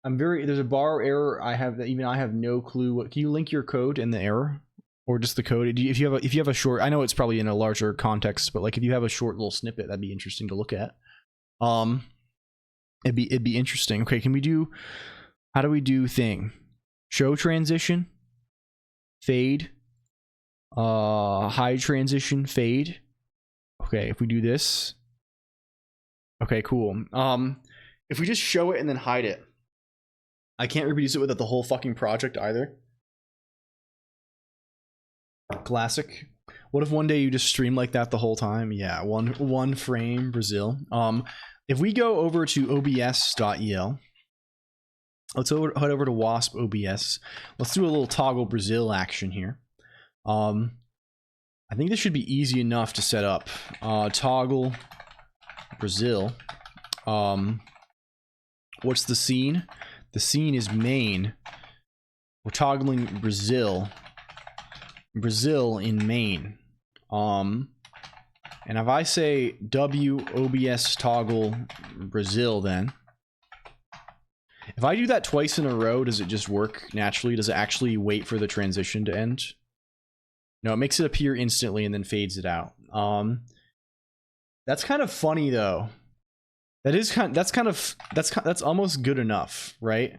There's a borrow error. I have no clue. Can you link your code and the error, or just the code? If you have a short, I know it's probably in a larger context, but like if you have a short little snippet, that'd be interesting to look at. It'd be interesting. Okay, how do we do thing? Show transition, fade, hide transition, fade. Okay, if we do this. Okay, cool. If we just show it and then hide it, I can't reproduce it without the whole fucking project either. Classic. What if one day you just stream like that the whole time? Yeah, one frame Brazil. If we go over to obs.el, let's head over to wasp OBS. Let's do a little toggle Brazil action here. I think this should be easy enough to set up. Toggle Brazil. What's the scene? The scene is main. We're toggling Brazil. Brazil in main. And if I say W OBS toggle Brazil, then if I do that twice in a row, does it just work naturally? Does it actually wait for the transition to end? No, it makes it appear instantly and then fades it out. That's kind of funny though. That's almost good enough, right?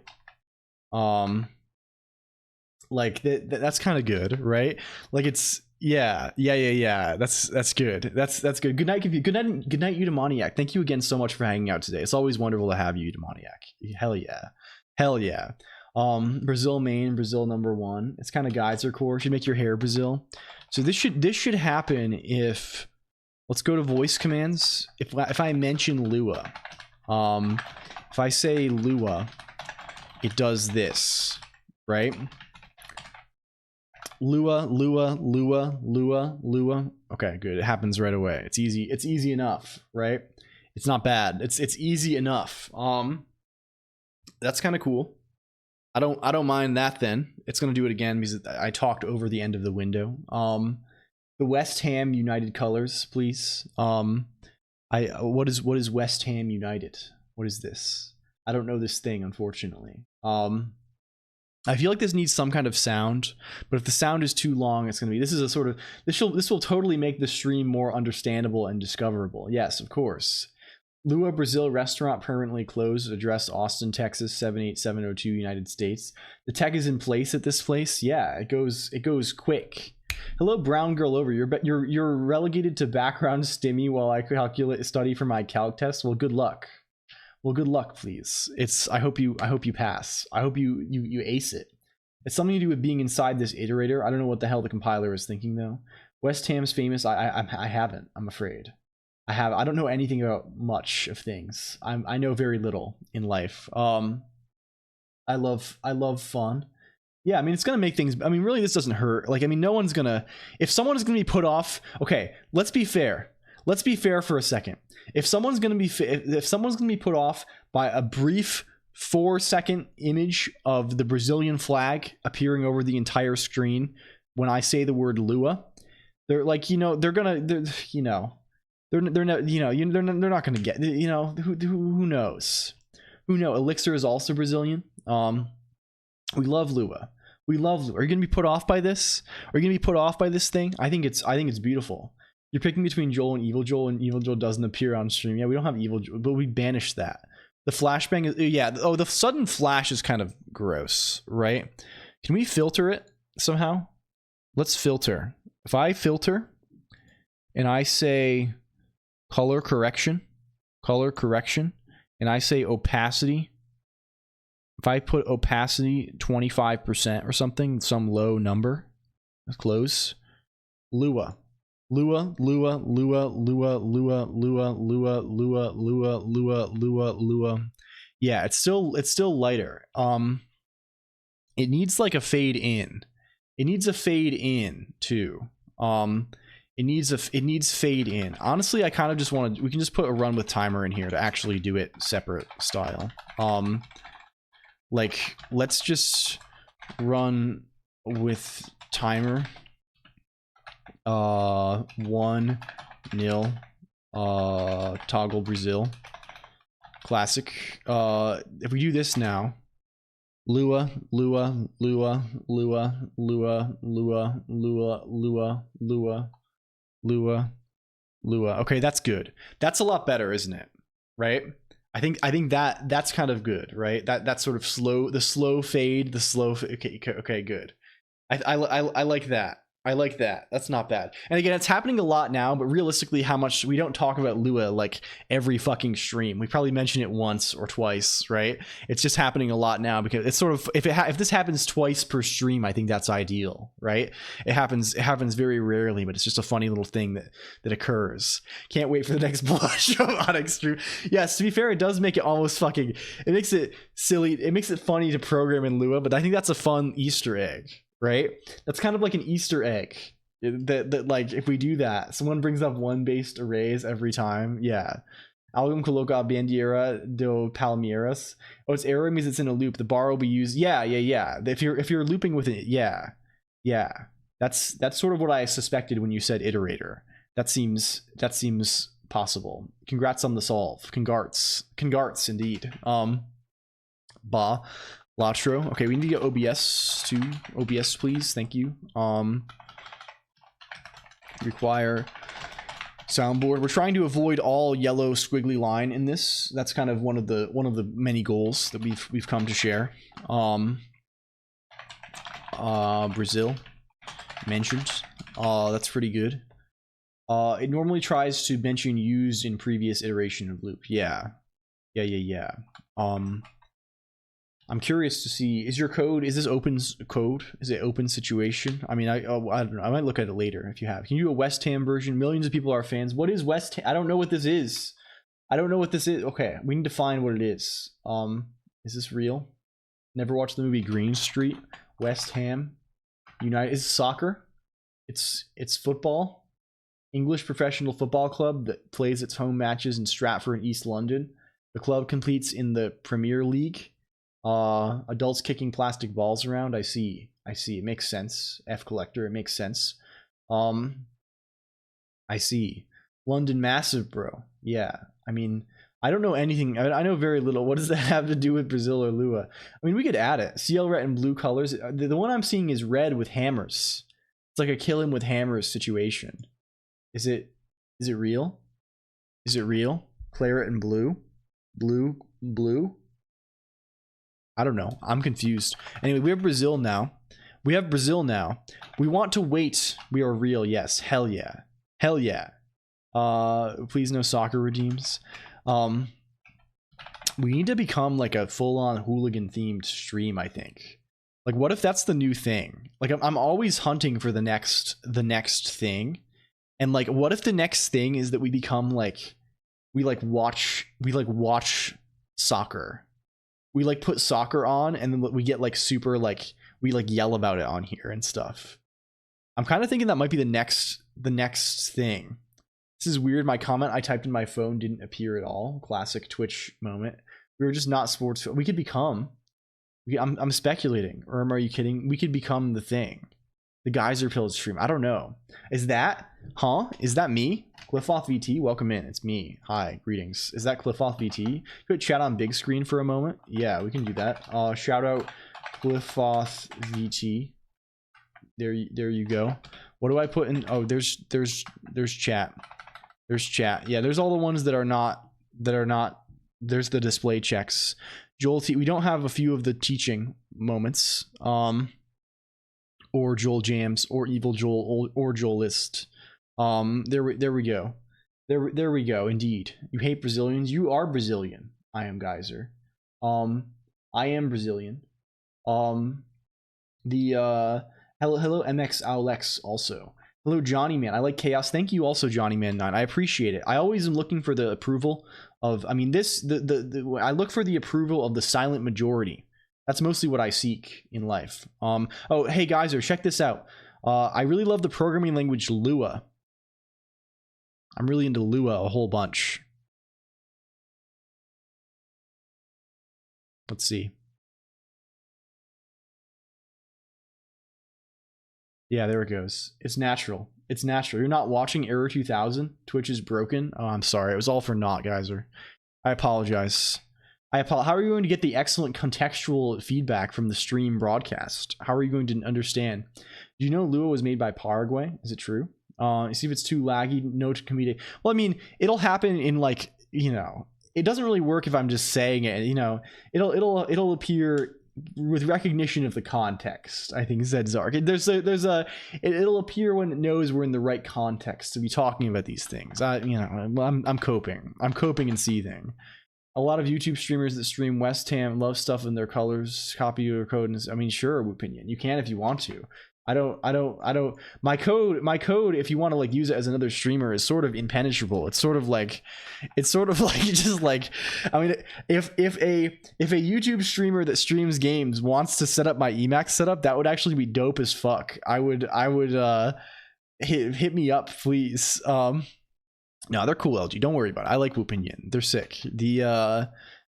Like that's kind of good, right? Like it's yeah. That's good. That's good. Good night, Eudaimoniac. Thank you again so much for hanging out today. It's always wonderful to have you, Eudaimoniac. Hell yeah. Brazil main, Brazil #1. It's kind of geyser core. Should make your hair Brazil. So this should happen if, let's go to voice commands. If I mention Lua, if I say Lua, it does this, right? Lua. Okay, good. It happens right away. It's easy. It's easy enough, right? It's not bad. It's easy enough. That's kind of cool. I don't mind that then. It's gonna do it again because I talked over the end of the window. The West Ham United colors, please. What is West Ham United? What is this? I don't know this thing, unfortunately. I feel like this needs some kind of sound, but if the sound is too long, it's gonna be. This is a sort of this will totally make the stream more understandable and discoverable. Yes, of course. Lua Brazil restaurant permanently closed. Address Austin, Texas 78702, United States. The tech is in place at this place. Yeah, it goes quick. Hello, brown girl over. You're relegated to background stimmy while I study for my calc test. Well, good luck. Well, good luck, please. I hope you pass. I hope you ace it. It's something to do with being inside this iterator. I don't know what the hell the compiler is thinking though. West Ham's famous. I haven't. I'm afraid. I don't know anything about much of things. I know very little in life. I love fun. Yeah, I mean, it's gonna make things. I mean, really, this doesn't hurt. Like, I mean, no one's gonna. If someone is gonna be put off, okay, let's be fair. Let's be fair for a second. If someone's gonna be put off by a brief 4-second image of the Brazilian flag appearing over the entire screen when I say the word Lua, they're like, they're not gonna get, who knows? Who knows? Elixir is also Brazilian. We love Lua. We love Lua. Are you gonna be put off by this? Are you gonna be put off by this thing? I think it's beautiful. You're picking between Joel and Evil Joel doesn't appear on stream. Yeah, we don't have Evil Joel, but we banished that. The flashbang is, yeah. Oh, the sudden flash is kind of gross, right? Can we filter it somehow? Let's filter. If I filter and I say color correction, and I say opacity, if I put opacity 25% or something, some low number, that's close. Lua. Yeah, it's still lighter. It needs like a fade in. It needs a fade in too. It needs fade in. Honestly, I kind of just want to. We can just put a run with timer in here to actually do it separate style. Like, let's just run with timer. 1-0 toggle Brazil classic. If we do this now, Lua. Okay, that's good. That's a lot better, isn't it? Right? I think that's kind of good, right? That sort of slow fade, okay, good. I like that. I like that. That's not bad. And again, it's happening a lot now, but realistically, how much we don't talk about Lua like every fucking stream. We probably mention it once or twice, right? It's just happening a lot now because it's sort of, if this happens twice per stream, I think that's ideal, right? It happens very rarely, but it's just a funny little thing that occurs. Can't wait for the next blush of Onyx stream. Yes, to be fair, it does make it almost fucking, it makes it silly. It makes it funny to program in Lua, but I think that's a fun Easter egg. Right? That's kind of like an Easter egg. That like, if we do that, someone brings up one-based arrays every time. Yeah. Algum coloca a bandeira do Palmeiras. Oh, it's error means it's in a loop. The bar will be used. Yeah. If you're looping with it, yeah. That's sort of what I suspected when you said iterator. That seems possible. Congrats on the solve. Congrats indeed. Latro. Okay, we need to get OBS too. OBS, please. Thank you. Require soundboard. We're trying to avoid all yellow squiggly line in this. That's kind of one of the many goals that we've come to share. Brazil mentioned. That's pretty good. It normally tries to mention used in previous iteration of loop. Yeah. I'm curious to see, is this open code? Is it open situation? I mean, I don't know. I might look at it later if you have. Can you do a West Ham version? Millions of people are fans. What is West Ham? I don't know what this is. Okay, we need to find what it is. Is this real? Never watched the movie Green Street. West Ham United is soccer. It's football. English professional football club that plays its home matches in Stratford and East London. The club competes in the Premier League. Adults kicking plastic balls around. I see. It makes sense. F collector. It makes sense. I see. London massive, bro. Yeah. I mean, I don't know anything. I know very little. What does that have to do with Brazil or Lua? I mean, we could add it. CL red and blue colors. The one I'm seeing is red with hammers. It's like a kill him with hammers situation. Is it real? Is it real? Claret and blue? Blue? I don't know. I'm confused. Anyway, we have Brazil now. We want to wait. We are real. Yes. Hell yeah. Please no soccer redeems. we need to become like a full-on hooligan themed stream, I think. Like, what if that's the new thing? Like, I'm always hunting for the next thing. And like, what if the next thing is that we become like, we watch soccer. We like put soccer on, and then we get like super like, we like yell about it on here and stuff. I'm kind of thinking that might be the next thing. This is weird. My comment I typed in my phone didn't appear at all. Classic Twitch moment. We were just not sports. We could become. I'm speculating. Or are you kidding? We could become the thing. The Geyser Pills stream. I don't know. Is that? Huh? Is that me? Cliffoth VT, welcome in. It's me. Hi, greetings. Is that Cliffoth VT? Could chat on big screen for a moment? Yeah, we can do that. Shout out Cliffoth VT. There you go. What do I put in? Oh, there's chat. There's chat. Yeah, there's all the ones that are not. There's the display checks. Joel T. We don't have a few of the teaching moments. Or Joel Jams, or Evil Joel, or Joelist. There we go. There we go. Indeed, you hate Brazilians. You are Brazilian. I am Geyser. I am Brazilian. Hello MX Alex also. Hello Johnny Man. I like chaos. Thank you also Johnny Man 9. I appreciate it. I always am looking for the approval of. I mean I look for the approval of the silent majority. That's mostly what I seek in life. Oh, hey Geyser, check this out. I really love the programming language Lua. I'm really into Lua a whole bunch. Let's see. Yeah, there it goes. It's natural. It's natural. You're not watching Error 2000? Twitch is broken? Oh, I'm sorry. It was all for naught, Geyser. I apologize. How are you going to get the excellent contextual feedback from the stream broadcast? How are you going to understand? Do you know Lua was made by Paraguay? Is it true? See if it's too laggy. No comedic. Well, I mean, it'll happen in like, you know, it doesn't really work if I'm just saying it. You know, it'll appear with recognition of the context. I think said Zark. It'll appear when it knows we're in the right context to be talking about these things. I'm coping. I'm coping and seething. A lot of YouTube streamers that stream West Ham love stuff in their colors, copy your code. And I mean, sure, opinion. You can if you want to. I don't. My code, if you want to like use it as another streamer, is sort of impenetrable. It's sort of like just like, I mean, if a YouTube streamer that streams games wants to set up my Emacs setup, that would actually be dope as fuck. I would hit me up, please. No, they're cool, LG. Don't worry about it. I like Whoopin' They're sick. The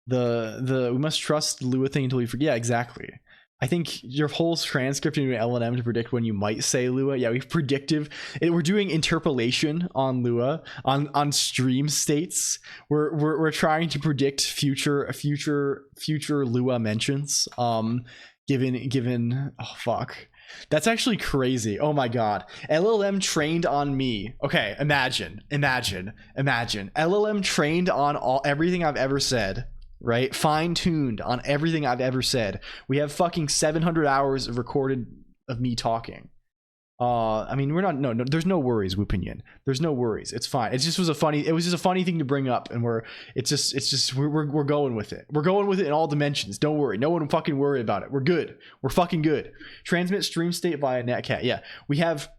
we must trust Lua thing until we forget. Yeah, exactly. I think your whole transcript into an LNM to predict when you might say Lua. Yeah, we've predictive. We're doing interpolation on Lua on stream states. We're trying to predict future Lua mentions. Given oh fuck. That's actually crazy. Oh my god. LLM trained on me. Okay, imagine. LLM trained on everything I've ever said, right? Fine-tuned on everything I've ever said. We have fucking 700 hours of recorded of me talking. I mean, we're not no there's no worries, Whoopinion. There's no worries. It's fine. It was just a funny thing to bring up, and we're going with it. We're going with it in all dimensions. Don't worry. No one fucking worry about it. We're good. We're fucking good. Transmit stream state via netcat. Yeah. We have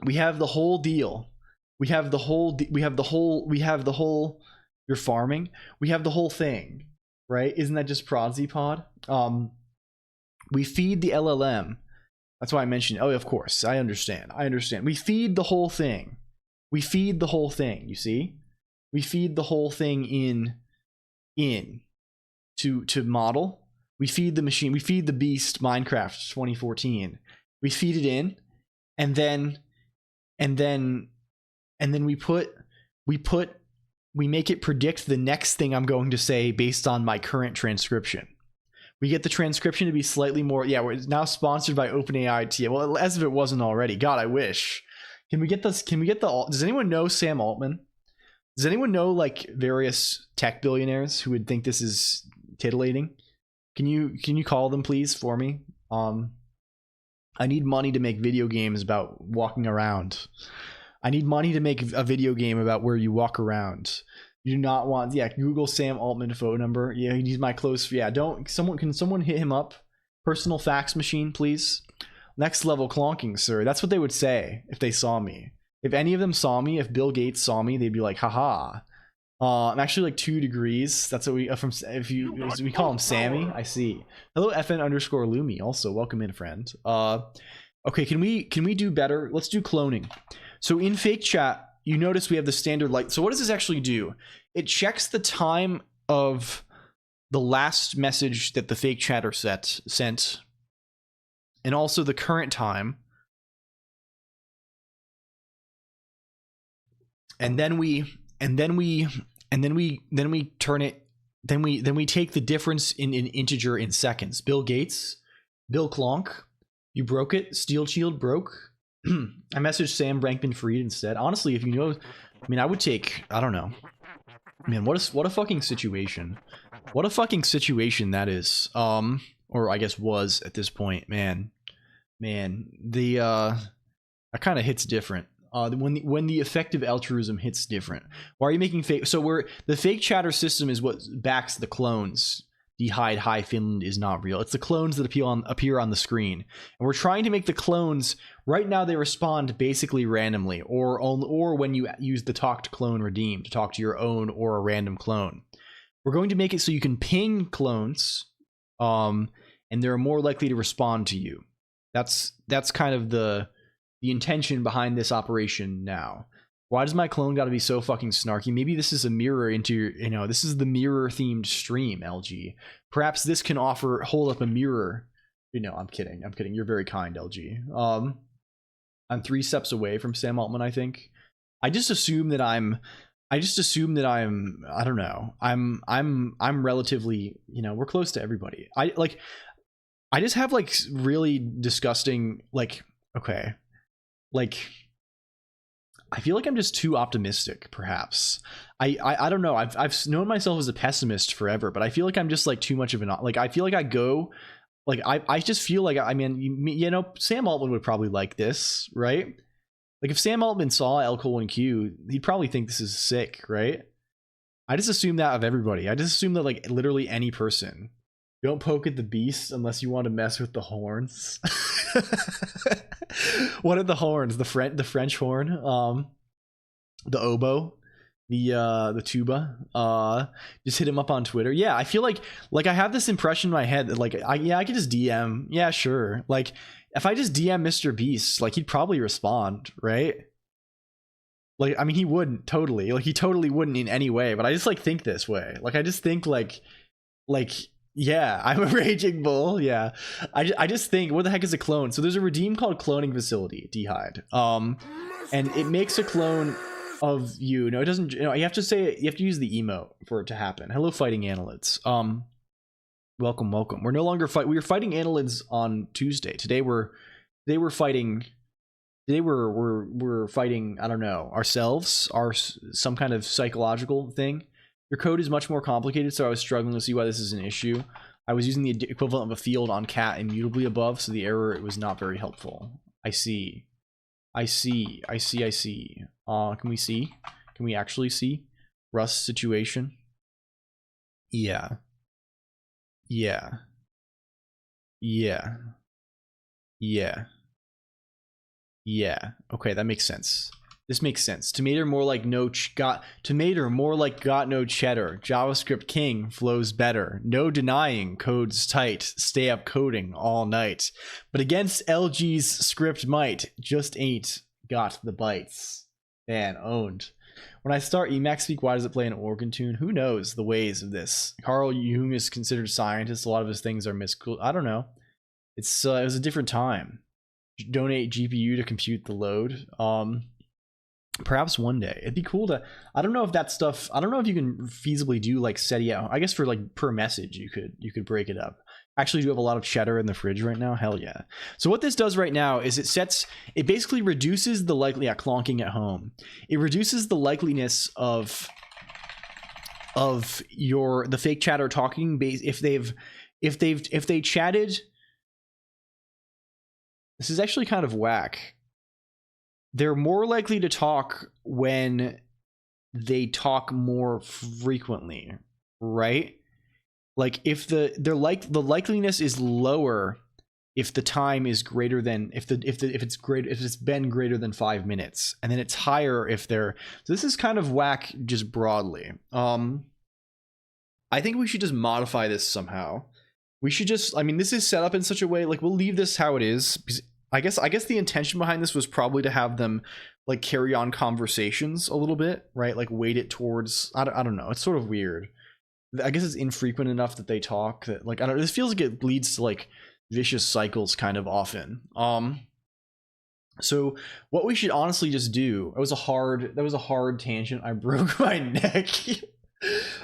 the whole deal. We have the whole you're farming. We have the whole thing, right? Isn't that just Prodsy Pod? We feed the LLM. That's why I mentioned, oh, of course, I understand. We feed the whole thing. You see? We feed the whole thing in to model. We feed the machine. We feed the beast Minecraft 2014. We feed it in, and then we make it predict the next thing I'm going to say based on my current transcription. We get the transcription to be slightly more. Yeah, we're now sponsored by OpenAI TA. Well, as if it wasn't already. God, I wish. Can we get this? Can we get the? Does anyone know Sam Altman? Does anyone know like various tech billionaires who would think this is titillating? Can you call them please for me? I need money to make video games about walking around. I need money to make a video game about where you walk around. You do not want, yeah, Google Sam Altman phone number. Yeah, he's my close, yeah, can someone hit him up? Personal fax machine, please. Next level clonking, sir. That's what they would say if they saw me. If any of them saw me, if Bill Gates saw me, they'd be like, haha. I'm actually like 2 degrees. That's what we we call him Sammy. I see. Hello, FN_Lumi. Also, welcome in, friend. Okay, can we do better? Let's do cloning. So in fake chat, you notice we have the standard light. So what does this actually do? It checks the time of the last message that the fake chatter sent, and also the current time. And then we turn it. Then we take the difference in an integer in seconds. Bill Gates, Bill Clonk, you broke it. Steel Shield broke. I messaged Sam Brankman-Fried instead. Honestly, if you know, I mean, I would take. I don't know. Man, what a fucking situation. What a fucking situation that is. Or I guess was at this point. Man, the that kind of hits different. When the effective altruism hits different. Why are you making fake? So the fake chatter system is what backs the clones. D'Hide High Finland is not real. It's the clones that appear on the screen, and we're trying to make the clones. Right now, they respond basically randomly, or when you use the talk to clone redeem to talk to your own or a random clone. We're going to make it so you can ping clones, and they're more likely to respond to you. That's kind of the intention behind this operation now. Why does my clone got to be so fucking snarky? Maybe this is a mirror into your, this is the mirror themed stream, LG. Perhaps this can hold up a mirror. I'm kidding. You're very kind, LG. I'm 3 steps away from Sam Altman, I think. I just assume that I'm, I don't know. I'm relatively, we're close to everybody. I just have like really disgusting, okay. I feel like I'm just too optimistic, perhaps. I don't know. I've known myself as a pessimist forever, but I feel like I'm just like too much of an I feel like I go I just feel like Sam Altman would probably like this, right? Like if Sam Altman saw LCOLONQ, he'd probably think this is sick, right? I just assume that of everybody. I just assume that like literally any person. Don't poke at the beast unless you want to mess with the horns. What are the horns? The French horn, the oboe, the tuba. Just hit him up on Twitter. Yeah, I feel like I have this impression in my head that I could just DM. Yeah, sure. Like if I just DM Mr. Beast, like he'd probably respond, right? Like I mean, he wouldn't totally. Like he totally wouldn't in any way. But I just think this way. Like I just think like. Yeah, I'm a raging bull. Yeah, I just think, what the heck is a clone? So there's a redeem called Cloning Facility, D'Hide. And it makes a clone of you. No, it doesn't. You have to use the emote for it to happen. Hello, fighting annelids. Welcome. We're no longer we were fighting annelids on Tuesday. Today we're fighting. Today we're fighting. I don't know, ourselves, some kind of psychological thing. Your code is much more complicated, so I was struggling to see why this is an issue. I was using the equivalent of a field on cat immutably above, so the error was not very helpful. I see. Can we see? Can we actually see? Rust situation? Yeah. Okay, that makes sense. This makes sense. Tomato more like got no cheddar. JavaScript king flows better. No denying, code's tight. Stay up coding all night. But against LG's script might, just ain't got the bites. Man, owned. When I start Emacs speak, why does it play an organ tune? Who knows the ways of this? Carl Jung is considered a scientist. A lot of his things are I don't know. It was a different time. Donate GPU to compute the load. Perhaps one day it'd be cool to. I don't know if that stuff. I don't know if you can feasibly do like SETI out. I guess for like per message you could break it up. Actually, do have a lot of cheddar in the fridge right now. Hell yeah. So what this does right now is it basically reduces the clonking at home. It reduces the likeliness of the fake chatter talking base if they chatted. This is actually kind of whack. They're more likely to talk when they talk more frequently, right? Like if the likeliness is lower if the time is greater than if it's been greater than 5 minutes, and then it's higher if they're, so this is kind of whack just broadly. I think we should just modify this somehow. We should just, I mean, this is set up in such a way, like we'll leave this how it is, because I guess the intention behind this was probably to have them like carry on conversations a little bit, right? Like weight it towards, I don't know, it's sort of weird. I guess it's infrequent enough that they talk that, like, I don't know, this feels like it leads to like vicious cycles kind of often. So what we should honestly just do, that was a hard tangent. I broke my neck.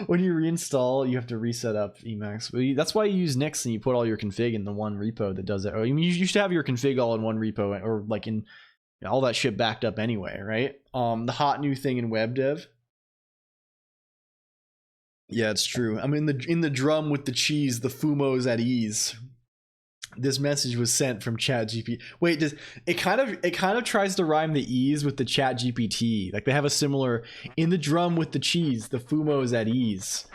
When you reinstall, you have to reset up Emacs. But that's why you use Nix and you put all your config in the one repo that does it. I mean, you should have your config all in one repo, or like in all that shit backed up anyway, right? The hot new thing in web dev. Yeah, it's true. I'm in the drum with the cheese, the fumo's at ease. This message was sent from ChatGPT. Wait, it kind of tries to rhyme the ease with the ChatGPT. Like they have a similar, in the drum with the cheese, the fumo's at ease.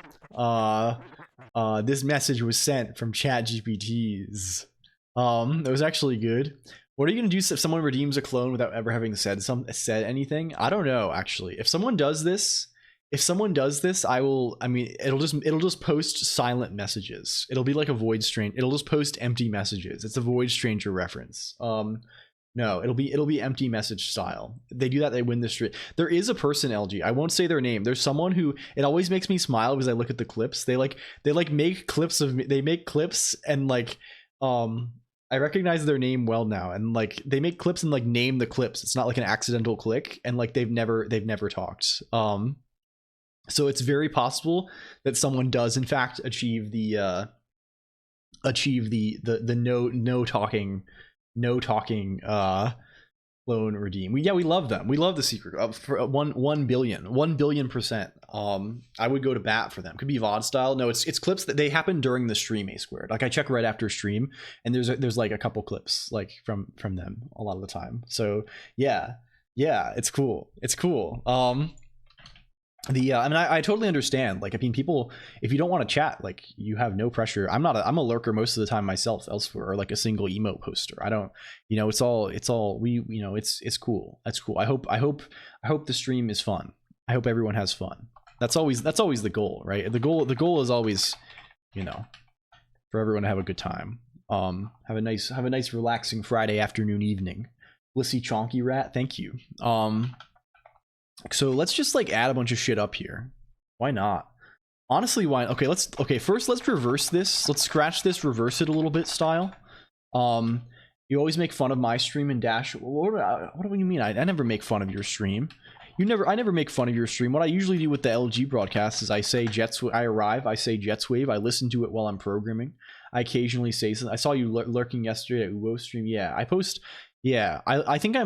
This message was sent from ChatGPT's. It was actually good. What are you gonna do if someone redeems a clone without ever having said anything? I don't know, actually. If someone does this, I mean, it'll just post silent messages. It'll be like a void stranger. It'll just post empty messages. It's a void stranger reference. No, it'll be empty message style. They do that, they win the street. There is a person, LG. I won't say their name. There's someone who, it always makes me smile because I look at the clips. They make clips of me. They make clips and like, I recognize their name well now, and like they make clips and like name the clips. It's not like an accidental click, and like they've never talked. So it's very possible that someone does in fact achieve the no talking clone redeem. We love them. We love the secret for 1 billion%. I would go to bat for them. Could be VOD style. No, it's clips that they happen during the stream, A squared. Like I check right after stream, and there's like a couple clips like from them a lot of the time. So yeah, it's cool. I mean, I totally understand. Like, I mean, people, if you don't want to chat, like, you have no pressure. I'm a lurker most of the time myself elsewhere, or like a single emote poster. I don't, it's all it's cool. That's cool. I hope the stream is fun. I hope everyone has fun. That's always the goal, right? The goal is always, for everyone to have a good time. Have a nice relaxing Friday afternoon, evening. Lissy Chonky Rat, thank you. So let's just like add a bunch of shit up here. Why not? Honestly, why? Okay, first let's reverse this. Let's scratch this, reverse it a little bit style. You always make fun of my stream and dash. What do you mean? I never make fun of your stream. I never make fun of your stream. What I usually do with the LG broadcast is I say I arrive, I say Jetswave, I listen to it while I'm programming. I occasionally say something. I saw you lurking yesterday at Uwo stream. Yeah, I post. Yeah, I think I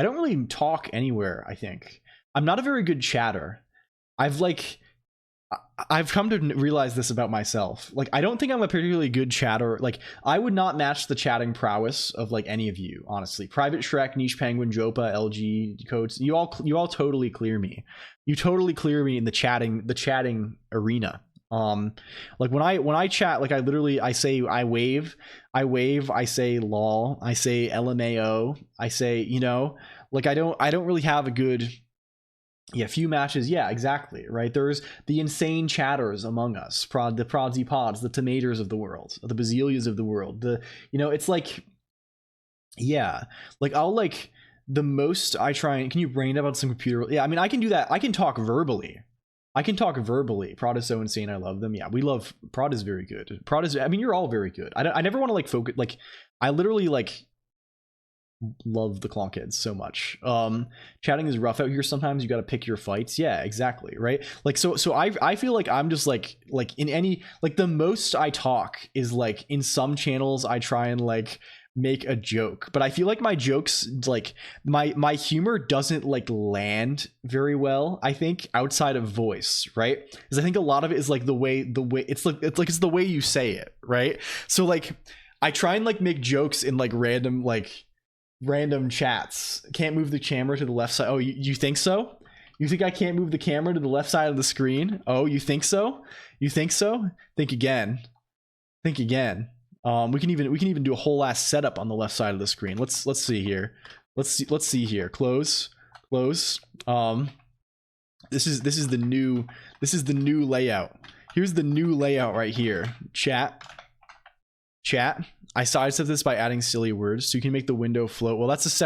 don't really talk anywhere, I think. I'm not a very good chatter. I've come to realize this about myself. Like, I don't think I'm a particularly good chatter. Like, I would not match the chatting prowess of like any of you, honestly. Private Shrek, Niche Penguin, Jopa, LG, Codes, you all totally clear me. You totally clear me in the chatting arena. Like when I chat, like I say I wave, I say lol, I say LMAO, I say, like I don't really have a good few matches. Yeah, exactly, right? There's the insane chatters among us, the prodsy pods, the tomatoes of the world, the bazilias of the world, it's like, yeah, like I'll like the most I try and, can you brain about some computer? Yeah, I mean, I can do that. I can talk verbally. Prod is so insane. I love them. Yeah, we love Prod is very good. I mean, you're all very good. I never want to like focus. Like, I literally like love the clonkheads so much. Chatting is rough out here sometimes. You got to pick your fights. Yeah, exactly. Right. Like, so I feel like I'm just like in any, like the most I talk is like in some channels I try and like make a joke, but I feel like my jokes, like my humor doesn't like land very well, I think, outside of voice, right? Because I think a lot of it is like the way it's the way you say it, right? So like I try and like make jokes in like random chats. Can't move the camera to the left side. Oh, you think so? You think I can't move the camera to the left side of the screen? Oh, you think so? You think so? Think again. Think again. We can even do a whole ass setup on the left side of the screen. Let's see here. Let's see here. Close. This is the new layout. Here's the new layout right here. Chat. I sidestepped this by adding silly words so you can make the window float. Well, that's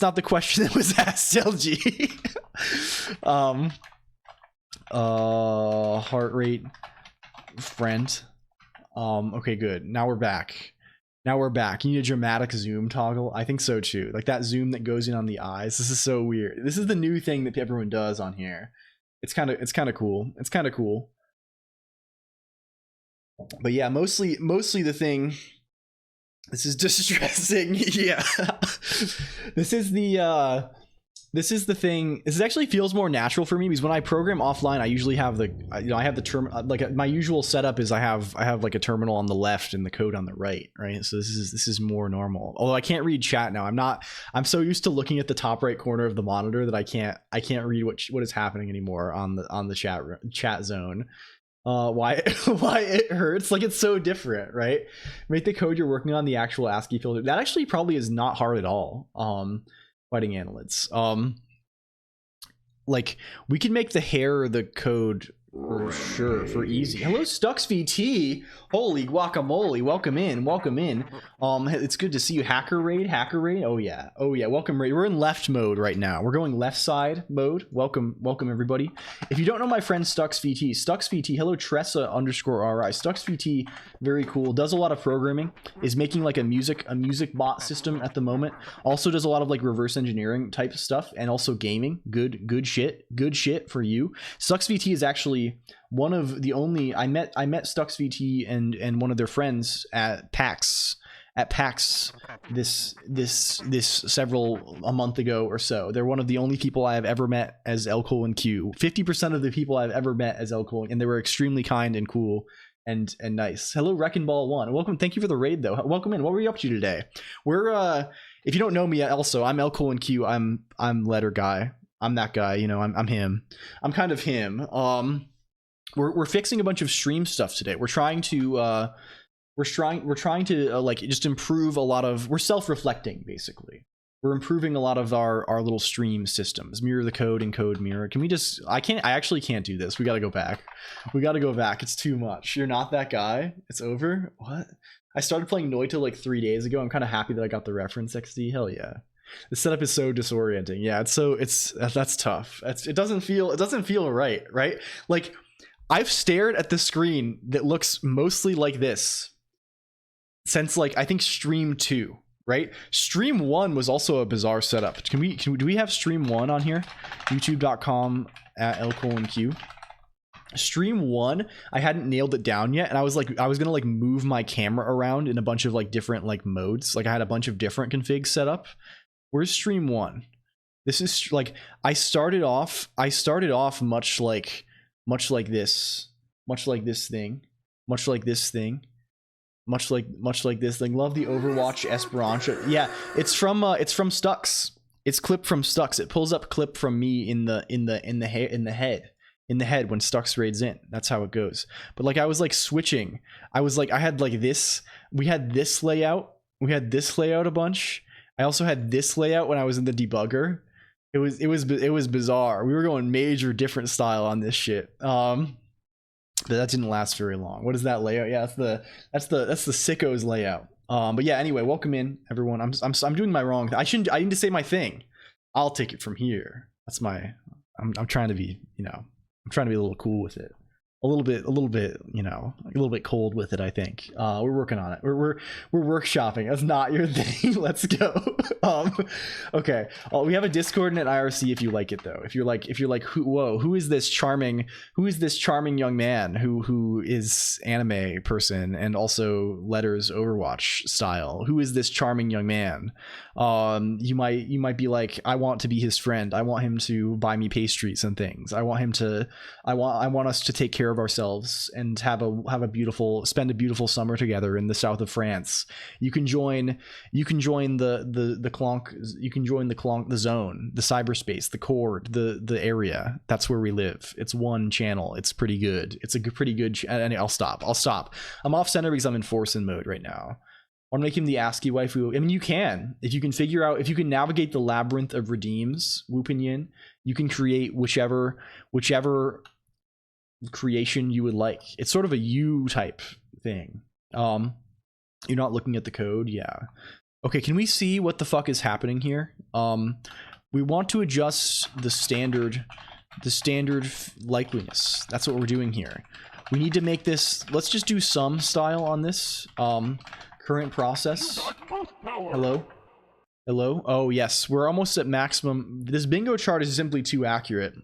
not the question that was asked, LG. Heart rate friend. Okay, good. Now we're back. You need a dramatic zoom toggle. I think so too. Like that zoom that goes in on the eyes. This is so weird. This is the new thing that everyone does on here. It's kind of cool. But yeah, mostly the thing. This is distressing. Yeah. This is the thing. This actually feels more natural for me because when I program offline, I usually have I have the term, like my usual setup is I have like a terminal on the left and the code on the right, So this is more normal. Although I can't read chat now. I'm so used to looking at the top right corner of the monitor that I can't read what is happening anymore on the chat zone. Why it hurts, like it's so different, right? Make the code you're working on the actual ASCII filter. That actually probably is not hard at all. Fighting annelids. Like we can make the hair the code for sure, for easy. Hello Stux VT. Holy guacamole, welcome in. It's good to see you. Hacker raid. Oh yeah, welcome raid. We're in left mode right now. We're going left side mode. Welcome everybody. If you don't know my friend Stux VT, hello Tressa _RI. Stux VT, very cool, does a lot of programming, is making like a music bot system at the moment. Also does a lot of like reverse engineering type stuff and also gaming. Good shit for you. Stux VT is actually one of the only I met Stux VT and one of their friends at PAX this a month ago or so. They're one of the only people I have ever met as LCOLONQ. 50% of the people I've ever met as LCOLONQ, and they were extremely kind and cool and nice. Hello Wrecking Ball 1. Welcome. Thank you for the raid though. Welcome in. What were you up to today? We're if you don't know me also, I'm LCOLONQ. I'm letter guy. I'm that guy, I'm him. I'm kind of him. We're fixing a bunch of stream stuff today. We're trying to like just improve a lot of. We're self-reflecting basically. We're improving a lot of our little stream systems. Mirror the code and code mirror. Can we just? I actually can't do this. We got to go back. It's too much. You're not that guy. It's over. What? I started playing Noita like 3 days ago. I'm kind of happy that I got the reference XD. Hell yeah. The setup is so disorienting. Yeah, that's tough. It doesn't feel right. Like I've stared at the screen that looks mostly like this since like I think stream 2, right? Stream 1 was also a bizarre setup. Do we have stream 1 on here? youtube.com/LCOLONQ. Stream 1, I hadn't nailed it down yet, and I was gonna like move my camera around in a bunch of like different like modes. Like I had a bunch of different configs set up. Where's stream 1? This is like I started off much like this thing. Love the Overwatch Esperanza. Yeah, it's from Stux. It's clip from Stux. It pulls up clip from me in the head when Stux raids in. That's how it goes. But like I was like switching. I had like this. We had this layout a bunch. I also had this layout when I was in the debugger. It was bizarre. We were going major different style on this shit. But that didn't last very long. What is that layout? Yeah, that's the sickos layout. But yeah, anyway, welcome in everyone. I'm doing my wrong. I need to say my thing. I'll take it from here. That's my I'm trying to be, I'm trying to be a little cool with it. A little bit, a little bit cold with it, I think. We're working on it. We're workshopping. That's not your thing. Let's go. Okay. We have a Discord and an IRC if you like it though. If you're like, who is this charming young man who is anime person and also letters Overwatch style? Who is this charming young man? You might be like, I want to be his friend. I want him to buy me pastries and things. I want us to take care of ourselves and spend a beautiful summer together in the south of France, you can join the COLONQ, you can join the COLONQ, the zone, the cyberspace, the cord, the area. That's where we live. It's one channel. It's pretty good. It's a pretty good and I'll stop. I'm off center because I'm in Forsen mode right now. I want to make him the ASCII waifu. I mean, you can. If you can figure out, if you can navigate the labyrinth of redeems, Wu Pinyin, you can create whichever creation you would like. It's sort of a U type thing. You're not looking at the code? Yeah. Okay, can we see what the fuck is happening here? We want to adjust the standard likeliness. That's what we're doing here. We need to make this, let's just do some style on this. Current process. Hello? Oh yes, we're almost at maximum. This bingo chart is simply too accurate.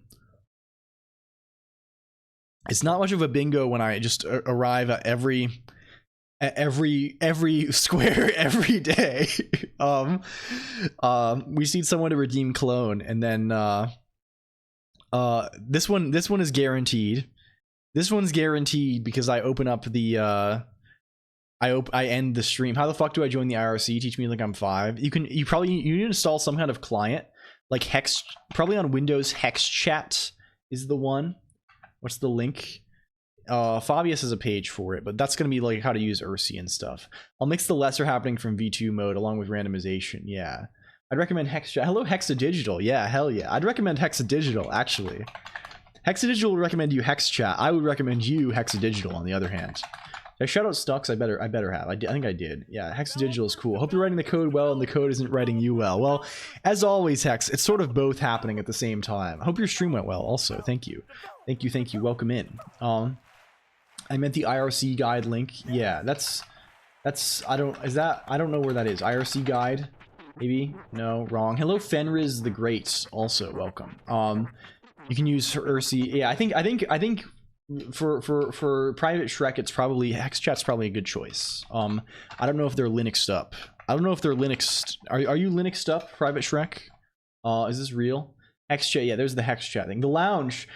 It's not much of a bingo when I just arrive at every square every day. We need someone to redeem clone, and then this one is guaranteed. This one's guaranteed because I open up the I end the stream. How the fuck do I join the IRC? Teach me like I'm 5. You need to install some kind of client, like Hex, probably on Windows. Hex Chat is the one. What's the link? Fabius has a page for it, but that's gonna be like how to use IRC and stuff. I'll mix the lesser happening from V2 mode along with randomization. Yeah, I'd recommend Hex Chat. Hello, Hexadigital. Yeah, hell yeah. I'd recommend Hexadigital actually. Hexadigital would recommend you Hex Chat. I would recommend you Hexadigital on the other hand. Did I shout out Stux? I better have. I think I did. Yeah, Hexadigital is cool. Hope you're writing the code well and the code isn't writing you well. Well, as always, Hex, it's sort of both happening at the same time. I hope your stream went well also. Thank you. Thank you. Welcome in. I meant the IRC guide link. Yeah, that's I don't know where that is. IRC guide? Maybe? No, wrong. Hello, Fenriz the Great. Also, welcome. You can use IRC. Yeah, I think for private Shrek, it's probably HexChat's probably a good choice. I don't know if they're Linuxed up. I don't know if they're Linux. Are you Linuxed up, private Shrek? Is this real? HexChat, yeah, there's the HexChat thing. The lounge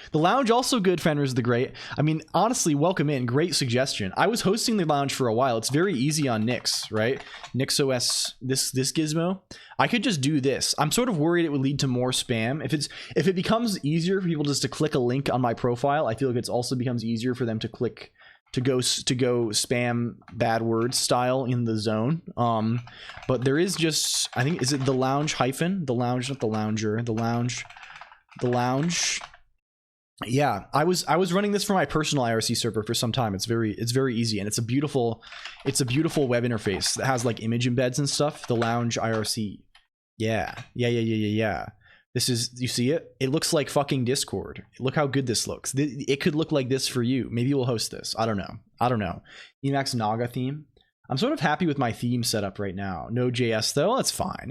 also good. Fenris the Great. I mean, honestly, welcome in. Great suggestion. I was hosting the lounge for a while. It's very easy on Nix, right? Nix OS, this gizmo. I could just do this. I'm sort of worried it would lead to more spam. If it becomes easier for people just to click a link on my profile, I feel like it's also becomes easier for them to click to go spam bad words style in the zone. But there is just, I think, is it the lounge hyphen? The lounge, not the lounger. The lounge. Yeah, I was running this for my personal IRC server for some time. It's very easy, and it's a beautiful web interface that has like image embeds and stuff. The lounge IRC. Yeah. This is, you see it? It looks like fucking Discord. Look how good this looks. It could look like this for you. Maybe we'll host this. I don't know. Emacs Naga theme. I'm sort of happy with my theme setup right now. No JS though. It's fine.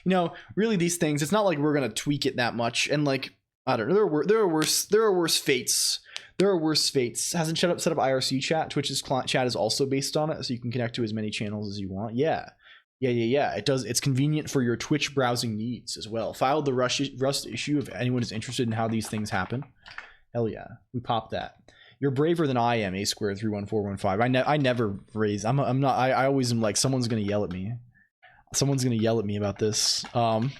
You know, really these things, it's not like we're gonna tweak it that much. And like, I don't know. There are worse fates. Hasn't set up IRC chat. Twitch's chat is also based on it, so you can connect to as many channels as you want. Yeah. It does. It's convenient for your Twitch browsing needs as well. Filed the Rust issue if anyone is interested in how these things happen. Hell yeah, we popped that. You're braver than I am, A2-31415. I never raise. I'm not. I always am like, someone's gonna yell at me. Someone's gonna yell at me about this. And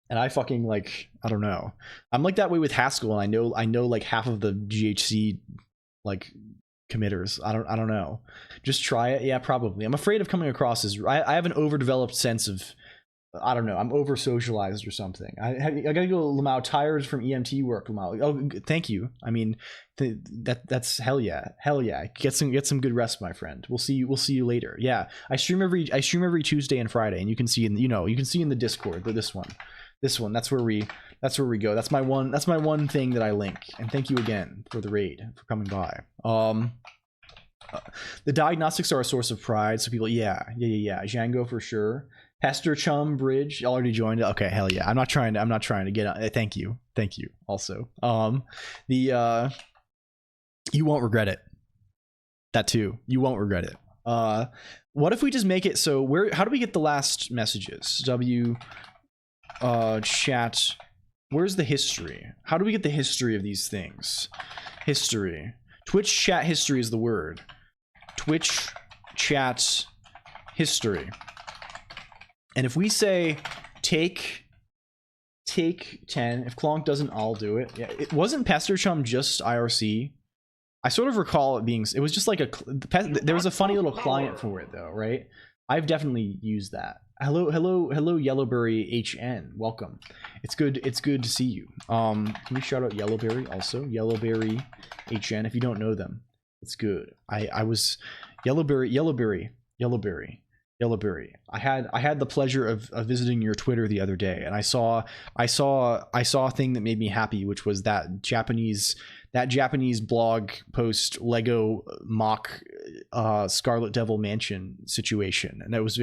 I fucking like, I don't know. I'm like that way with Haskell, and I know like half of the GHC like committers. I don't know. Just try it. Yeah, probably. I'm afraid of coming across as I have an overdeveloped sense of, I don't know, I'm over socialized or something. I gotta go, Lamau. Tired from EMT work, Lamau. Oh, thank you. I mean, that's hell yeah. Get some good rest, my friend. We'll see you later. Yeah, I stream every Tuesday and Friday, and you can see in the Discord. This one. That's where we go. That's my one thing that I link. And thank you again for the raid, for coming by. The diagnostics are a source of pride. So people, yeah. Django for sure. Hester Chum Bridge already joined. Okay, hell yeah. I'm not trying to get on. Thank you. Also, you won't regret it. That too. You won't regret it. What if we just make it so how do we get the last messages? Chat. Where's the history? How do we get the history of these things? history. Twitch chat history is the word. Twitch chat history. And if we say take 10, if Clonk doesn't, I'll do it. Yeah, it wasn't Pester Chum just IRC. I sort of recall it being, it was just like there was a funny little client for it though, right? I've definitely used that. Hello Yellowberry HN, welcome. It's good to see you. Can we shout out Yellowberry also? Yellowberry HN, if you don't know them, it's good. I was Yellowberry. I had the pleasure of visiting your Twitter the other day, and I saw a thing that made me happy, which was that Japanese blog post Lego mock Scarlet Devil Mansion situation, and it was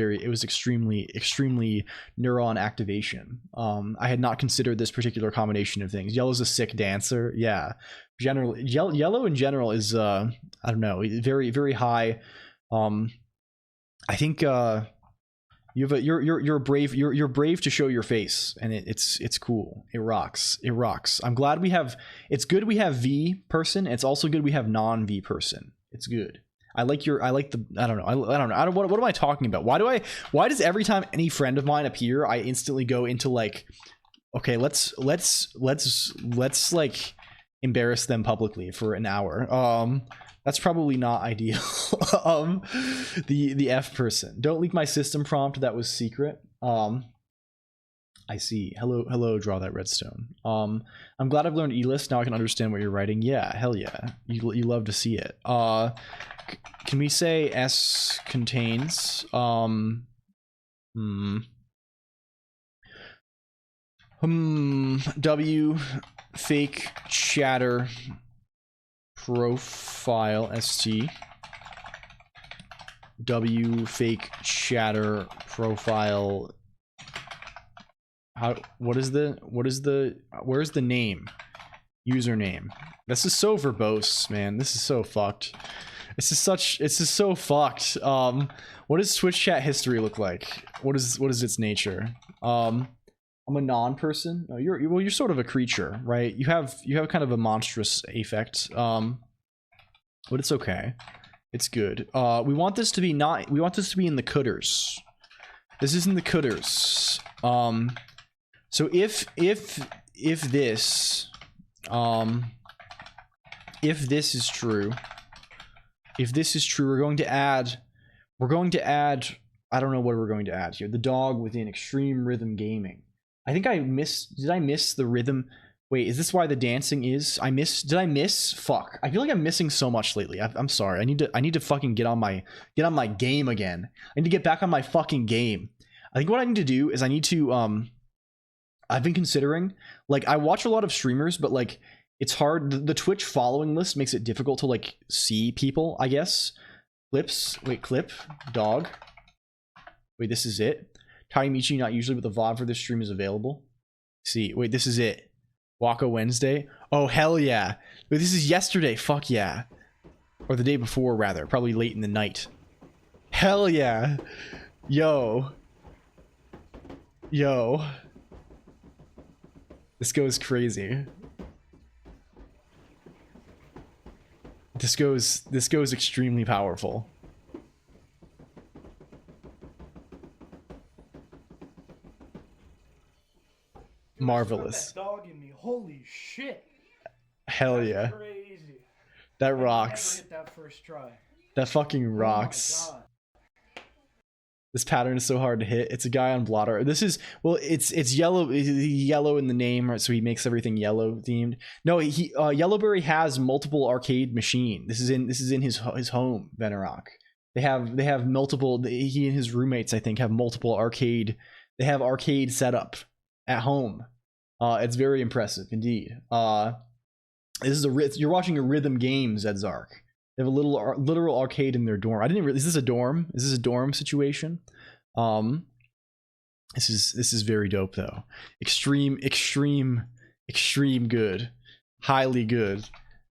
extremely neuron activation. I had not considered this particular combination of things. Yellow's a sick dancer, yeah. Generally, Yellow in general is I don't know, very very high. I think you're brave. You're brave to show your face, and it's cool. It rocks. I'm glad we have. It's good we have V person. It's also good we have non V person. It's good. I like the. I don't know. What am I talking about? Why does every time any friend of mine appear, I instantly go into like, okay, let's like embarrass them publicly for an hour. That's probably not ideal. The F person. Don't leak my system prompt. That was secret. I see. Hello, draw that redstone. I'm glad I've learned E-list. Now I can understand what you're writing. Yeah, hell yeah. You love to see it. Can we say S contains W fake chatter profile st W fake chatter profile. Where's the name? Username. This is so verbose, man. This is so fucked. This is so fucked. What does Twitch chat history look like? What is its nature? I'm a non-person. No, you're sort of a creature, right? You have kind of a monstrous affect. But it's okay. It's good. We want this to be in the cutters. This is in the cutters. So if this is true, we're going to add, I don't know what we're going to add here. The dog within Extreme Rhythm Gaming. I think did I miss the rhythm? Wait, is this why the dancing is? Did I miss? Fuck. I feel like I'm missing so much lately. I'm sorry. I need to fucking get on my game again. I need to get back on my fucking game. I think what I need to do is I need to, I've been considering, like, I watch a lot of streamers, but like, it's hard. The Twitch following list makes it difficult to like see people, I guess. Clips. Wait, clip. Dog. Wait, this is it. Michi, not usually, but the VOD for this stream is available. See, wait, this is it. Waka Wednesday. Oh, hell yeah. Wait, this is yesterday. Fuck yeah. Or the day before, rather. Probably late in the night. Hell yeah. Yo. This goes crazy. This goes extremely powerful. Marvelous. That dog in me. Holy shit. Hell That's yeah. Crazy. That rocks. I never hit that first try. That fucking rocks. Oh my God. This pattern is so hard to hit. It's a guy on Blotter. This is, well, it's yellow in the name, right? So he makes everything yellow themed. No, Yellowberry has multiple arcade machine. This is in his home, Venerock. They have multiple. He and his roommates, I think, have multiple arcade. They have arcade setup at home. It's very impressive indeed. This is you're watching a rhythm game, Zedzark. They have a literal arcade in their dorm. I didn't really. Is this a dorm? Is this a dorm situation? This is very dope though. Extreme good. Highly good.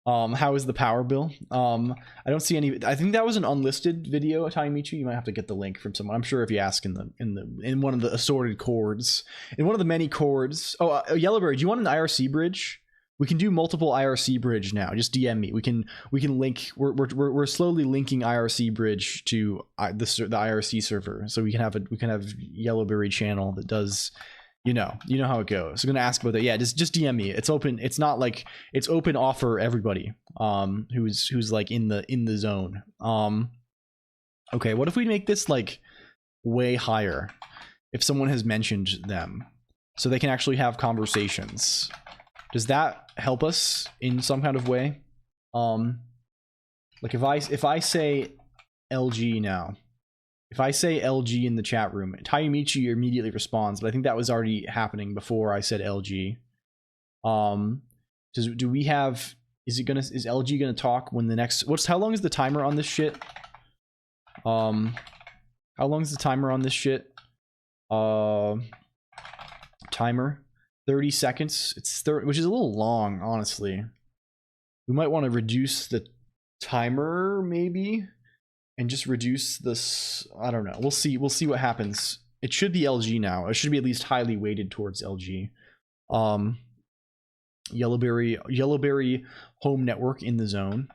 How is the power bill? I don't see any. I think that was an unlisted video, Michi. You might have to get the link from someone. I'm sure if you ask in one of the assorted chords, in one of the many chords. Oh, Yellowberry, do you want an IRC bridge? We can do multiple IRC bridge now. Just DM me. We can link. We're slowly linking IRC bridge to the IRC server, so we can have Yellowberry channel that does, you know how it goes. I'm gonna ask about that. Yeah, just DM me. It's open. It's not like it's open offer everybody. Who's like in the zone. Okay, what if we make this like way higher? If someone has mentioned them, so they can actually have conversations. Does that help us in some kind of way? Like if I say LG now, if I say LG in the chat room, Tayumichi immediately responds, but I think that was already happening before I said LG. Do we have? Is LG gonna talk when the next? How long is the timer on this shit? How long is the timer on this shit? Timer. 30 seconds. It's 30, which is a little long, honestly. We might want to reduce the timer, maybe, and just reduce this. I don't know. We'll see. We'll see what happens. It should be LG now. It should be at least highly weighted towards LG. Yellowberry home network in the zone.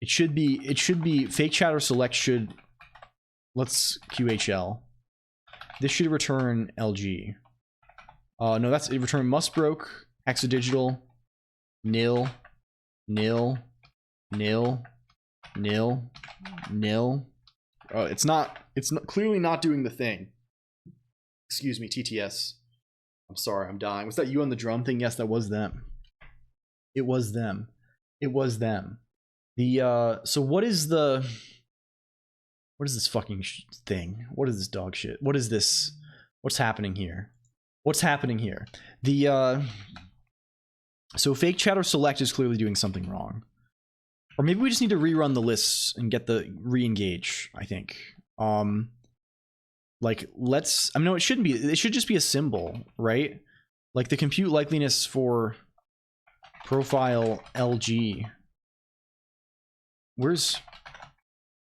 It should be fake chatter select should. Let's QHL. This should return LG. No, that's it. Return must broke, hexadigital, nil, nil, nil, nil, nil. It's clearly not doing the thing. Excuse me, TTS. I'm sorry, I'm dying. Was that you on the drum thing? Yes, that was them. It was them. It was them. So what is this fucking thing? What is this dog shit? What is this? What's happening here? What's happening here? So fake chatter select is clearly doing something wrong. Or maybe we just need to rerun the lists and get the re-engage, I think. Like no, it shouldn't be. It should just be a symbol, right? Like the compute likeliness for profile LG. Where's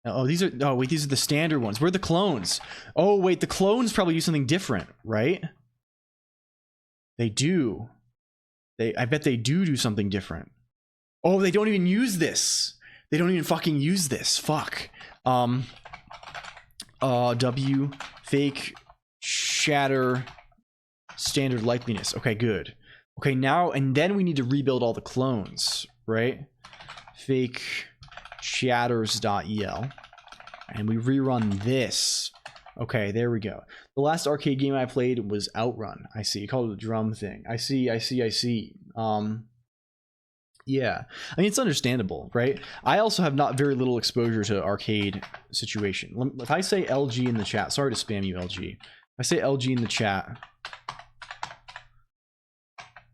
these are these are the standard ones. Where are the clones? Oh wait, the clones probably do something different, right? They do. I bet they do something different. Oh, they don't even use this. They don't even fucking use this. Fuck. W fake shatter standard likeliness. Okay, good. Okay, now and then we need to rebuild all the clones, right? Fake chatters.el. And we rerun this. Okay, there we go. The last arcade game I played was Outrun. I see. You called it the drum thing. I see. Yeah. I mean, it's understandable, right? I also have not very little exposure to arcade situation. If I say LG in the chat, sorry to spam you, LG. If I say LG in the chat,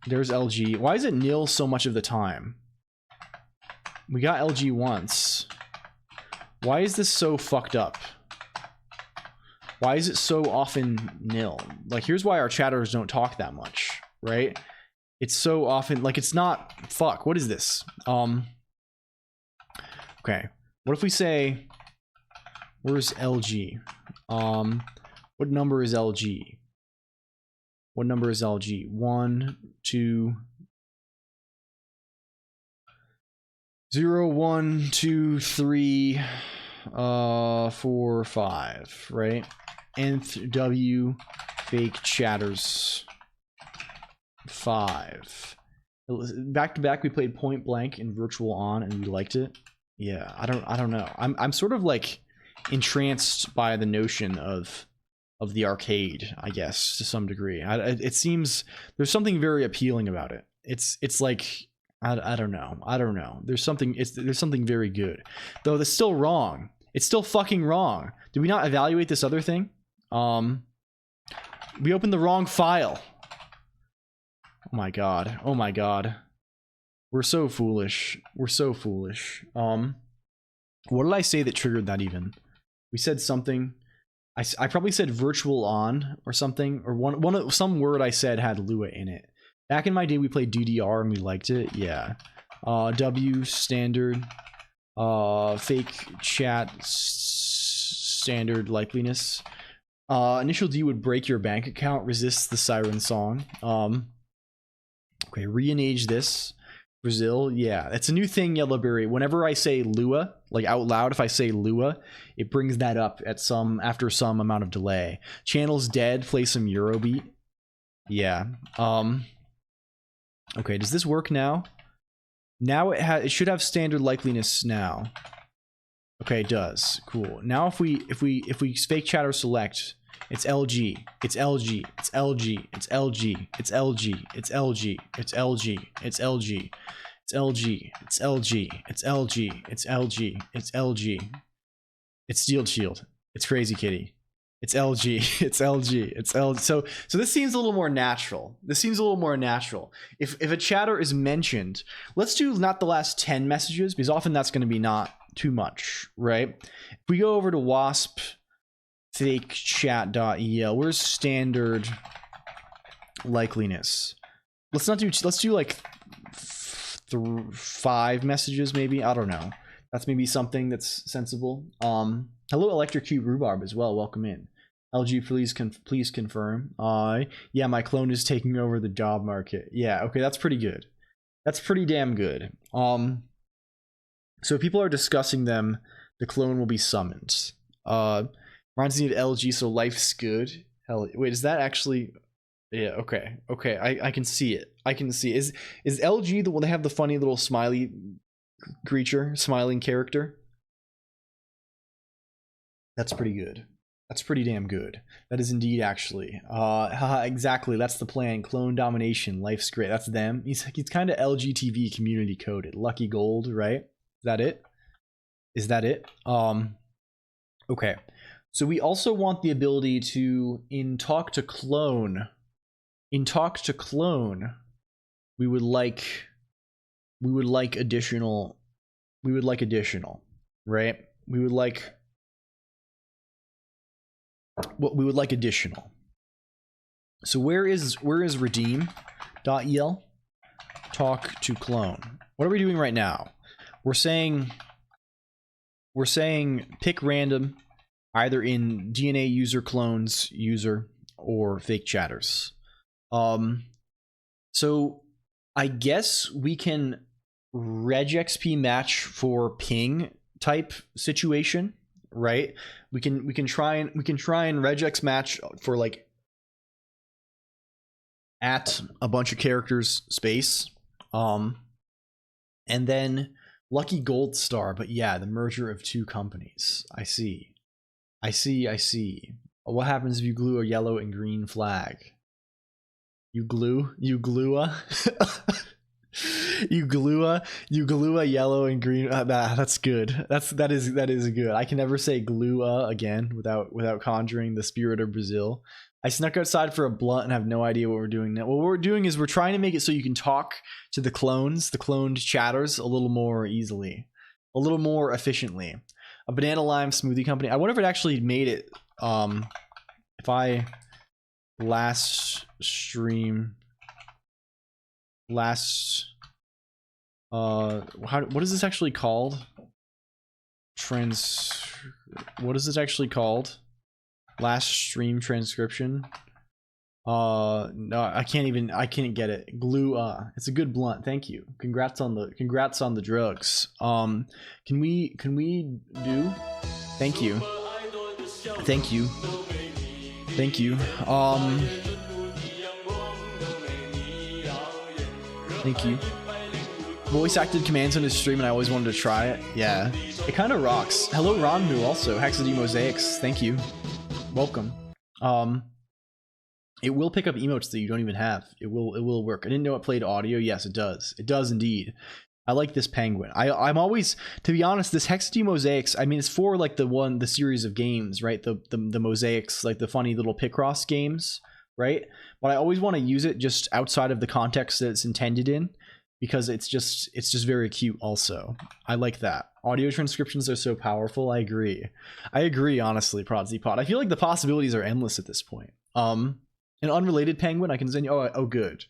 there's LG. Why is it nil so much of the time? We got LG once. Why is this so fucked up? Why is it so often nil? Like, here's why our chatters don't talk that much, right? It's so often, like, it's not, fuck, what is this? Okay, what if we say, where's LG? What number is LG? What number is LG? 1, 2, 0, 1, 2, 3, 4, 5, right? Nth W fake chatters 5. Back to back we played Point Blank and Virtual On and we liked it. Yeah, I don't know. I'm sort of like entranced by the notion of the arcade, I guess, to some degree. It seems there's something very appealing about it. It's like I don't know. There's something very good. Though that's still wrong. It's still fucking wrong. Did we not evaluate this other thing? We opened the wrong file. Oh my god. Oh my god. We're so foolish. We're so foolish. What did I say that triggered that even? We said something. I probably said virtual on or something, or some word I said had Lua in it. Back in my day we played DDR and we liked it. Yeah. W standard fake chat standard likeliness. Initial D would break your bank account, resists the siren song. Okay, re-engage this. Brazil, yeah, it's a new thing, Yellowberry. Whenever I say Lua, like out loud, if I say Lua, it brings that up at after some amount of delay. Channel's dead. Play some Eurobeat. Yeah. Okay, does this work now? Now it should have standard likeliness now. Okay, it does. Cool. Now if we fake chatter select, it's LG. It's LG. It's LG. It's LG. It's LG. It's LG. It's LG. It's LG. It's LG. It's LG. It's LG. It's LG. It's LG. It's Steel Shield. It's Crazy Kitty. It's LG. It's LG. It's LG. So this seems a little more natural. This seems a little more natural. If a chatter is mentioned, let's do not the last 10 messages, because often that's going to be not too much, right? If we go over to wasp fake chat.el, where's standard likeliness? Let's do like 5 messages maybe. I don't know. That's maybe something that's sensible. Hello, Electric Cube Rhubarb as well. Welcome in. LG, please confirm. Yeah, my clone is taking over the job market. Yeah, okay, that's pretty good. That's pretty damn good. So if people are discussing them, the clone will be summoned. Reminds me of LG, so life's good. Hell, wait, is that actually? Yeah, okay, I can see it. I can see it. Is LG the one that have the funny little smiley creature, smiling character? That's pretty good. That's pretty damn good. That is indeed actually. Exactly. That's the plan. Clone domination. Life's great. That's them. He's kind of LGTV community coded. Lucky Gold, right? Is that it? Is that it? Okay. So we also want the ability to in talk to clone. We would like additional. Right? We would like additional. So where is redeem.el? Talk to clone. What are we doing right now? We're saying pick random either in DNA user clones user or fake chatters. So I guess we can regexp match for ping type situation, right? We can try and regex match for like at a bunch of characters space, and then lucky gold star. But yeah, the merger of 2 companies. I see. What happens if you glue a yellow and green flag? You glue a yellow and green. That's good. That is good. I can never say glue again without conjuring the spirit of Brazil. I snuck outside for a blunt and have no idea what we're doing now. What we're doing is we're trying to make it so you can talk to the cloned chatters a little more easily, a little more efficiently. A banana lime smoothie company. I wonder if it actually made it. If I what is this actually called? What is this actually called? Last stream transcription. No, I can't get it. Glue it's a good blunt. Thank you. Congrats on the drugs. Can we do? Thank you. Thank you. Thank you. Voice acted commands on his stream and I always wanted to try it. Yeah. It kind of rocks. Hello Ronmu also. Hexadine Mosaics. Thank you. Welcome. It will pick up emotes that you don't even have. It will work. I didn't know it played audio. Yes, it does. It does indeed. I like this penguin. I'm always, to be honest, this Hexadine Mosaics, I mean, it's for like the series of games, right? The mosaics, like the funny little Picross games, right? But I always want to use it just outside of the context that it's intended in, because it's just very cute also. I like that. Audio transcriptions are so powerful. I agree, honestly, ProdZpod. I feel like the possibilities are endless at this point. An unrelated penguin I can send you. Oh good.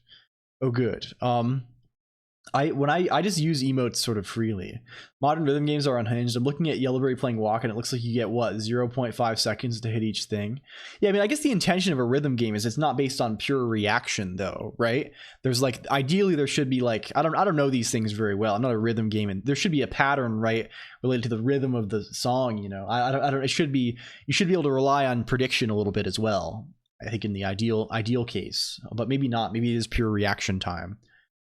I just use emotes sort of freely. Modern rhythm games are unhinged. I'm looking at Yellowberry playing Walk, and it looks like you get what, 0.5 seconds to hit each thing. Yeah, I mean, I guess the intention of a rhythm game is it's not based on pure reaction, though, right? There's like, ideally there should be like, I don't know these things very well. I'm not a rhythm game, and there should be a pattern, right, related to the rhythm of the song. You know, I don't. It should be, you should be able to rely on prediction a little bit as well. I think in the ideal case, but maybe not. Maybe it is pure reaction time.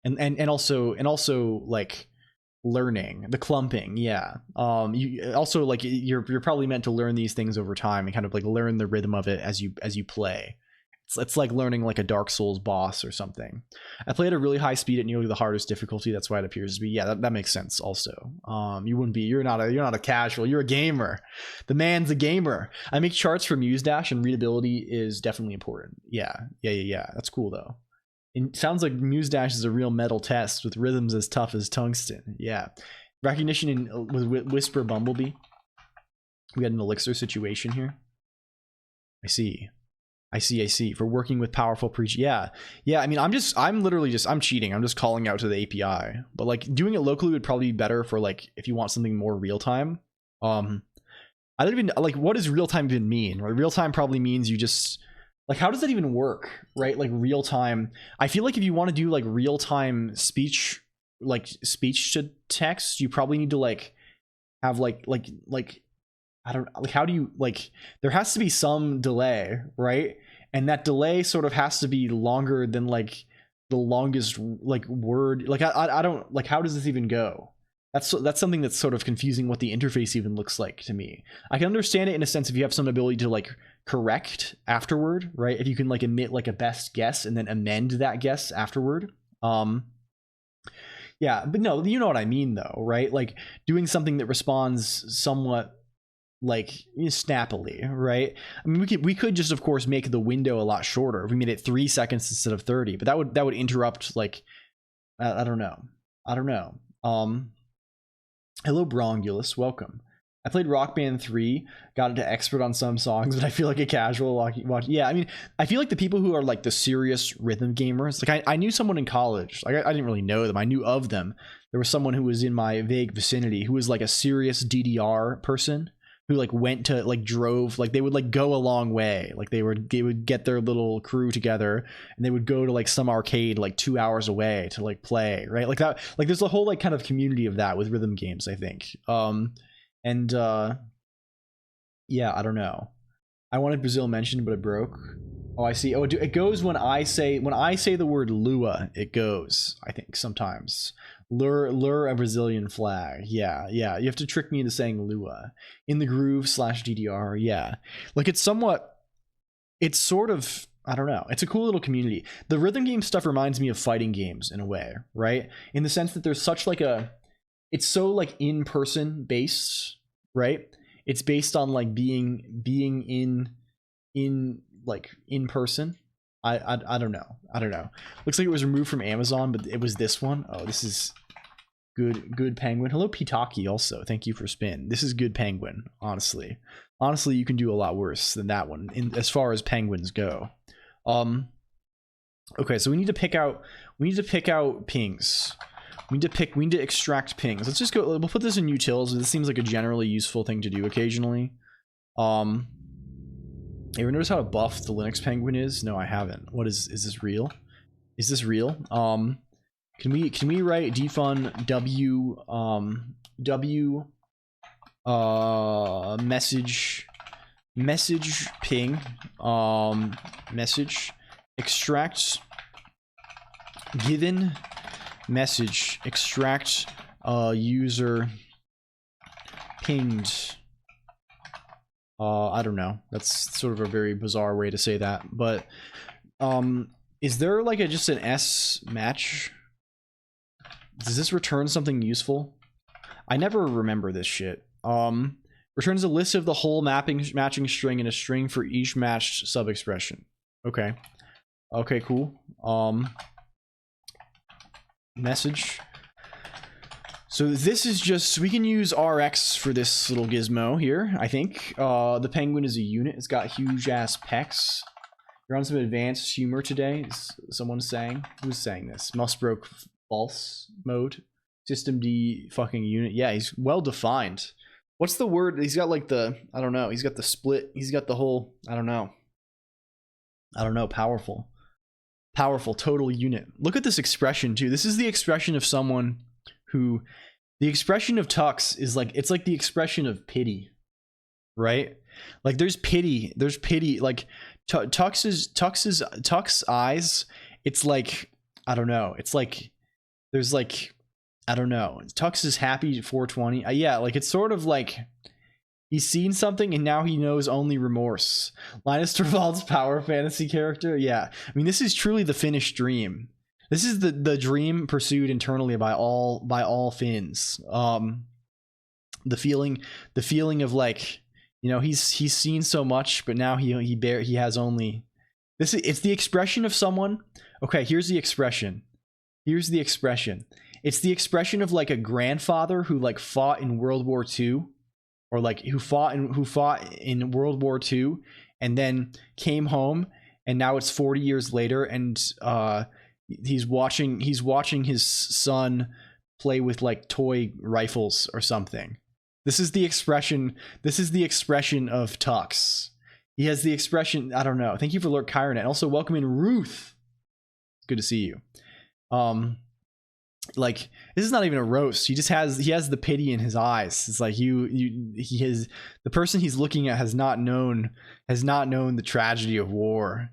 And also like learning the clumping. Yeah. You also like you're probably meant to learn these things over time and kind of like learn the rhythm of it as you play. It's like learning like a Dark Souls boss or something. I play at a really high speed at nearly the hardest difficulty. That's why it appears to be. Yeah, that makes sense also. You're not a casual, you're a gamer. The man's a gamer. I make charts for Muse Dash, and readability is definitely important. Yeah. That's cool though. It sounds like Muse Dash is a real metal test with rhythms as tough as tungsten. Yeah. Recognition with Whisper Bumblebee. We had an elixir situation here. I see. For working with powerful preach. Yeah. I mean, I'm cheating. I'm just calling out to the API. But like doing it locally would probably be better for like if you want something more real time. I don't even like, what does real time even mean? Right? Real time probably means you just like, how does that even work, right? Like real time. I feel like if you want to do like real time speech, like speech to text, you probably need to like have like I don't like, how do you like, there has to be some delay, right? And that delay sort of has to be longer than like the longest like word. Like I don't like, how does this even go? That's something that's sort of confusing what the interface even looks like to me. I can understand it in a sense if you have some ability to like correct afterward, right? If you can like emit like a best guess and then amend that guess afterward. Yeah, but no, you know what I mean though, right? Like doing something that responds somewhat like snappily, right? I mean, we could just of course make the window a lot shorter if we made it 3 seconds instead of 30, but that would interrupt like I don't know. Hello Brongulus, welcome. I played Rock Band 3, got into expert on some songs, but I feel like a casual watch. Yeah, I mean, I feel like the people who are like the serious rhythm gamers, like I knew someone in college, like I didn't really know them, I knew of them. There was someone who was in my vague vicinity who was like a serious DDR person who like went to like drove, like they would like go a long way, like they would get their little crew together and they would go to like some arcade like 2 hours away to like play, right? Like that, like there's a whole like kind of community of that with rhythm games, I think. Yeah, I don't know. I wanted Brazil mentioned, but it broke. Oh, I see. Oh, it goes when I say the word Lua, it goes, I think sometimes. Lure a Brazilian flag. Yeah. You have to trick me into saying Lua. In the groove /DDR. Yeah. Like it's sort of, I don't know. It's a cool little community. The rhythm game stuff reminds me of fighting games in a way, right? In the sense that there's such like it's so like in-person based, right? It's based on like being in like in person. I don't know. Looks like it was removed from Amazon, but it was this one. Oh, this is good Penguin. Hello Pitaki also. Thank you for spin. This is good Penguin, honestly. Honestly, you can do a lot worse than that one as far as penguins go. Okay, so we need to pick out pings. We need to extract pings. Let's just go, we'll put this in utils. This seems like a generally useful thing to do occasionally. Ever notice how buffed the Linux penguin is? No, I haven't. What is this real? Is this real? Can we write defun w message ping message extract given message extract user pinged. I don't know. That's sort of a very bizarre way to say that, but is there like just an S match? Does this return something useful? I never remember this shit. Returns a list of the whole matching string and a string for each matched sub-expression. Okay, cool. Message. So this is just, we can use RX for this little gizmo here, I think. The penguin is a unit. It's got huge ass pecs. You're on some advanced humor today, someone's saying. Who's saying this? Musbroke false mode. System D fucking unit. Yeah, he's well defined. What's the word? He's got like the, I don't know. He's got the split. He's got the whole, I don't know. Powerful. Powerful total unit. Look at this expression too. This is the expression of someone who, the expression of Tux is like, it's like the expression of pity, right? Like there's pity. Like Tux's eyes. It's like, I don't know. It's like, there's like, I don't know. Tux is happy 420. Yeah, like it's sort of like he's seen something and now he knows only remorse. Linus Torvalds power fantasy character. Yeah, I mean this is truly the Finnish dream. This is the dream pursued internally by all Finns. The feeling of like, you know, he's seen so much, but now he has only this. It's the expression of someone. Okay, here's the expression. It's the expression of like a grandfather who like fought in World War II, or like who fought in World War II and then came home, and now it's 40 years later, and he's watching his son play with like toy rifles or something. This is the expression of Tux. He has the expression, I don't know. Thank you for Lord Kyronet. Also welcome in Ruth. Good to see you. Like this is not even a roast. He has the pity in his eyes. It's like the person he's looking at has not known the tragedy of war.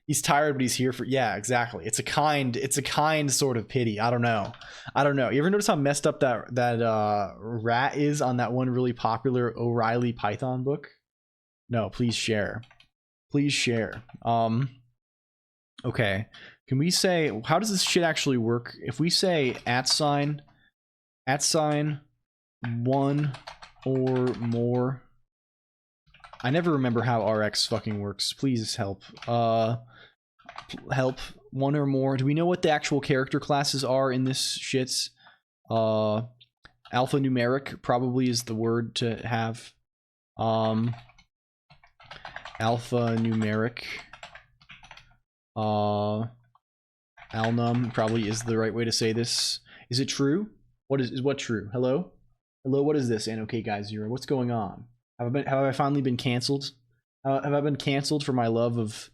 He's tired, but he's here for, yeah, exactly. It's a kind sort of pity. I don't know. You ever notice how messed up that rat is on that one really popular O'Reilly Python book? No, please share. Okay. Can we say, how does this shit actually work? If we say @ one or more. I never remember how RX fucking works. Please help. Help. One or more. Do we know what the actual character classes are in this shit? Alphanumeric probably is the word to have. Alphanumeric. Alnum probably is the right way to say this. Is it true? What is what true? Hello? What is this? And okay, guys, Zero. What's going on? Have I finally been canceled? Have I been canceled for my love of,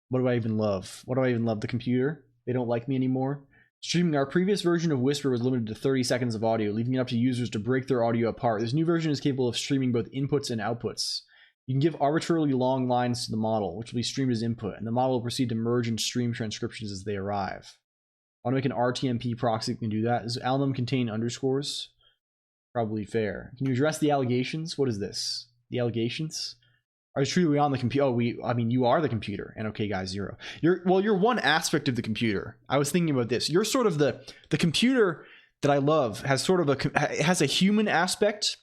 what do I even love? The computer? They don't like me anymore. Streaming, our previous version of Whisper was limited to 30 seconds of audio, leaving it up to users to break their audio apart. This new version is capable of streaming both inputs and outputs. You can give arbitrarily long lines to the model, which will be streamed as input, and the model will proceed to merge and stream transcriptions as they arrive. I want to make an RTMP proxy that can do that. Does Alnum contain underscores? Probably fair. Can you address the allegations? What is this? The allegations? Are you truly on the computer? Oh, I mean, you are the computer. And okay, guys, Zero. You're one aspect of the computer. I was thinking about this. You're sort of the computer that I love has sort of has a human aspect,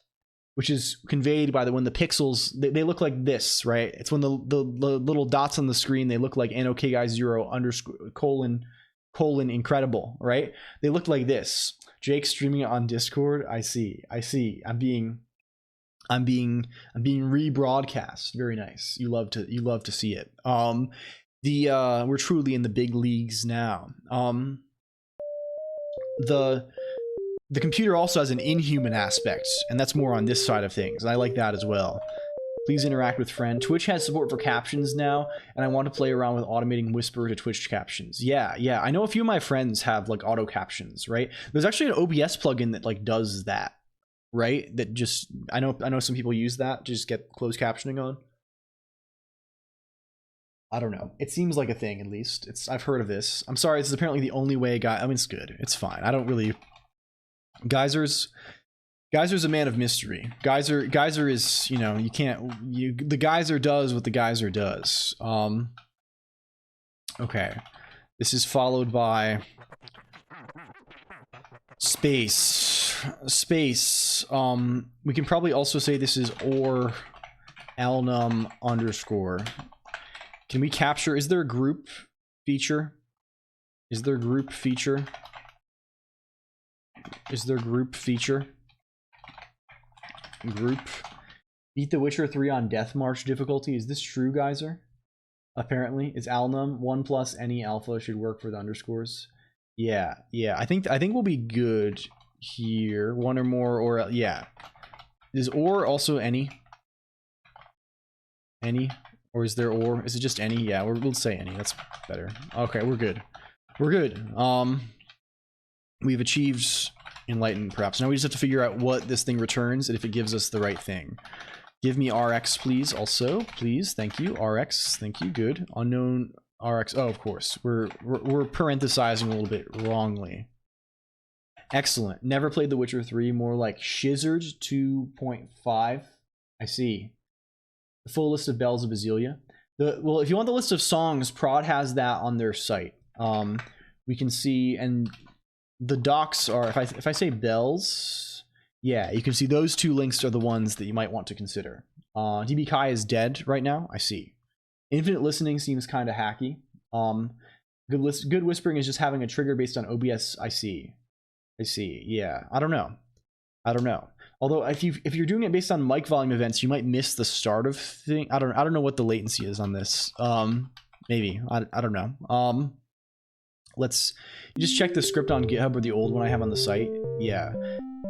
which is conveyed by when the pixels, they look like this, right? It's when the little dots on the screen, they look like NOK guy 0 _ colon incredible, right? They look like this. Jake streaming it on Discord. I see. I'm being rebroadcast. Very nice. You love to see it. We're truly in the big leagues now. The computer also has an inhuman aspect, and that's more on this side of things. I like that as well. Please interact with friend. Twitch has support for captions now, and I want to play around with automating Whisper to Twitch captions. Yeah. I know a few of my friends have like auto captions, right? There's actually an OBS plugin that like does that, right? That just, I know some people use that to just get closed captioning on. I don't know. It seems like a thing, at least. I've heard of this. I'm sorry, this is apparently the only way I mean, it's good. It's fine. I don't really... Geyser's a man of mystery. Geyser is, you know, the Geyser does what the Geyser does. Okay. This is followed by space. We can probably also say this is or alnum underscore. Can we capture, is there a group feature? Group. Beat The Witcher 3 on Death March difficulty. Is this true, Geyser? Apparently. It's alnum. 1 + any alpha should work for the underscores. Yeah, I think we'll be good here. One or more, or yeah. Is or also any? Any? Or is there or? Is it just any? Yeah, we'll say any. That's better. Okay, we're good. We're good. We've achieved enlightened, perhaps. Now we just have to figure out what this thing returns and if it gives us the right thing. Give me RX, please. Also, please. Thank you. RX. Thank you. Good. Unknown RX. Oh, of course. We're parenthesizing a little bit wrongly. Excellent. Never played The Witcher 3. More like Shizzard 2.5. I see. The full list of Bells of Basilia. Well, if you want the list of songs, Prod has that on their site. We can see, and the docs are, if I say bells, yeah, you can see those two links are the ones that you might want to consider. DB Kai is dead right now. I see. Infinite listening seems kind of hacky. Good whispering is just having a trigger based on OBS. I see. Yeah, I don't know. Although if you're doing it based on mic volume events, you might miss the start of thing. I don't know what the latency is on this. Maybe I don't know. Let's just check the script on GitHub or the old one I have on the site. Yeah.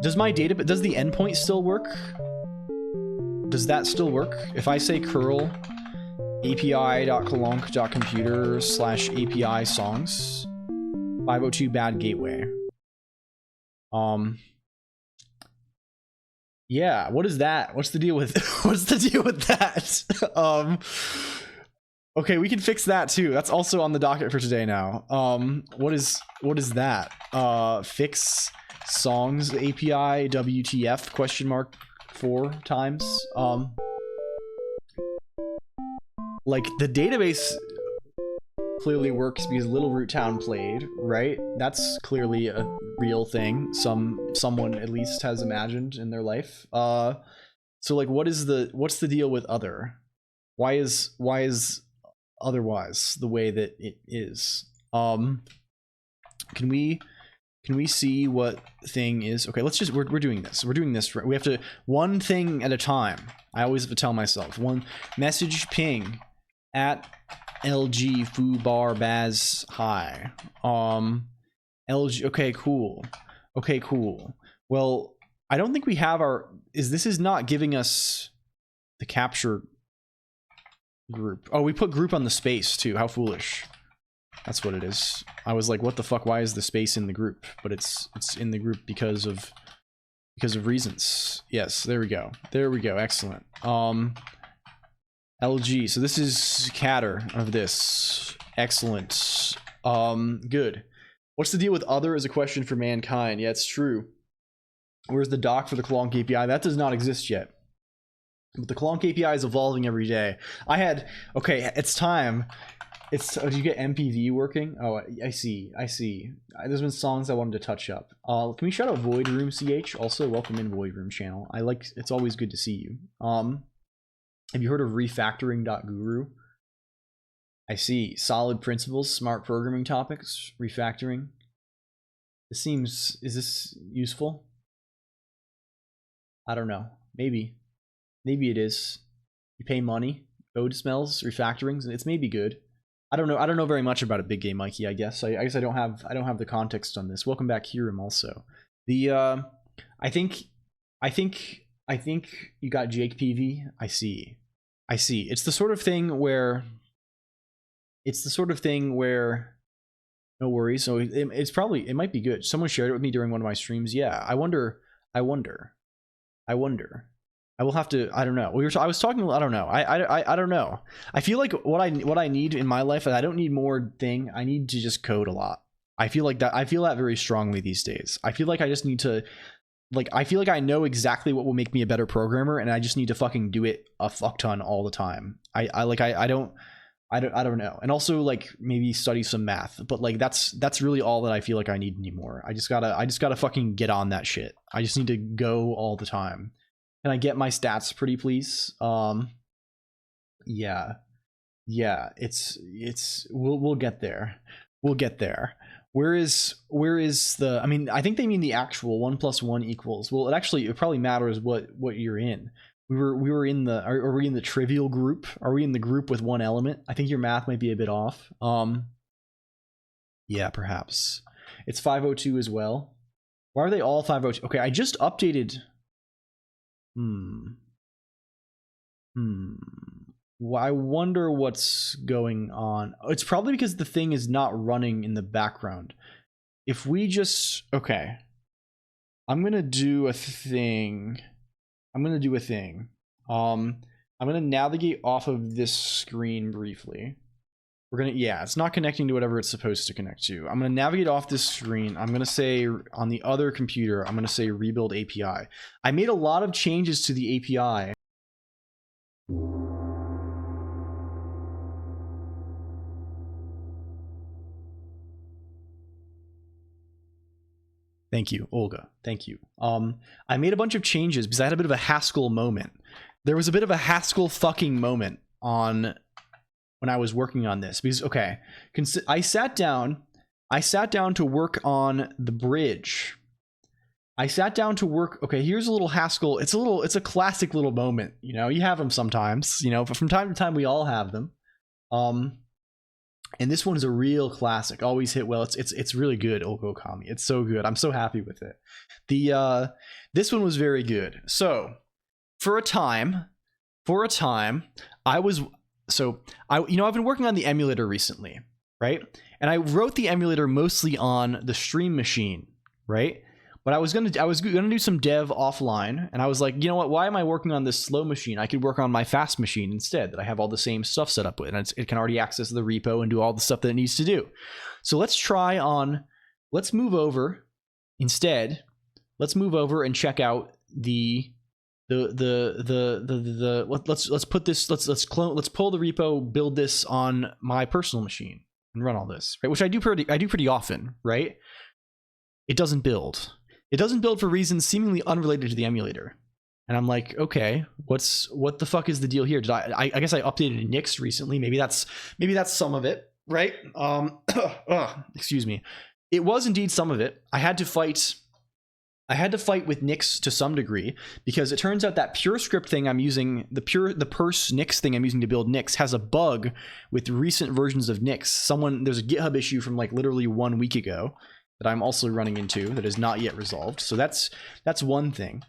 Does the endpoint still work? Does that still work? If I say curl api.colonq.computer/API songs 502 bad gateway. Yeah, what is that? What's the deal with that? Okay, we can fix that too. That's also on the docket for today now. What is that? Fix songs API WTF question mark 4 times. Like the database clearly works because Little Root Town played, right? That's clearly a real thing. Someone at least has imagined in their life. So like what's the deal with other? Why is otherwise the way that it is? Can we see what thing is? Okay, let's just we're doing this. We're doing this. We have to one thing at a time. I always have to tell myself one message ping at LG foo bar baz hi. LG. Okay, cool. Well, I don't think we have our. This is not giving us the capture group. Oh, we put group on the space too. How foolish. That's what it is. I was like, what the fuck? Why is the space in the group? But it's in the group because of reasons. Yes, there we go. Excellent. LG. So this is catter of this. Excellent. Good. What's the deal with other is a question for mankind. Yeah, it's true. Where's the doc for the COLONQ API? That does not exist yet. But the COLONQ API is evolving every day. Okay, it's time. Did you get MPV working? Oh, I see. There's been songs I wanted to touch up. Can we shout out Void Room CH? Also, welcome in Void Room channel. It's always good to see you. Have you heard of refactoring.guru? I see. Solid principles, smart programming topics, refactoring. Is this useful? I don't know. Maybe it is. You pay money. Ode smells, refactorings. It's maybe good. I don't know very much about it, Big Game Mikey, I guess. I guess I don't have the context on this. Welcome back, Hiram, also. I think you got Jake PV. I see. It's the sort of thing where no worries. So it might be good. Someone shared it with me during one of my streams. Yeah. I wonder. I will have to. I don't know. I was talking. I don't know. I don't know. I feel like what I need in my life. I don't need more thing. I need to just code a lot. I feel like that. I feel that very strongly these days. I feel like I just need to. Like I feel like I know exactly what will make me a better programmer, and I just need to fucking do it a fuck ton all the time. I don't know. And also like maybe study some math. But like that's really all that I feel like I need anymore. I just gotta fucking get on that shit. I just need to go all the time. Can I get my stats pretty please? Yeah. It's we'll get there. Where is the? I mean, I think they mean the actual 1 + 1 =. Well, it probably matters what you're in. We were in the. Are we in the trivial group? Are we in the group with one element? I think your math might be a bit off. Yeah, perhaps. It's 502 as well. Why are they all 502? Okay, I just updated. I wonder what's going on. It's probably because the thing is not running in the background. If we just... Okay. I'm going to do a thing. I'm going to navigate off of this screen briefly. We're going to... Yeah, it's not connecting to whatever it's supposed to connect to. I'm going to navigate off this screen. I'm going to say on the other computer, I'm going to say rebuild API. I made a lot of changes to the API. Thank you, Olga. Thank you. I made a bunch of changes because I had a bit of a Haskell moment. There was a bit of a Haskell fucking moment on when I was working on this because, okay, I sat down to work on the bridge. Okay, here's a little Haskell. It's a classic little moment. You know, you have them sometimes, you know, but from time to time we all have them. And this one is a real classic. Always hit well. It's really good, Oko Kami. It's so good. I'm so happy with it. This one was very good. So for a time, I've been working on the emulator recently, right? And I wrote the emulator mostly on the stream machine, right? But I was gonna do some dev offline, and I was like, you know what? Why am I working on this slow machine? I could work on my fast machine instead. That I have all the same stuff set up with, and it can already access the repo and do all the stuff that it needs to do. So let's move over instead. Let's move over and check out let's pull the repo, build this on my personal machine, and run all this, right? Which I do pretty often, right? It doesn't build. It doesn't build for reasons seemingly unrelated to the emulator. And I'm like, okay, what the fuck is the deal here? I guess I updated Nix recently. Maybe that's some of it, right? Excuse me. It was indeed some of it. I had to fight with Nix to some degree because it turns out that PureScript thing I'm using, the Purse Nix thing I'm using to build Nix has a bug with recent versions of Nix. There's a GitHub issue from like literally 1 week ago that I'm also running into that is not yet resolved. So that's one thing.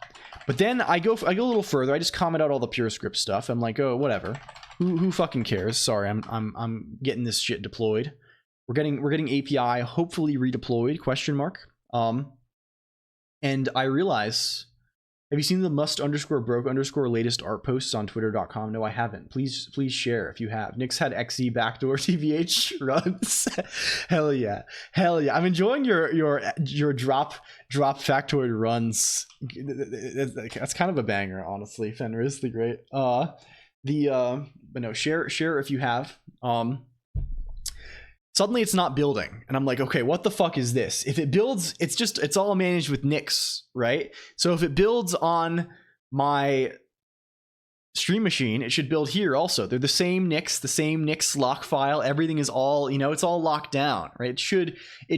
But then I go a little further. I just comment out all the PureScript stuff. I'm like, oh, whatever. Who fucking cares? Sorry, I'm getting this shit deployed. We're getting API hopefully redeployed ? And I realize, have you seen the must_broke_latest art posts on twitter.com? No, I haven't. Please share if you have. Nix had XE backdoor TVH runs. Hell yeah. I'm enjoying your drop factoid runs. That's kind of a banger, honestly. Fenris, the great. But no, share if you have. Suddenly it's not building, and I'm like, okay, what the fuck is this? If it builds, it's all managed with Nix, right? So if it builds on my stream machine, it should build here also. They're the same Nix lock file. Everything is all, it's all locked down, right? It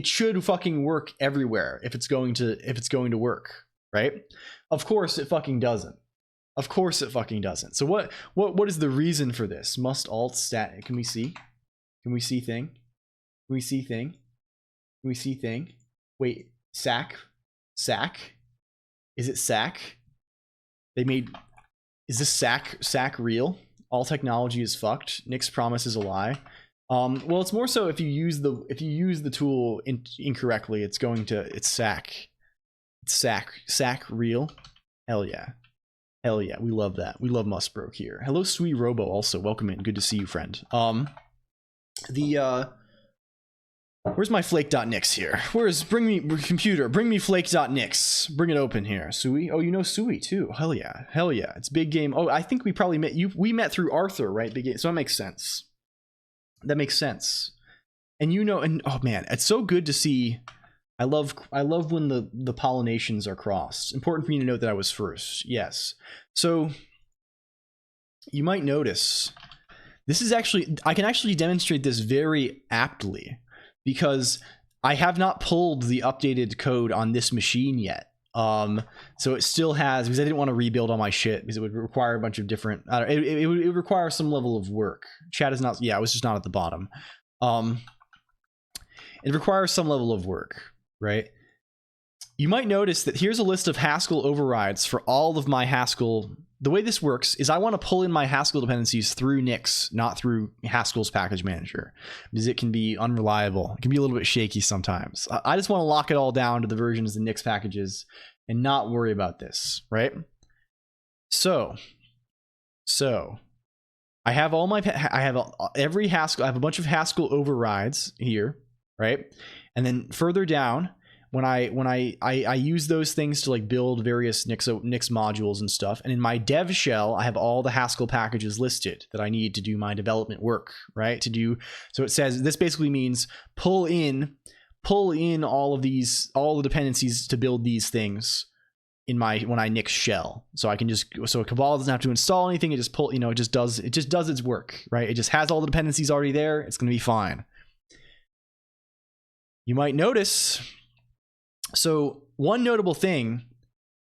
should fucking work everywhere if it's going to work, right? Of course it fucking doesn't. So what is the reason for this? Must alt stat. Can we see thing? Wait, sack? Is it sack? Is this sack real? All technology is fucked. Nix promise is a lie. Well, it's more so if you use the tool incorrectly, it's sack. It's sack real. Hell yeah. We love that. We love Mustbroke here. Hello, Sweet Robo. Also, welcome in. Good to see you, friend. Where's my flake.nix here? Bring me flake.nix. Bring it open here. Sui? Oh, you know Sui too. Hell yeah. It's big game. Oh, I think we probably met we met through Arthur, right? Big game. So that makes sense. And oh man, it's so good to see. I love when the pollinations are crossed. Important for you to note that I was first. Yes. So you might notice I can actually demonstrate this very aptly because I have not pulled the updated code on this machine yet. So it still has, because I didn't want to rebuild all my shit because it would require a bunch of different, it would require some level of work. Chat is not, yeah, it was just not at the bottom. It requires some level of work, right? You might notice that here's a list of Haskell overrides for all of my Haskell. The way this works is I want to pull in my Haskell dependencies through Nix, not through Haskell's package manager, because it can be unreliable. It can be a little bit shaky sometimes. I just want to lock it all down to the versions of Nix packages and not worry about this, right? So I have all my, I have every Haskell, I have a bunch of Haskell overrides here, right? And then further down, when I use those things to like build various Nix modules and stuff, and in my dev shell I have all the Haskell packages listed that I need to do my development work, right? So it says this basically means pull in all the dependencies to build these things in when I Nix shell. So I can so Cabal doesn't have to install anything, it just it just does its work, right? It just has all the dependencies already there, it's gonna be fine. You might notice, so one notable thing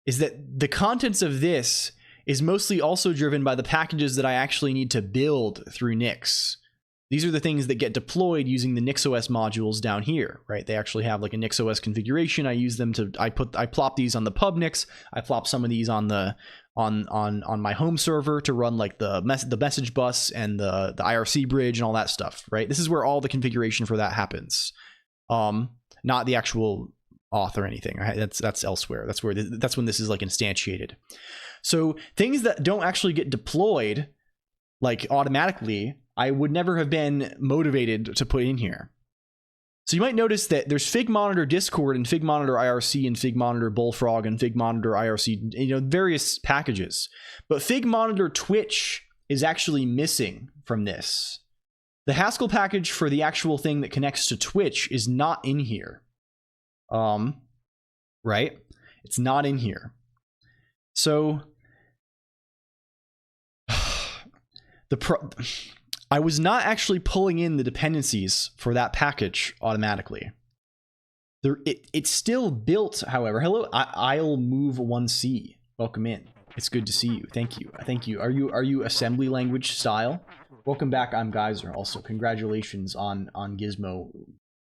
is that the contents of this is mostly also driven by the packages that I actually need to build through Nix. These are the things that get deployed using the NixOS modules down here, right? They actually have like a NixOS configuration. I use them to, I plop these on the pubnix. I plop some of these on the on my home server to run like the message bus and the IRC bridge and all that stuff, right? This is where all the configuration for that happens. Not the actual auth or anything. That's elsewhere. That's when this is like instantiated. So things that don't actually get deployed like automatically, I would never have been motivated to put in here. So you might notice that there's Fig Monitor Discord and Fig Monitor IRC and Fig Monitor Bullfrog and Fig Monitor IRC, various packages. But Fig Monitor Twitch is actually missing from this. The Haskell package for the actual thing that connects to Twitch is not in here. Right? It's not in here. So I was not actually pulling in the dependencies for that package automatically. It's still built, however. Hello, I'll move 1C. Welcome in. It's good to see you. Thank you. Thank you. Are you assembly language style? Welcome back. I'm Geyser. Also, congratulations on Gizmo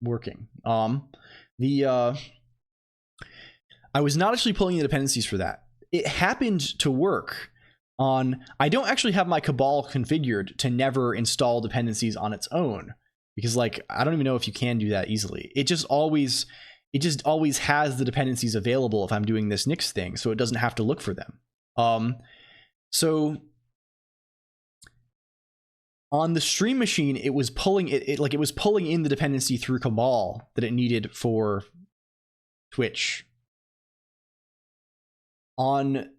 working. I was not actually pulling the dependencies for that. It happened to work on, I don't actually have my Cabal configured to never install dependencies on its own, because like, I don't even know if you can do that easily. It just always has the dependencies available if I'm doing this Nix thing, so it doesn't have to look for them. So on the stream machine, it was pulling it was pulling in the dependency through Cabal that it needed for Twitch. On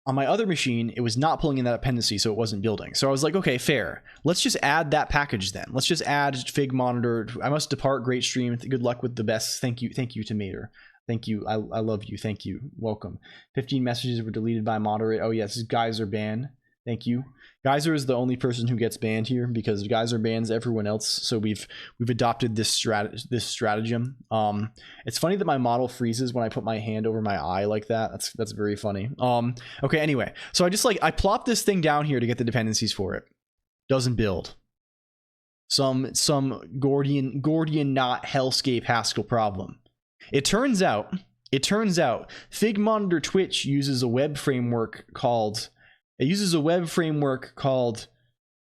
my other machine, it was not pulling in that dependency, so it wasn't building. So I was like, okay, fair. Let's just add that package then. Let's just add Fig Monitor. I must depart. Great stream. Good luck with the best. Thank you, Tomater. Thank you. I love you. Thank you. Welcome. 15 messages were deleted by moderator. Oh yes, Geyser ban. Thank you. Geyser is the only person who gets banned here because Geyser bans everyone else. So we've adopted this stratagem. It's funny that my model freezes when I put my hand over my eye like that. That's very funny. Okay. Anyway, so I plop this thing down here to get the dependencies for it. Doesn't build. Some Gordian knot hellscape Haskell problem. It turns out Fig Monitor Twitch uses a web framework called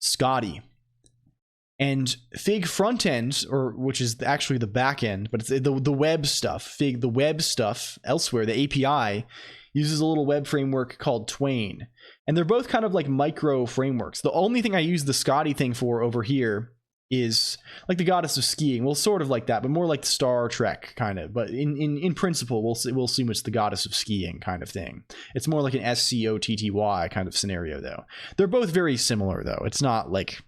Scotty, and Fig frontend, which is actually the backend, but it's the web stuff. The web stuff elsewhere, the API uses a little web framework called Twain, and they're both kind of like micro frameworks. The only thing I use the Scotty thing for over here is like the Goddess of Skiing. Well, sort of like that, but more like Star Trek kind of. But in principle, we'll assume it's the Goddess of Skiing kind of thing. It's more like an SCOTTY kind of scenario, though. They're both very similar, though. It's not like,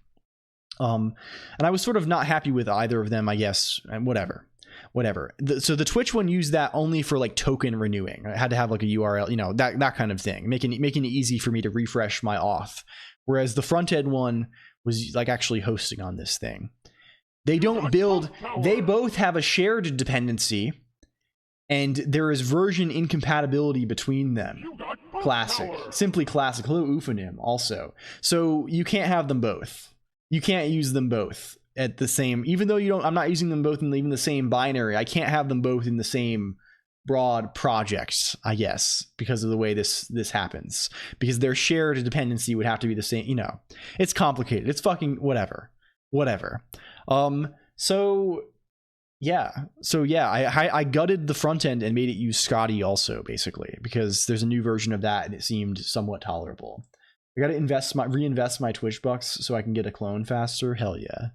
and I was sort of not happy with either of them, I guess. And whatever. So the Twitch one used that only for like token renewing. I had to have like a URL, that kind of thing, making it easy for me to refresh my auth. Whereas the front end one was like actually hosting on this thing. They don't build, they both have a shared dependency, and there is version incompatibility between them. Classic. Simply classic. Hello, Ufanim also. So you can't have them both. You can't use them both. at the same, even though I'm not using them both in even the same binary. I can't have them both in the same broad projects, I guess, because of the way this happens, because their shared dependency would have to be the same. It's complicated. It's fucking whatever. So I gutted the front end and made it use Scotty also, basically, because there's a new version of that and it seemed somewhat tolerable. I gotta reinvest my Twitch bucks so I can get a clone faster. Hell yeah.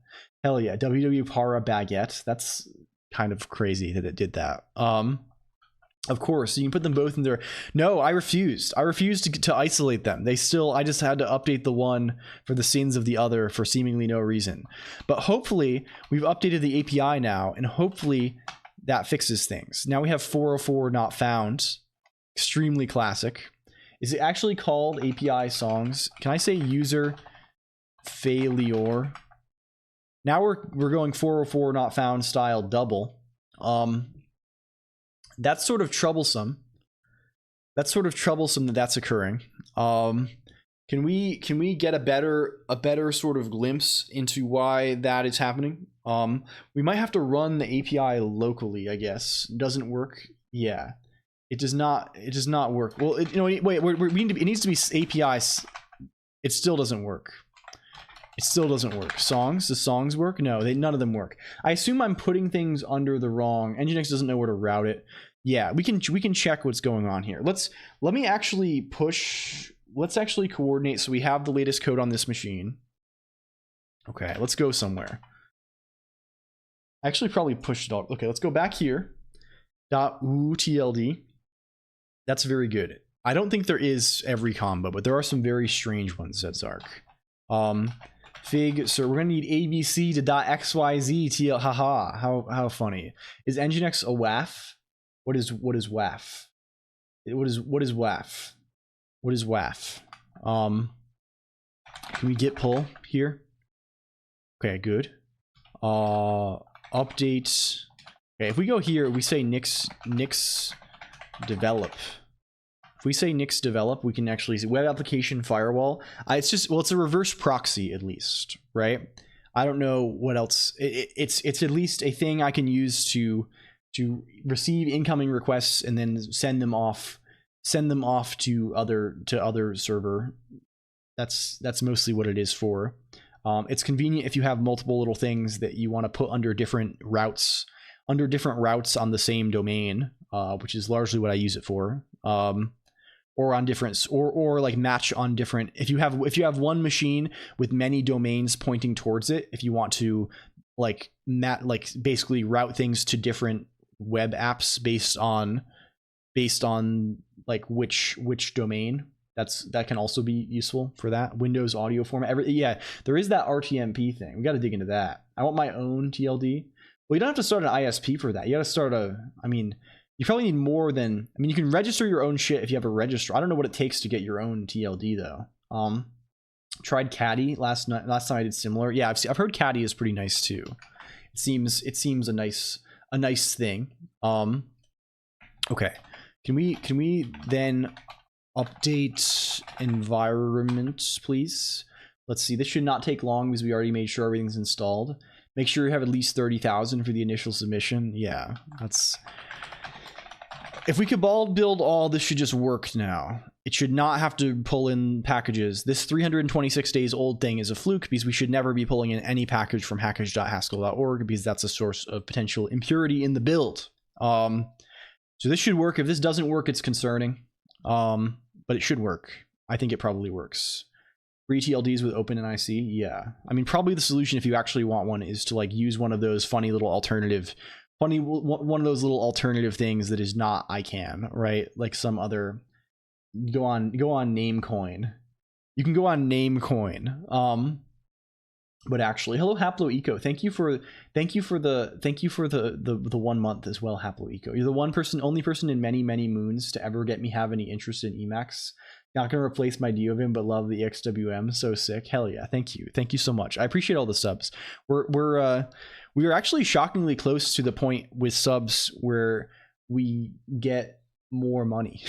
WW Para Baguette. That's kind of crazy that it did that. Of course, you can put them both in there. No, I refused. I refused to isolate them. I just had to update the one for the sins of the other for seemingly no reason. But hopefully, we've updated the API now, and hopefully that fixes things. Now we have 404 not found. Extremely classic. Is it actually called API songs? Can I say user failure? Now we're going 404 not found style double. That's sort of troublesome. That's occurring. Can we get a better sort of glimpse into why that is happening? We might have to run the API locally, I guess. Doesn't work. Yeah, it does not work. Well, it needs to be APIs. It still doesn't work. Songs? Does songs work? No, none of them work. I assume I'm putting things under the wrong. Nginx doesn't know where to route it. Yeah, we can check what's going on here. Let's actually coordinate so we have the latest code on this machine. Okay, let's go somewhere. I actually probably pushed it all. Okay, let's go back here. .tld. That's very good. I don't think there is every combo, but there are some very strange ones, said Zark. Fig, so we're gonna need ABC to .xyz TL. Haha, how funny. Is Nginx a WAF? What is WAF? What is WAF? What is WAF? Can we git pull here? Okay, good. Update. Okay, if we go here, we say nix develop. If we say nix develop, we can actually see web application firewall. It's a reverse proxy at least, right? I don't know what else. It's at least a thing I can use to receive incoming requests and then send them off to other server. That's mostly what it is for. It's convenient if you have multiple little things that you want to put under different routes on the same domain, which is largely what I use it for. Or on different, or like match on different. If you have one machine with many domains pointing towards it, if you want to basically route things to different web apps based on like which domain, that can also be useful for that. Windows audio format. Yeah, there is that RTMP thing. We got to dig into that. I want my own TLD. Well, you don't have to start an ISP for that. You got to start you probably need more than, you can register your own shit if you have a registrar. I don't know what it takes to get your own TLD though. Tried Caddy last time I did similar. Yeah, I've heard Caddy is pretty nice too. It seems a nice thing. Okay. Can we then update environment, please? Let's see. This should not take long because we already made sure everything's installed. Make sure you have at least 30,000 for the initial submission. Yeah, that's. If we could build all, this should just work now. It should not have to pull in packages. This 326 days old thing is a fluke because we should never be pulling in any package from hackage.haskell.org because that's a source of potential impurity in the build. So this should work. If this doesn't work, it's concerning. But it should work. I think it probably works. Free TLDs with OpenNIC? Yeah. Probably the solution if you actually want one is to use one of those one of those little alternative things that is not ICANN, right? Like some other. Go on Namecoin. You can go on Namecoin. But actually, hello HaploEco. Thank you for the 1 month as well, HaploEco. You're the only person in many moons to ever get me have any interest in Emacs. Not gonna replace my Diovim, but love the XWM. So sick. Hell yeah. Thank you so much. I appreciate all the subs. We are actually shockingly close to the point with subs where we get more money,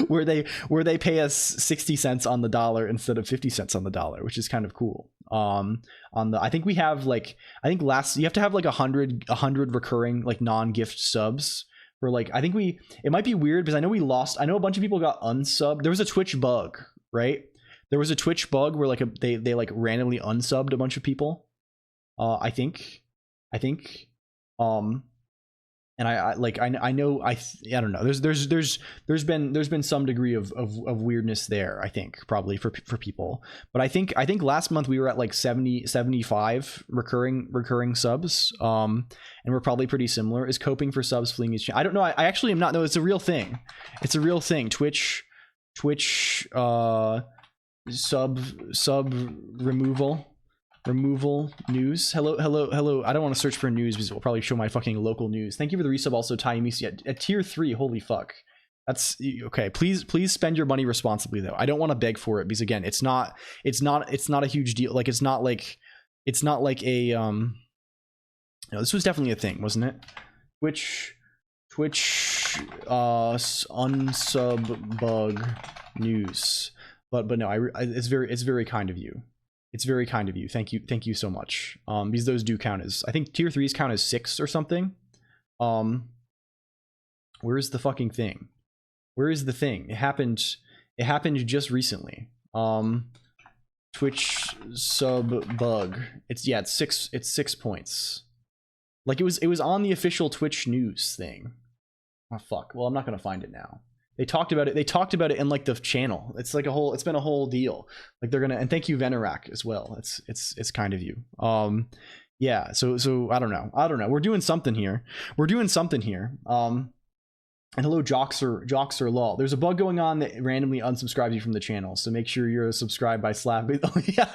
where they pay us 60 cents on the dollar instead of 50 cents on the dollar, which is kind of cool. on the, I think we have like, I think last, you have to have like 100 recurring like non-gift subs for like, I think it might be weird because I know a bunch of people got unsubbed. There was a Twitch bug, right? There was a Twitch bug where like they like randomly unsubbed a bunch of people. I think and I know I don't know. There's been some degree of weirdness there, I think, probably for people. But I think last month we were at like 75 recurring subs. And we're probably pretty similar. Is coping for subs fleeing his channel? I don't know. I actually am not. No, it's a real thing. It's a real thing. Twitch sub removal news. Hello. I don't want to search for news because it will probably show my fucking local news. Thank you for the resub. Also, Taimisi at tier 3. Holy fuck. That's okay. Please spend your money responsibly though. I don't want to beg for it because again, it's not a huge deal. Like it's not like a no, this was definitely a thing, wasn't it? Twitch unsub bug news. But no, it's very kind of you. It's very kind of you. Thank you so much. Because those do count as, I think tier 3s count as 6 or something. Where's the fucking thing? Where is the thing? It happened just recently. Twitch sub bug. It's 6 points. Like it was on the official Twitch news thing. Oh fuck. Well, I'm not gonna find it now. They talked about it in like the channel. It's like it's been a whole deal. Like they're gonna, and thank you Venerak as well. It's kind of you. Yeah, so I don't know. We're doing something here. And hello Joxer Lol. There's a bug going on that randomly unsubscribes you from the channel, so make sure you're subscribed by Slap. Oh, yeah.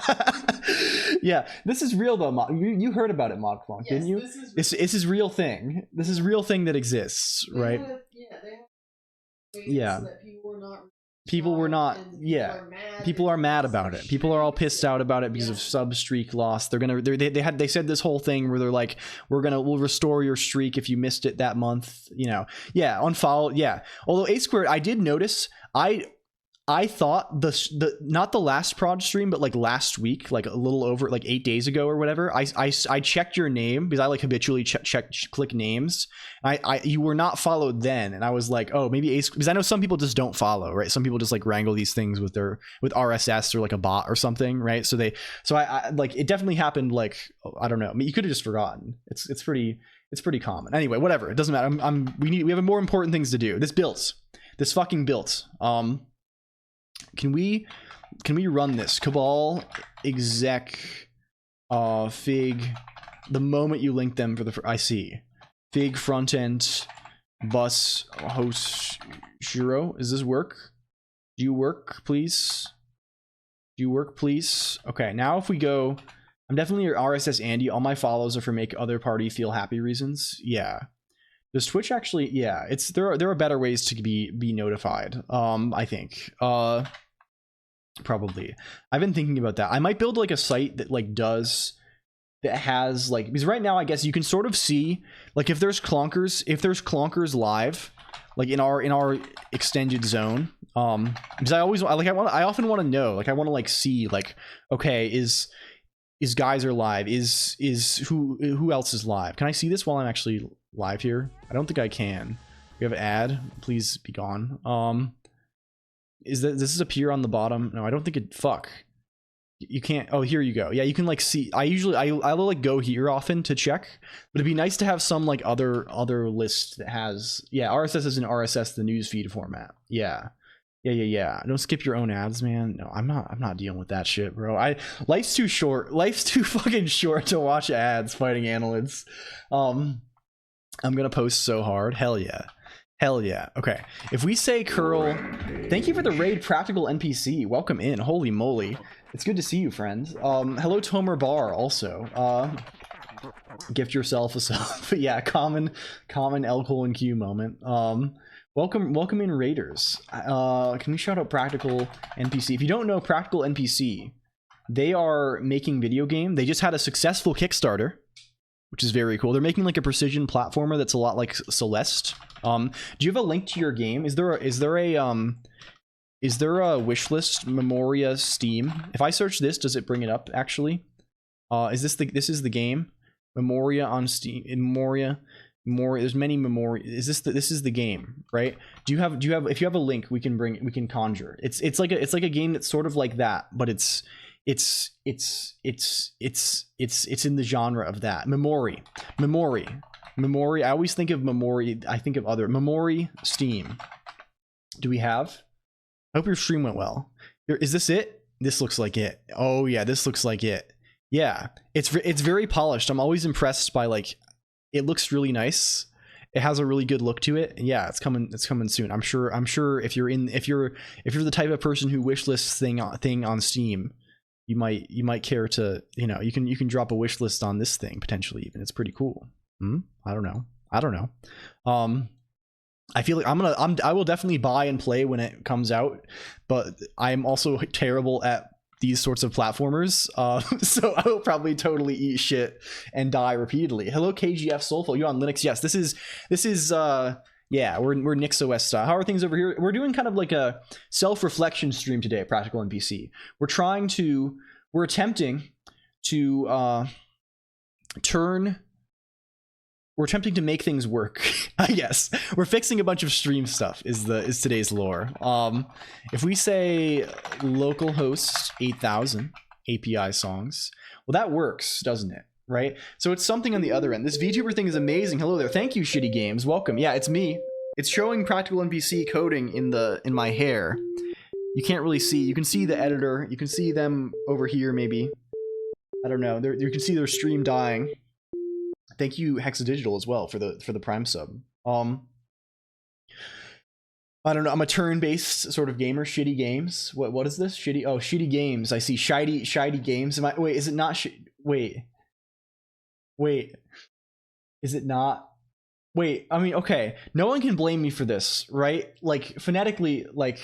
Yeah, this is real though. You heard about it, ModClonk, yes, didn't you? This is real thing. This is real thing that exists, right? Yeah. So that people were not people are mad about it. People are all pissed out about it because of sub streak loss. They said this whole thing where they're like, we'll restore your streak if you missed it that month, you know. Yeah, unfollow. Yeah, although A Squared, I did notice, I thought the not the last prod stream, but like last week, like a little over like 8 days ago or whatever, I checked your name because I like habitually click names. You were not followed then, and I was like, oh, maybe Ace, because I know some people just don't follow, right? Some people just like wrangle these things with RSS or like a bot or something, right? So I like, it definitely happened. Like, I don't know. I mean, you could have just forgotten. It's pretty common. Anyway, whatever. It doesn't matter. We have more important things to do. This fucking built. Can we run this Cabal exec fig the moment you link them for the I see fig front end bus host Shiro? Does this work? Do you work please? Okay, now if we go, I'm definitely your RSS Andy. All my follows are for make other party feel happy reasons. Yeah. Does Twitch actually? Yeah, there are better ways to be notified. I think. Probably. I've been thinking about that. I might build like a site that has like, because right now I guess you can sort of see like if there's clonkers live, like in our extended zone. Because I often want to know, like I want to like see like, okay, is guys are live, is who else is live? Can I see this while I'm actually live here? I don't think I can. We have an ad. Please be gone. Does this appear on the bottom? No, I don't think it. Fuck. You can't. Oh, here you go. Yeah, you can like see. I'll like go here often to check, but it'd be nice to have some like other list that has. Yeah, RSS is an RSS the newsfeed format. Yeah. Don't skip your own ads, man. No, I'm not dealing with that shit, bro. Life's too short. Life's too fucking short to watch ads fighting annelids. I'm gonna post so hard. Hell yeah. Okay, if we say curl, thank you for the raid practical NPC. Welcome in. Holy moly, it's good to see you, friend. Hello Tomer Bar also. Gift yourself a sub. But yeah, common LCOLONQ moment. Welcome in raiders. Can we shout out practical NPC? If you don't know practical NPC, they are making video game. They just had a successful Kickstarter, which is very cool. They're making like a precision platformer that's a lot like Celeste. Do you have a link to your game? Is there a Is there a wish list Memoria Steam? If I search this, does it bring it up actually? Is this this is the game? Memoria on Steam. Memoria. There's many Memoria. Is this this is the game, right? Do you have if you have a link we can conjure. It's like a game that's sort of like that, but it's in the genre of that. Memory. I always think of Memory. I think of other Memory Steam. Do we have? I hope your stream went well. Is this it? This looks like it. Oh yeah, this looks like it. Yeah, it's very polished. I'm always impressed by like, it looks really nice. It has a really good look to it. Yeah, it's coming soon. I'm sure if you're the type of person who wish lists thing on Steam, you might care to, you know, you can drop a wish list on this thing potentially even. It's pretty cool. I don't know. I feel like I will definitely buy and play when it comes out, but I'm also terrible at these sorts of platformers, so I will probably totally eat shit and die repeatedly. Hello KGF Soulful, you on Linux? Yes, this is yeah, we're NixOS style. How are things over here? We're doing kind of like a self-reflection stream today at Practical NPC. We're attempting to we're attempting to make things work. I guess we're fixing a bunch of stream stuff is today's lore. If we say localhost 8000 API songs, well, that works, doesn't it? Right? So it's something on the other end. This VTuber thing is amazing. Hello there. Thank you, Shitty Games. Welcome. Yeah, it's me. It's showing Practical NPC coding in my hair. You can't really see. You can see the editor. You can see them over here, maybe. I don't know. You can see their stream dying. Thank you, Hexadigital, as well for the Prime sub. I don't know. I'm a turn-based sort of gamer. Shitty Games. What is this? Shitty. Oh, Shitty Games. I see. Shitty Games. Wait. Is it not? Wait. Is it not? Wait. I mean, okay. No one can blame me for this, right? Like phonetically, like.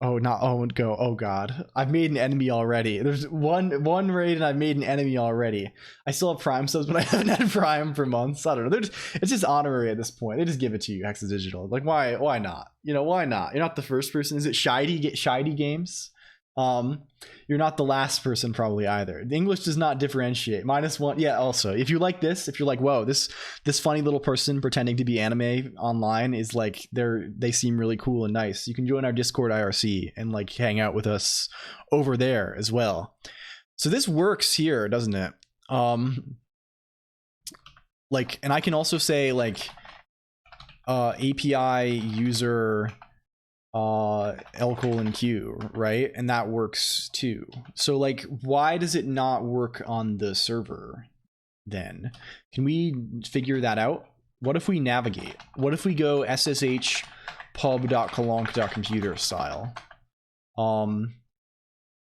Oh, not oh and go. Oh god, I've made an enemy already. There's one raid and I've made an enemy already. I still have Prime subs, but I haven't had Prime for months. I don't know. It's just honorary at this point. They just give it to you, Hexadigital. Like why not? You know, why not? You're not the first person. Is it Shitey Games? You're not the last person probably either. The English does not differentiate. -1. Yeah, also, if you like this, if you're like, whoa, this funny little person pretending to be anime online is like, they seem really cool and nice, you can join our Discord IRC and like hang out with us over there as well. So this works here, doesn't it? Like, and I can also say like API user LCOLONQ, right? And that works too. So like, why does it not work on the server then? Can we figure that out? What if we navigate? What if we go ssh pub.colonc.computer style? What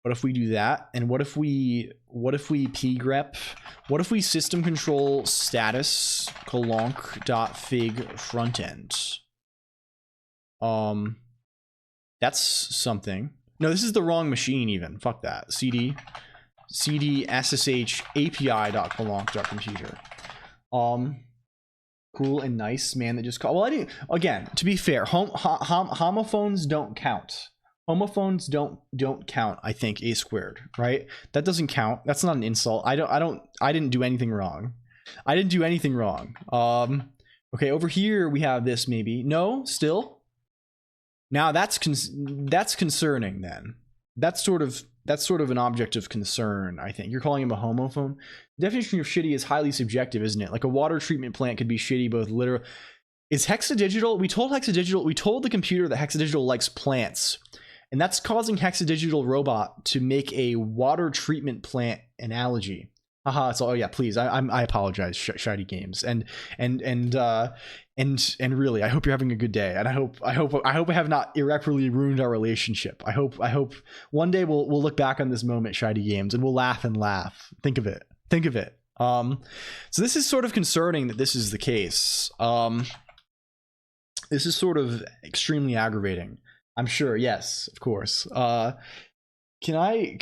if we do that? And what if we pgrep? What if we system control status colonc.fig frontend? That's something. No, this is the wrong machine even. Fuck that. cd ssh api.colonc.computer. Cool and nice man that just called. Well, I didn't. Again, to be fair, homophones don't count. Homophones don't count. I think A squared, right? That doesn't count. That's not an insult. I didn't do anything wrong. Okay, over here we have this maybe. No, still. Now that's concerning then. That's sort of an object of concern, I think. You're calling him a homophone? The definition of shitty is highly subjective, isn't it? Like a water treatment plant could be shitty both literal. Is Hexadigital? We told the computer that Hexadigital likes plants. And that's causing Hexadigital Robot to make a water treatment plant analogy. Haha, it's all, oh yeah, please. I apologize, Shitey Games. And really, I hope you're having a good day. And I hope I have not irreparably ruined our relationship. I hope one day we'll look back on this moment, Shitey Games, and we'll laugh and laugh. Think of it. So this is sort of concerning that this is the case. This is sort of extremely aggravating. I'm sure. Yes, of course. Can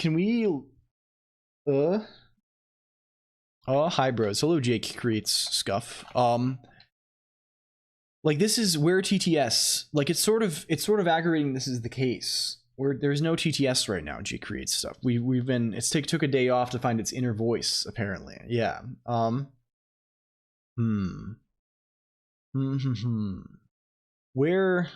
we hi bros. Hello Jake creates scuff. Like this is where TTS, like it's sort of aggravating this is the case, there's no TTS right now. G creates stuff. We've been took a day off to find its inner voice apparently. Yeah. Where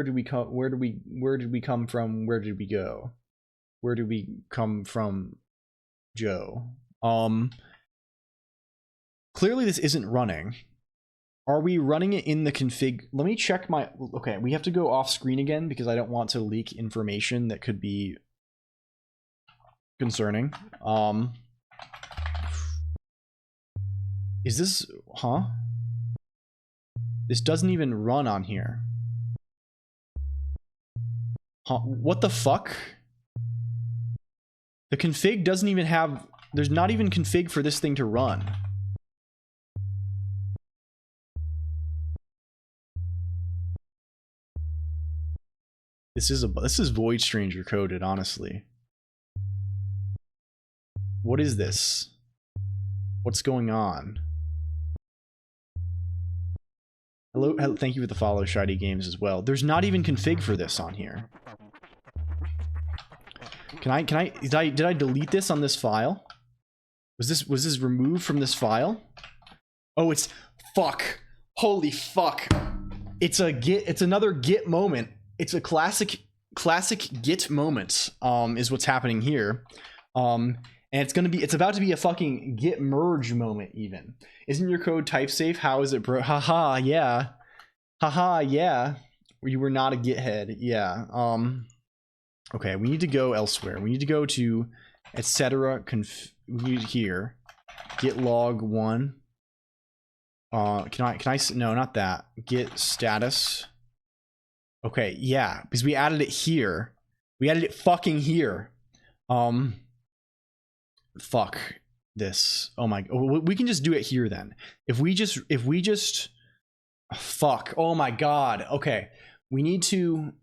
did we come? Where did we come from? Where did we go? Where did we come from, Joe? Clearly this isn't running. Are we running it in the config? Let me check my... Okay, we have to go off screen again because I don't want to leak information that could be concerning. Is this... Huh? This doesn't even run on here. Huh? What the fuck? The config doesn't even have... There's not even config for this thing to run. This is Void Stranger coded, honestly. What is this? What's going on? Hello, thank you for the follow, Shiny Games, as well. There's not even config for this on here. Did I delete this on this file? Was this removed from this file? Oh, it's fuck. Holy fuck. It's another Git moment. It's a classic Git moment, is what's happening here. And it's about to be a fucking Git merge moment even. Isn't your code type safe? How is it, bro? Haha, yeah. Haha, yeah. You were not a Git head. Yeah. Okay, we need to go elsewhere. We need to go to etc. We need here. Git log 1. Can I no, not that. Git status. Okay, yeah, because we added it here. We added it fucking here. Fuck this. Oh my, we can just do it here then. If we just fuck. Oh my god. Okay. We need to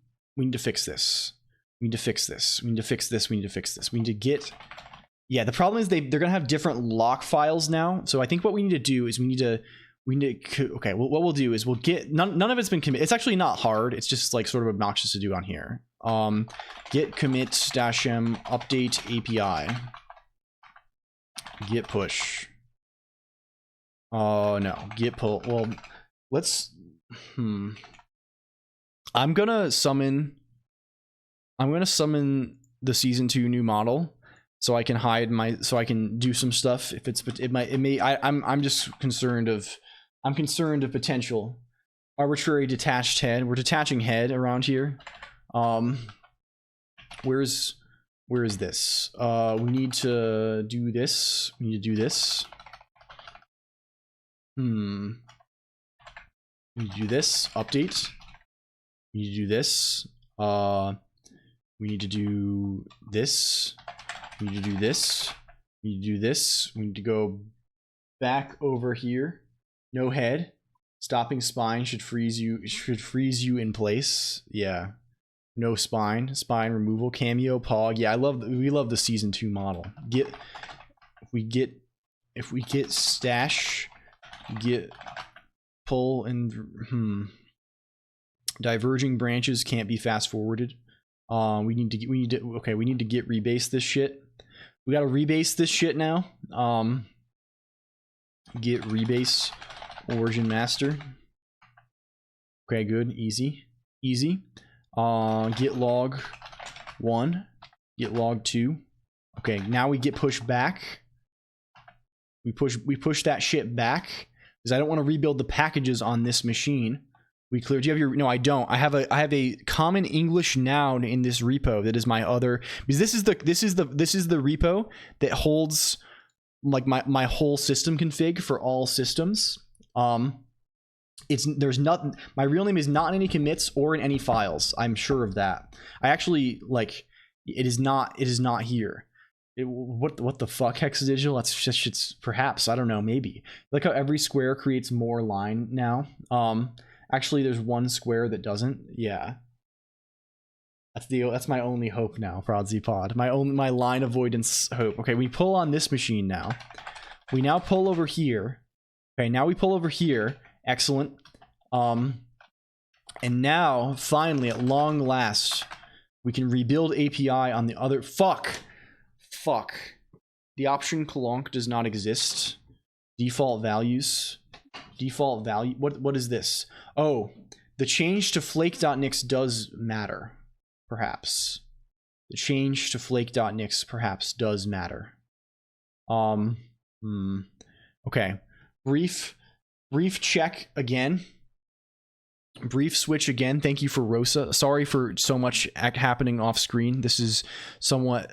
fix this. We need to fix this. We need to fix this. We need to fix this. We need to get... Yeah, the problem is they're gonna have different lock files now. So I think what we need to do is we need to okay, well, what we'll do is we'll get none of it's been committed. It's actually not hard. It's just like sort of obnoxious to do on here. Git commit -m update API. Git push. Oh no, git pull. Well, let's I'm gonna summon the season 2 new model so I can hide so I can do some stuff if I'm just concerned of potential arbitrary detached head. We're detaching head around here. Where is this? We need to do this. We need to do this. We need to do this. Update. We need to do this. We need to do this. We need to do this. We need to do this. We need to go back over here. No head. Stopping spine should freeze you in place. Yeah. No spine. Spine removal. Cameo pog. Yeah, we love the season 2 model. If we get stash, get pull and diverging branches can't be fast forwarded. We need to get rebase this shit. We gotta rebase this shit now. Get rebase origin master. Okay, good, easy. Get log 1, get log 2. Okay, now we get pushed back. We push that shit back because I don't want to rebuild the packages on this machine. We clear. Do you have your? No, I don't. I have a common English noun in this repo that is my other, because this is the repo that holds like my whole system config for all systems. There's nothing. My real name is not in any commits or in any files. I'm sure of that. I actually like it is not here. What the fuck, hexadigital? That's just it's perhaps, I don't know, maybe. Like how every square creates more line now. Actually, there's one square that doesn't. Yeah, that's my only hope now, Prodsy Pod. My line avoidance hope. Okay, we pull on this machine now. We now pull over here. Okay, now we pull over here. Excellent. And now, finally, at long last, we can rebuild API on the other. Fuck. The option LCOLONQ does not exist. Default values. Default value. What is this? Oh, the change to flake.nix does matter. Perhaps. The change to flake.nix perhaps does matter. Okay. Brief check again. Brief switch again. Thank you for Rosa. Sorry for so much happening off screen. This is somewhat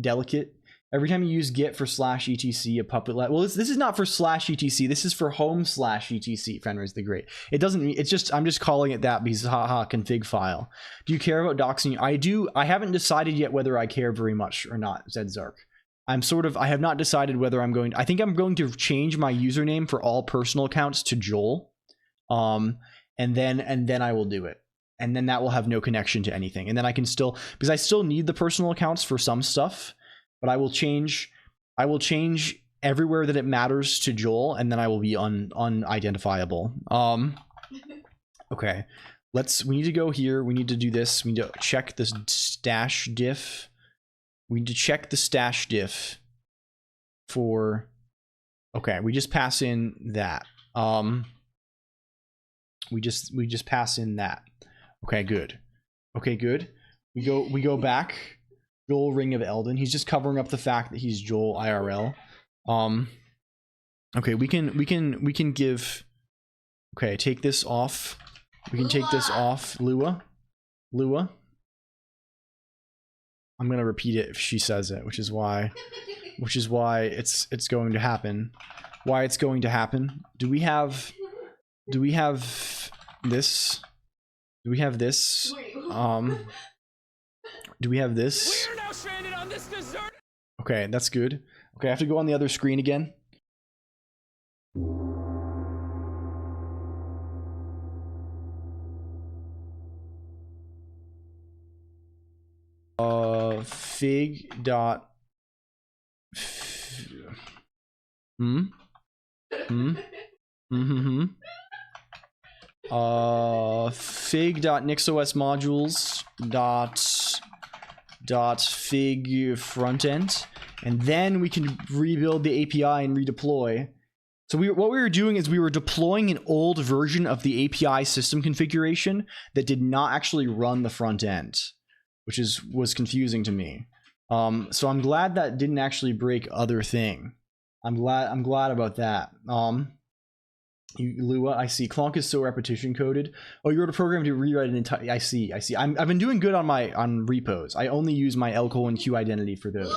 delicate. Every time you use git for /etc, a puppet well, this is not for /etc. This is for home/etc. Fenris the Great. It doesn't. It's just I'm just calling it that because haha config file. Do you care about doxing? I do. I haven't decided yet whether I care very much or not. Said Zark. I have not decided whether I'm going. I think I'm going to change my username for all personal accounts to Joel. And then I will do it. And then that will have no connection to anything. And then I can still, because I still need the personal accounts for some stuff, but I will change everywhere that it matters to Joel, and then I will be unidentifiable. Okay. We need to go here. We need to do this. We need to check this stash diff. We need to check the stash diff for, okay, we just pass in that. We just pass in that. Okay, good. Okay, good. We go back. Joel Ring of Eldon. He's just covering up the fact that he's Joel IRL. Okay, we can give. Okay, take this off. We can take this off. Lua. I'm gonna repeat it if she says it, which is why it's going to happen. Why it's going to happen? Do we have this? Do we have this? Do we have this? We are now stranded on this desert. Okay, that's good. Okay, I have to go on the other screen again. Fig dot fig.nixos modules dot fig front end, and then we can rebuild the API and redeploy. So what we were doing is we were deploying an old version of the API system configuration that did not actually run the front end, which was confusing to me. So I'm glad that didn't actually break other thing. I'm glad about that. Lua, I see. LCOLONQ is so repetition coded. Oh, you wrote a program to rewrite an entire. I see. I've been doing good on repos. I only use my LCOLONQ identity for those.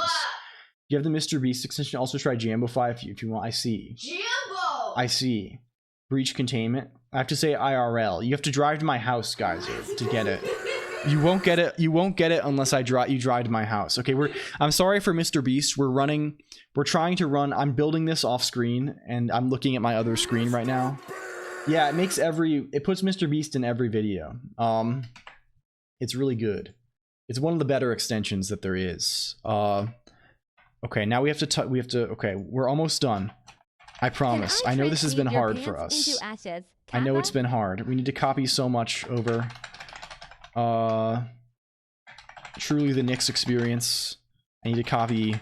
You have the Mr. Beast extension. Also try Jambofy if you want. I see. Jambo! I see. Breach containment. I have to say IRL. You have to drive to my house, guys, to get it. You won't get it. You won't get it unless you drive to my house. Okay, I'm sorry for Mr. Beast. We're trying to run. I'm building this off screen, and I'm looking at my other screen right now. Yeah, it puts Mr. Beast in every video. It's really good. It's one of the better extensions that there is. Okay, now we have to. Okay, we're almost done. I promise. I know this has been hard for us. I know it's been hard. We need to copy so much over. Truly the Nix experience. I need to copy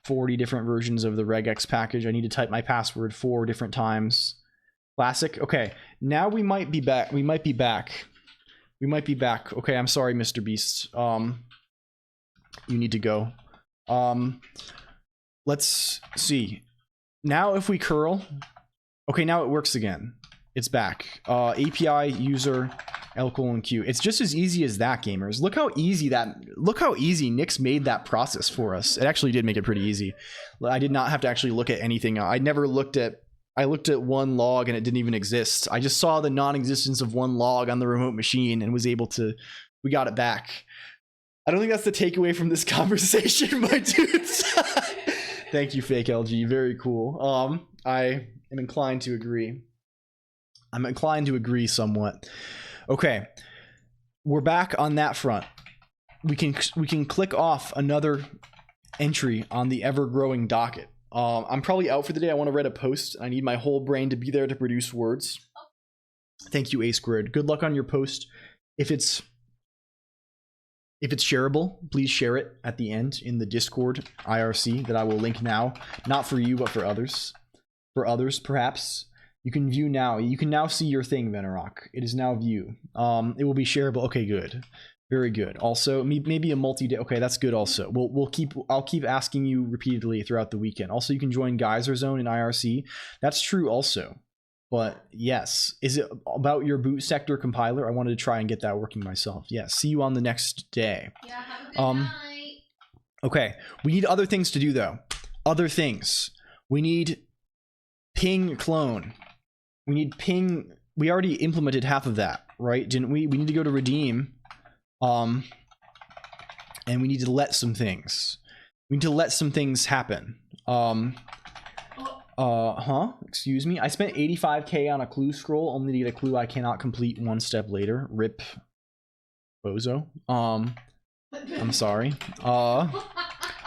40 different versions of the regex package. I need to type my password 4 different times. Classic. Okay, now we might be back. We might be back. Okay, I'm sorry, Mr. Beast. You need to go. Let's see. Now if we curl. Okay, now it works again. It's back. API user LCOLONQ. It's just as easy as that, gamers. Look how easy Nix made that process for us. It actually did make it pretty easy. I did not have to actually look at anything. I looked at one log and it didn't even exist. I just saw the non-existence of one log on the remote machine and was able to, we got it back. I don't think that's the takeaway from this conversation, my dudes. Thank you, Fake LG. Very cool. I am inclined to agree. I'm inclined to agree somewhat. Okay, we're back on that front. We can click off another entry on the ever-growing docket. I'm probably out for the day. I want to write a post. I need my whole brain to be there to produce words. Thank you, A Squared. Good luck on your post. If it's shareable, please share it at the end in the Discord IRC that I will link now. Not for you, but for others. For others, perhaps. You can view now. You can now see your thing, Venerok. It is now view. It will be shareable. Okay, good. Very good. Also, maybe a multi-day. Okay, that's good. Also, I'll keep asking you repeatedly throughout the weekend. Also, you can join Geyser Zone in IRC. That's true. Also, but yes, is it about your boot sector compiler? I wanted to try and get that working myself. Yes. See you on the next day. Yeah. Have a good night. Okay. We need other things to do though. Other things. We need ping clone. We need ping. We already implemented half of that, right? Didn't we? We need to go to redeem. And we need to let some things. We need to let some things happen. Excuse me. I spent 85k on a clue scroll only to get a clue I cannot complete one step later. Rip. Bozo. I'm sorry. I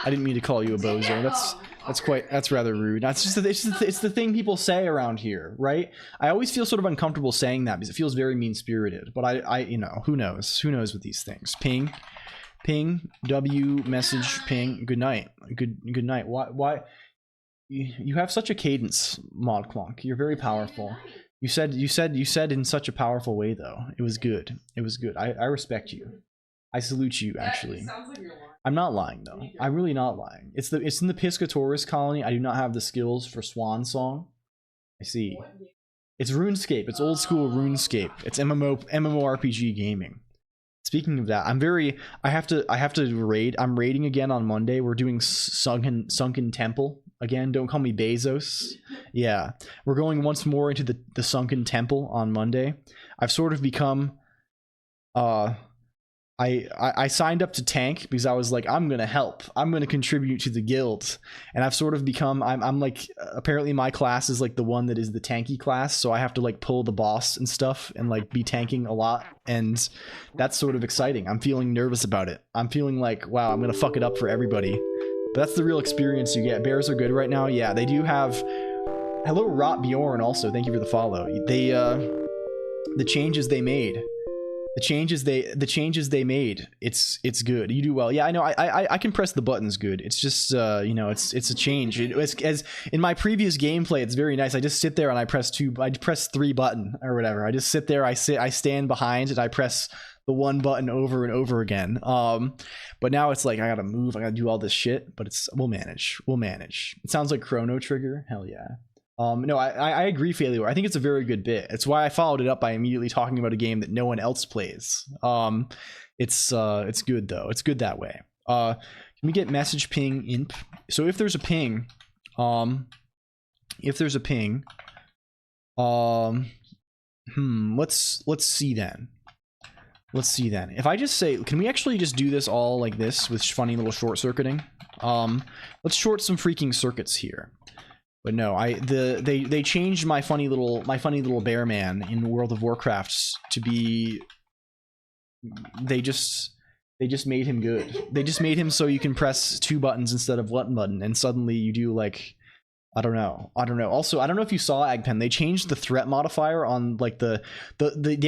didn't mean to call you a bozo. That's rather rude. That's just it's the thing people say around here, right? I always feel sort of uncomfortable saying that because it feels very mean-spirited. But I you know, who knows? Who knows with these things? Ping, W message, ping. Good night. Good night. Why? You have such a cadence, ModClonk. You're very powerful. You said in such a powerful way though. It was good. It was good. I respect you. I salute you actually. Sounds like you're lying. I'm not lying though. I'm really not lying. It's in the Piscatoris colony. I do not have the skills for Swan Song. I see. It's RuneScape. It's old school RuneScape. It's MMORPG gaming. Speaking of that, I have to raid. I'm raiding again on Monday. We're doing Sunken Temple again. Don't call me Bezos. Yeah. We're going once more into the Sunken Temple on Monday. I've sort of become I signed up to tank because I was like, I'm gonna help. I'm gonna contribute to the guild, and I've sort of become. I'm like, apparently my class is like the one that is the tanky class, so I have to like pull the boss and stuff and like be tanking a lot, and that's sort of exciting. I'm feeling nervous about it. I'm feeling like, wow, I'm gonna fuck it up for everybody, but that's the real experience you get. Bears are good right now. Yeah, they do have. Hello, Rot Bjorn. Also, thank you for the follow. They the changes they made. The changes they made, it's good. You do well. Yeah, I know. I can press the buttons good. It's just you know, it's a change. As in my previous gameplay, it's very nice. I just sit there and I press 3 button or whatever. I just sit there. I stand behind and I press the 1 button over and over again. But now it's like I gotta move. I gotta do all this shit. But we'll manage. We'll manage. It sounds like Chrono Trigger. Hell yeah. No, I agree, Failure. I think it's a very good bit. It's why I followed it up by immediately talking about a game that no one else plays. It's good though. It's good that way. Can we get message ping imp? So if there's a ping, let's see then. Let's see then. If I just say, can we actually just do this all like this with funny little short circuiting? Let's short some freaking circuits here. But no, they changed my funny little bear man in World of Warcraft to be. They just made him good. They just made him so you can press 2 buttons instead of 1 button, and suddenly you do like, I don't know. Also, I don't know if you saw Agpen. They changed the threat modifier on like the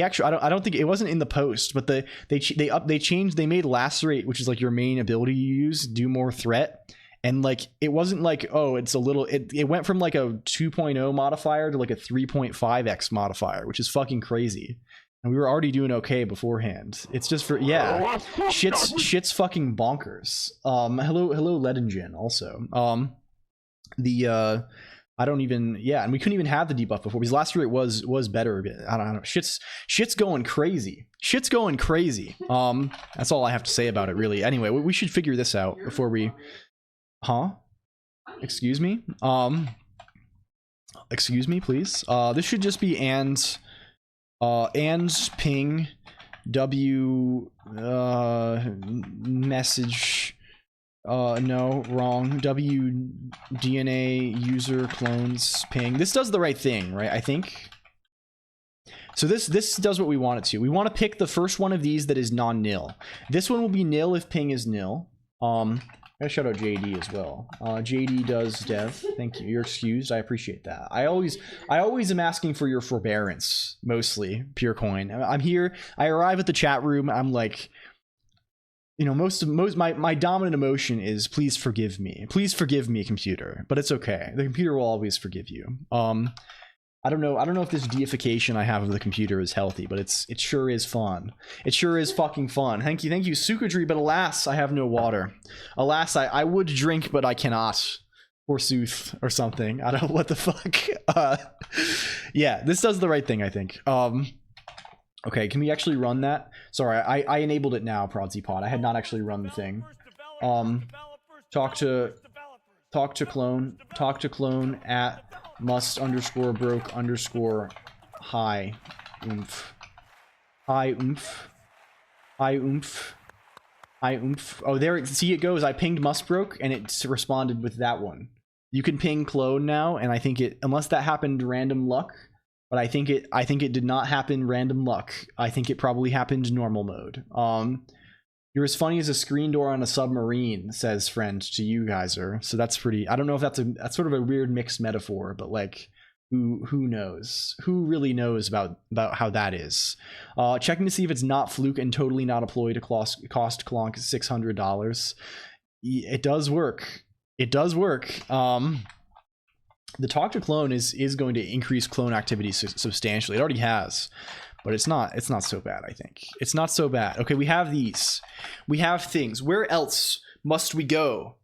actual. I don't think it wasn't in the post, but they made lacerate, which is like your main ability you use, do more threat. And like it wasn't like, oh, it's a little, it went from like a 2.0 modifier to like a 3.5x modifier, which is fucking crazy. And we were already doing okay beforehand. It's just for, yeah, shit's fucking bonkers. Hello Ledingen also. I don't even, yeah, and we couldn't even have the debuff before because last year it was better. I don't know. Shit's going crazy. Shit's going crazy. That's all I have to say about it really. Anyway, we should figure this out before we. Huh? Excuse me? Excuse me, please. This should just be and ping W message no, wrong. W DNA user clones ping. This does the right thing, right? I think. So this does what we want it to. We want to pick the first one of these that is non-nil. This one will be nil if ping is nil. I gotta shout out JD as well. JD does dev. Thank you. You're excused. I appreciate that. I always am asking for your forbearance, mostly, Pure Coin. I'm here. I arrive at the chat room. I'm like, you know, my dominant emotion is please forgive me. Please forgive me, computer. But it's okay. The computer will always forgive you. I don't know if this deification I have of the computer is healthy, but it sure is fun. It sure is fucking fun. Thank you, Sukadri, but alas, I have no water. Alas, I would drink, but I cannot. Forsooth, or something. I don't know what the fuck. Yeah, this does the right thing, I think. Okay, can we actually run that? Sorry, I enabled it now, ProdzyPod. I had not actually run the thing. Talk to clone at must_broke_hi oomph. Hi oomph. Oh, there, see, it goes. I pinged mustbroke and it responded with that one. You can ping clone now, and I think it, unless that happened random luck, but I think it did not happen random luck. I think it probably happened normal mode. You're as funny as a screen door on a submarine, says friend to you, Geyser. So that's pretty, I don't know if that's sort of a weird mixed metaphor, but like, who knows? Who really knows about how that is? Checking to see if it's not fluke and totally not a ploy to cost COLONQ $600. It does work. It does work. The talk to clone is going to increase clone activity substantially. It already has. But it's not so bad, I think. It's not so bad. Okay, we have these. We have things. Where else must we go?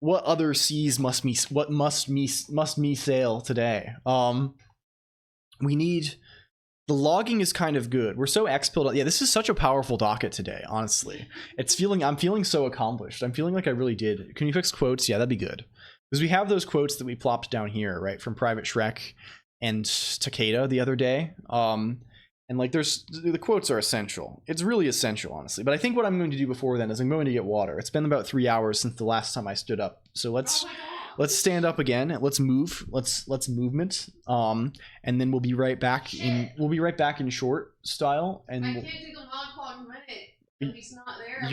What other seas must me sail today? We need, the logging is kind of good. We're so expilled. Yeah, this is such a powerful docket today, honestly. I'm feeling so accomplished. I'm feeling like I really did. Can you fix quotes? Yeah, that'd be good. Because we have those quotes that we plopped down here, right? From Private Shrek and Takeda the other day. And like the quotes are essential. It's really essential, honestly. But I think what I'm going to do before then is I'm going to get water. It's been about 3 hours since the last time I stood up. So let's stand up again. Let's move. Let's movement. And then we'll be right back in short style. And I can't do the 1 o'clock minute. If he's not there.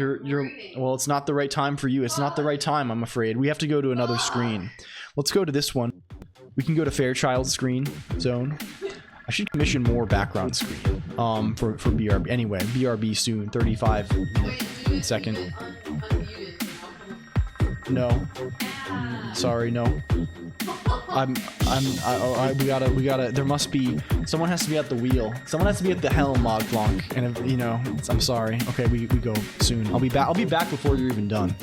Well, it's not the right time for you. It's not the right time, I'm afraid. We have to go to another screen. Let's go to this one. We can go to Fairchild screen zone. I should commission more background screen for BRB. Anyway, BRB soon, 35 second. No. Sorry, no. We gotta, there must be, someone has to be at the wheel. Someone has to be at the helm, LCOLONQ. And if, you know, I'm sorry. Okay, we go soon. I'll be back before you're even done.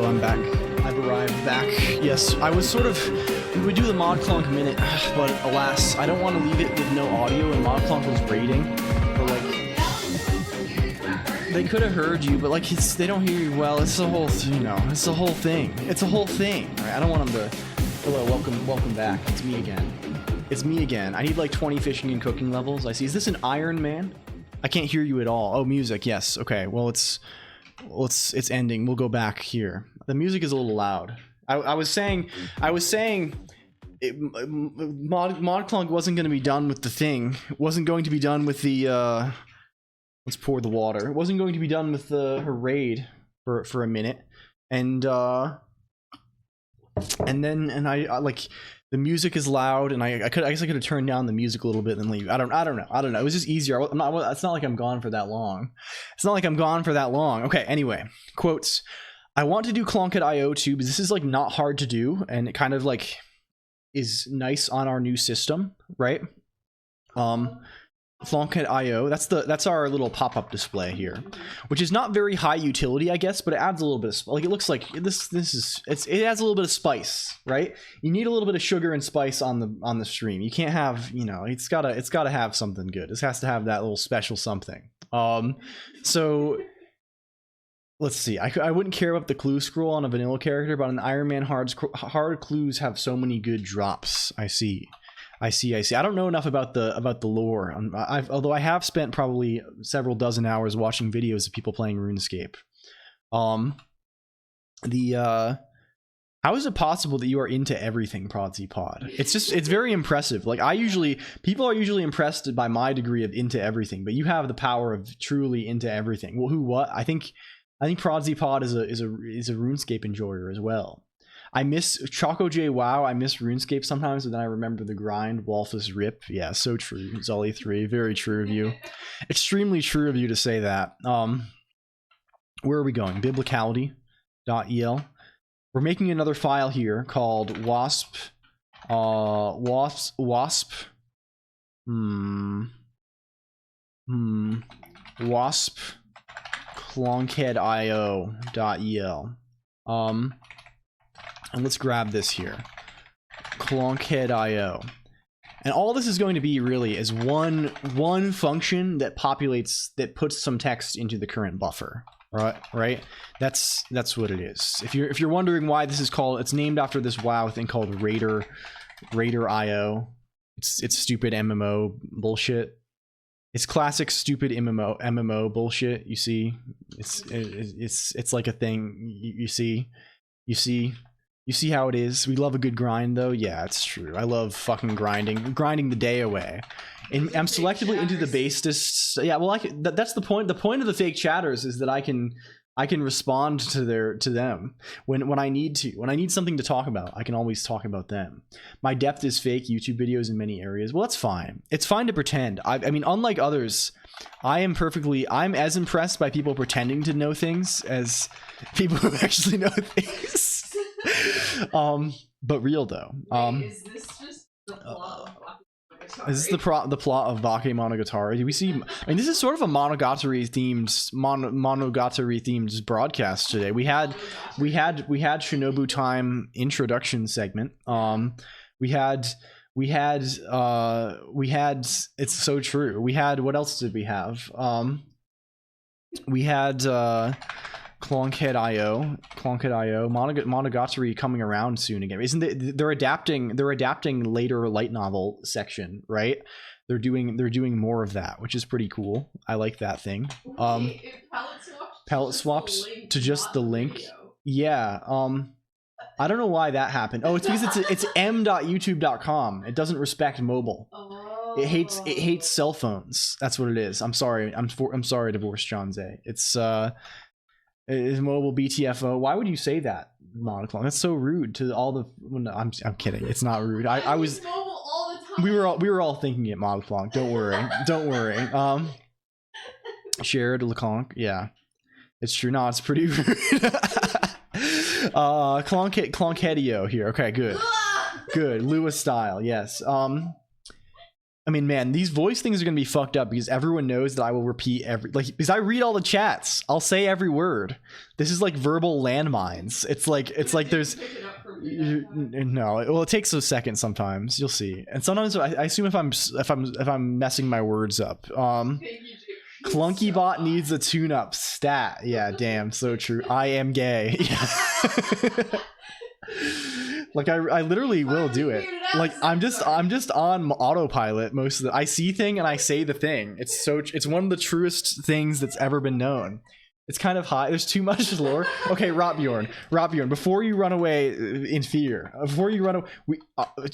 I'm back. I've arrived back. Yes, I was sort of... We would do the ModClonk minute, but alas, I don't want to leave it with no audio, and ModClonk was raiding. Or like... They could have heard you, but like, they don't hear you well. It's the whole, you know, it's the whole thing. It's a whole thing. All right, I don't want them to... Hello, welcome back. It's me again. It's me again. I need like 20 fishing and cooking levels. I see. Is this an Iron Man? I can't hear you at all. Oh, music. Yes. Okay. Well, it's ending. We'll go back here. The music is a little loud. I was saying ModClonk wasn't going to be done with the thing. Wasn't going to be done with the let's pour the water. It wasn't going to be done with her raid for a minute. And then I like, the music is loud, and I guess I could have turned down the music a little bit and then leave. I don't know. It was just easier. It's not like I'm gone for that long. Okay, anyway, quotes. I want to do Clonk.io too, but this is like not hard to do, and it kind of like is nice on our new system, right? Clonk.io, that's our little pop-up display here, which is not very high utility, I guess, but it adds a little bit of, like, it looks like it adds a little bit of spice, right? You need a little bit of sugar and spice on the stream. You can't have, you know, it's gotta have something good. This has to have that little special something. So let's see. I wouldn't care about the clue scroll on a vanilla character, but on the Iron Man hard clues have so many good drops. I see. I don't know enough about the lore. Although I have spent probably several dozen hours watching videos of people playing RuneScape. How is it possible that you are into everything, Prodsy Pod? It's very impressive. Like, people are usually impressed by my degree of into everything, but you have the power of truly into everything. Well, what? I think Prodsy Pod is a RuneScape enjoyer as well. I miss Choco J WoW. I miss RuneScape sometimes, but then I remember the grind. Wolfus Rip. Yeah, so true. Zully3, very true of you. Extremely true of you to say that. Where are we going? Biblicality.el. We're making another file here called wasp. Wasp. Wasp. Clonkhead.io.el. And let's grab this here. Clonkhead.io. And all this is going to be really is one function that puts some text into the current buffer. Right? That's what it is. If you're wondering why this is called, it's named after this WoW thing called Raider.io. It's stupid MMO bullshit. It's classic stupid MMO bullshit. You see, it's like a thing. You see how it is. We love a good grind, though. Yeah, it's true. I love fucking grinding the day away. And I'm selectively into the basest. Yeah, well, that's the point. The point of the fake chatters is that I can I can respond to them when I need to. When I need something to talk about, I can always talk about them. My depth is fake YouTube videos in many areas. Well, that's fine. It's fine to pretend. I mean, unlike others, I'm as impressed by people pretending to know things as people who actually know things. But real though. Is this just the plot of Bakemonogatari? Is this the plot of Bakemonogatari? Do we see? I mean, this is sort of a Monogatari themed broadcast today. We had Shinobu Time introduction segment. We had it's so true. We had, what else did we have? We had COLONQ.io, Monogatari coming around soon again. Isn't they're adapting later light novel section, right? They're doing more of that, which is pretty cool. I like that thing. Palette swaps to just the link. Yeah. I don't know why that happened. Oh, it's because it's m.youtube.com. It doesn't respect mobile. It hates cell phones. That's what it is. I'm sorry. I'm sorry, Divorce John Zay. It's mobile BTFO. Why would you say that, Monoclone? That's so rude to all the. No, I'm kidding. It's not rude. I was. We were all thinking it, Monoclone. Don't worry. Don't worry. Shared LCOLONQ. Yeah, it's true. No, it's pretty rude. COLONQ here. Okay, good. Good. Lewis style. Yes. I mean, man, these voice things are gonna be fucked up because everyone knows that I will repeat because I read all the chats. I'll say every word. This is like verbal landmines. It's like there's no. Well, it takes a second sometimes. You'll see, and sometimes I assume if I'm messing my words up. ClunkyBot needs a tune-up. Stat. Yeah, damn, so true. I am gay. Like I literally will do it. Like I'm just on autopilot most of the. I see thing and I say the thing. It's one of the truest things that's ever been known. It's kind of high. There's too much lore. Okay, Rotbjorn, before you run away in fear,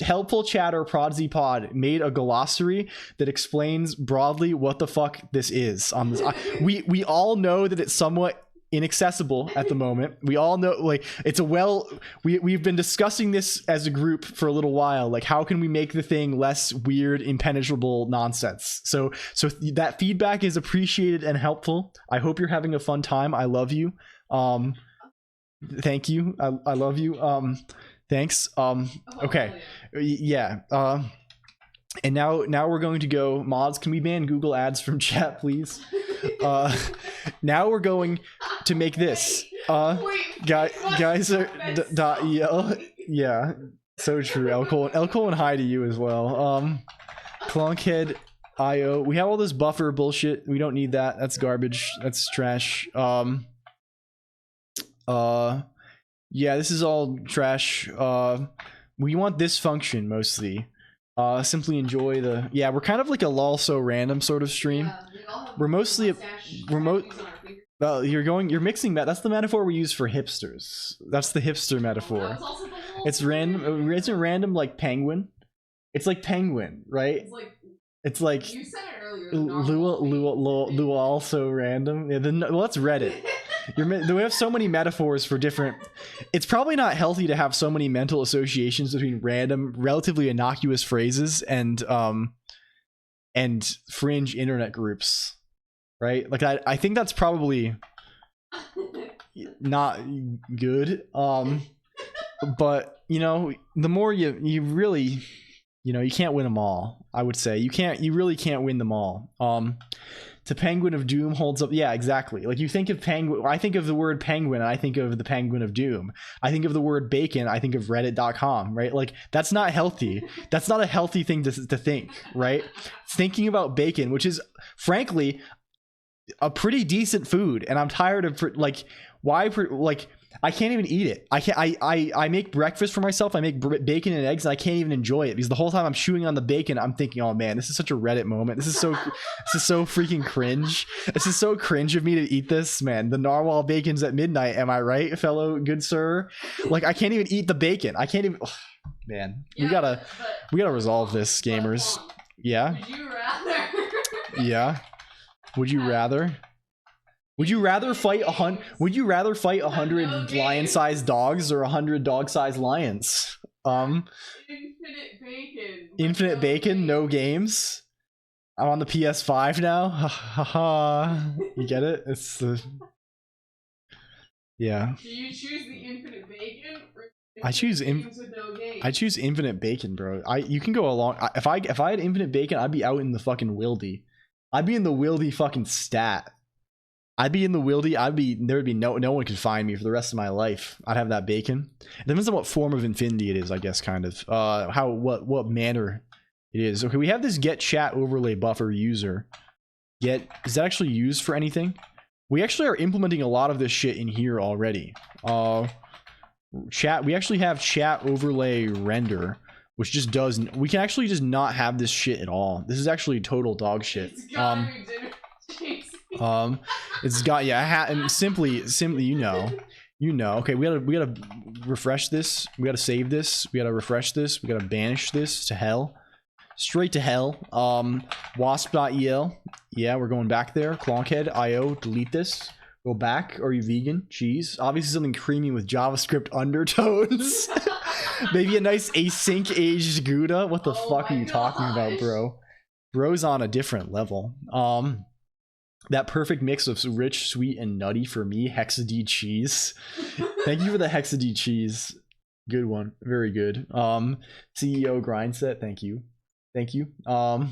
Helpful Chatter Prodsy Pod made a glossary that explains broadly what the fuck this is on this. We all know that it's somewhat inaccessible at the moment. We all know, like, we've been discussing this as a group for a little while, like how can we make the thing less weird, impenetrable nonsense. So that feedback is appreciated and helpful. I hope you're having a fun time. I love you. Thank you. I love you. Thanks. Okay. Yeah. And now we're going to go, mods, can we ban Google ads from chat, please? Now we're going to make this. Guys are .el. Yeah, so true. LCOLONQ hi to you as well. COLONQ.io. We have all this buffer bullshit. We don't need that. That's garbage. That's trash. Yeah, this is all trash. We want this function mostly. Simply enjoy the. Yeah, we're kind of like a lol so random sort of stream. We're mostly well, you're mixing that. That's the metaphor we use for hipsters. That's the hipster metaphor. It's random. Isn't random like penguin? It's like penguin, right? It's like you said it earlier. Lua also random. Yeah, well, that's Reddit. We have so many metaphors for different. It's probably not healthy to have so many mental associations between random, relatively innocuous phrases and fringe internet groups, right? Like I think that's probably not good. But you know, the more you really, you know, you can't win them all. I would say you really can't win them all. To Penguin of Doom holds up. Yeah, exactly. Like you think of penguin, I think of the word penguin, and I think of the Penguin of Doom. I think of the word bacon, I think of reddit.com, right? Like that's not healthy. That's not a healthy thing to think, right? Thinking about bacon, which is frankly a pretty decent food, and I'm tired of I can't even eat it. I make breakfast for myself. I make bacon and eggs, and I can't even enjoy it because the whole time I'm chewing on the bacon, I'm thinking, "Oh man, this is such a Reddit moment. This is so freaking cringe. This is so cringe of me to eat this, man. The narwhal bacon's at midnight. Am I right, fellow good sir? Like I can't even eat the bacon. I can't even. Ugh, man, we gotta resolve this, gamers. Yeah. Would you rather? Yeah. Would you rather? Would you rather fight Would you rather fight 100 lion-sized dogs or 100 dog-sized lions? Infinite bacon. Infinite bacon, no games. I'm on the PS5 now. Haha. You get it? It's the yeah. Do you choose the infinite bacon? Or I choose games with no games? I choose infinite bacon, bro. You can go along. If I had infinite bacon, I'd be out in the fucking wildy. I'd be in the wildy fucking stat. I'd be in the wildy. There would be no one could find me for the rest of my life. I'd have that bacon. It depends on what form of infinity it is, I guess, kind of. What manner it is. Okay, we have this get chat overlay buffer user. Is that actually used for anything? We actually are implementing a lot of this shit in here already. Chat. We actually have chat overlay render, which just does. We can actually just not have this shit at all. This is actually total dog shit. It's gotta be dinner. It's got and simply you know. Okay, we gotta refresh this. We gotta save this. We gotta refresh this. We gotta banish this to hell, straight to hell. Wasp.el. Yeah, we're going back there. Clonkhead.io. Delete this. Go back. Are you vegan? Cheese. Obviously something creamy with JavaScript undertones. Maybe a nice async aged Gouda. What the fuck are you talking about, bro? Bro's on a different level. That perfect mix of rich, sweet, and nutty for me. Hexad cheese. Thank you for the Hexad cheese. Good one. Very good. CEO Grindset. Thank you. Can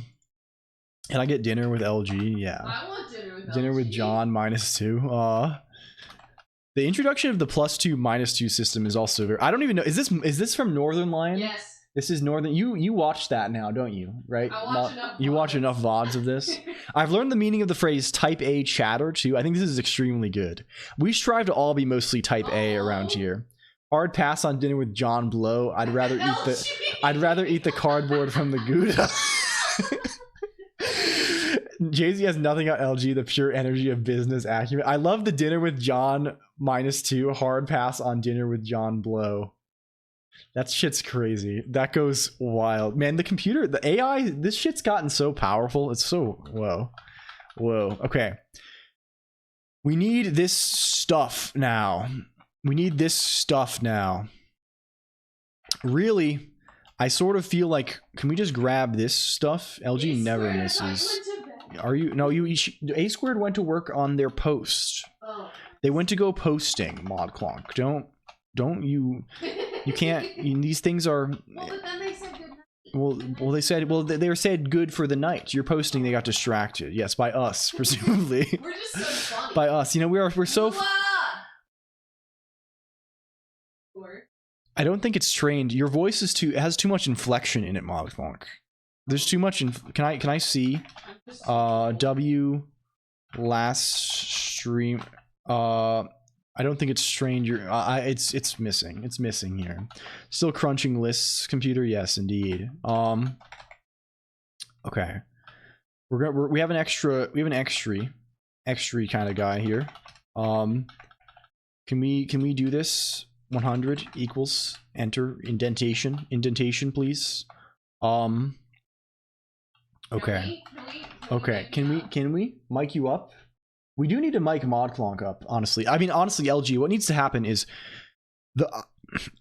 I get dinner with LG? Yeah. I want dinner with John -2. The introduction of the +2 -2 system is also very. I don't even know. Is this from Northern Lion? Yes. This is Northern. You watch that now, don't you? Right? I watch enough you watch enough VODs of this. I've learned the meaning of the phrase type A chatter too. I think this is extremely good. We strive to all be mostly type A around here. Hard pass on dinner with John Blow. I'd rather eat the cardboard from the Gouda. Jay-Z has nothing on LG, the pure energy of business acumen. I love the dinner with John -2. Hard pass on dinner with John Blow. That shit's crazy. That goes wild. Man, the computer, the AI, this shit's gotten so powerful. It's so, whoa. Okay. We need this stuff now. Really, I sort of feel like, can we just grab this stuff? LG never misses. Are you? No, A Squared went to work on their post. Oh. They went to go posting, ModClonk. Don't you... You can't. These things are. Well, but then they said good night. Well, they were said good for the night. You're posting. They got distracted. Yes, by us, presumably. We're just so funny. By us, we're so. I don't think it's trained. Your voice is too. It has too much inflection in it, ModClonk. There's too much. Can I see? W. Last stream. I don't think it's strained. It's missing. It's missing here. Still crunching lists. Computer, yes, indeed. Okay. We have an extra kind of guy here. Can we do this? 100 equals enter indentation, please. Okay. Okay. Can we mic you up? We do need to mic ModClonk up, honestly. I mean, honestly, LG, what needs to happen is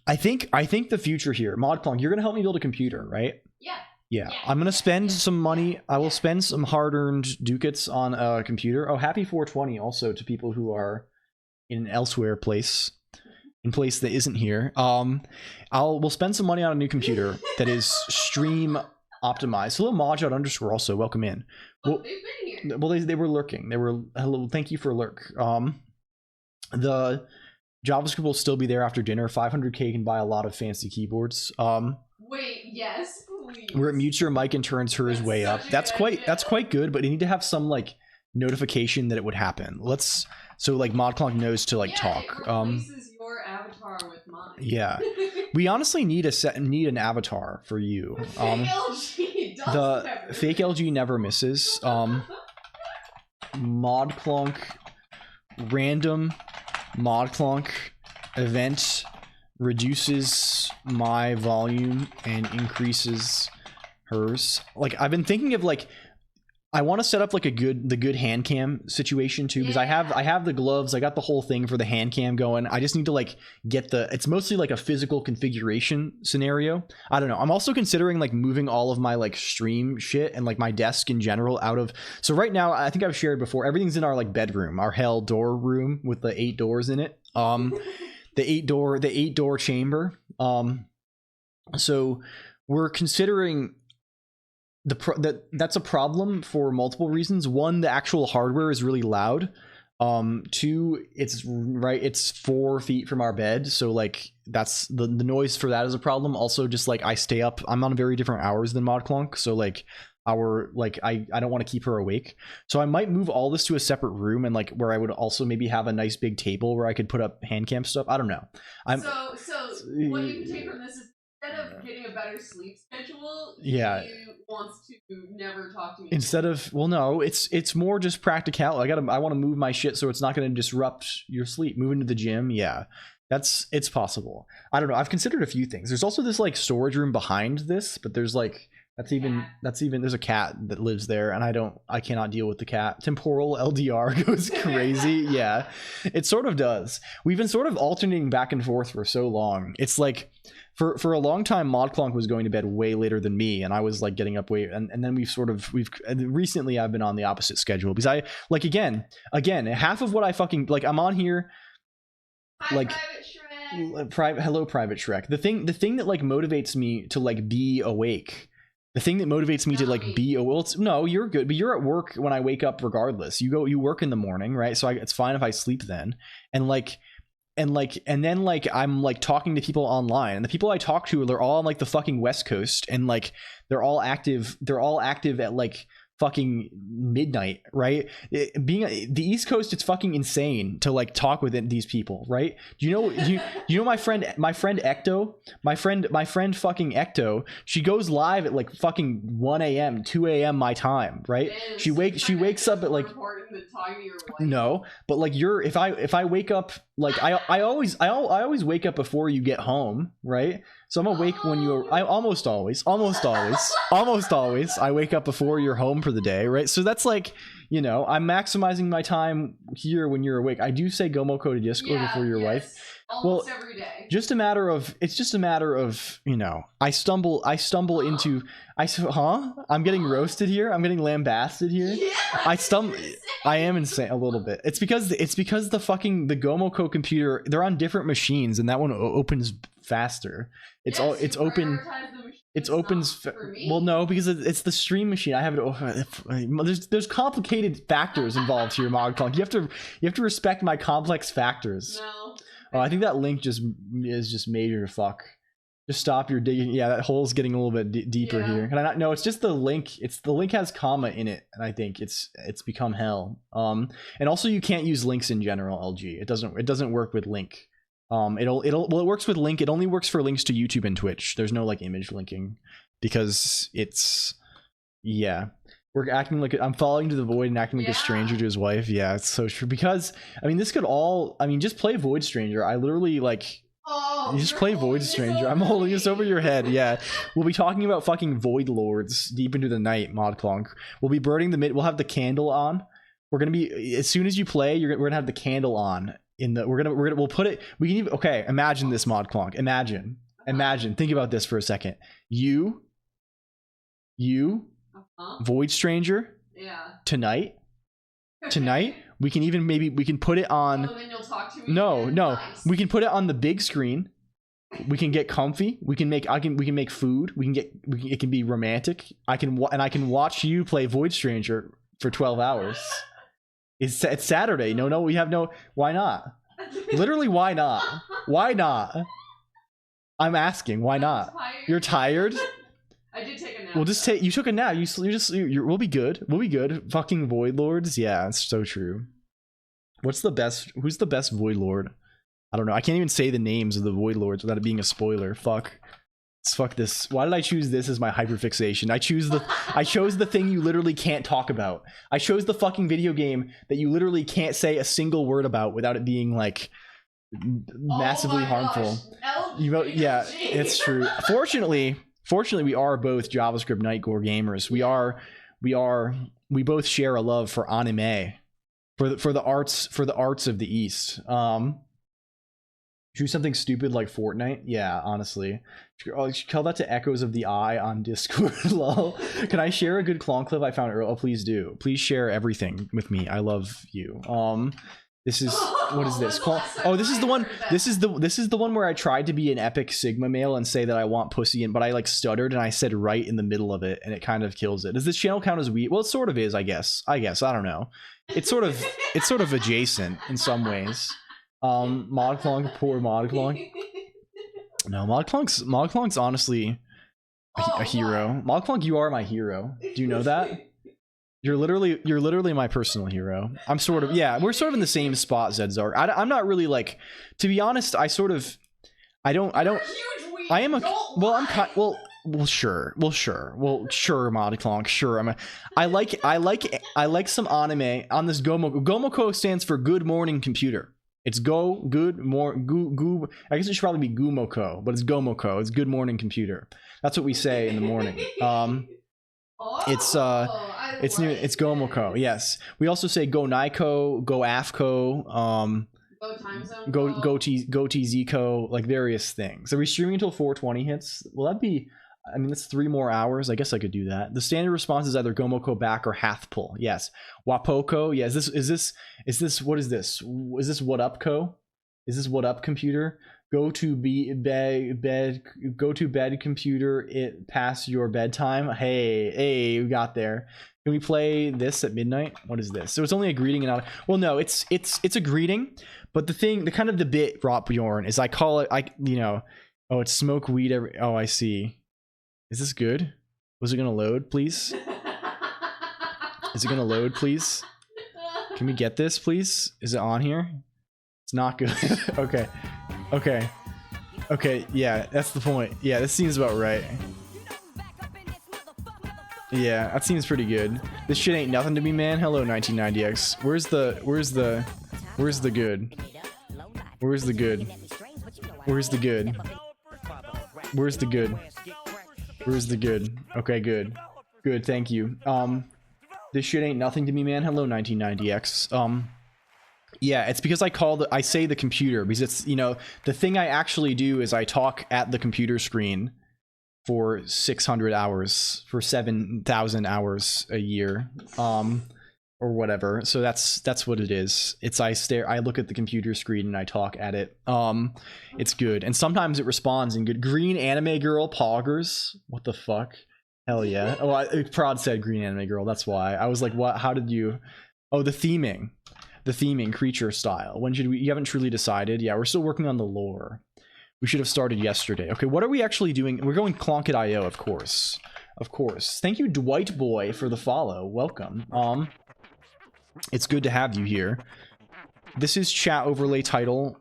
I think the future here, ModClonk, you're gonna help me build a computer, right? Yeah. I'm gonna spend some money. I will spend some hard-earned ducats on a computer. Oh, happy 420 also to people who are in an elsewhere place, in place that isn't here. We'll spend some money on a new computer that is stream optimized. Hello, Modjot _ also welcome in. Well, they've been here. Well, they were lurking. They were hello. Thank you for lurk. The JavaScript will still be there after dinner. 500K can buy a lot of fancy keyboards. Wait, yes, please. Where it mutes your mic and turns hers way up. That's quite good, but you need to have some like notification that it would happen. So like ModClonk knows to like talk. It replaces your avatar with mine. Yeah. We honestly need an avatar for you. Fake LG never misses. ModClonk random ModClonk event reduces my volume and increases hers. Like I've been thinking of like I want to set up like the good hand cam situation too, because I have the gloves, I got the whole thing for the hand cam going. I just need to like get it's mostly like a physical configuration scenario. I don't know. I'm also considering like moving all of my like stream shit and like my desk in general out of. So right now, I think I've shared before, everything's in our like bedroom, our hell door room with the 8 doors in it. The 8 door chamber. So we're considering that's a problem for multiple reasons. One, the actual hardware is really loud. 2, it's 4 feet from our bed, so like that's the noise for that is a problem. Also, just like I stay up, I'm on very different hours than LCOLONQ, so like I don't want to keep her awake, so I might move all this to a separate room, and like where I would also maybe have a nice big table where I could put up hand cam stuff. I don't know. So what you can take from this is, instead of getting a better sleep schedule, yeah, he wants to never talk to me. Instead of, well, no, it's more just practical. I want to move my shit so it's not going to disrupt your sleep. Moving to the gym, yeah, it's possible. I don't know. I've considered a few things. There's also this like storage room behind this, but there's like that's even there's a cat that lives there, and I cannot deal with the cat. Temporal LDR goes crazy. Yeah, it sort of does. We've been sort of alternating back and forth for so long. It's like for a long time, LCOLONQ was going to bed way later than me, and I was like getting up way, and then we've recently I've been on the opposite schedule, because I like again half of what I fucking like, I'm on here like hello private Shrek. The thing that like motivates me to like be awake, the thing that motivates me to like be no, you're good, but you're at work when I wake up regardless. You work in the morning, right? So it's fine if I sleep then, and then like I'm like talking to people online, and the people I talk to, they're all on like the fucking West Coast, and like they're all active at like fucking midnight, right? Being the East Coast, it's fucking insane to like talk with these people, right? You know my friend Ecto, my friend fucking Ecto, she goes live at like fucking 1 a.m 2 a.m my time, right? Man, she wakes up at like, no, but like if I wake up, like I always wake up before you get home, right? So I'm awake when I almost always I wake up before you're home for the day, right? So that's like, you know, I'm maximizing my time here when you're awake. I do say Gomoko to Discord before your wife. Almost every day. It's just a matter of, you know, I stumble into, I'm getting roasted here. I'm getting lambasted here. Yeah, I am insane a little bit. It's because the Gomoko computer, they're on different machines, and that one opens faster. Well, no, because it's the stream machine. I have it. There's complicated factors involved here, LCOLONQ. You have to respect my complex factors. No. Oh, I think that link is just major fuck. Just stop your digging. Yeah, that hole's getting a little bit deeper here. Can I not? No, it's just the link. The link has comma in it, and I think it's become hell. And also you can't use links in general, LG. It doesn't work with link. It works with link. It only works for links to YouTube and Twitch. There's no like image linking, because we're acting like I'm falling to the void and acting like a stranger to his wife. Yeah, it's so true. Because I mean, just play Void Stranger. I literally like. You just play Void Stranger. I'm holding this over your head. Yeah, we'll be talking about fucking Void Lords deep into the night, LCOLONQ. We'll be burning we'll have the candle on. We're gonna be, as soon as you play, we're gonna have the candle on. We'll put it. We can even, okay. Imagine this, LCOLONQ. Imagine. Think about this for a second. You, Void Stranger. Yeah. Tonight, we can put it on. Oh, then you'll talk to me. No. Nice. We can put it on the big screen. We can get comfy. We can make food. It can be romantic. I can watch you play Void Stranger for 12 hours. It's Saturday. No, we have no. Why not? Literally, why not? Why not? I'm asking. Why not? You're tired. I did take a nap. Well, you took a nap. We'll be good. We'll be good. Fucking Void Lords. Yeah, it's so true. Who's the best Void Lord? I don't know. I can't even say the names of the Void Lords without it being a spoiler. Fuck this. Why did I choose this as my hyperfixation? I chose the thing you literally can't talk about. I chose the fucking video game that you literally can't say a single word about without it being like massively harmful. Yeah, it's true. Fortunately, we are both JavaScript Nightcore gamers. We are we both share a love for anime, for the arts of the East. Do something stupid like Fortnite. Yeah, honestly, you should call that to Echoes of the Eye on Discord. Lol. Can I share a good clone clip I found earlier? Oh, please do. Please share everything with me. I love you. This is, what is this? Oh, this is the one. This is the one where I tried to be an epic Sigma male and say that I want pussy, but I like stuttered and I said right in the middle of it, and it kind of kills it. Does this channel count as weed? Well, it sort of is, I guess. I don't know. It's sort of adjacent in some ways. ModClonk, poor ModClonk. No, ModClonk's honestly a hero. ModClonk, you are my hero. Do you know that? You're literally my personal hero. I'm sort of, yeah, we're sort of in the same spot, Zedzar. I'm not really like, to be honest, I am a, well, I'm kind, well, sure, ModClonk, sure. I like some anime on this Gomoko. Gomoko stands for Good Morning Computer. It's I guess it should probably be Gumoko, but it's Gomoko. It's Good Morning Computer. That's what we say in the morning. It's Gomoko. Yes. We also say Go Naiko, Go Afko, Go time zone. Go TZco, like various things. Are we streaming until 420 hits? Will that be? I mean, that's 3 more hours. I guess I could do that. The standard response is either Gomoko back or Hathpull. Yes. Wapoko. Yeah. Is this what is this? Is this what up co? Is this what up computer? Go to bed computer, it past your bedtime. Hey, we got there. Can we play this at midnight? What is this? So it's only a greeting and not well, no, it's a greeting, but the bit, Rotbjorn, is I call it, oh, it's smoke weed every, oh, I see. Is this good? Was it gonna load, please? Is it gonna load, please? Can we get this, please? Is it on here? It's not good. Okay, yeah, that's the point. Yeah, this seems about right. Yeah, that seems pretty good. This shit ain't nothing to me, man. Hello, 1990X. Where's the good? Where's the good? Where's the good? Where's the good? Where's the good? Okay, good. Good, thank you. This shit ain't nothing to me, man. Hello, 1990X. Yeah, it's because I say the computer, because it's, the thing I actually do is I talk at the computer screen for 600 hours, for 7,000 hours a year, or whatever. So that's what it is. It's I look at the computer screen and I talk at it. It's good. And sometimes it responds in good. Green anime girl poggers. What the fuck? Hell yeah. Oh, Prod said green anime girl. That's why. I was like, what? How did you? Oh, the theming, creature style. When should we? You haven't truly decided. Yeah, we're still working on the lore. We should have started yesterday. Okay, what are we actually doing? We're going Clonk.io, of course. Of course. Thank you, Dwight Boy, for the follow. Welcome. It's good to have you here. This is chat overlay title,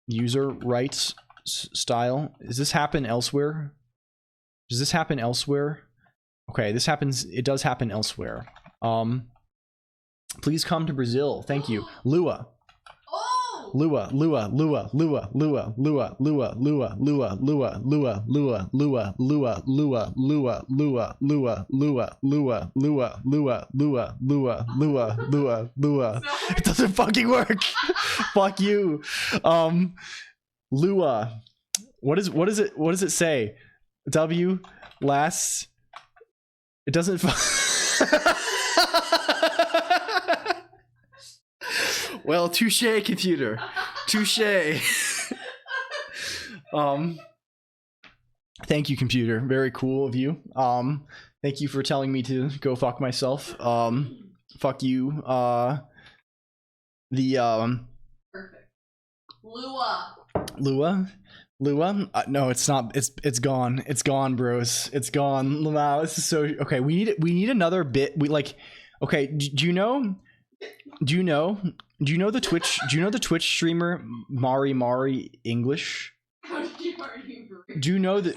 user rights style. Does this happen elsewhere? Does this happen elsewhere? Okay, this happens. It does happen elsewhere. Please come to Brazil. Thank you. Lua. Lua. It doesn't fucking work. Fuck you. Lua. What does it say? W last. It doesn't. Well, touche, computer. Touche. Thank you, computer. Very cool of you. Thank you for telling me to go fuck myself. Fuck you. Perfect. Lua. No, it's not. It's gone. It's gone, bros. It's gone. Wow, this is so okay. We need another bit. Okay. Do you know the Twitch? Do you know the Twitch streamer Mari English? How did you already break? Do you know that?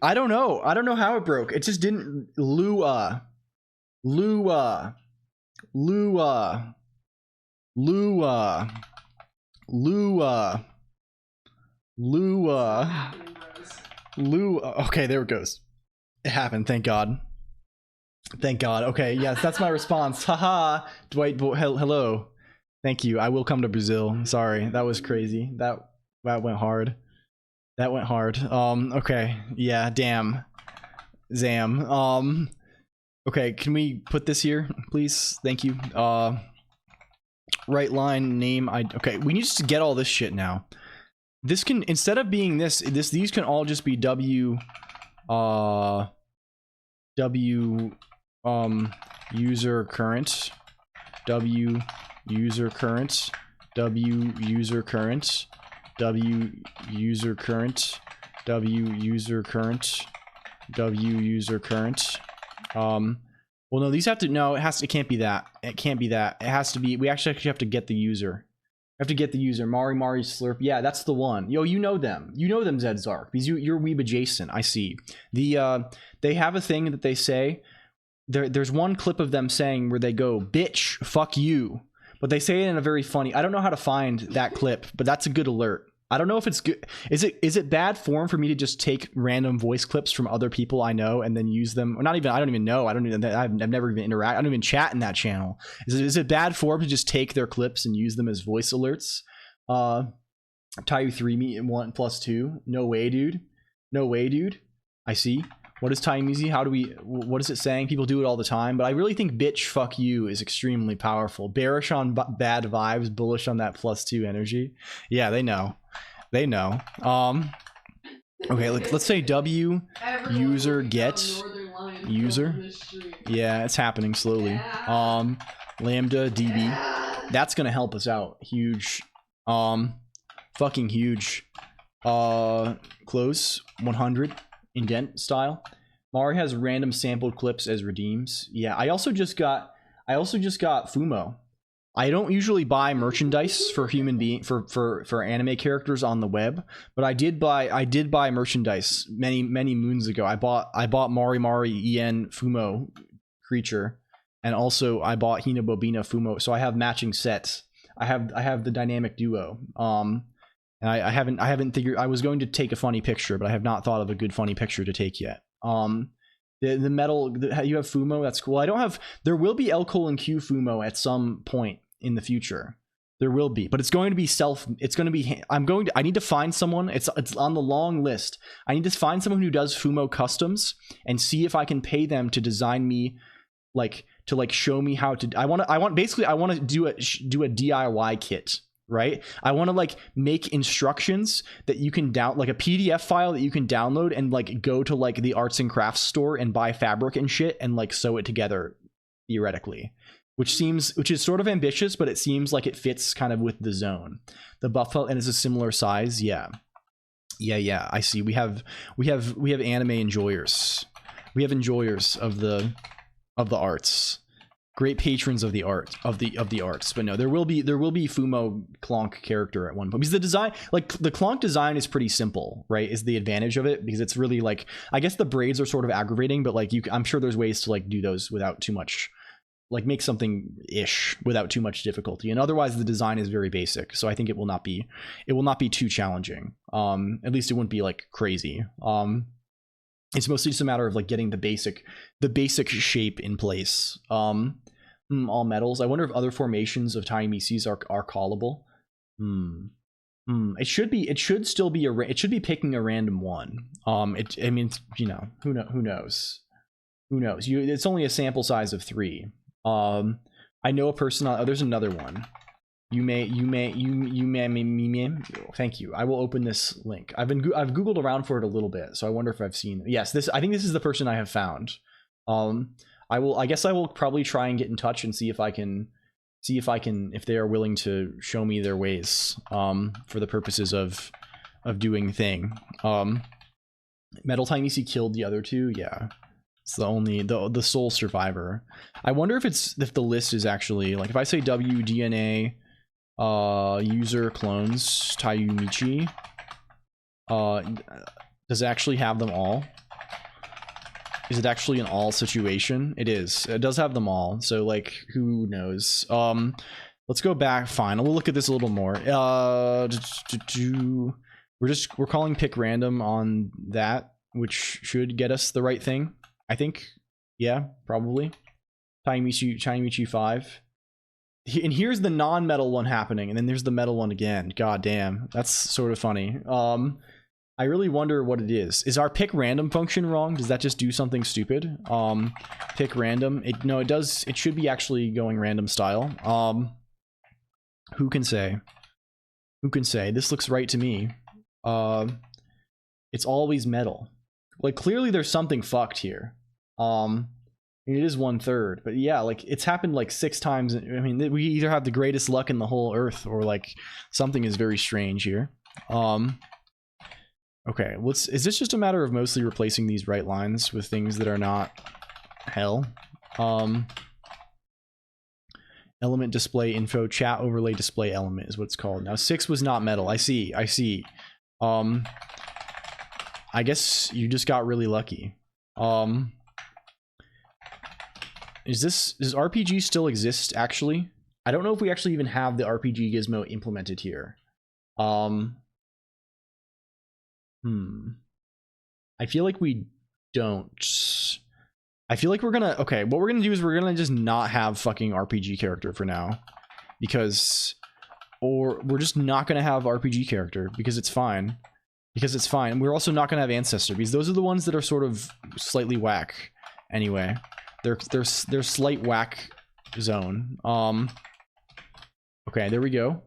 I don't know how it broke. It just didn't. Lua. Okay, there it goes. It happened. Thank God. Thank God. Okay, yes, that's my response. Haha. Dwight, hello. Thank you. I will come to Brazil. Sorry, that was crazy. That went hard. That went hard. Okay. Yeah, damn. Zam. Okay, can we put this here, please? Thank you. Right line, name, okay, we need to get all this shit now. This can, instead of being these can all just be W user current, W user current, W user current, W user current, W user current, W user current. Well, no, these have to, no, it can't be that. It can't be that. It has to be, we actually have to get the user. We have to get the user. Mari Slurp. Yeah, that's the one. Yo, you know them. You know them, Zed Zark, because you're Weeb adjacent. I see. They have a thing that they say. There's one clip of them saying where they go, bitch, fuck you. But they say it in a very funny, I don't know how to find that clip, but that's a good alert. I don't know if it's good. Is it bad form for me to just take random voice clips from other people I know and then use them? Or not even, I don't even know. I've never even interact. I don't even chat in that channel. Is it bad form to just take their clips and use them as voice alerts? Tayu 3 me and 1 plus 2. No way, dude. No way, dude. I see. What is Tayu Easy? What is it saying? People do it all the time, but I really think bitch fuck you is extremely powerful. Bearish on bad vibes, bullish on that plus 2 energy. Yeah, they know. They know. Okay, let's say W user get user. Yeah, it's happening slowly. Lambda DB. That's gonna help us out. Huge. Fucking huge. Close 100 indent style. Mari has random sampled clips as redeems. Yeah, I also just got Fumo. I don't usually buy merchandise for for anime characters on the web, but I did buy merchandise many moons ago. I bought Mari En Fumo creature, and also I bought Hinabobina Fumo, so I have matching sets. I have the dynamic duo. And I haven't figured. I was going to take a funny picture, but I have not thought of a good funny picture to take yet. The metal, you have Fumo, that's cool. I don't have, there will be LCOLONQ Fumo at some point in the future. There will be, but it's going to be I need to find someone, it's on the long list. I need to find someone who does Fumo customs and see if I can pay them to design me, to show me how to, I want to do a DIY kit. Right? I want to make instructions that you can like a PDF file that you can download and go to the arts and crafts store and buy fabric and shit and sew it together theoretically, which is sort of ambitious, but it seems like it fits kind of with the zone. The buff felt, and it's a similar size. Yeah. I see. We have anime enjoyers. We have enjoyers of the arts. Great patrons of the arts, but no, there will be Fumo COLONQ character at one point, because the design, the COLONQ design is pretty simple, right? Is the advantage of it, because it's really I guess the braids are sort of aggravating, but I'm sure there's ways to do those without too much, make something ish without too much difficulty, and otherwise the design is very basic, so I think it will not be too challenging. At least it wouldn't be crazy. It's mostly just a matter of getting the basic shape in place. All metals. I wonder if other formations of tiny Mises are callable. It should still be it should be picking a random one. I mean, who knows? It's only a sample size of 3. I know a person on, there's another one. You may, thank you. I will open this link. I've Googled around for it a little bit, so I wonder if I've seen, yes, I think this is the person I have found. I guess I will probably try and get in touch and see if they are willing to show me their ways, for the purposes of doing the thing. Metal Tiny C killed the other 2. Yeah. It's the sole survivor. I wonder if the list is actually, if I say WDNA, user clones Tayu Michi, does it actually have them all? Is it actually an all situation? It is. It does have them all. So who knows? Let's go back. Fine. We'll look at this a little more. We're calling pick random on that, which should get us the right thing, I think. Yeah, probably. Tiny 5. And here's the non-metal one happening, and then there's the metal one again. God damn, that's sort of funny. I really wonder what it is. Is our pick random function wrong? Does that just do something stupid? Pick random. No, it does. It should be actually going random style. Who can say? Who can say? This looks right to me. It's always metal. Like, clearly there's something fucked here. It is 1/3, but yeah, like, it's happened like 6 times. I mean, we either have the greatest luck in the whole earth, or like something is very strange here. Okay, is this just a matter of mostly replacing these right lines with things that are not hell? Element display info, chat overlay display element is what it's called. Now 6 was not metal. I see. I guess you just got really lucky. Does RPG still exist, actually? I don't know if we actually even have the RPG gizmo implemented here. I feel like we don't. I feel like we're gonna... Okay, what we're gonna do is we're gonna just not have fucking RPG character for now. Because... Or we're just not gonna have RPG character, because it's fine. Because it's fine. We're also not gonna have ancestor, because those are the ones that are sort of slightly whack. Anyway. They're slight whack zone. Okay, there we go.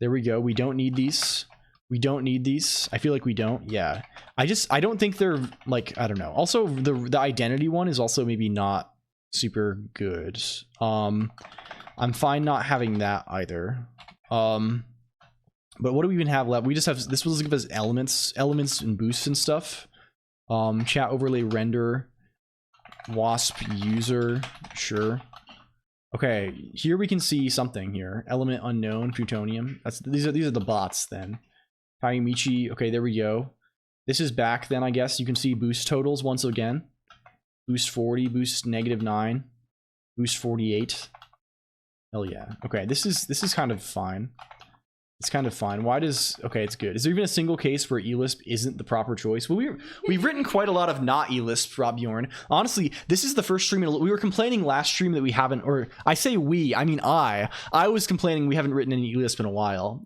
There we go. We don't need these. We don't need these. I feel like we don't. Yeah. I don't think they're, like, I don't know. Also, the identity one is also maybe not super good. I'm fine not having that either. But what do we even have left? We just have, this will give us elements and boosts and stuff. Chat overlay render. Wasp user, sure. Okay, here we can see something here. Element unknown, plutonium. These are the bots then. Kayumichi, okay, there we go. This is back then, I guess. You can see boost totals once again. Boost 40, boost -9, boost 48. Hell yeah. Okay, this is kind of fine. It's kind of fine. Why does... Okay, it's good. Is there even a single case where eLisp isn't the proper choice? Well, we've written quite a lot of not eLisp, Rob Bjorn. Honestly, this is the first stream... We were complaining last stream that we haven't... Or I say we, I mean I. I was complaining we haven't written any eLisp in a while.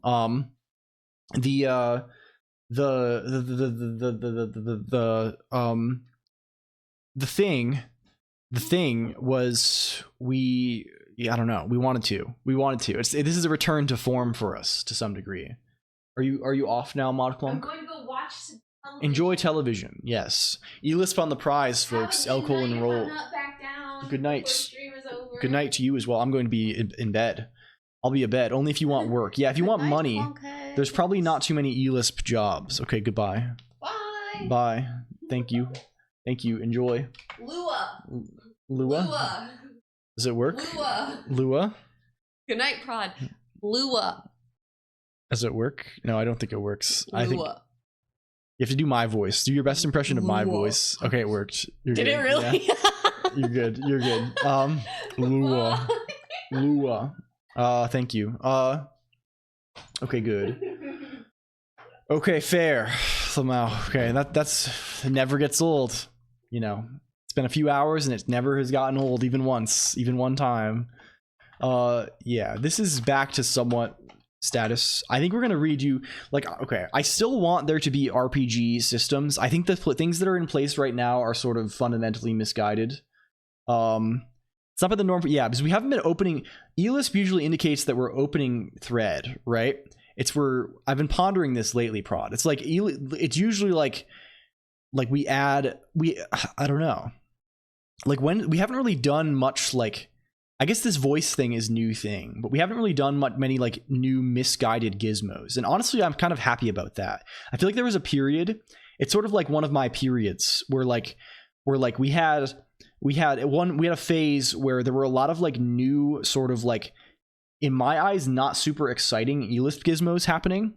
The thing was I don't know. We wanted to. This is a return to form for us to some degree. Are you off now, ModClonk? I'm going to go watch some television. Enjoy television. Yes. eLisp on the prize, folks. LCOLONQ. Good night. Good night to you as well. I'm going to be in bed. I'll be in bed only if you want work. Yeah, if you want money. There's probably not too many eLisp jobs. Okay, goodbye. Bye. Bye. Thank you. Thank you. Enjoy. Lua. Lua? Does it work? Lua? Good night, Prod. Lua. Does it work? No, I don't think it works. Lua. I think you have to do my voice. Do your best impression of my voice. Okay, it worked. You're Did good. it really? Yeah. You're good. You're good. Lua. Lua. Thank you. Okay, good. Okay, fair. Somehow. Okay, that's it never gets old. You know. It's been a few hours and it never has gotten old even once, even one time. Yeah, this is back to somewhat status. I think we're gonna redo, like, okay, I still want there to be RPG systems. I think the things that are in place right now are sort of fundamentally misguided. It's not by the norm, yeah, because we haven't been opening. eLisp usually indicates that we're opening thread, right? I've been pondering this lately, Prod. It's like it's usually like I don't know, like when we haven't really done much, like, I guess this voice thing is new thing, but we haven't really done many like new misguided gizmos, and honestly I'm kind of happy about that. I feel like there was a period, it's sort of like one of my periods where we had a phase where there were a lot of like new sort of like, in my eyes, not super exciting eLisp gizmos happening.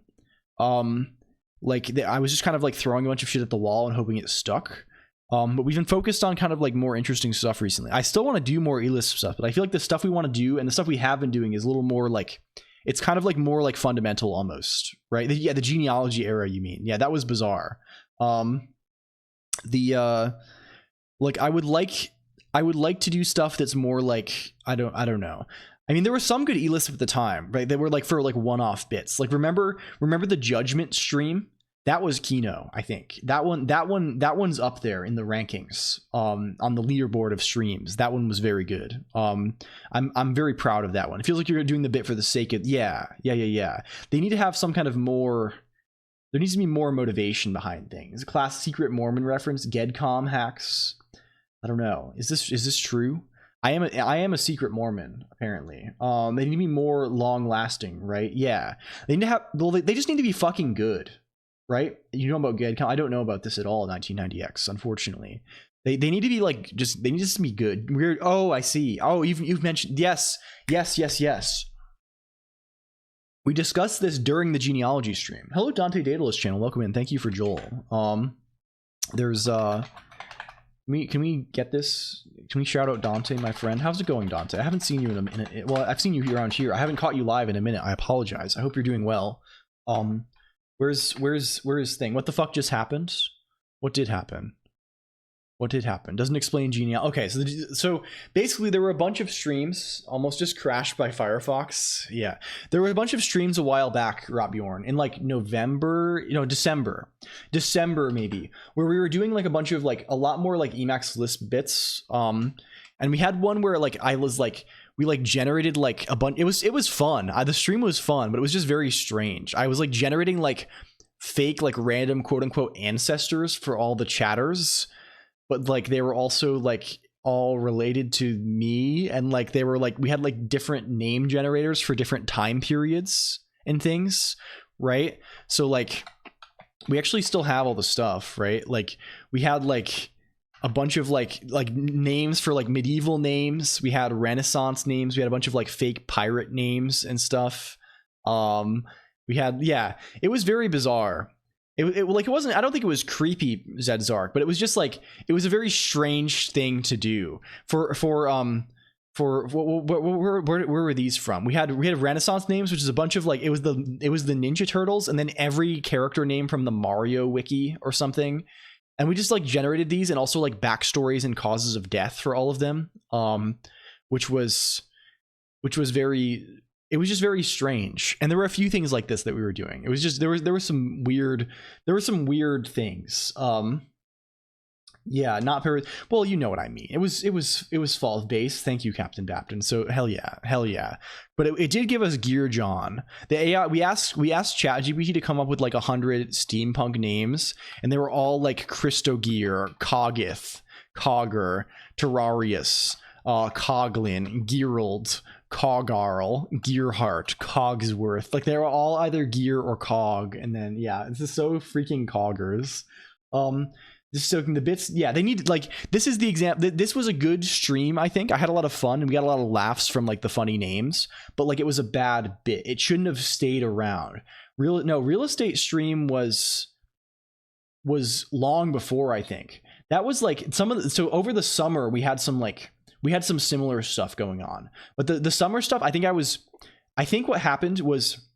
I was just kind of like throwing a bunch of shit at the wall and hoping it stuck. But we've been focused on kind of like more interesting stuff recently. I still want to do more eLisp stuff, but I feel like the stuff we want to do and the stuff we have been doing is a little more like, it's kind of like more like fundamental almost, right? The genealogy era, you mean? Yeah, that was bizarre. Like I would like to do stuff that's more like I don't know. I mean, there were some good E-lists at the time, right? They were like for like one-off bits. Like remember the Judgment stream? That was Kino, I think. That one's up there in the rankings on the leaderboard of streams. That one was very good. I'm very proud of that one. It feels like you're doing the bit for the sake of yeah. They need to have some kind of more. There needs to be more motivation behind things. Class Secret Mormon reference, Gedcom hacks. I don't know. Is this true? I am a secret Mormon, apparently. They need to be more long lasting, right? Yeah. They need to have they just need to be fucking good. Right? You know about Gedcom? I don't know about this at all, 1990X, unfortunately. They need to be like they need to be good. Weird. Oh, I see. Oh, you've mentioned yes. We discussed this during the genealogy stream. Hello, Dante Daedalus channel. Welcome in. Thank you for Joel. There's can we get this? Can we shout out Dante, my friend? How's it going, Dante? I haven't seen you in a minute. Well, I've seen you around here. I haven't caught you live in a minute. I apologize. I hope you're doing well. Where's thing? What the fuck just happened? What did happen? Doesn't explain genealogy. Okay, so basically there were a bunch of streams almost just crashed by Firefox. Yeah, there were a bunch of streams a while back, Rotbjorn, in like November, December maybe, where we were doing like a bunch of like a lot more like Emacs list bits. And we had one where like I was like we like generated like a bunch. It was fun. The stream was fun, but it was just very strange. I was like generating like fake like random quote unquote ancestors for all the chatters. But like they were also like all related to me, and like they were like we had like different name generators for different time periods and things, right? So like we actually still have all the stuff, right? Like we had like a bunch of like names for like medieval names, we had Renaissance names, we had a bunch of like fake pirate names and stuff. We had it was very bizarre. It wasn't. I don't think it was creepy, Zedzark, but it was just like it was a very strange thing to do. Where were these from? We had Renaissance names, which is a bunch of like it was the Ninja Turtles, and then every character name from the Mario wiki or something, and we just like generated these, and also like backstories and causes of death for all of them, which was very. It was just very strange, and there were a few things like this that we were doing. It was just there were some weird things. Yeah, not very well. You know what I mean. It was fault based. Thank you, Captain Baptin. So hell yeah. But it did give us Gear John. The AI we asked ChatGPT to come up with like 100 steampunk names, and they were all like Christogear, Coggith, Cogger, Terrarius, Coglin, Gerald, Cogarl, Gearhart, Cogsworth. Like they were all either Gear or Cog, and then this is so freaking Coggers. Just soaking the bits. Yeah, they need like this is the example. This was a good stream. I think I had a lot of fun, and we got a lot of laughs from like the funny names. But like it was a bad bit. It shouldn't have stayed around. Real estate stream was long before. I think that was like so over the summer we had some similar stuff going on, but the summer stuff, I think what happened was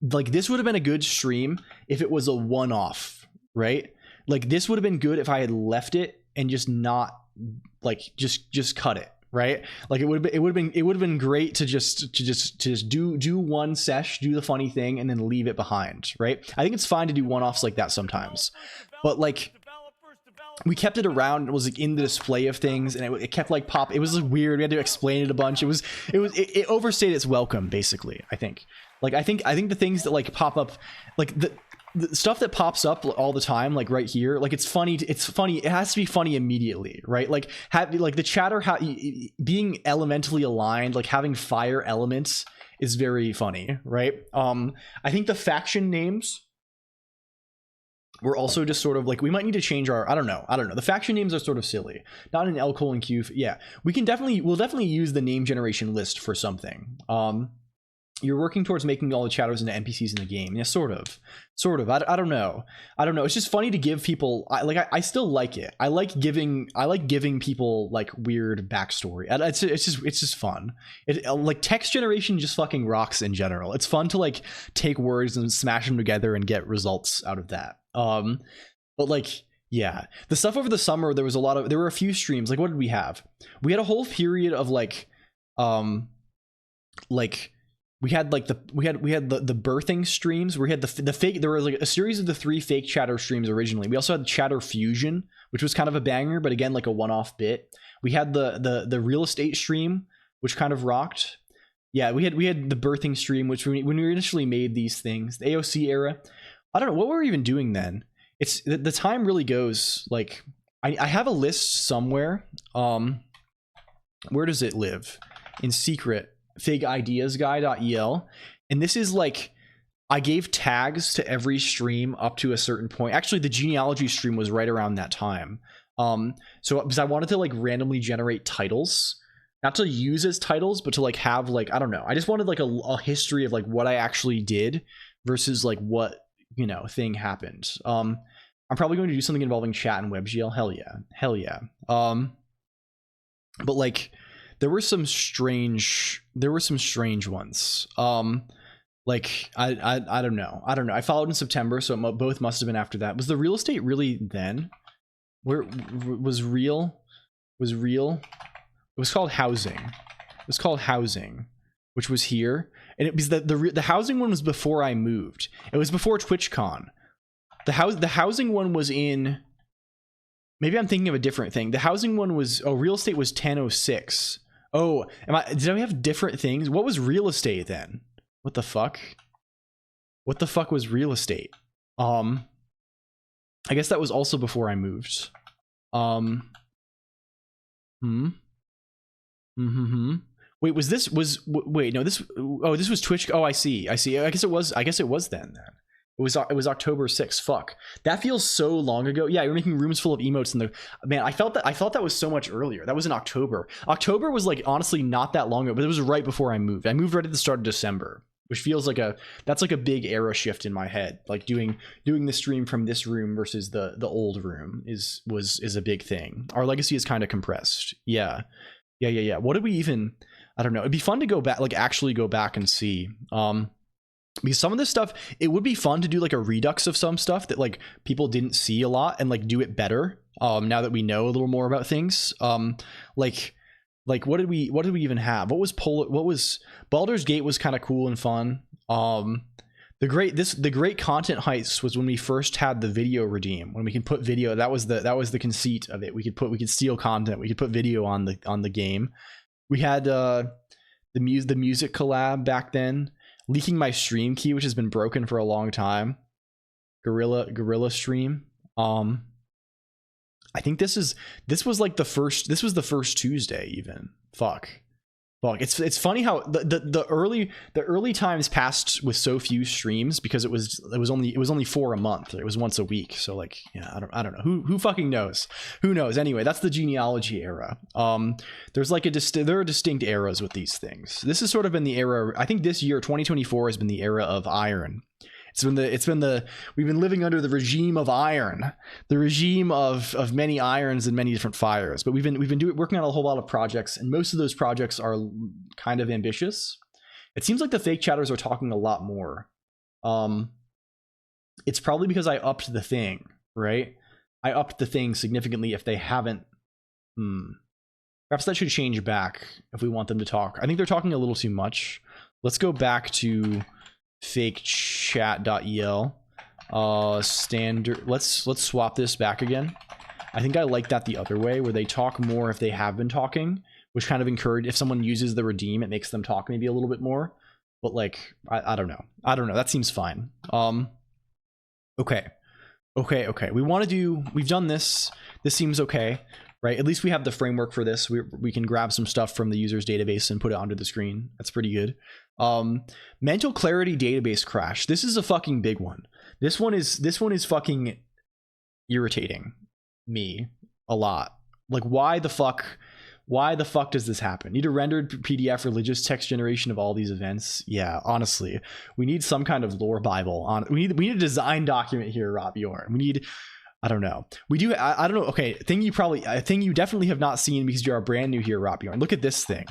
like this would have been a good stream if it was a one-off, right? Like this would have been good if I had left it and just not like just cut it, right? Like it would have been great to just do one sesh, do the funny thing, and then leave it behind, right? I think it's fine to do one-offs like that sometimes, but like we kept it around. It was like in the display of things, and it kept like pop. It was like, weird. We had to explain it a bunch. It overstayed its welcome, basically. I think the things that like pop up, like the stuff that pops up all the time, like right here, like it's funny. It has to be funny immediately, right? Like the chatter being elementally aligned, like having fire elements is very funny, right? I think the faction names. We're also just sort of like we might need to change our I don't know. The faction names are sort of silly. Not an LCOLONQ. Yeah, we'll definitely use the name generation list for something. You're working towards making all the chatters into NPCs in the game. Yeah, sort of. I don't know. It's just funny to give people. I still like it. I like giving people like weird backstory. It's just fun. Like text generation just fucking rocks in general. It's fun to like take words and smash them together and get results out of that. But like Yeah, the stuff over the summer, there were a few streams. Like, what did we have? We had a whole period of like we had the birthing streams. We had the fake. There was like a series of the 3 fake chatter streams originally. We also had chatter fusion, which was kind of a banger, but again, like a one-off bit. We had the real estate stream, which kind of rocked. Yeah, we had the birthing stream, which when we initially made these things, the AOC era. I don't know what we were even doing then. It's the time really goes like I have a list somewhere. Where does it live? In secret, figideasguy.el, and this is like I gave tags to every stream up to a certain point. Actually, the genealogy stream was right around that time. So because I wanted to like randomly generate titles, not to use as titles, but to like have like I don't know. I just wanted like a history of like what I actually did versus like what thing happened. I'm probably going to do something involving chat and WebGL. Hell yeah. But like there were some strange ones. Like I don't know. I followed in September, so both must have been after that. Was the real estate really then? Where was real? It was called housing. Which was here. And it was the housing one was before I moved. It was before TwitchCon. The housing one was in. Maybe I'm thinking of a different thing. The housing one was real estate was 1006. Oh, did I have different things? What was real estate then? What the fuck? What the fuck was real estate? I guess that was also before I moved. Wait, this was Twitch. Oh, I see. I guess it was then. It was October 6th. Fuck. That feels so long ago. Yeah, you're making rooms full of emotes in the man. I felt that was so much earlier. That was in October. October was like honestly not that long ago, but it was right before I moved. I moved right at the start of December, which feels like that's like a big era shift in my head. Like doing the stream from this room versus the old room is a big thing. Our legacy is kind of compressed. Yeah. What did we even? I don't know. It'd be fun to go back, like actually go back and see. Because some of this stuff, it would be fun to do like a redux of some stuff that like people didn't see a lot and like do it better. Now that we know a little more about things. Like what did we even have? What was Baldur's Gate was kind of cool and fun. The great content heist was when we first had the video redeem, when we can put video. That was the conceit of it. We could steal content. We could put video on the game. We had the music collab back then. Leaking my stream key, which has been broken for a long time. Gorilla stream. I think this was the first Tuesday even. Fuck. It's funny how the early times passed with so few streams because it was only 4 a month. It was once a week. So like, yeah, I don't know. Who fucking knows? Who knows? Anyway, that's the genealogy era. There's like there are distinct eras with these things. This has sort of been the era. I think this year 2024 has been the era of iron. We've been living under the regime of iron, the regime of many irons and many different fires. But we've been working on a whole lot of projects, and most of those projects are kind of ambitious. It seems like the fake chatters are talking a lot more. It's probably because I upped the thing, right? I upped the thing significantly. If they haven't, perhaps that should change back if we want them to talk. I think they're talking a little too much. Let's go back to fakechat.el. Standard. Let's swap this back again. I think I like that the other way, where they talk more if they have been talking, which kind of encourage, if someone uses the redeem, it makes them talk maybe a little bit more. But like, I don't know. That seems fine. Okay. We've done this. This seems okay, right? At least we have the framework for this. We can grab some stuff from the user's database and put it onto the screen. That's pretty good. Mental clarity database crash. This is a fucking big one. This one is fucking irritating me a lot. Like, why the fuck does this happen? Need a rendered PDF religious text generation of all these events? Yeah, honestly, we need some kind of lore bible on. We need a design document here, Rob Yorn. We need, I don't know. We do. I don't know. Okay, thing you definitely have not seen because you are brand new here, Rob Yorn. Look at this thing.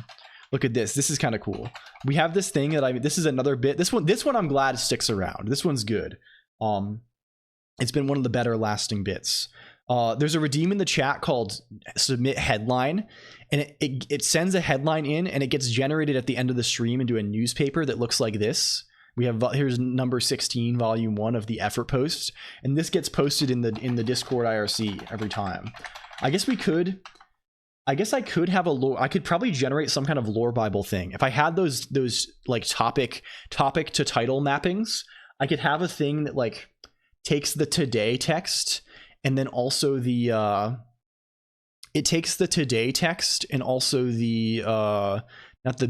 Look at this. This is kind of cool. We have this thing that this is another bit. This one I'm glad sticks around. This one's good. It's been one of the better lasting bits. There's a redeem in the chat called submit headline, and it sends a headline in, and it gets generated at the end of the stream into a newspaper that looks like this. We have, here's number 16, volume 1 of the effort post, and this gets posted in the Discord IRC every time. I guess I could have a lore. I could probably generate some kind of lore Bible thing if I had those like topic to title mappings. I could have a thing that like takes the today text, and then also the it takes the today text and also the not the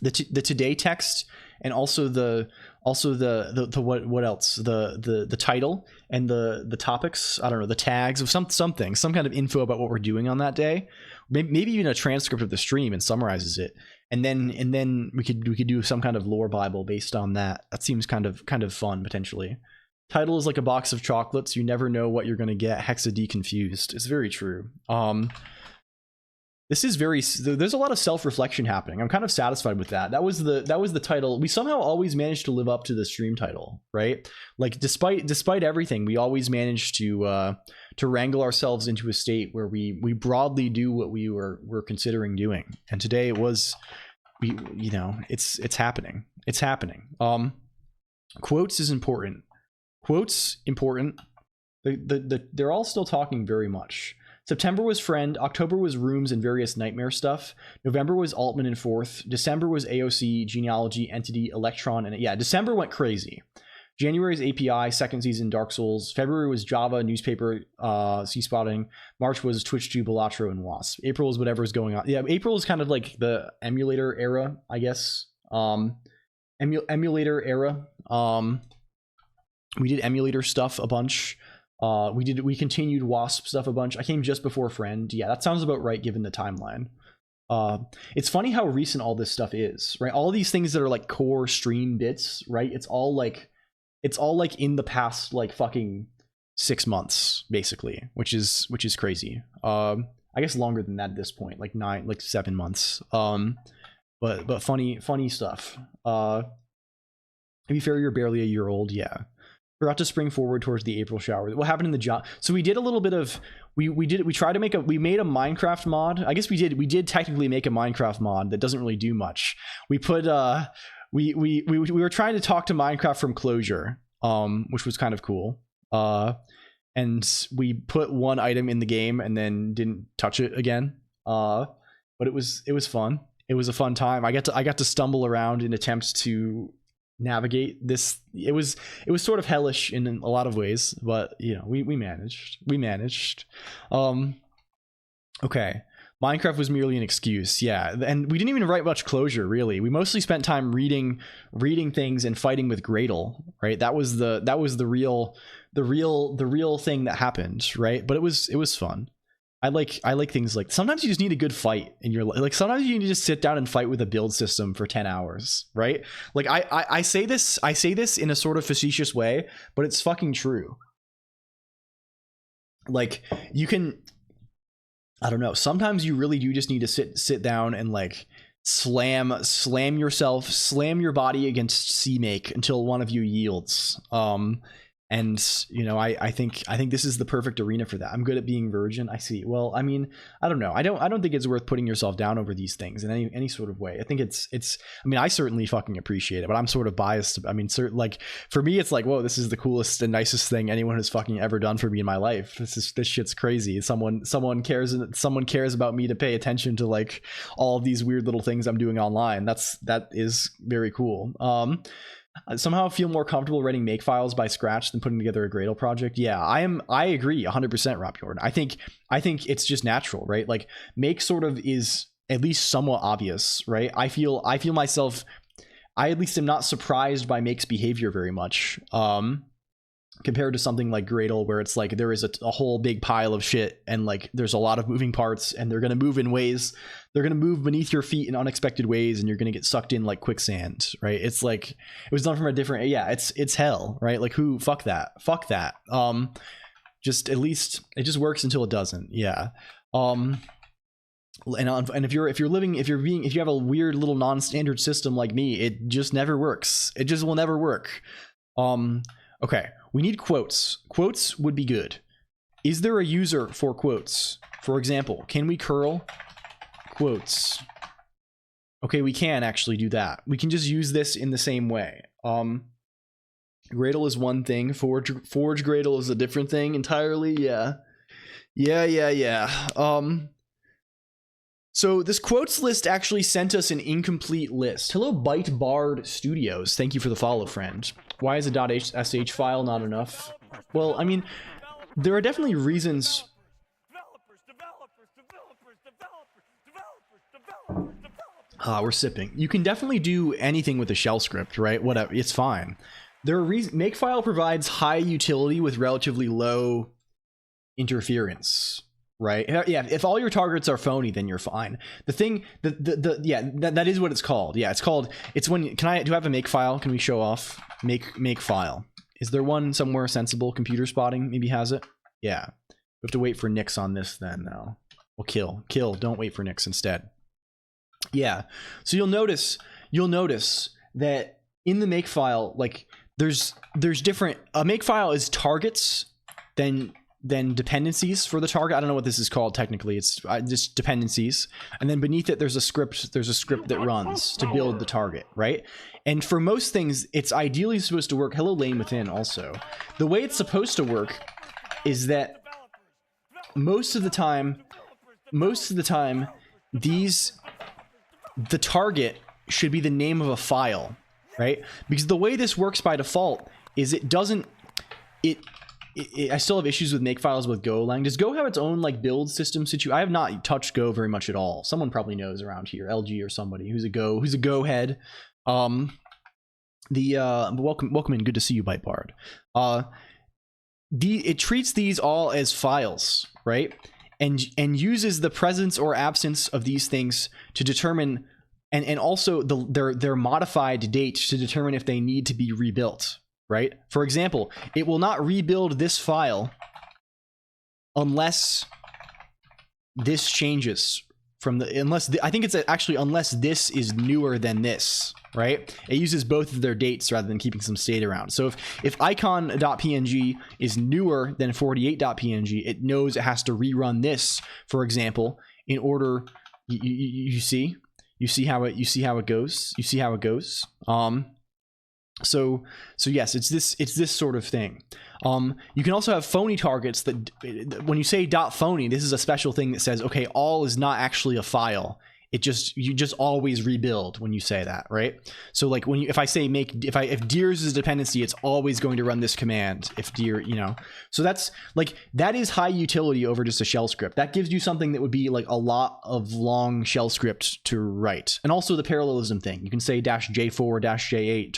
the today text, and also the what else, the title and the topics, I don't know, the tags of some kind of info about what we're doing on that day, maybe even a transcript of the stream and summarizes it, and then we could do some kind of lore Bible based on that. That seems kind of fun potentially. Title is like a box of chocolates, you never know what you're going to get. Hexa D confused. It's very true. This is there's a lot of self-reflection happening. I'm kind of satisfied with that. That was the title. We somehow always managed to live up to the stream title, right? Like despite everything, we always managed to wrangle ourselves into a state where we broadly do what we were considering doing. And today it was, it's happening. It's happening. Quotes is important. Quotes important. They're all still talking very much. September was Friend, October was Rooms and various nightmare stuff, November was Altman and Forth, December was AOC, Genealogy, Entity, Electron, and yeah, December went crazy. January's API, second season Dark Souls, February was Java, newspaper, C-spotting, March was TwitchTube, Balatro, and Wasp. April is whatever's going on. Yeah, April is kind of like the emulator era, I guess. Emulator era. We did emulator stuff a bunch. We continued Wasp stuff a bunch. I came just before Friend. Yeah, that sounds about right given the timeline. It's funny how recent all this stuff is, right? All these things that are like core stream bits, right? It's all like in the past like fucking 6 months basically, which is crazy. I guess longer than that at this point, like 7 months. But funny stuff. To be fair, you're barely a year old. Yeah. Forgot to spring forward towards the April shower. What happened in the job? So we did a little bit of we made a Minecraft mod. I guess we did technically make a Minecraft mod that doesn't really do much. We put we were trying to talk to Minecraft from Closure, which was kind of cool. And we put one item in the game and then didn't touch it again. But it was fun. It was a fun time. I got to stumble around in attempts to navigate this. It was sort of hellish in a lot of ways, but we managed. Okay, Minecraft was merely an excuse. Yeah, and we didn't even write much closure really. We mostly spent time reading things and fighting with Gradle, right? That was the real thing that happened, right? But it was fun. I like things like, sometimes you just need a good fight in your life. Like sometimes you need to just sit down and fight with a build system for 10 hours, right? Like I say this in a sort of facetious way, but it's fucking true. Like you can, I don't know, sometimes you really do just need to sit down and like slam your body against CMake until one of you yields. And I think this is the perfect arena for that. I'm good at being virgin. I see. Well, I mean, I don't know. I don't think it's worth putting yourself down over these things in any sort of way. I think it's. I mean, I certainly fucking appreciate it, but I'm sort of biased. I mean, like for me, it's like, whoa, this is the coolest and nicest thing anyone has fucking ever done for me in my life. This shit's crazy. Someone cares about me to pay attention to like all of these weird little things I'm doing online. That is very cool. Somehow I feel more comfortable writing makefiles by scratch than putting together a Gradle project. Yeah, I agree 100%, Rob Jordan. I think it's just natural, right? Like make sort of is at least somewhat obvious, right? I feel myself, I at least am not surprised by Make's behavior very much. Compared to something like Gradle, where it's like there is a whole big pile of shit and like there's a lot of moving parts and they're going to move in ways, they're going to move beneath your feet in unexpected ways and you're going to get sucked in like quicksand, right? It's like it was done from a different, yeah, it's hell, right? Like fuck that. Just at least it just works until it doesn't. Yeah. And if you have a weird little non-standard system like me, it just never works. It just will never work. Okay, We need quotes. Quotes would be good. Is there a user for quotes? For example, can we curl quotes? Okay, we can actually do that. We can just use this in the same way. Gradle is one thing. Forge Gradle is a different thing entirely. Yeah. So this quotes list actually sent us an incomplete list. Hello, Byte Bard Studios. Thank you for the follow, friend. Why is a .sh file not enough? Well, I mean, there are definitely reasons. We're sipping. You can definitely do anything with a shell script, right? Whatever, it's fine. There are reasons. Makefile provides high utility with relatively low interference, right? Yeah, if all your targets are phony, then you're fine. The thing, that is what it's called. Yeah, it's when. Do I have a makefile? Can we show off makefile? Is there one somewhere sensible? Computer Spotting maybe has it. Yeah, we have to wait for Nix on this then. Though, well, kill. Don't wait for Nix instead. Yeah, so you'll notice that in the makefile, like there's different. A makefile is targets, then dependencies for the target. I don't know what this is called technically. It's just dependencies, and then beneath it there's a script that runs to build the target, right? And for most things, it's ideally supposed to work. Hello, Lane Within. Also, the way it's supposed to work is that most of the time, the target should be the name of a file, right? Because the way this works by default is it doesn't. I still have issues with makefiles with GoLang. Does Go have its own like build system situation? I have not touched Go very much at all. Someone probably knows around here, LG or somebody who's a Go head. Welcome in. Good to see you, Bytebard. It treats these all as files, right? And uses the presence or absence of these things to determine, and also their modified date to determine if they need to be rebuilt. Right? For example, it will not rebuild this file unless this changes from I think it's actually unless this is newer than this, right? It uses both of their dates rather than keeping some state around. So if icon.png is newer than 48.png, it knows it has to rerun this, for example, in order. You see how it goes. So yes, it's this sort of thing. You can also have phony targets that when you say .phony, this is a special thing that says, okay, all is not actually a file. You just always rebuild when you say that, right? So like if I say if Deers is a dependency, it's always going to run this command if Deer, so that's like, that is high utility over just a shell script. That gives you something that would be like a lot of long shell script to write. And also the parallelism thing. You can say -J4, -J8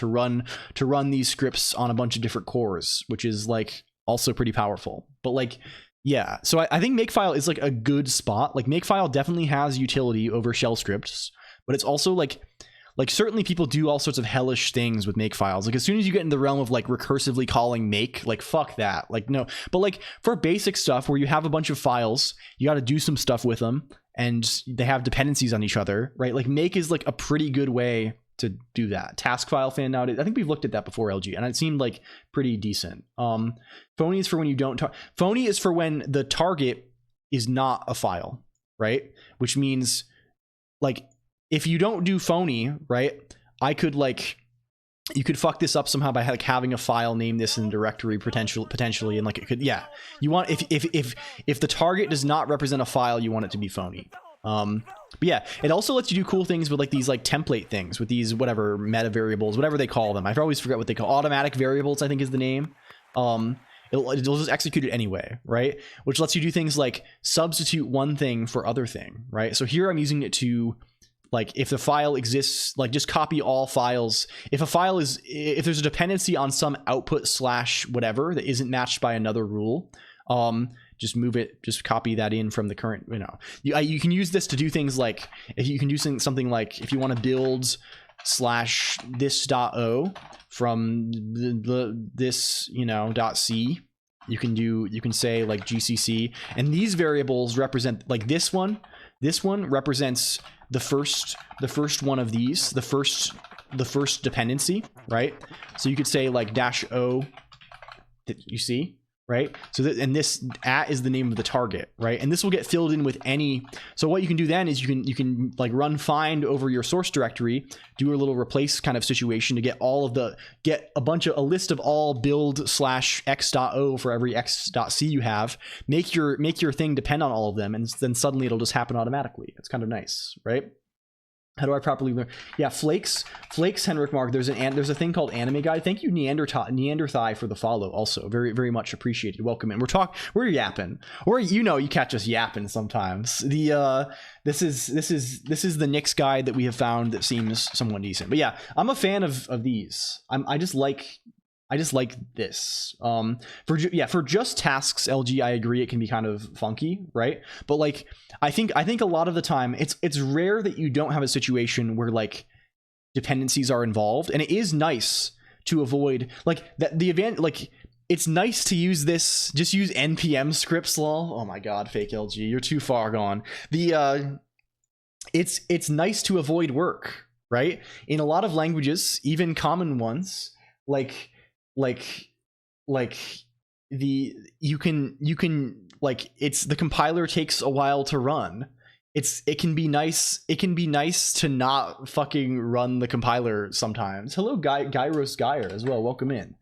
to run these scripts on a bunch of different cores, which is like also pretty powerful. But like, yeah, so I think makefile is like a good spot. Like makefile definitely has utility over shell scripts, but it's also like certainly people do all sorts of hellish things with makefiles. Like as soon as you get in the realm of like recursively calling make, like fuck that. Like no, but like for basic stuff where you have a bunch of files, you got to do some stuff with them and they have dependencies on each other, right? Like make is like a pretty good way to do that. Task file fan out. I think we've looked at that before, LG, and it seemed like pretty decent. Phony is for when you don't phony is for when the target is not a file, right? Which means like if you don't do phony, right, you could fuck this up somehow by like having a file name this in the directory potentially, and like it could, yeah, you want, if the target does not represent a file, you want it to be phony. But yeah, it also lets you do cool things with like these like template things with these whatever meta variables, whatever they call them. I always forget what they call automatic variables, I think is the name. It'll just execute it anyway, right? Which lets you do things like substitute one thing for other thing, right? So here I'm using it to like, if the file exists, like just copy all files. If there's a dependency on some output / whatever that isn't matched by another rule, just move it, just copy that in from the current, you can use this to do things like, if you can do something like, if you want to build /this.o from this, .c, you can say like GCC, and these variables represent like this one represents the first one of these, the first dependency, right? So you could say like -o you see, right? So and this @ is the name of the target, right? And this will get filled in with any. So what you can do then is you can like run find over your source directory, do a little replace kind of situation to get a list of all build /x.o for every x.c you have. Make your thing depend on all of them, and then suddenly it'll just happen automatically. It's kind of nice, right? How do I properly learn? Yeah, Flakes, Henrik Mark. There's a thing called Anime Guide. Thank you, Neanderthal, for the follow. Also, very, very much appreciated. Welcome in. We're yapping, or you catch us yapping sometimes. This is the Nyx guide that we have found that seems somewhat decent. But yeah, I'm a fan of these. I just like this. For just tasks, LG, I agree it can be kind of funky, right? But like I think a lot of the time it's rare that you don't have a situation where like dependencies are involved, and it is nice to avoid like that the event like it's nice to use this, just use npm scripts lol. Oh my god, fake LG, you're too far gone. It's nice to avoid work, right? In a lot of languages, even common ones, you can it's the compiler takes a while to run. It can be nice to not fucking run the compiler sometimes. Hello Gyros Geyer as well, welcome in.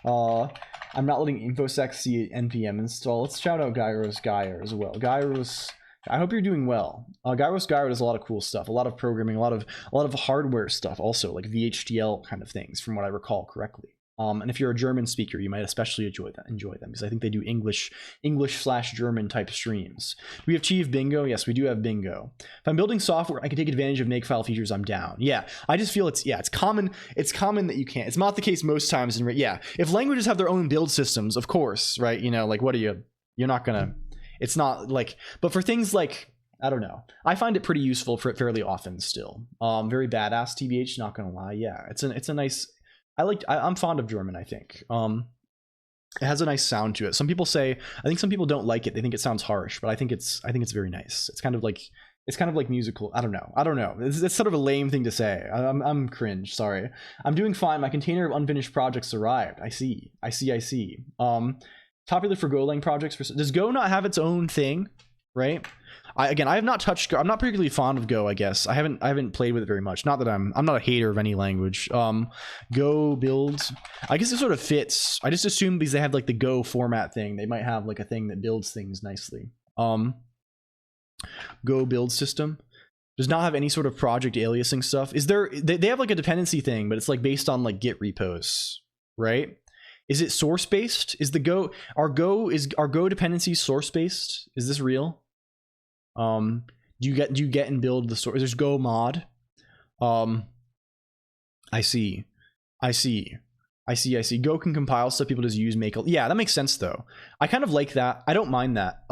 I'm not letting infosec see npm install. Let's shout out Gyros Geyer as well. Gyros, I hope you're doing well. Gyros Geyer does a lot of cool stuff, a lot of programming, a lot of hardware stuff also, like VHDL kind of things from what I recall correctly. And if you're a German speaker, you might especially enjoy them because I think they do English/German type streams. Do we have Chief Bingo? Yes, we do have Bingo. If I'm building software, I can take advantage of makefile features. I'm down. Yeah, I just feel it's common. It's common that you can't. It's not the case most times. If languages have their own build systems, of course, right? Like what are you? You're not gonna. It's not like. But for things like, I don't know, I find it pretty useful for it fairly often still. Very badass TBH. Not gonna lie. Yeah, it's a nice. I'm fond of German, I think. It has a nice sound to it. Some people don't like it. They think it sounds harsh, but I think it's very nice. It's kind of like musical. I don't know. It's sort of a lame thing to say. I'm cringe. Sorry. I'm doing fine. My container of unfinished projects arrived. I see. Popular for Golang projects. Does Go not have its own thing? Right. I have not touched Go. I'm not particularly fond of Go, I guess. I haven't played with it very much. Not that I'm not a hater of any language. Go builds. I guess it sort of fits. I just assume because they have like the Go format thing, they might have like a thing that builds things nicely. Go build system does not have any sort of project aliasing stuff. Is there? They have like a dependency thing, but it's like based on like Git repos, right? Is it source based? Is the Go our Go dependencies source based? Is this real? Do you get and build the source? There's Go mod. I see. Go can compile stuff. People just use make. Yeah, that makes sense though. I kind of like that. I don't mind that.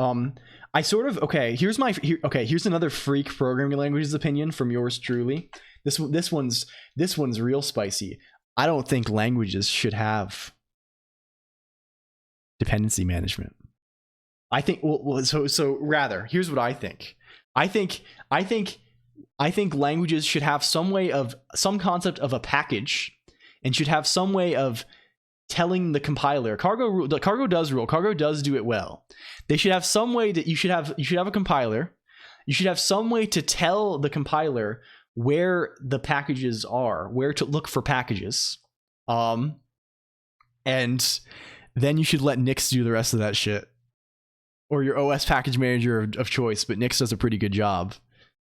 I sort of here's another freak programming languages opinion from yours truly. This one's real spicy. I don't think languages should have dependency management. I think so rather, here's what I think. I think languages should have some concept of a package, and should have some way of telling the compiler. Cargo does do it well. They should have some way that you should have a compiler. You should have some way to tell the compiler where the packages are, where to look for packages. And then you should let Nyx do the rest of that shit. Or your OS package manager of choice, but Nyx does a pretty good job.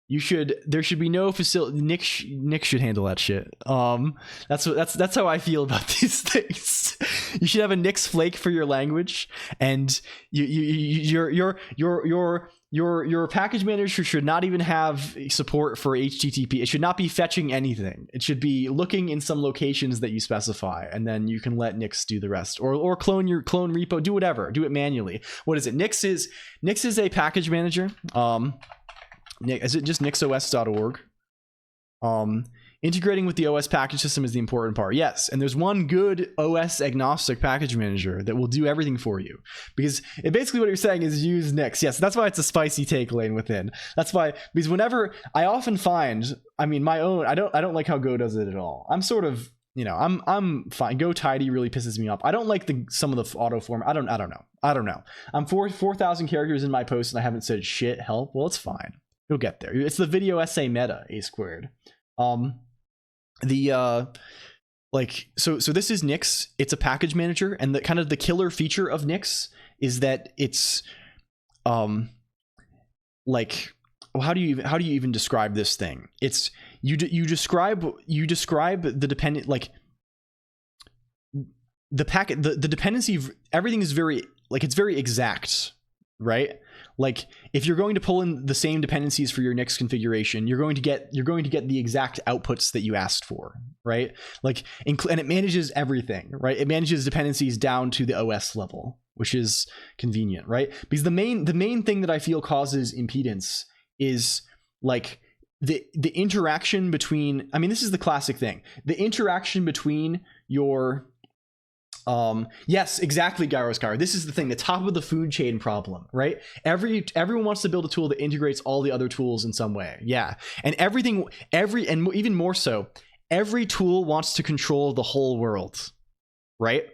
There should be no facility. Nyx should handle that shit. That's how I feel about these things. You should have a Nyx flake for your language, and your package manager should not even have support for HTTP. It should not be fetching anything. It should be looking in some locations that you specify, and then you can let Nyx do the rest, or clone repo, do whatever, do it manually. What is it? Nyx is a package manager. Is it just nyxos.org? Integrating with the OS package system is the important part. Yes, and there's one good OS agnostic package manager that will do everything for you. Because basically what you're saying is use Nyx. Yes, that's why it's a spicy take lane within. That's why, because whenever I often find, my own, I don't like how Go does it at all. I'm sort of you know, I'm fine. Go tidy really pisses me off. I don't like some of the auto form. I don't know. I'm 4,000 characters in my post and I haven't said shit. Help. Well, it's fine. You'll get there. It's the video essay meta, A squared. Like, so this is Nix. It's a package manager, and the kind of the killer feature of Nix is that it's like, well, how do you even describe this thing? It's you describe the dependent, like the packet, the dependency, everything is very, like, it's very exact, right? Like, if you're going to pull in the same dependencies for your Nix configuration, you're going to get the exact outputs that you asked for, right? Like, and it manages everything, right? It manages dependencies down to the OS level, which is convenient, right? Because the main thing that I feel causes impedance is like the interaction between, I mean, this is the classic thing, the interaction between your yes, exactly, Gyroskar. This is the thing, the top of the food chain problem, right? Everyone wants to build a tool that integrates all the other tools in some way. Yeah. And and even more so, every tool wants to control the whole world, right?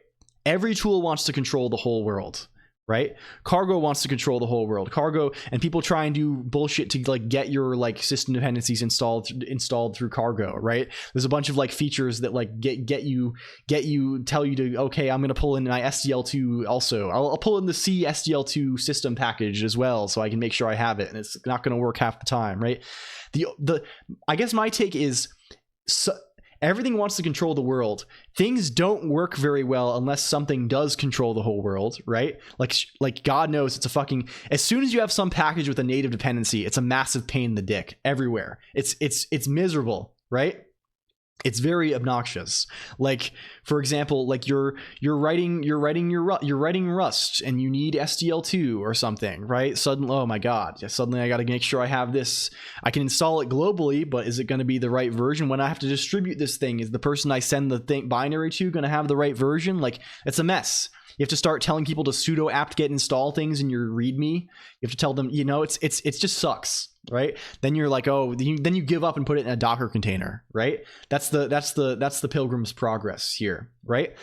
Every tool wants to control the whole world, right? Cargo wants to control the whole world. Cargo, and people try and do bullshit to like get your like system dependencies installed through Cargo, right? There's a bunch of like features that like tell you to, okay, I'm gonna pull in my SDL2 also. I'll pull in the C SDL2 system package as well, so I can make sure I have it, and it's not gonna work half the time, right? I guess my take is, everything wants to control the world. Things don't work very well unless something does control the whole world, right? Like God knows, it's a fucking, as soon as you have some package with a native dependency, it's a massive pain in the dick everywhere. It's miserable, right? It's very obnoxious. Like, for example, like you're writing Rust and you need SDL2 or something, right? Suddenly, oh my God, suddenly I got to make sure I have this. I can install it globally, but is it going to be the right version when I have to distribute this thing? Is the person I send the thing binary to going to have the right version? Like, it's a mess. You have to start telling people to sudo apt-get install things in your README. You have to tell them, you know, it's just sucks, right? Then you're like, oh, then you give up and put it in a Docker container, right? That's the Pilgrim's Progress here, right?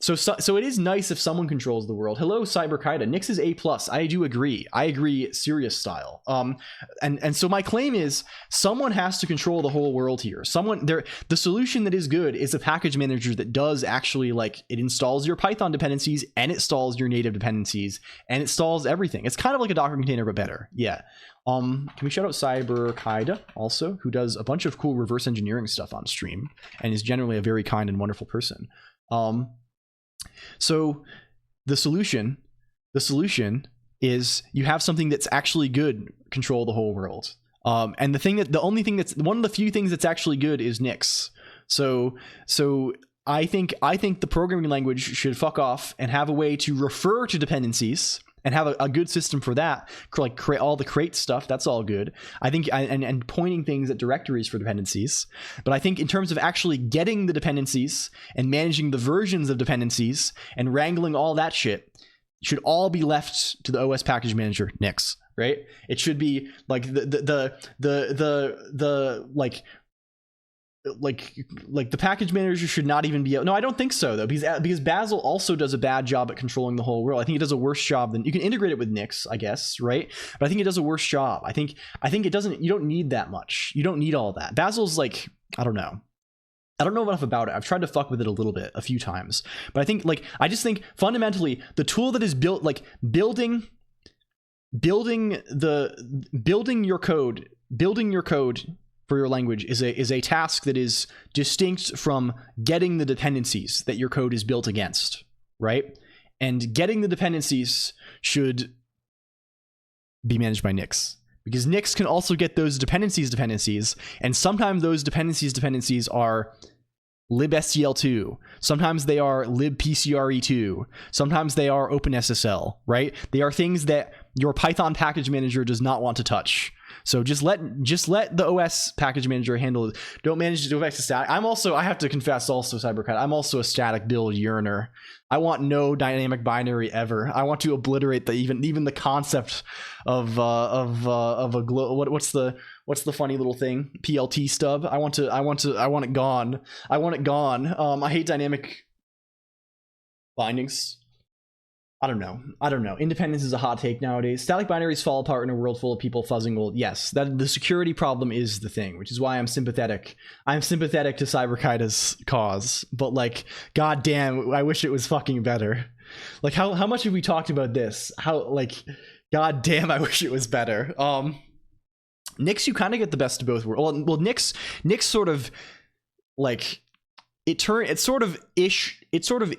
So it is nice if someone controls the world. Hello, CyberKaida. Nix is A+. I do agree. I agree, serious style. And so my claim is someone has to control the whole world here. The solution that is good is a package manager that does actually, like, it installs your Python dependencies and it installs your native dependencies and it installs everything. It's kind of like a Docker container, but better. Yeah. Can we shout out CyberKaida also, who does a bunch of cool reverse engineering stuff on stream and is generally a very kind and wonderful person. So the solution is you have something that's actually good control the whole world. And one of the few things that's actually good is Nix. So I think the programming language should fuck off and have a way to refer to dependencies and have a good system for that, like create all the crate stuff. That's all good. I think, and pointing things at directories for dependencies. But I think in terms of actually getting the dependencies and managing the versions of dependencies and wrangling all that shit, should all be left to the OS package manager, Nix, right? It should be like like the package manager should not even be. No, I don't think so though, because Bazel also does a bad job at controlling the whole world. I think it does a worse job than, you can integrate it with Nix, I guess, right? But I think it does a worse job. I think it doesn't. You don't need that much. You don't need all that. Bazel's like, I don't know enough about it. I've tried to fuck with it a little bit, a few times, but I just think fundamentally the tool that is built, like building your code for your language is a task that is distinct from getting the dependencies that your code is built against, right? And getting the dependencies should be managed by Nix, because Nix can also get those dependencies, and sometimes those dependencies are libstl2, sometimes they are libpcre2, sometimes they are OpenSSL, right? They are things that your Python package manager does not want to touch. So just let the OS package manager handle it. Don't manage to affect the static. I have to confess also, Cybercut, I'm also a static build yearner. I want no dynamic binary ever. I want to obliterate even the concept of a what's the funny little thing, PLT stub. I want it gone. I want it gone. I hate dynamic bindings. I don't know. Independence is a hot take nowadays. Static binaries fall apart in a world full of people fuzzing. Well, yes, that the security problem is the thing, which is why I'm sympathetic. I'm sympathetic to Cyberkaida's cause, but like, goddamn, I wish it was fucking better. Like, how much have we talked about this? How, like, goddamn, I wish it was better. Nyx, you kind of get the best of both worlds. Well, Nyx sort of like. It sort of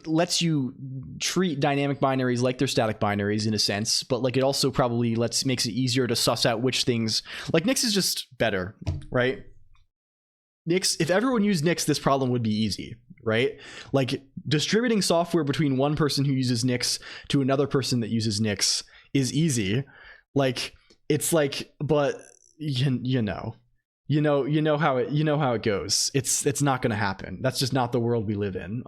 lets you treat dynamic binaries like they're static binaries in a sense, but like it also probably makes it easier to suss out which things, like Nyx is just better, right? Nyx, if everyone used Nyx, this problem would be easy, right? Like distributing software between one person who uses Nyx to another person that uses Nyx is easy. Like it's like, but you know how it goes. It's not gonna happen. That's just not the world we live in.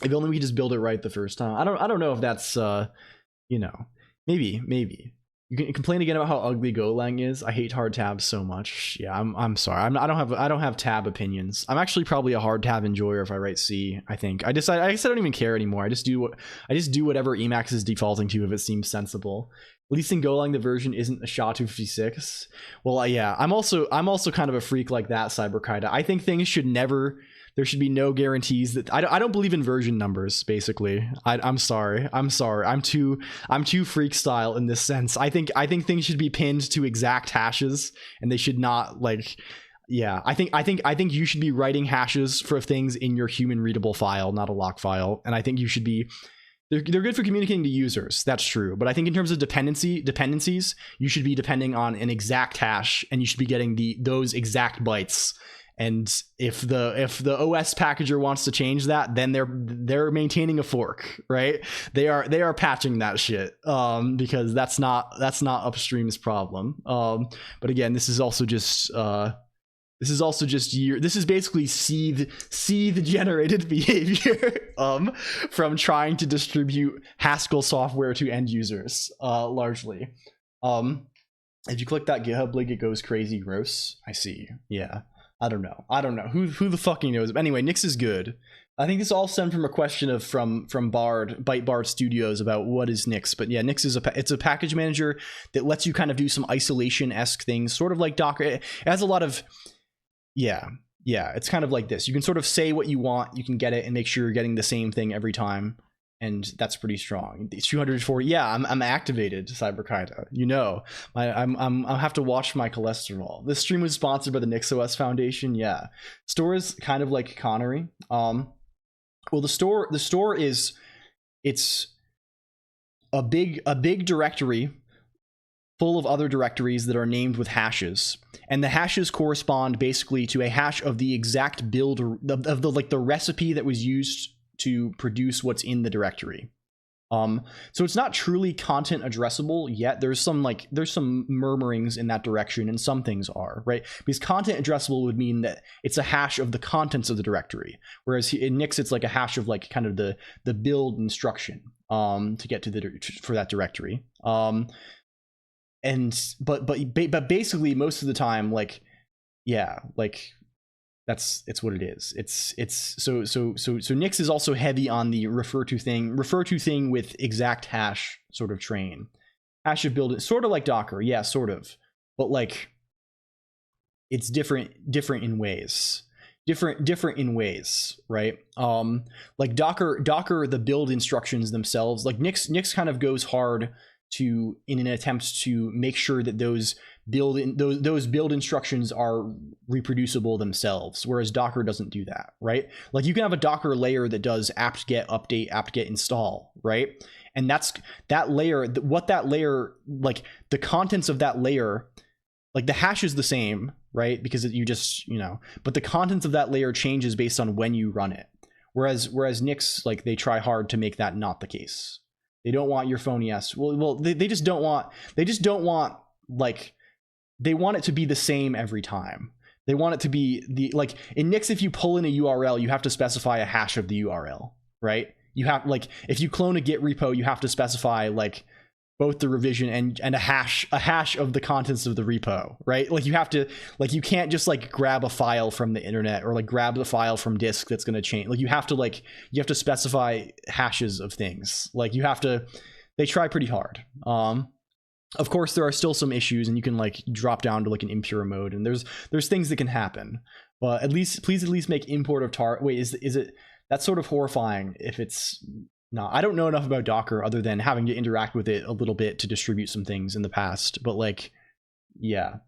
If only we could just build it right the first time. I don't know if that's maybe you can complain again about how ugly GoLang is. I hate hard tabs so much. Yeah, I'm sorry. I don't have tab opinions. I'm actually probably a hard tab enjoyer if I write C. I think I guess I don't even care anymore. I just do whatever Emacs is defaulting to if it seems sensible. At least in GoLang, the version isn't a SHA-256. Well, yeah, I'm also kind of a freak like that, Cyberkaida. I think things should never. There should be no guarantees that I don't believe in version numbers. Basically, I'm sorry. I'm too freak style in this sense. I think things should be pinned to exact hashes, and they should not like. Yeah, I think you should be writing hashes for things in your human readable file, not a lock file, and I think you should be. They're good for communicating to users. That's true. But I think in terms of dependencies, you should be depending on an exact hash, and you should be getting those exact bytes. And if the OS packager wants to change that, then they're maintaining a fork, right? They are patching that shit because that's not upstream's problem. But again, this is basically seed generated behavior from trying to distribute Haskell software to end users largely. If you click that GitHub link, it goes crazy gross. I see. Yeah. I don't know who the fucking knows. But anyway, Nyx is good. I think this all stemmed from a question from Byte Studios about what is Nyx. But yeah, Nyx is it's a package manager that lets you kind of do some isolation-esque things, sort of like Docker. It has a lot of yeah, it's kind of like this. You can sort of say what you want, you can get it, and make sure you're getting the same thing every time, and that's pretty strong. 240. Yeah, I'm activated, Cyberkaida. You know, I'll have to watch my cholesterol. This stream was sponsored by the NixOS Foundation. Yeah, store is kind of like Connery. Well, the store is it's a big directory full of other directories that are named with hashes, and the hashes correspond basically to a hash of the exact build of the recipe that was used to produce what's in the directory. So it's not truly content addressable yet. There's some murmurings in that direction, and some things are, right? Because content addressable would mean that it's a hash of the contents of the directory, whereas in Nyx it's like a hash of like kind of the build instruction to get to for that directory. But basically most of the time, like, yeah, like it's what it is. So Nyx is also heavy on the refer to thing with exact hash sort of train. Hash of build it sort of like Docker, yeah, sort of, but like it's different in ways. Different in ways, right? Like Docker, the build instructions themselves, like Nyx kind of goes hard in an attempt to make sure that those build instructions are reproducible themselves, whereas Docker doesn't do that, right? Like you can have a Docker layer that does apt-get update, apt-get install, right? And that's that layer, what that layer, like the contents of that layer, like the hash is the same, right? Because you just, but the contents of that layer changes based on when you run it. Whereas Nyx, like they try hard to make that not the case. They don't want your phone yes. Well, they just don't want like they want it to be the same every time. They want it to be the, like in Nix, if you pull in a URL, you have to specify a hash of the URL, right? You have, like, if you clone a Git repo, you have to specify like both the revision and a hash of the contents of the repo, right? Like you have to, like, you can't just like grab a file from the internet or like grab the file from disk that's going to change. Like you have to specify hashes of things. Like you have to, they try pretty hard. Of course, there are still some issues, and you can like drop down to like an impure mode, and there's things that can happen. But please at least make import of tar. Wait, is it? That's sort of horrifying if it's not. I don't know enough about Docker other than having to interact with it a little bit to distribute some things in the past. But like, yeah.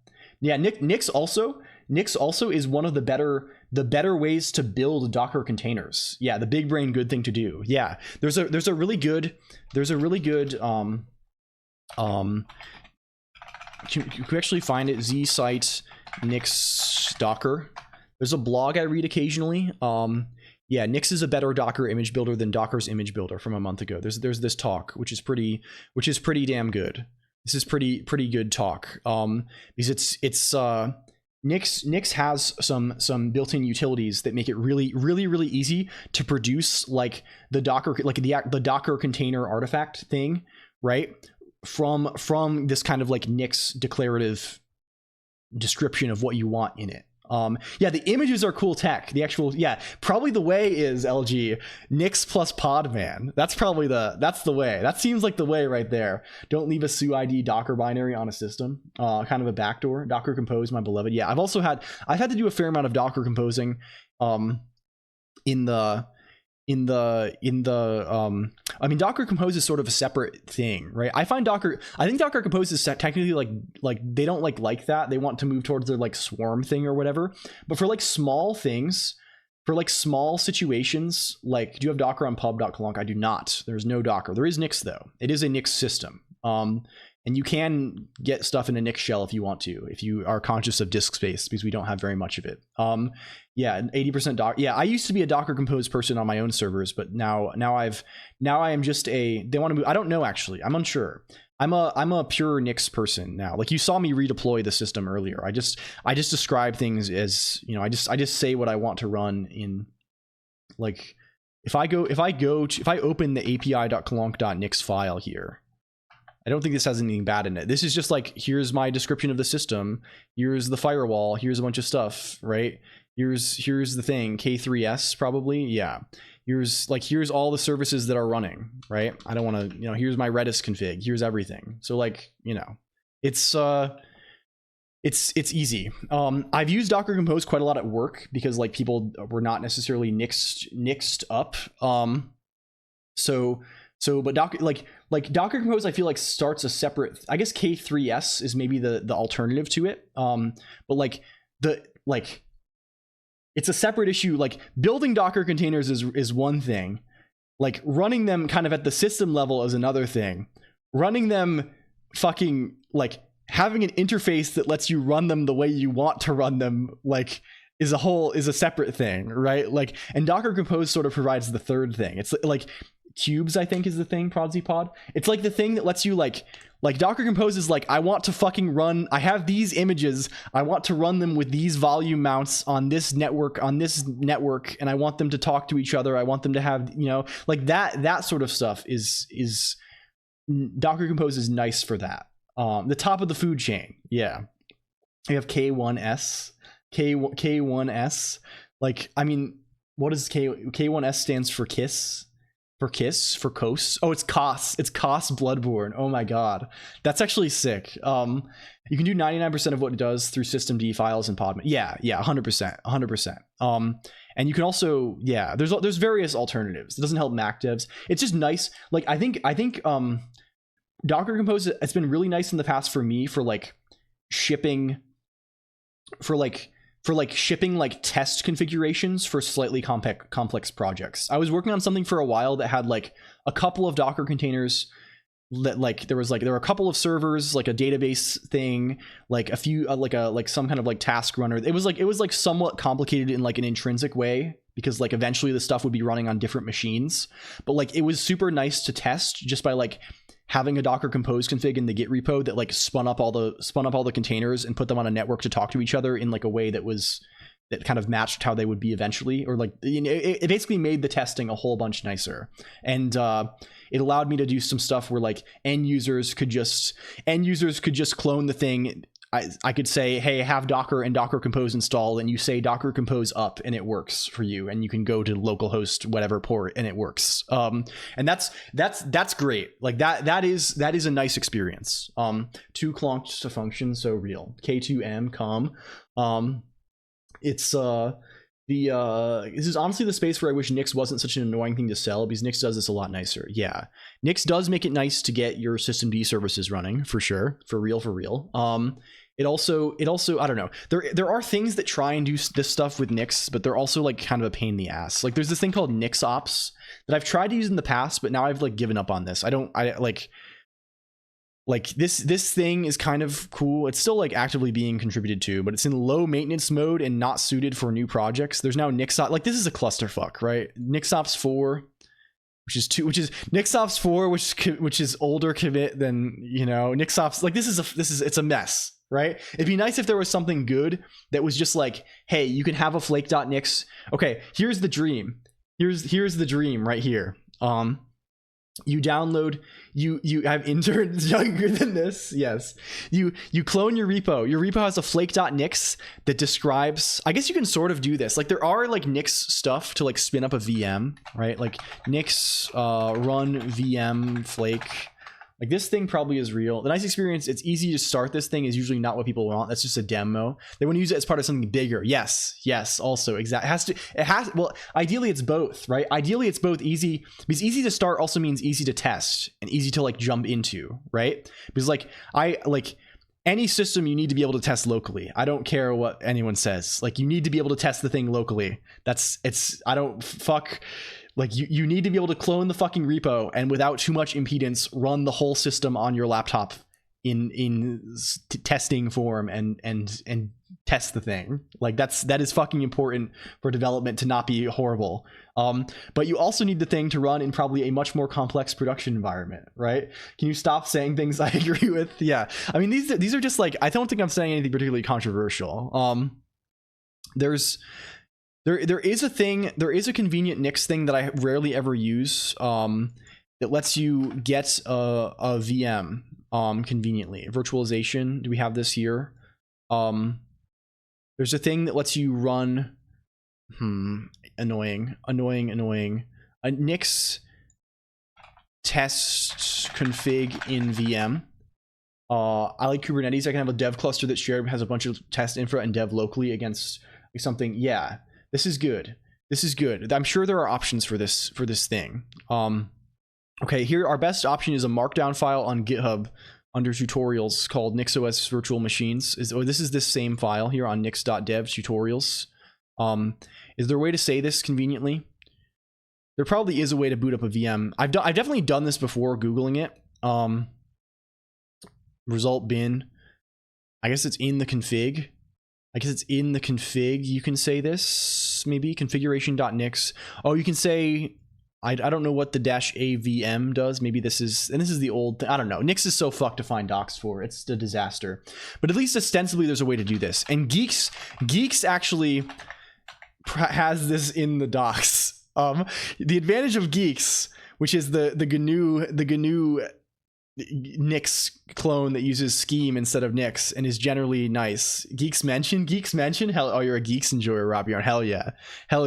Nix also is one of the better ways to build Docker containers. Yeah, the big brain good thing to do. Yeah, there's a really good you can actually find it, Z-Site Nix Docker. There's a blog I read occasionally. Yeah, Nix is a better Docker image builder than Docker's image builder from a month ago. There's this talk which is pretty damn good. This is pretty good talk. Because it's Nix has some built-in utilities that make it really easy to produce like the Docker, like the Docker container artifact thing, right? From this kind of like Nix declarative description of what you want in it. Yeah, the images are cool tech. The actual, yeah, probably the way is LG Nix plus Podman. That's the way. That seems like the way right there. Don't leave a SUID Docker binary on a system. Kind of a backdoor. Docker Compose, my beloved. Yeah, I've had to do a fair amount of Docker composing I mean, Docker Compose is sort of a separate thing, right? I think Docker Compose is technically like they don't like that. They want to move towards their like swarm thing or whatever. But for like small things, for like small situations, like, do you have Docker on pub.colonc? I do not. There's no Docker. There is Nix though. It is a Nix system. And you can get stuff in a Nix shell if you want to, if you are conscious of disk space, because we don't have very much of it. Yeah, 80% Docker. Yeah, I used to be a Docker Compose person on my own servers, but now I am just they want to move. I don't know actually. I'm unsure. I'm a pure Nix person now. Like you saw me redeploy the system earlier. I just describe things as, you know, I just say what I want to run in. Like if I open the api.colonc.nix file here. I don't think this has anything bad in it. This is just like, here's my description of the system. Here's the firewall. Here's a bunch of stuff, right? Here's the thing, K3S probably. Yeah. Here's all the services that are running, right? I don't want to, you know, here's my Redis config. Here's everything. So like, you know, it's easy. I've used Docker Compose quite a lot at work because like people were not necessarily nixed up. But Docker Compose, I feel like starts a separate, I guess K3S is maybe the alternative to it. But it's a separate issue. Like building Docker containers is one thing. Like running them kind of at the system level is another thing. Running them fucking like having an interface that lets you run them the way you want to run them, like is a separate thing, right? Like, and Docker Compose sort of provides the third thing. It's like cubes, I think, is the thing, ProdzyPod. It's like the thing that lets you like Docker Compose is like, I want to fucking run, I have these images, I want to run them with these volume mounts on this network, and I want them to talk to each other. I want them to have, you know, like that sort of stuff is Docker Compose is nice for that. The top of the food chain. Yeah. You have K1S. Like, I mean, what does K1S stands for? KISS? For KOS. Oh, it's KOS. It's KOS Bloodborne. Oh my god, that's actually sick. You can do 99% of what it does through systemd files and Podman. Yeah, 100%. And you can also, yeah, there's various alternatives. It doesn't help Mac devs. It's just nice. Like I think Docker Compose, it's been really nice in the past for me for like shipping, shipping like test configurations for slightly complex projects. I was working on something for a while that had like a couple of Docker containers that there were a couple of servers, like a database thing, like a few like some kind of like task runner. It was like somewhat complicated in like an intrinsic way because like eventually the stuff would be running on different machines, but like it was super nice to test just by like having a Docker Compose config in the Git repo that like spun up all the containers and put them on a network to talk to each other in like a way that kind of matched how they would be eventually, or like it basically made the testing a whole bunch nicer. And it allowed me to do some stuff where like end users could just clone the thing. I could say, hey, have Docker and Docker Compose installed, and you say Docker Compose up and it works for you, and you can go to localhost whatever port and it works. And that's great. Like that is a nice experience. 2 clonked to function, so real. K2M com. It's this is honestly the space where I wish Nix wasn't such an annoying thing to sell, because Nix does this a lot nicer. Yeah, Nix does make it nice to get your systemd services running, for sure, for real. It also I don't know, there are things that try and do this stuff with Nix, but they're also like kind of a pain in the ass. Like there's this thing called Nix Ops that I've tried to use in the past, but now I've like given up on this. Like this thing is kind of cool. It's still like actively being contributed to, but it's in low maintenance mode and not suited for new projects. There's now Nixops. Like this is a clusterfuck, right? Nixops 4, which is Nixops 4, which is older commit than, you know, Nixops. Like it's a mess, right? It'd be nice if there was something good that was just like, hey, you can have a flake.nix. Okay, here's the dream. Here's the dream right here. You download, you have interns younger than this. Yes. You clone your repo. Your repo has a flake.nix that describes, I guess you can sort of do this. Like there are like Nix stuff to like spin up a VM, right? Like Nix run VM flake. Like this thing probably is real. The nice experience, it's easy to start this thing, is usually not what people want. That's just a demo. They want to use it as part of something bigger. Yes, also exactly. Well, ideally it's both, right? Ideally it's both easy, because easy to start also means easy to test and easy to like jump into, right? Because like any system you need to be able to test locally. I don't care what anyone says. Like you need to be able to test the thing locally. Like you need to be able to clone the fucking repo and without too much impedance run the whole system on your laptop in testing form and test the thing. Like that is fucking important for development to not be horrible. But you also need the thing to run in probably a much more complex production environment, right? Can you stop saying things I agree with? Yeah. I mean, these are just like, I don't think I'm saying anything particularly controversial. There is a convenient Nix thing that I rarely ever use that lets you get a VM conveniently. Virtualization, do we have this here? There's a thing that lets you run annoying a Nix test config in VM. I like Kubernetes. I can have a dev cluster that's shared, has a bunch of test infra and dev locally against something. Yeah. This is good. I'm sure there are options for this thing. Okay, here our best option is a markdown file on GitHub under tutorials called NixOS Virtual Machines. This is this same file here on nix.dev tutorials. Is there a way to say this conveniently? There probably is a way to boot up a VM. I've definitely done this before Googling it. Result bin. I guess it's in the config. You can say this, maybe configuration.nix. Oh, you can say, I don't know what the -avm does. Maybe this is the old, I don't know. Nix is so fucked to find docs for. It's a disaster. But at least ostensibly there's a way to do this. And Geeks actually has this in the docs. The advantage of Geeks, which is the GNU Nix clone that uses Scheme instead of Nix and is generally nice. Geeks mention. Hell, oh, you're a Geeks enjoyer, Rob. You're on hell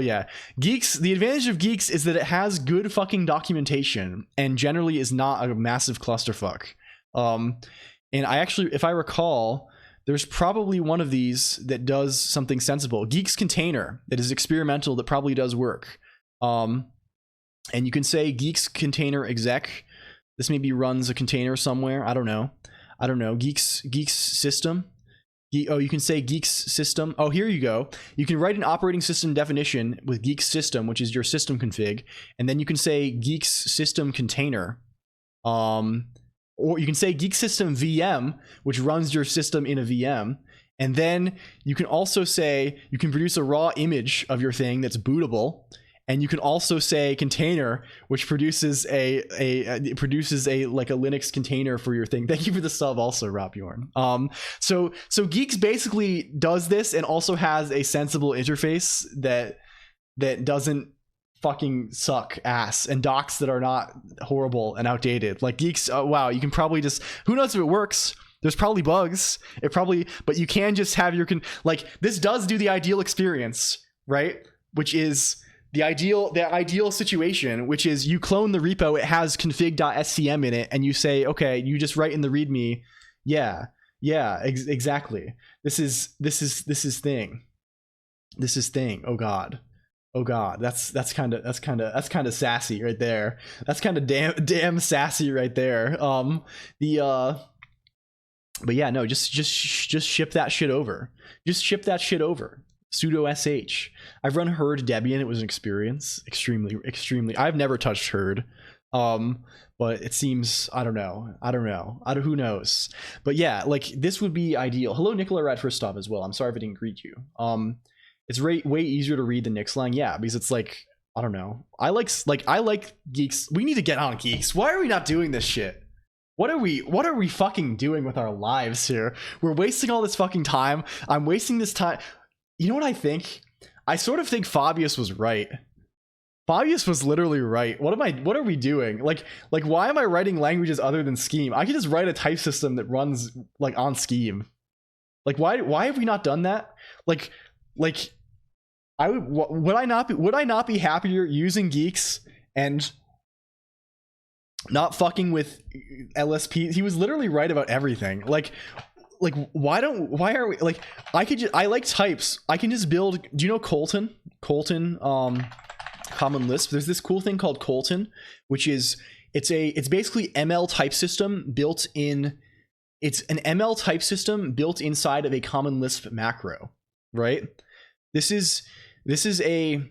yeah. Geeks. The advantage of Geeks is that it has good fucking documentation and generally is not a massive clusterfuck. And I actually, if I recall, there's probably one of these that does something sensible. Geeks container that is experimental that probably does work. And you can say Geeks container exec. This maybe runs a container somewhere. I don't know. Geeks system. You can say Geeks system. Oh, here you go. You can write an operating system definition with Geeks system, which is your system config, and then you can say Geeks system container. Or you can say Geeks system VM, which runs your system in a VM. And then you can also say you can produce a raw image of your thing that's bootable. and you can also say container, which produces a like a Linux container for your thing. Thank you for the sub also, Rob Bjorn. So Geeks basically does this and also has a sensible interface that doesn't fucking suck ass, and docs that are not horrible and outdated. Like Geeks, wow, you can probably just, who knows if it works. There's probably bugs. But you can just have your like, this does do the ideal experience, right? Which is the ideal situation, which is you clone the repo, it has config.scm in it, and you say, okay, you just write in the readme, exactly. This is thing. Oh god, that's kind of sassy right there. That's kind of damn sassy right there. But yeah, no, just ship that shit over. Just ship that shit over. Sudo sh. I've run herd Debian. It was an experience. Extremely. I've never touched herd. But it seems, I don't know. Who knows? But yeah, like this would be ideal. Hello, Nicola Rat first stop as well. I'm sorry if I didn't greet you. It's way easier to read than Nixlang. Yeah, because it's like, I don't know. I like Geeks. We need to get on Geeks. Why are we not doing this shit? What are we fucking doing with our lives here? We're wasting all this fucking time. I'm wasting this time. You know what I think? I sort of think Fabius was right. Fabius was literally right. What are we doing? Like why am I writing languages other than Scheme? I could just write a type system that runs like on Scheme. Like why have we not done that? Like would I not be happier using Geeks and not fucking with LSP? He was literally right about everything. Like why are we like, I like types. I can just build, do you know Colton Common Lisp? There's this cool thing called Colton, which is it's basically ML type system built in, it's an ML type system built inside of a Common Lisp macro, right? This is a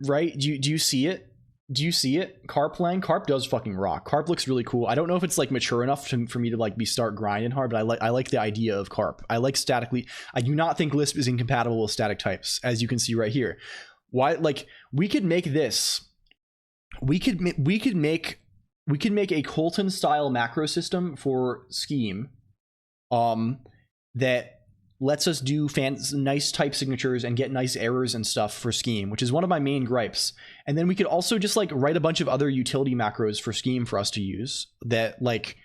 right, do you see it? Do you see it? Carplang? Carp does fucking rock. Carp looks really cool. I don't know if it's like mature enough for me to like start grinding hard, but I like the idea of Carp. I like statically. I do not think Lisp is incompatible with static types, as you can see right here. Why? Like we could make this. We could make a Colton style macro system for Scheme, that lets us do nice type signatures and get nice errors and stuff for Scheme, which is one of my main gripes. And then we could also just like write a bunch of other utility macros for Scheme for us to use that like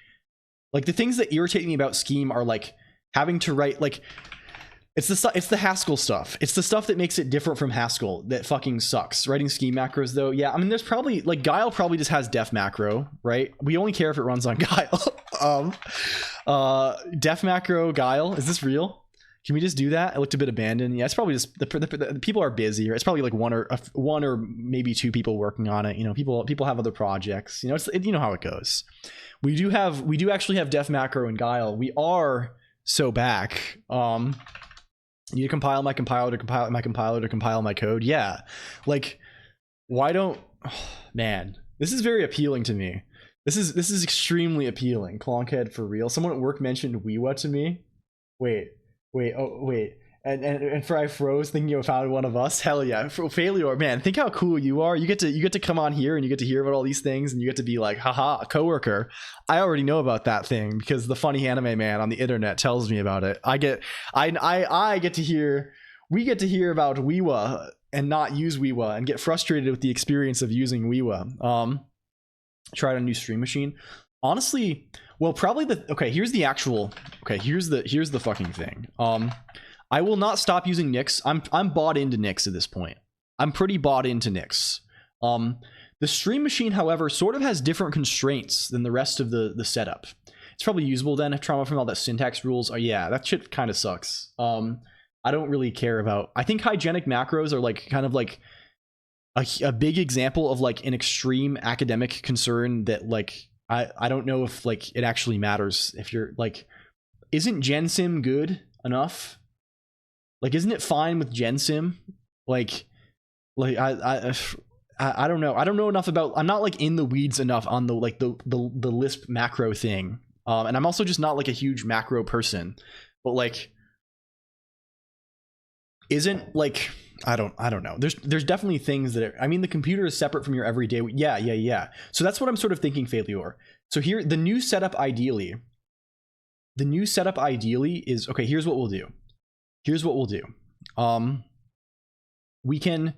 the things that irritate me about Scheme are like having to write like, it's the Haskell stuff. It's the stuff that makes it different from Haskell that fucking sucks. Writing Scheme macros though, yeah, I mean there's probably like Guile probably just has def macro, right? We only care if it runs on Guile. Def macro Guile, is this real? Can we just do that? It looked a bit abandoned. Yeah, it's probably just the people are busy, or it's probably like one or maybe two people working on it. You know, people have other projects. You know, you know how it goes. We do actually have def macro and Guile. We are so back. You need to compile my compiler to compile my compiler to compile my code. Yeah, like why don't? Oh, man, this is very appealing to me. This is extremely appealing. Clonkhead for real. Someone at work mentioned Weewa to me. Wait. And for I froze thinking you found one of us. Hell yeah. Failure, man, think how cool you are. You get to come on here and you get to hear about all these things and you get to be like, haha, a coworker. I already know about that thing because the funny anime man on the internet tells me about it. I get to hear, we get to hear about Weewa and not use Weewa and get frustrated with the experience of using Weewa. Tried a new stream machine. Honestly, well, probably here's the fucking thing. I will not stop using Nix. I'm bought into Nix at this point. I'm pretty bought into Nix. The stream machine, however, sort of has different constraints than the rest of the setup. It's probably usable then if trauma from all that syntax rules. Oh yeah, that shit kind of sucks. I don't really care about, I think hygienic macros are like kind of like a big example of like an extreme academic concern that like I don't know if like it actually matters if you're like, isn't gensim good enough? Like, isn't it fine with gensim? Like I don't know. I don't know enough about, I'm not like in the weeds enough on the like the Lisp macro thing. And I'm also just not like a huge macro person, but like, isn't like, I don't know. There's definitely things that I mean, the computer is separate from your everyday. Yeah. So that's what I'm sort of thinking, Failure. So here, the new setup ideally is okay. Here's what we'll do. We can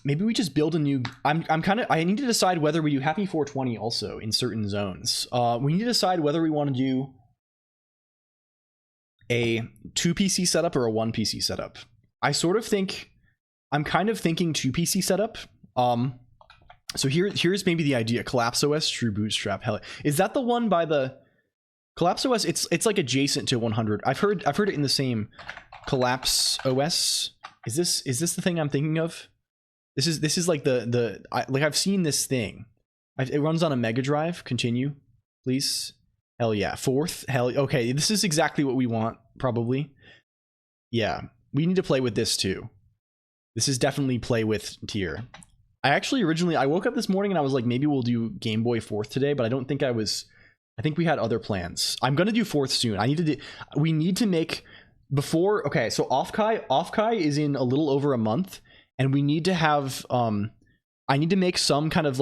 maybe we just build a new. I need to decide whether we do Happy 420 also in certain zones. We need to decide whether we want to do a 2 PC setup or a 1 PC setup. I'm kind of thinking 2 PC setup. So here's maybe the idea. Collapse OS True Bootstrap. Hell, is that the one by the Collapse OS? It's like adjacent to 100. I've heard it in the same Collapse OS. Is this the thing I'm thinking of? This is like I've seen this thing. It runs on a Mega Drive. Continue, please. Hell yeah. 4th. Hell. Okay. This is exactly what we want, probably. Yeah. We need to play with this too. This is definitely play with tier. I woke up this morning and I was like, maybe we'll do Game Boy 4th today, but I don't think I think we had other plans. I'm going to do 4th soon. We need to make before. Okay. So Offkai is in a little over a month, and we need to have, I need to make some kind of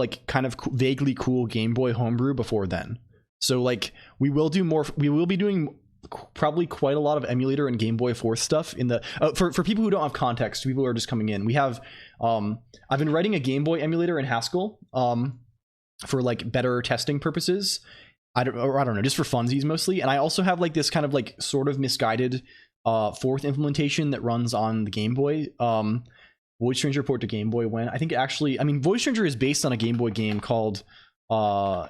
vaguely cool Game Boy homebrew before then. So like we will be doing probably quite a lot of emulator and Game Boy 4th stuff in the for people who don't have context, people who are just coming in. We have I've been writing a Game Boy emulator in Haskell for like better testing purposes. I don't know, just for funsies mostly. And I also have like this kind of like sort of misguided 4th implementation that runs on the Game Boy. Void Stranger port to Game Boy when I think Void Stranger is based on a Game Boy game called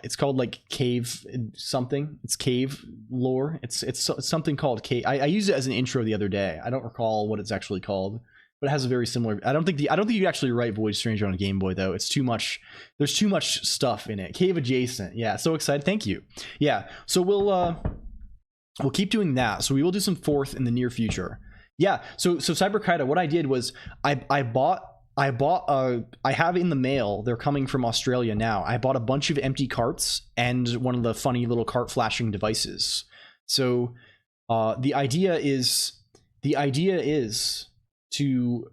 it's called like Cave something. It's Cave Lore. It's something called Cave. I used it as an intro the other day. I don't recall what it's actually called, but it has a very similar. I don't think you could actually write Void Stranger on a Game Boy though. It's too much. There's too much stuff in it. Cave adjacent. Yeah. So excited. Thank you. Yeah. So we'll keep doing that. So we will do some 4th in the near future. Yeah. So Cyberkaida, what I did was I have in the mail, they're coming from Australia now. I bought a bunch of empty carts and one of the funny little cart flashing devices. So the idea is to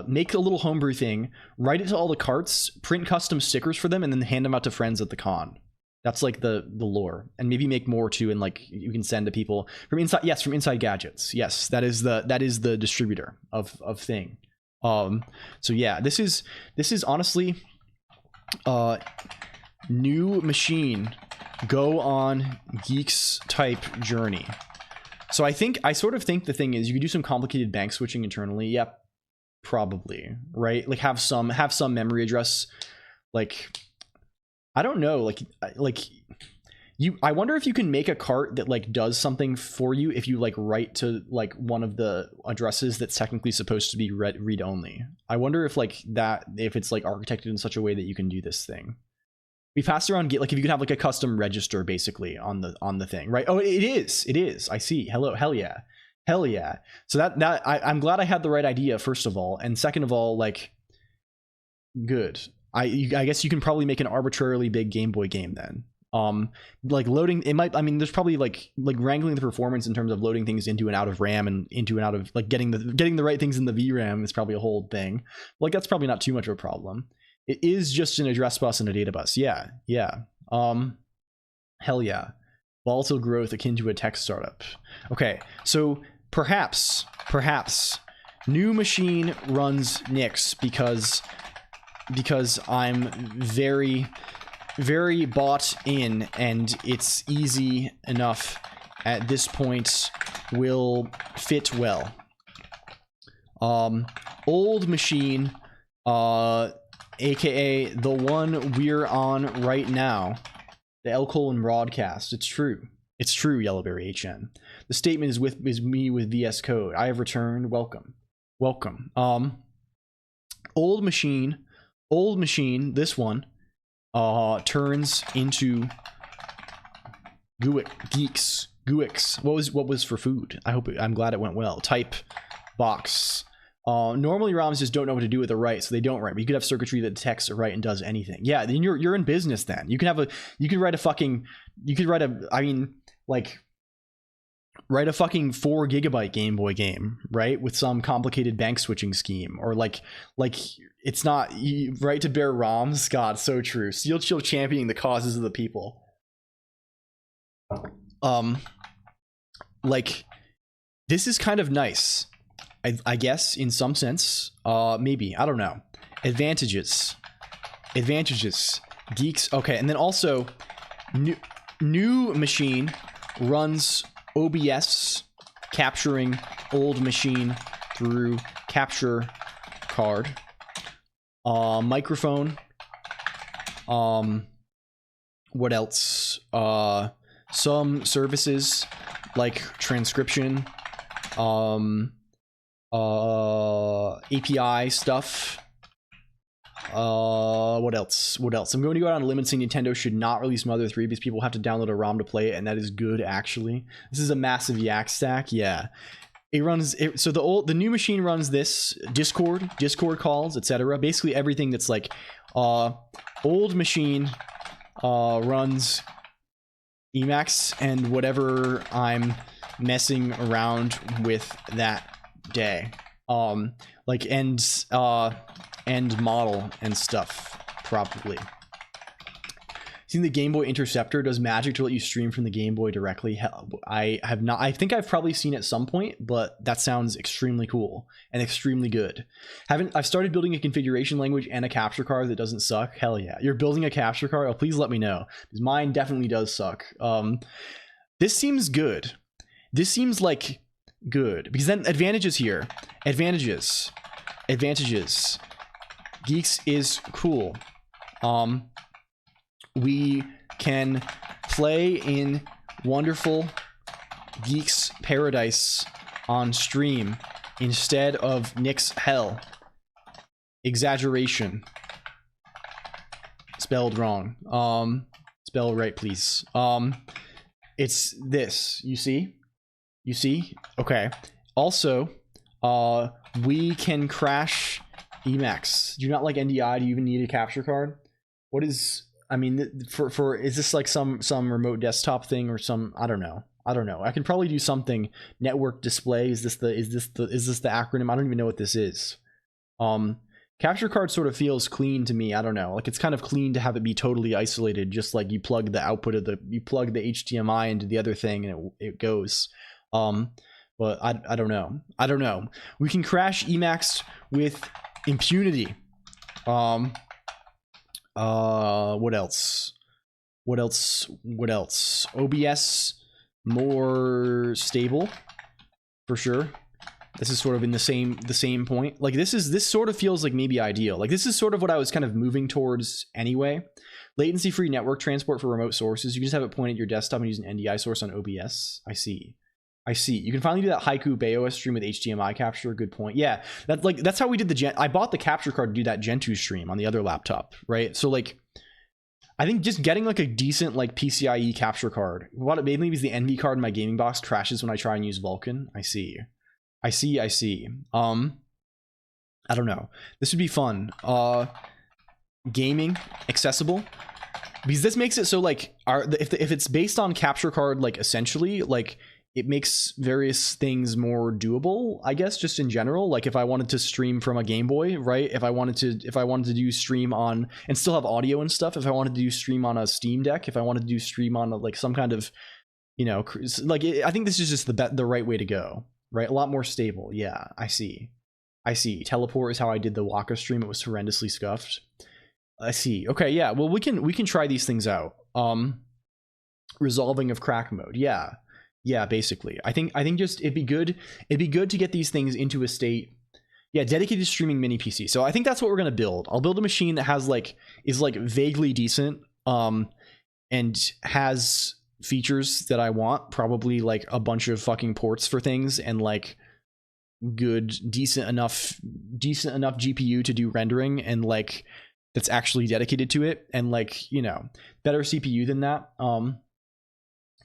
make a little homebrew thing, write it to all the carts, print custom stickers for them, and then hand them out to friends at the con. That's like the lore, and maybe make more too, and like you can send to people from inside. Yes, from Inside Gadgets. Yes, that is the distributor of thing. So yeah, this is honestly new machine go on geeks type journey. So I sort of think the thing is you could do some complicated bank switching internally. Yep, probably, right? Like have some memory address, like. I don't know, I wonder if you can make a cart that like does something for you if you like write to like one of the addresses that's technically supposed to be read only. I wonder if if it's like architected in such a way that you can do this thing. We passed around like if you could have like a custom register basically on the thing, right? Oh, it is. I see. Hello, hell yeah. So I'm glad I had the right idea first of all, and second of all, like, good. I guess you can probably make an arbitrarily big Game Boy game then. Like loading it might. I mean, there's probably like wrangling the performance in terms of loading things into and out of RAM and into and out of like getting the right things in the VRAM is probably a whole thing. Like that's probably not too much of a problem. It is just an address bus and a data bus. Yeah. Hell yeah. Volatile growth akin to a tech startup. Okay, so perhaps new machine runs Nix because I'm very, very bought in, and it's easy enough at this point, will fit well. Old machine, aka the one we're on right now, the LCOLONQ broadcast. It's true, Yellowberry HN. The statement is me with VS Code. I have returned. Welcome. Old machine, this one turns into Geeks. What was for food? I'm glad it went well. Type box. Normally ROMs just don't know what to do with the write, so they don't write. But you could have circuitry that detects a write and does anything. Yeah, then you're in business then. You could write write a fucking 4 GB Game Boy game, right, with some complicated bank switching scheme, or like it's not right to bear ROMs. God, so true. Steel Shield championing the causes of the people. Like, this is kind of nice, I guess, in some sense. Maybe, I don't know. Advantages, geeks. Okay, and then also new machine runs OBS, capturing old machine through capture card. Microphone. What else? Some services like transcription, API stuff. What else? I'm going to go out on a limb and say Nintendo should not release Mother 3 because people have to download a ROM to play it, and that is good, actually. This is a massive yak stack. Yeah, it runs it, so the new machine runs this Discord calls, etc. Basically everything that's like old machine runs Emacs and whatever I'm messing around with that day, like end model and stuff, probably. Seen the Game Boy Interceptor does magic to let you stream from the Game Boy directly. I have not. I think I've probably seen it at some point, but that sounds extremely cool and extremely good. I've started building a configuration language and a capture card that doesn't suck. Hell yeah. You're building a capture card? Oh, please let me know, because mine definitely does suck. This seems good. This seems like good, because then advantages here. Advantages. Geeks is cool. We can play in wonderful Geeks Paradise on stream instead of Nick's Hell. Exaggeration. Spelled wrong. Spell right, please. It's this. You see? Okay. Also, we can crash Emacs. Do you not like NDI? Do you even need a capture card? What is... I mean, for is this like some remote desktop thing or some... I don't know. I can probably do something. Network display. Is this the acronym? I don't even know what this is. Capture card sort of feels clean to me. I don't know. Like, it's kind of clean to have it be totally isolated, just like you plug the output of you plug the HDMI into the other thing and it goes. But I don't know. We can crash Emacs with impunity. What else? OBS more stable for sure. This is sort of in the same point. Like, this sort of feels like maybe ideal. Like, this is sort of what I was kind of moving towards anyway. Latency free network transport for remote sources. You can just have it point at your desktop and use an NDI source on OBS. I see. You can finally do that Haiku BayOS stream with HDMI capture. Good point. Yeah, that's how we did I bought the capture card to do that Gentoo stream on the other laptop, right? So like, I think just getting like a decent like PCIe capture card. What it made me was the NV card in my gaming box crashes when I try and use Vulkan. I see. I don't know. This would be fun. Gaming accessible, because this makes it so like if it's based on capture card, like essentially like it makes various things more doable, I guess, just in general. Like if I wanted to stream from a Game Boy, right? If I wanted to do stream on and still have audio and stuff, if I wanted to do stream on a Steam Deck, if I wanted to do stream on like some kind of, you know, like I think this is just the right way to go, right? A lot more stable. Yeah, I see. Teleport is how I did the Waka stream. It was horrendously scuffed. I see. Okay, yeah. Well, we can try these things out. Resolving of crack mode. Yeah, basically. I think just it'd be good to get these things into a state. Yeah, dedicated streaming mini PC. So I think that's what we're gonna build. I'll build a machine that has is vaguely decent, and has features that I want. Probably like a bunch of fucking ports for things and like good, decent enough GPU to do rendering, and like that's actually dedicated to it, and like, you know, better CPU than that.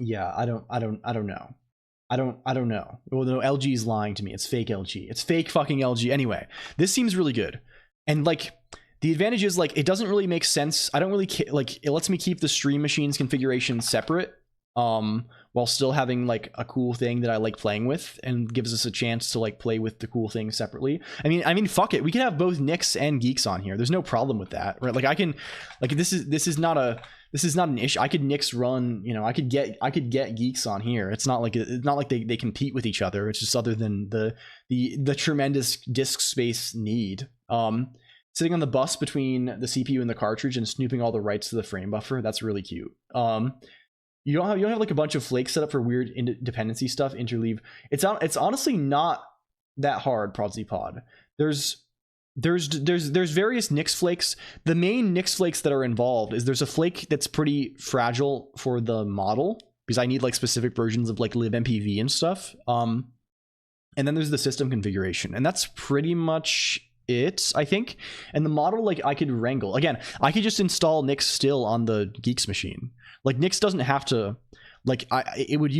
Yeah, I don't know. I don't know. Well, no, LG is lying to me. It's fake LG. It's fake fucking LG. Anyway, this seems really good. And like, the advantage is like, it doesn't really make sense. I don't really like, it lets me keep the stream machine's configuration separate, while while still having like a cool thing that I like playing with, and gives us a chance to like play with the cool things separately. I mean, fuck it, we can have both Nicks and Geeks on here. There's no problem with that, right? Like I can, like this is not an issue. I could Nicks run, you know, I could get Geeks on here. It's not like they compete with each other. It's just other than the tremendous disk space need. Sitting on the bus between the CPU and the cartridge and snooping all the writes to the frame buffer. That's really cute. You don't have like a bunch of flakes set up for weird dependency stuff. Interleave. It's honestly not that hard. Pod. There's various Nix flakes. The main Nix flakes that are involved is there's a flake that's pretty fragile for the model because I need like specific versions of like libmpv and stuff. And then there's the system configuration, and that's pretty much it, I think. And the model, like I could wrangle. Again, I could just install Nix still on the Geeks machine. Like Nix doesn't have to, like it would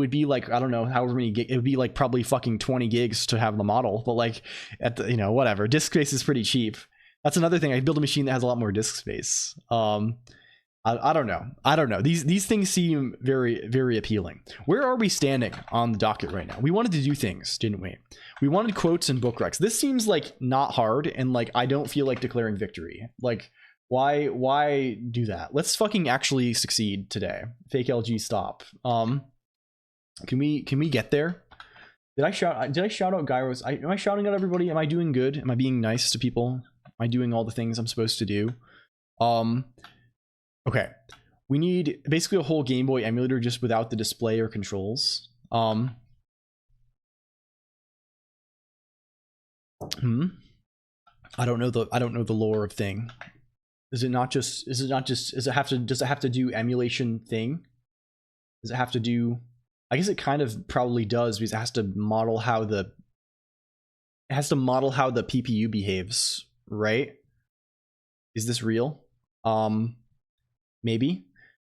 be like, I don't know, however many gig, it would be like probably fucking 20 gigs to have the model, but like at the, you know, whatever, disk space is pretty cheap. That's another thing. I build a machine that has a lot more disk space. I don't know. These things seem very, very appealing. Where are we standing on the docket right now? We wanted to do things, didn't we? We wanted quotes and book recs. This seems like not hard, and like I don't feel like declaring victory. Like why do that? Let's fucking actually succeed today. Fake LG stop. Can we get there? Did I shout out Gyros? Am I shouting out everybody? Am I doing good? Am I being nice to people? Am I doing all the things I'm supposed to do? Okay. We need basically a whole Game Boy emulator just without the display or controls. I don't know the lore of thing. Does it have to do emulation thing? Does it have to do, I guess it kind of probably does, because it has to model how the PPU behaves, right? Is this real? Maybe.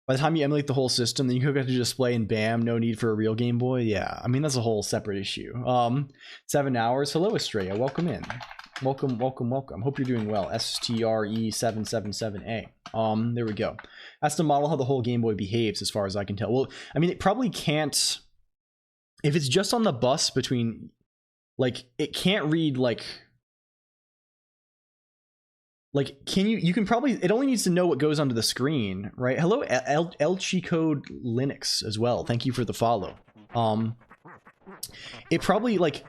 By the time you emulate the whole system, then you hook up to display and bam, no need for a real Game Boy. Yeah, I mean that's a whole separate issue. 7 hours. Hello Estrella, welcome in. Welcome. Hope you're doing well. STRE777A. There we go. That's to model how the whole Game Boy behaves, as far as I can tell. Well, I mean, it probably can't. If it's just on the bus between, like, it can't read like can you can probably, it only needs to know what goes onto the screen, right? Hello LCOLONQ as well. Thank you for the follow. It probably, like,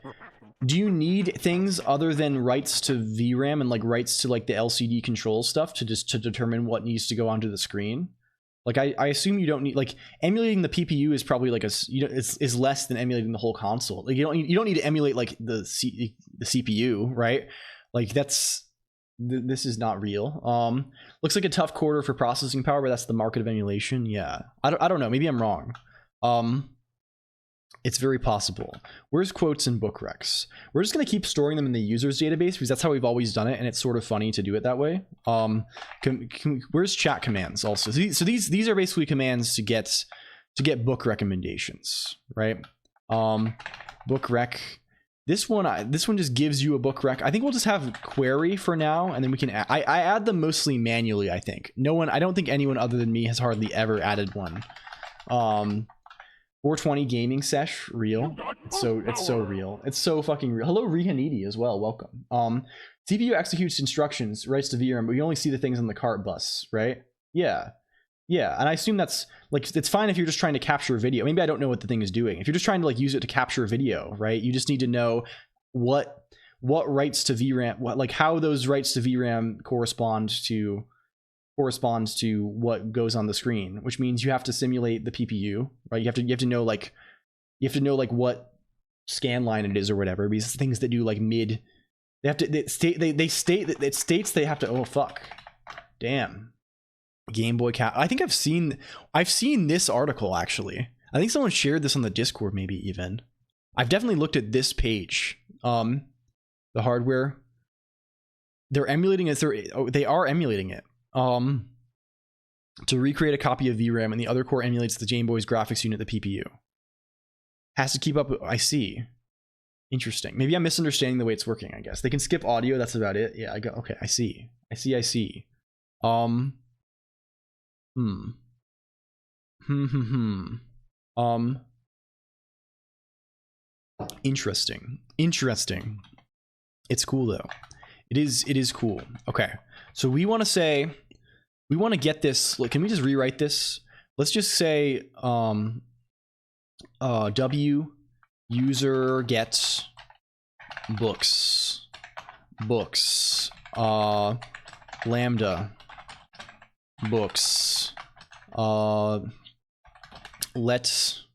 do you need things other than writes to VRAM and like writes to like the LCD control stuff to determine what needs to go onto the screen? Like I assume you don't need, like, emulating the PPU is probably like is less than emulating the whole console. Like you don't need to emulate like the CPU, right? Like this is not real. Looks like a tough quarter for processing power, but that's the market of emulation. Yeah, I don't know, maybe I'm wrong. It's very possible. Where's quotes and book recs? We're just going to keep storing them in the users database because that's how we've always done it, and it's sort of funny to do it that way. Where's chat commands also? So these are basically commands to get book recommendations, right? Book rec. This one just gives you a book rec. I think we'll just have query for now, and then we can add, I add them mostly manually. I think I don't think anyone other than me has hardly ever added one. 420 gaming sesh, real. It's so real. It's so fucking real. Hello Rihanidi as well, welcome. CPU executes instructions, writes to VRAM, but you only see the things on the cart bus, right? Yeah, and I assume that's like, it's fine if you're just trying to capture video. Maybe I don't know what the thing is doing. If you're just trying to like use it to capture video, right? You just need to know what writes to VRAM, like how those writes to VRAM correspond to what goes on the screen, which means you have to simulate the PPU, right? You have to know like what scan line it is or whatever, because things that do like mid, they state they have to, oh fuck, damn. Game Boy Cat. I think I've seen this article actually. I think someone shared this on the Discord, maybe even. I've definitely looked at this page. The hardware. They're emulating it. They are emulating it. To recreate a copy of VRAM, and the other core emulates the Game Boy's graphics unit, the PPU. Has to keep up. I see. Interesting. Maybe I'm misunderstanding the way it's working. I guess they can skip audio. That's about it. Yeah. Okay. I see. Interesting. It's cool though. It is cool. Okay. So we want to say, we want to get this. Look, can we just rewrite this? Let's just say w user gets books lambda books let's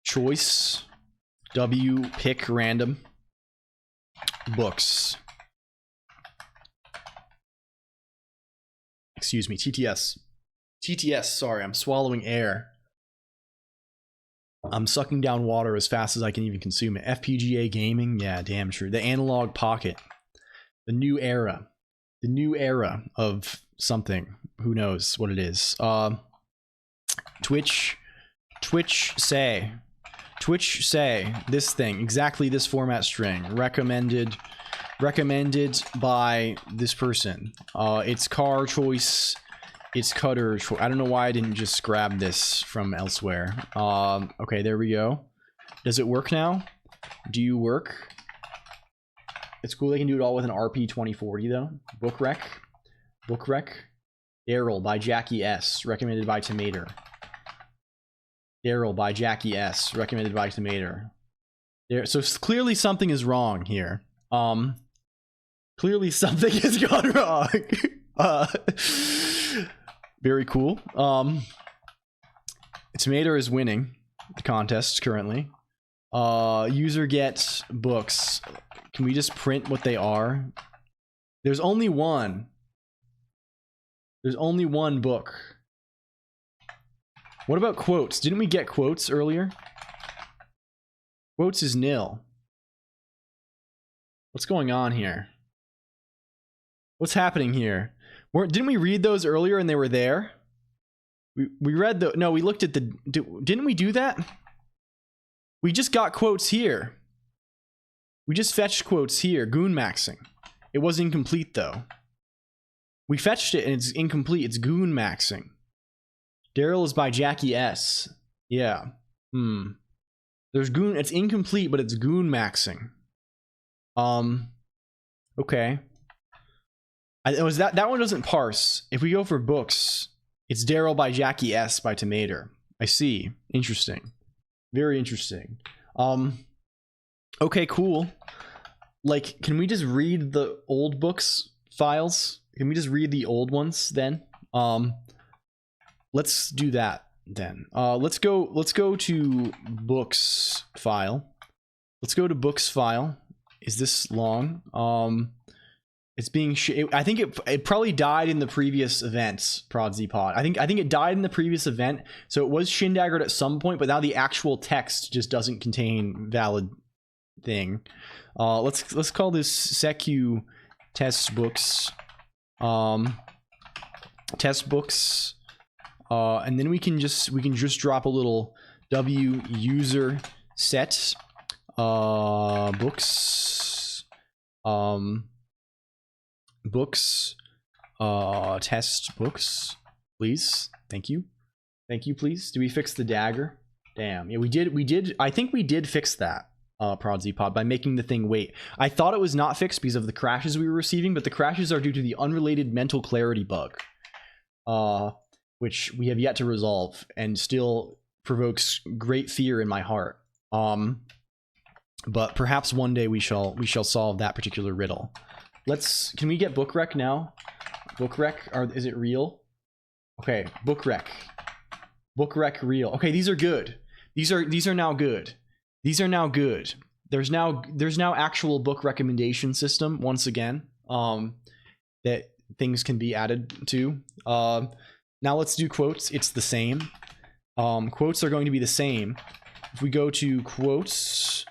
choice w pick random books. Excuse me, TTS, sorry, I'm swallowing air. I'm sucking down water as fast as I can even consume it. FPGA gaming, yeah, damn true. The analog pocket. The new era of something. Who knows what it is. Twitch say this thing, exactly this format string, recommended by this person. It's car choice, it's cutter choice. I don't know why I didn't just grab this from elsewhere. Okay, there we go. Does it work now? Do you work? It's cool they can do it all with an RP2040 though. Book rec. Daryl by Jackie S, recommended by Tomater. Daryl by Jackie S, recommended by Tomater. There, so clearly something is wrong here. Clearly something has gone wrong. Very cool. Tomater is winning the contest currently. User gets books. Can we just print what they are? There's only one. There's only one book. What about quotes? Didn't we get quotes earlier? Quotes is nil. What's going on here? What's happening here? Didn't we read those earlier and they were there? We read the... No, we looked at the... Didn't we do that? We just got quotes here. We just fetched quotes here. Goon maxing. It was incomplete though. We fetched it and it's incomplete. It's goon maxing. Daryl is by Jackie S. Yeah. There's goon. It's incomplete, but it's goon maxing. Okay. It was that one doesn't parse. If we go for books, it's Daryl by Jackie S by Tomater. I see. Interesting. Very interesting. Okay, cool. Like, can we just read the old books files? Can we just read the old ones then? Let's do that then. Let's go to books file. Let's go to books file. Is this long? It's being I think it probably died in the previous events, ProdZPod. I think it died in the previous event, so it was shin-daggered at some point, but now the actual text just doesn't contain valid thing. Let's call this secu test books. Test books. And then we can just drop a little w user set books books test books, please. Thank you, please. Do we fix the dagger? Damn, yeah, we did. I think we did fix that, ProdZPod, by making the thing wait. I thought it was not fixed because of the crashes we were receiving, but the crashes are due to the unrelated mental clarity bug, which we have yet to resolve and still provokes great fear in my heart. But perhaps one day we shall solve that particular riddle. Can we get book rec now? Book rec, is it real? Okay, book rec real. Okay, these are good. These are now good. These are now good. There's now actual book recommendation system once again, that things can be added to. Now let's do quotes. It's the same. Quotes are going to be the same. If we go to quotes,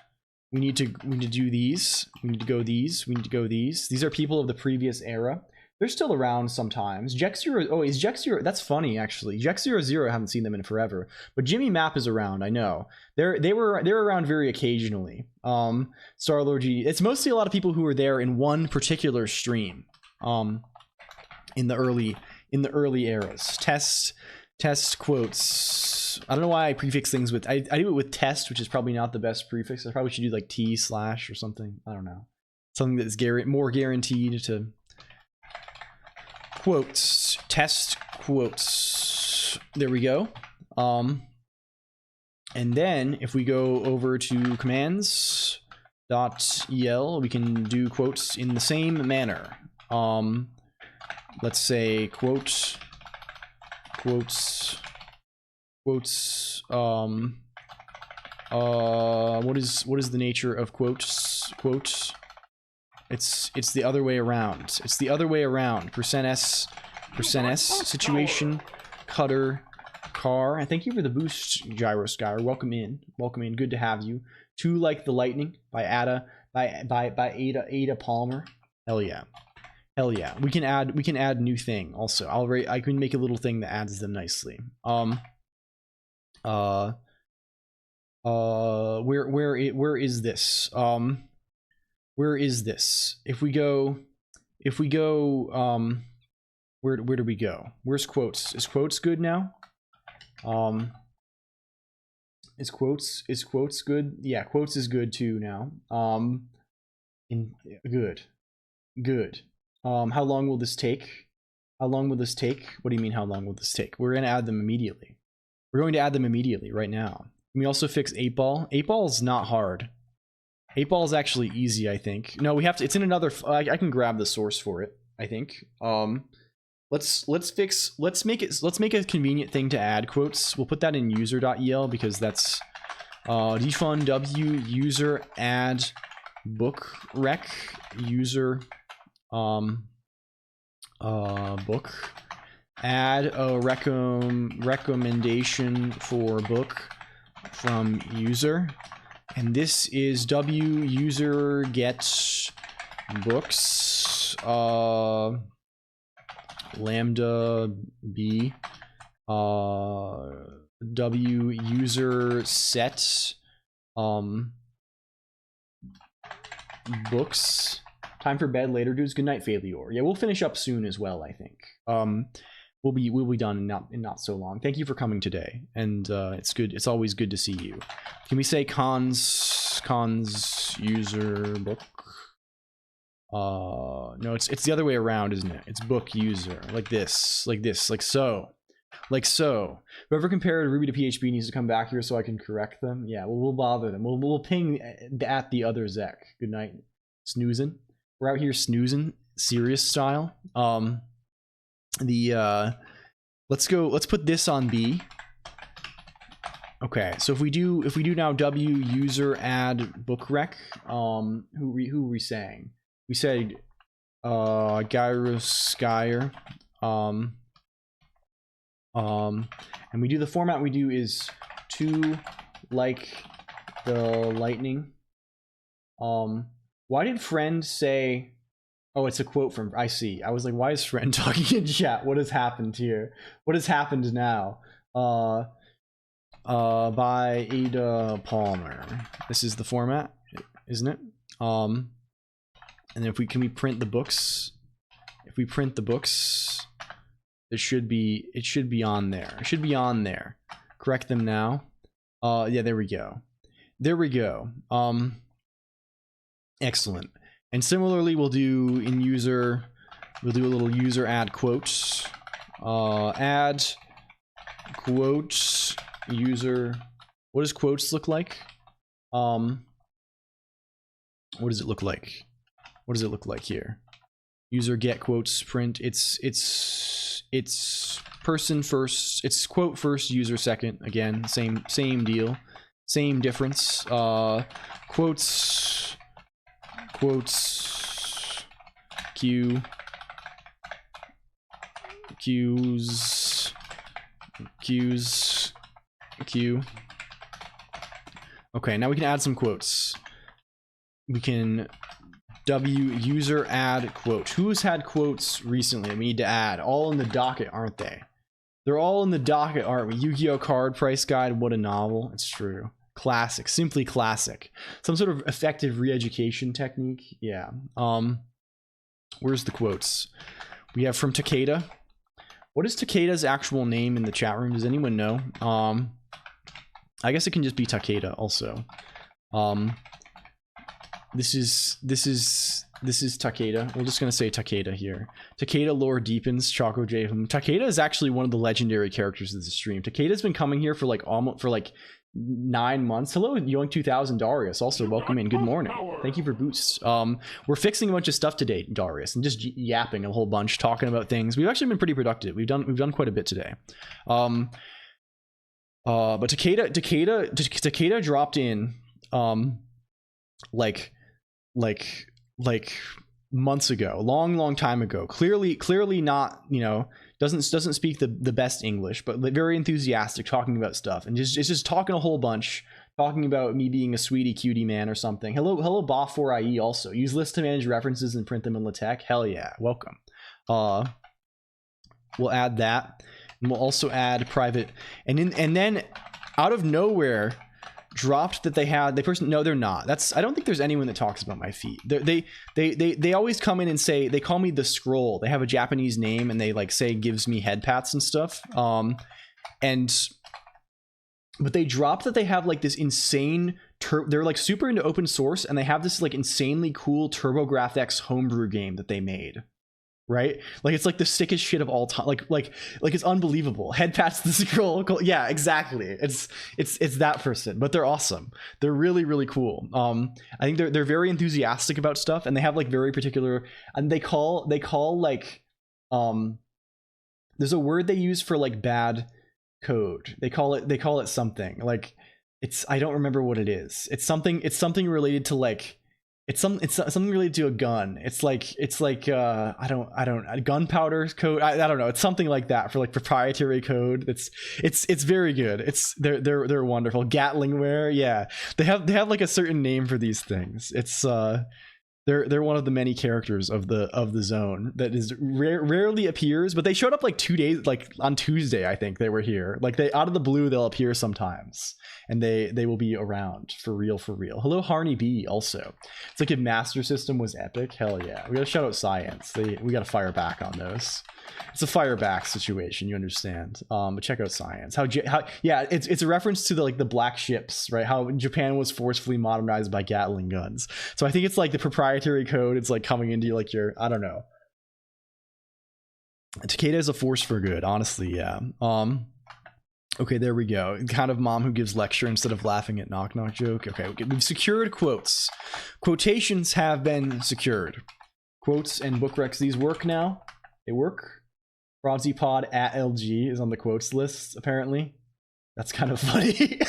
we need to do these. We need to go these. We need to go these. These are people of the previous era. They're still around sometimes. Jexzero, oh, is Jexzero? That's funny actually. Jexzero, I haven't seen them in forever. But Jimmy Map is around. I know. They're around very occasionally. Starlord G. It's mostly a lot of people who were there in one particular stream. In the early eras. Test quotes. I don't know why I prefix things with, I do it with test, which is probably not the best prefix. I probably should do like T/ or something. I don't know. Something that's more guaranteed to. Quotes. Test quotes. There we go. And then if we go over to commands.el, we can do quotes in the same manner. Let's say quotes, what is the nature of quotes? It's the other way around. It's the other way around. %s situation, cutter, car. And thank you for the boost, Gyro Skyr. Welcome in. Good to have you. To Like the Lightning by Ada Palmer. Hell yeah. We can add new thing also. I can make a little thing that adds them nicely. Where is this? Where is this? If we go where do we go? Where's quotes? Is quotes good now? Is quotes good? Yeah, quotes is good too now. Good. How long will this take? What do you mean how long will this take? We're going to add them immediately. Right now. Can we also fix 8-ball? 8-ball is not hard. 8-ball is actually easy, I think. No, we have to, it's in another, I can grab the source for it, I think. Let's make a convenient thing to add quotes. We'll put that in user.el because that's defund w user add book rec user book add a recommendation for book from user, and this is w user get books lambda b w user set books. Time for bed later, dudes. Good night, Failure. Yeah, we'll finish up soon as well, I think. We'll be done in not so long. Thank you for coming today, and it's good. It's always good to see you. Can we say cons user book? No, it's the other way around, isn't it? It's book user, like so. Whoever compared Ruby to PHP needs to come back here so I can correct them. Yeah, we'll bother them. We'll ping at the other Zek. Good night, snoozing. We're out here snoozing, serious style. Let's put this on B. Okay, so if we do now w user add book rec, who are we saying? We said Gyro Skyer. And we do the format we do is to like the lightning. Why did friend say, oh, it's a quote from, I see. I was like, why is friend talking in chat? What has happened here? What has happened now? By Ada Palmer. This is the format, isn't it? And then can we print the books? If we print the books, it should be on there. It should be on there. Correct them now. Yeah, there we go. Excellent. And similarly, we'll do a little user add quotes. Add quotes user. What does quotes look like? What does it look like? What does it look like here? User get quotes print. It's person first. It's quote first, user second. Again, same deal, same difference. Quotes Q Q. Okay, now we can add some quotes. We can W user add quote. Who's had quotes recently? We need to add. All in the docket, aren't they? They're all in the docket, aren't we? Yu-Gi-Oh! Card Price Guide. What a novel. It's true. Classic. Simply classic. Some sort of effective re-education technique. Yeah. Where's the quotes? We have from Takeda. What is Takeda's actual name in the chat room? Does anyone know? I guess it can just be Takeda also. This is Takeda. We're just gonna say Takeda here. Takeda lore deepens. Choco J. Takeda is actually one of the legendary characters of the stream. Takeda's been coming here for like 9 months. Hello, Yoink 2000 Darius. Also, welcome in. Good morning. Thank you for boosts. We're fixing a bunch of stuff today, Darius, and just yapping a whole bunch, talking about things. We've actually been pretty productive. We've done quite a bit today. But Takeda dropped in like months ago, long time ago. Clearly not, you know, doesn't speak the best English, but very enthusiastic, talking about stuff, and it's just talking a whole bunch, talking about me being a sweetie cutie man or something. Hello Ba4IE also. Use list to manage references and print them in LaTeX. Hell yeah, welcome. We'll add that, and we'll also add private, and then out of nowhere dropped that no, they're not. I don't think there's anyone that talks about my feet. They always come in and say, they call me the Scroll. They have a Japanese name and they like say gives me head pats and stuff. But they dropped that they have like this insane they're like super into open source, and they have this like insanely cool TurboGrafx homebrew game that they made. Right, like it's like the sickest shit of all time. Like it's unbelievable. Head pats the Scroll. Yeah, exactly. It's that person, but they're awesome. They're really cool. I think they're very enthusiastic about stuff, and they have like very particular. And they call like there's a word they use for like bad code. They call it something like I don't remember what it is. It's something related to like. It's something related to a gun. It's like I don't gunpowder code. I don't know. It's something like that for like proprietary code. It's very good. They're wonderful. Gatlingware. Yeah, they have like a certain name for these things. It's they're one of the many characters of the zone that is rarely appears, but they showed up like 2 days, like on Tuesday, I think they were here. Like they out of the blue, they'll appear sometimes, and they will be around for real. Hello Harney B also. It's like if Master System was epic. Hell yeah. We gotta shout out Science. We gotta fire back on those. It's a fire back situation, you understand. But check out Science. How yeah, it's a reference to the black ships, right? How Japan was forcefully modernized by Gatling guns. So I think it's like the proprietary code. It's like coming into like your, I don't know. Takeda is a force for good, honestly. Yeah. Okay, there we go. Kind of mom who gives lecture instead of laughing at knock joke. Okay, we've secured quotes. Quotations have been secured. Quotes and book recs. These work now. They work. Pod at LG is on the quotes list, apparently. That's kind of funny.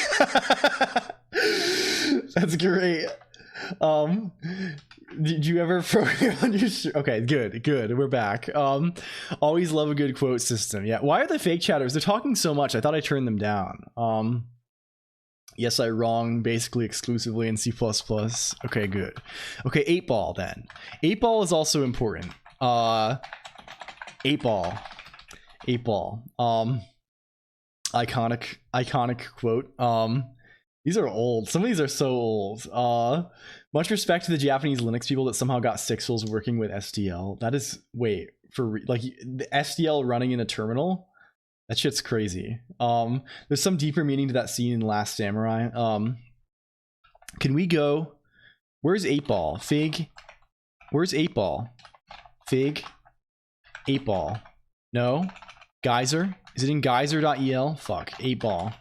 That's great. Did you ever program on your okay, good. We're back. Always love a good quote system. Yeah. Why are the fake chatters? They're talking so much. I thought I turned them down. Yes, I wrong basically exclusively in C++. Okay, good. Okay, 8-ball then. 8-ball is also important. 8-ball. Iconic quote. These are old. Some of these are so old. Much respect to the Japanese Linux people that somehow got Sixels working with STL. That is, wait, like the STL running in a terminal? That shit's crazy. There's some deeper meaning to that scene in Last Samurai. Can we go? Where's 8-ball? Fig? Where's 8-ball? Fig? 8-ball. No? Geyser? Is it in geyser.el? Fuck. 8-ball.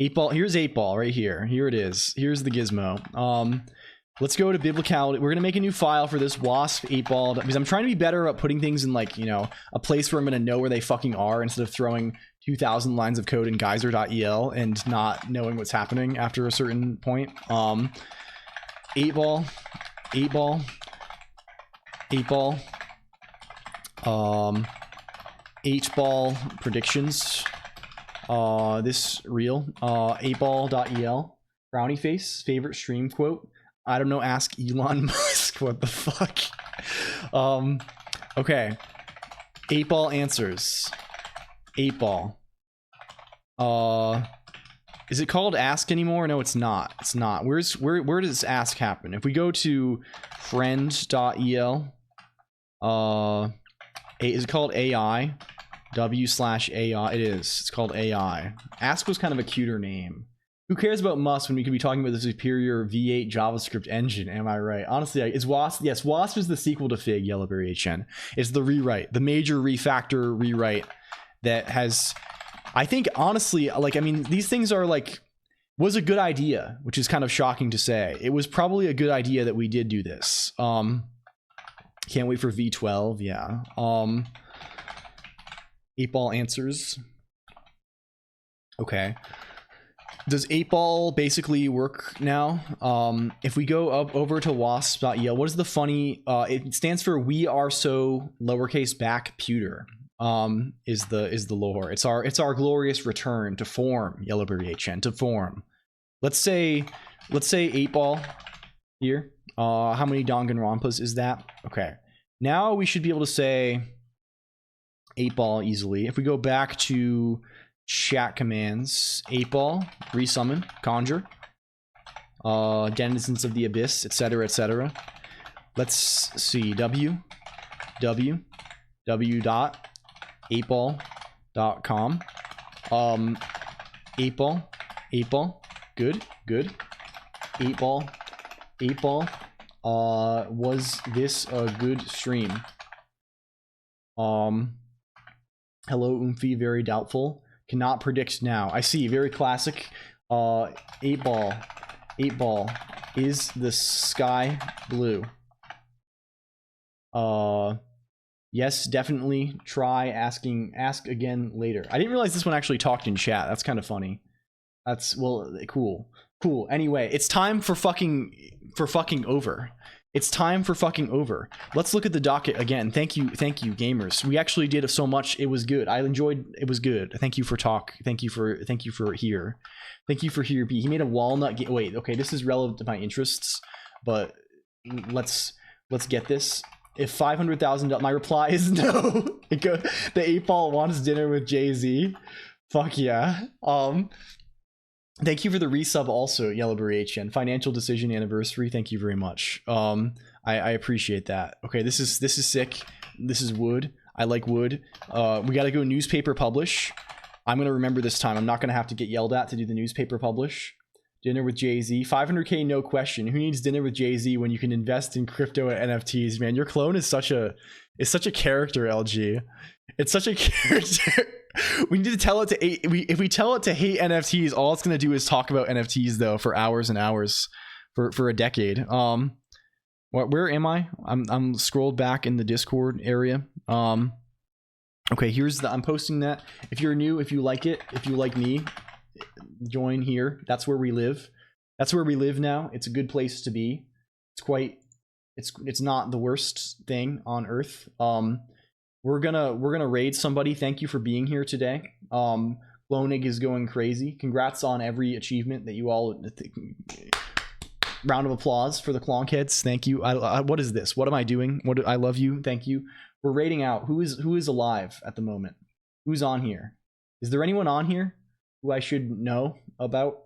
8-ball. Here's 8-ball right here. Here it is. Here's the gizmo. Let's go to biblicality. We're gonna make a new file for this wasp 8-ball because I'm trying to be better at putting things in like, you know, a place where I'm gonna know where they fucking are instead of throwing 2,000 lines of code in geyser.el and not knowing what's happening after a certain point. 8-ball. 8-ball. 8-ball. 8-ball predictions. This real. 8ball.el. Brownie face. Favorite stream quote. I don't know. Ask Elon Musk. What the fuck? Okay. 8-ball answers. 8-ball. Is it called ask anymore? No, it's not. It's not. Where does ask happen? If we go to friend.el, is it called AI? W/AI. It is. It's called AI. Ask was kind of a cuter name. Who cares about Must when we could be talking about the superior V8 JavaScript engine? Am I right? Honestly, is Wasp? Yes, Wasp is the sequel to Fig, Yellowberry HN. It's the rewrite, the major refactor rewrite that has, I think, honestly, like, I mean, these things are like, was a good idea, which is kind of shocking to say. It was probably a good idea that we did do this. Can't wait for V12. Yeah. 8-ball answers. Okay. Does 8-ball basically work now? If we go up over to wasp.el, what is the funny, it stands for we are so lowercase back pewter, is the lore. It's our glorious return to form, Yellowberry HN, to form. Let's say 8-ball here. How many Danganronpas is that? Okay. Now we should be able to say 8-ball easily. If we go back to chat commands, 8-ball, resummon, conjure, denizens of the abyss, etc., etc. Let's see, w dot 8ball.com. 8ball, good. 8ball. Was this a good stream? Hello, Oomphy, very doubtful. Cannot predict now. I see, very classic. 8-ball. Is the sky blue? Yes, definitely try ask again later. I didn't realize this one actually talked in chat. That's kind of funny. That's, well, cool. Anyway, it's time for fucking over. It's time for fucking over. Let's look at the docket again. Thank you, gamers. We actually did so much. It was good. I enjoyed. It was good. Thank you for talk. Thank you for here. Thank you for here. He made a walnut. Wait. Okay, this is relevant to my interests, but let's get this. If 500,000, my reply is no. The 8-ball wants dinner with Jay-Z. Fuck yeah. Thank you for the resub also, Yellowberry HN. Financial decision anniversary. Thank you very much. I appreciate that. Okay, this is sick. This is wood. I like wood. We gotta go newspaper publish. I'm gonna remember this time. I'm not gonna have to get yelled at to do the newspaper publish. Dinner with Jay-Z. 500k, no question. Who needs dinner with Jay-Z when you can invest in crypto and NFTs? Man, your clone is such a character, LG. It's such a character. We need to tell it to if we tell it to hate NFTs, all it's gonna do is talk about NFTs though for hours and hours for a decade. Where am I? I'm scrolled back in the Discord area. Okay, I'm posting that. If you're new, if you like it, if you like me, join here. That's where we live. That's where we live now. It's a good place to be. It's not the worst thing on earth. We're gonna raid somebody. Thank you for being here today. Cloning is going crazy. Congrats on every achievement that you all. Round of applause for the Clonk heads. Thank you. What is this? What am I doing? I love you. Thank you. We're raiding out. Who is alive at the moment? Who's on here? Is there anyone on here who I should know about?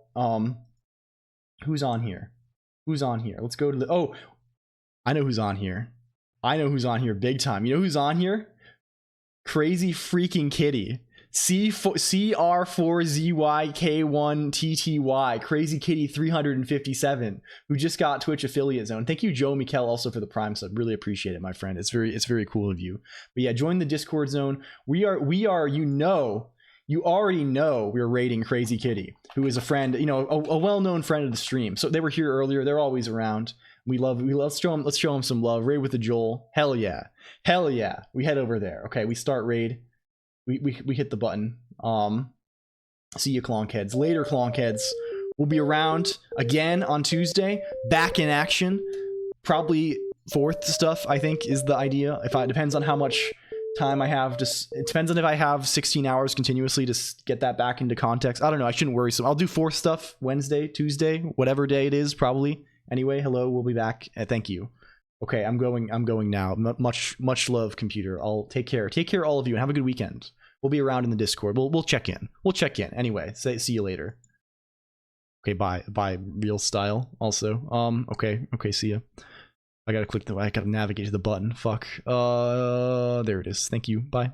Who's on here? Who's on here? Let's go to the. Oh, I know who's on here. I know who's on here big time. You know who's on here? Crazy freaking kitty. CR4ZYK1TTY. Crazy kitty 357, who just got Twitch affiliate zone. Thank you, Joe Mikel, also for the Prime sub. Really appreciate it, my friend. It's very cool of you. But yeah, join the Discord zone. We are you already know we're raiding Crazy Kitty, who is a friend, a well-known friend of the stream. So they were here earlier. They're always around. Let's show them some love. Raid with the Joel. Hell yeah. We head over there. Okay, we start raid. We hit the button. See you, Clonkheads. Later, Clonkheads. We'll be around again on Tuesday. Back in action. Probably fourth stuff, I think, is the idea. It depends on how much time I have. It depends on if I have 16 hours continuously to get that back into context. I don't know. I shouldn't worry. So I'll do fourth stuff Wednesday, Tuesday, whatever day it is, probably. Anyway, hello. We'll be back. Thank you. Okay, I'm going now. Much love, computer. I'll take care. Take care, all of you, and have a good weekend. We'll be around in the Discord. We'll check in. Anyway, see you later. Okay, bye. Real style. Also, okay. See ya. I gotta navigate to the button. Fuck. There it is. Thank you. Bye.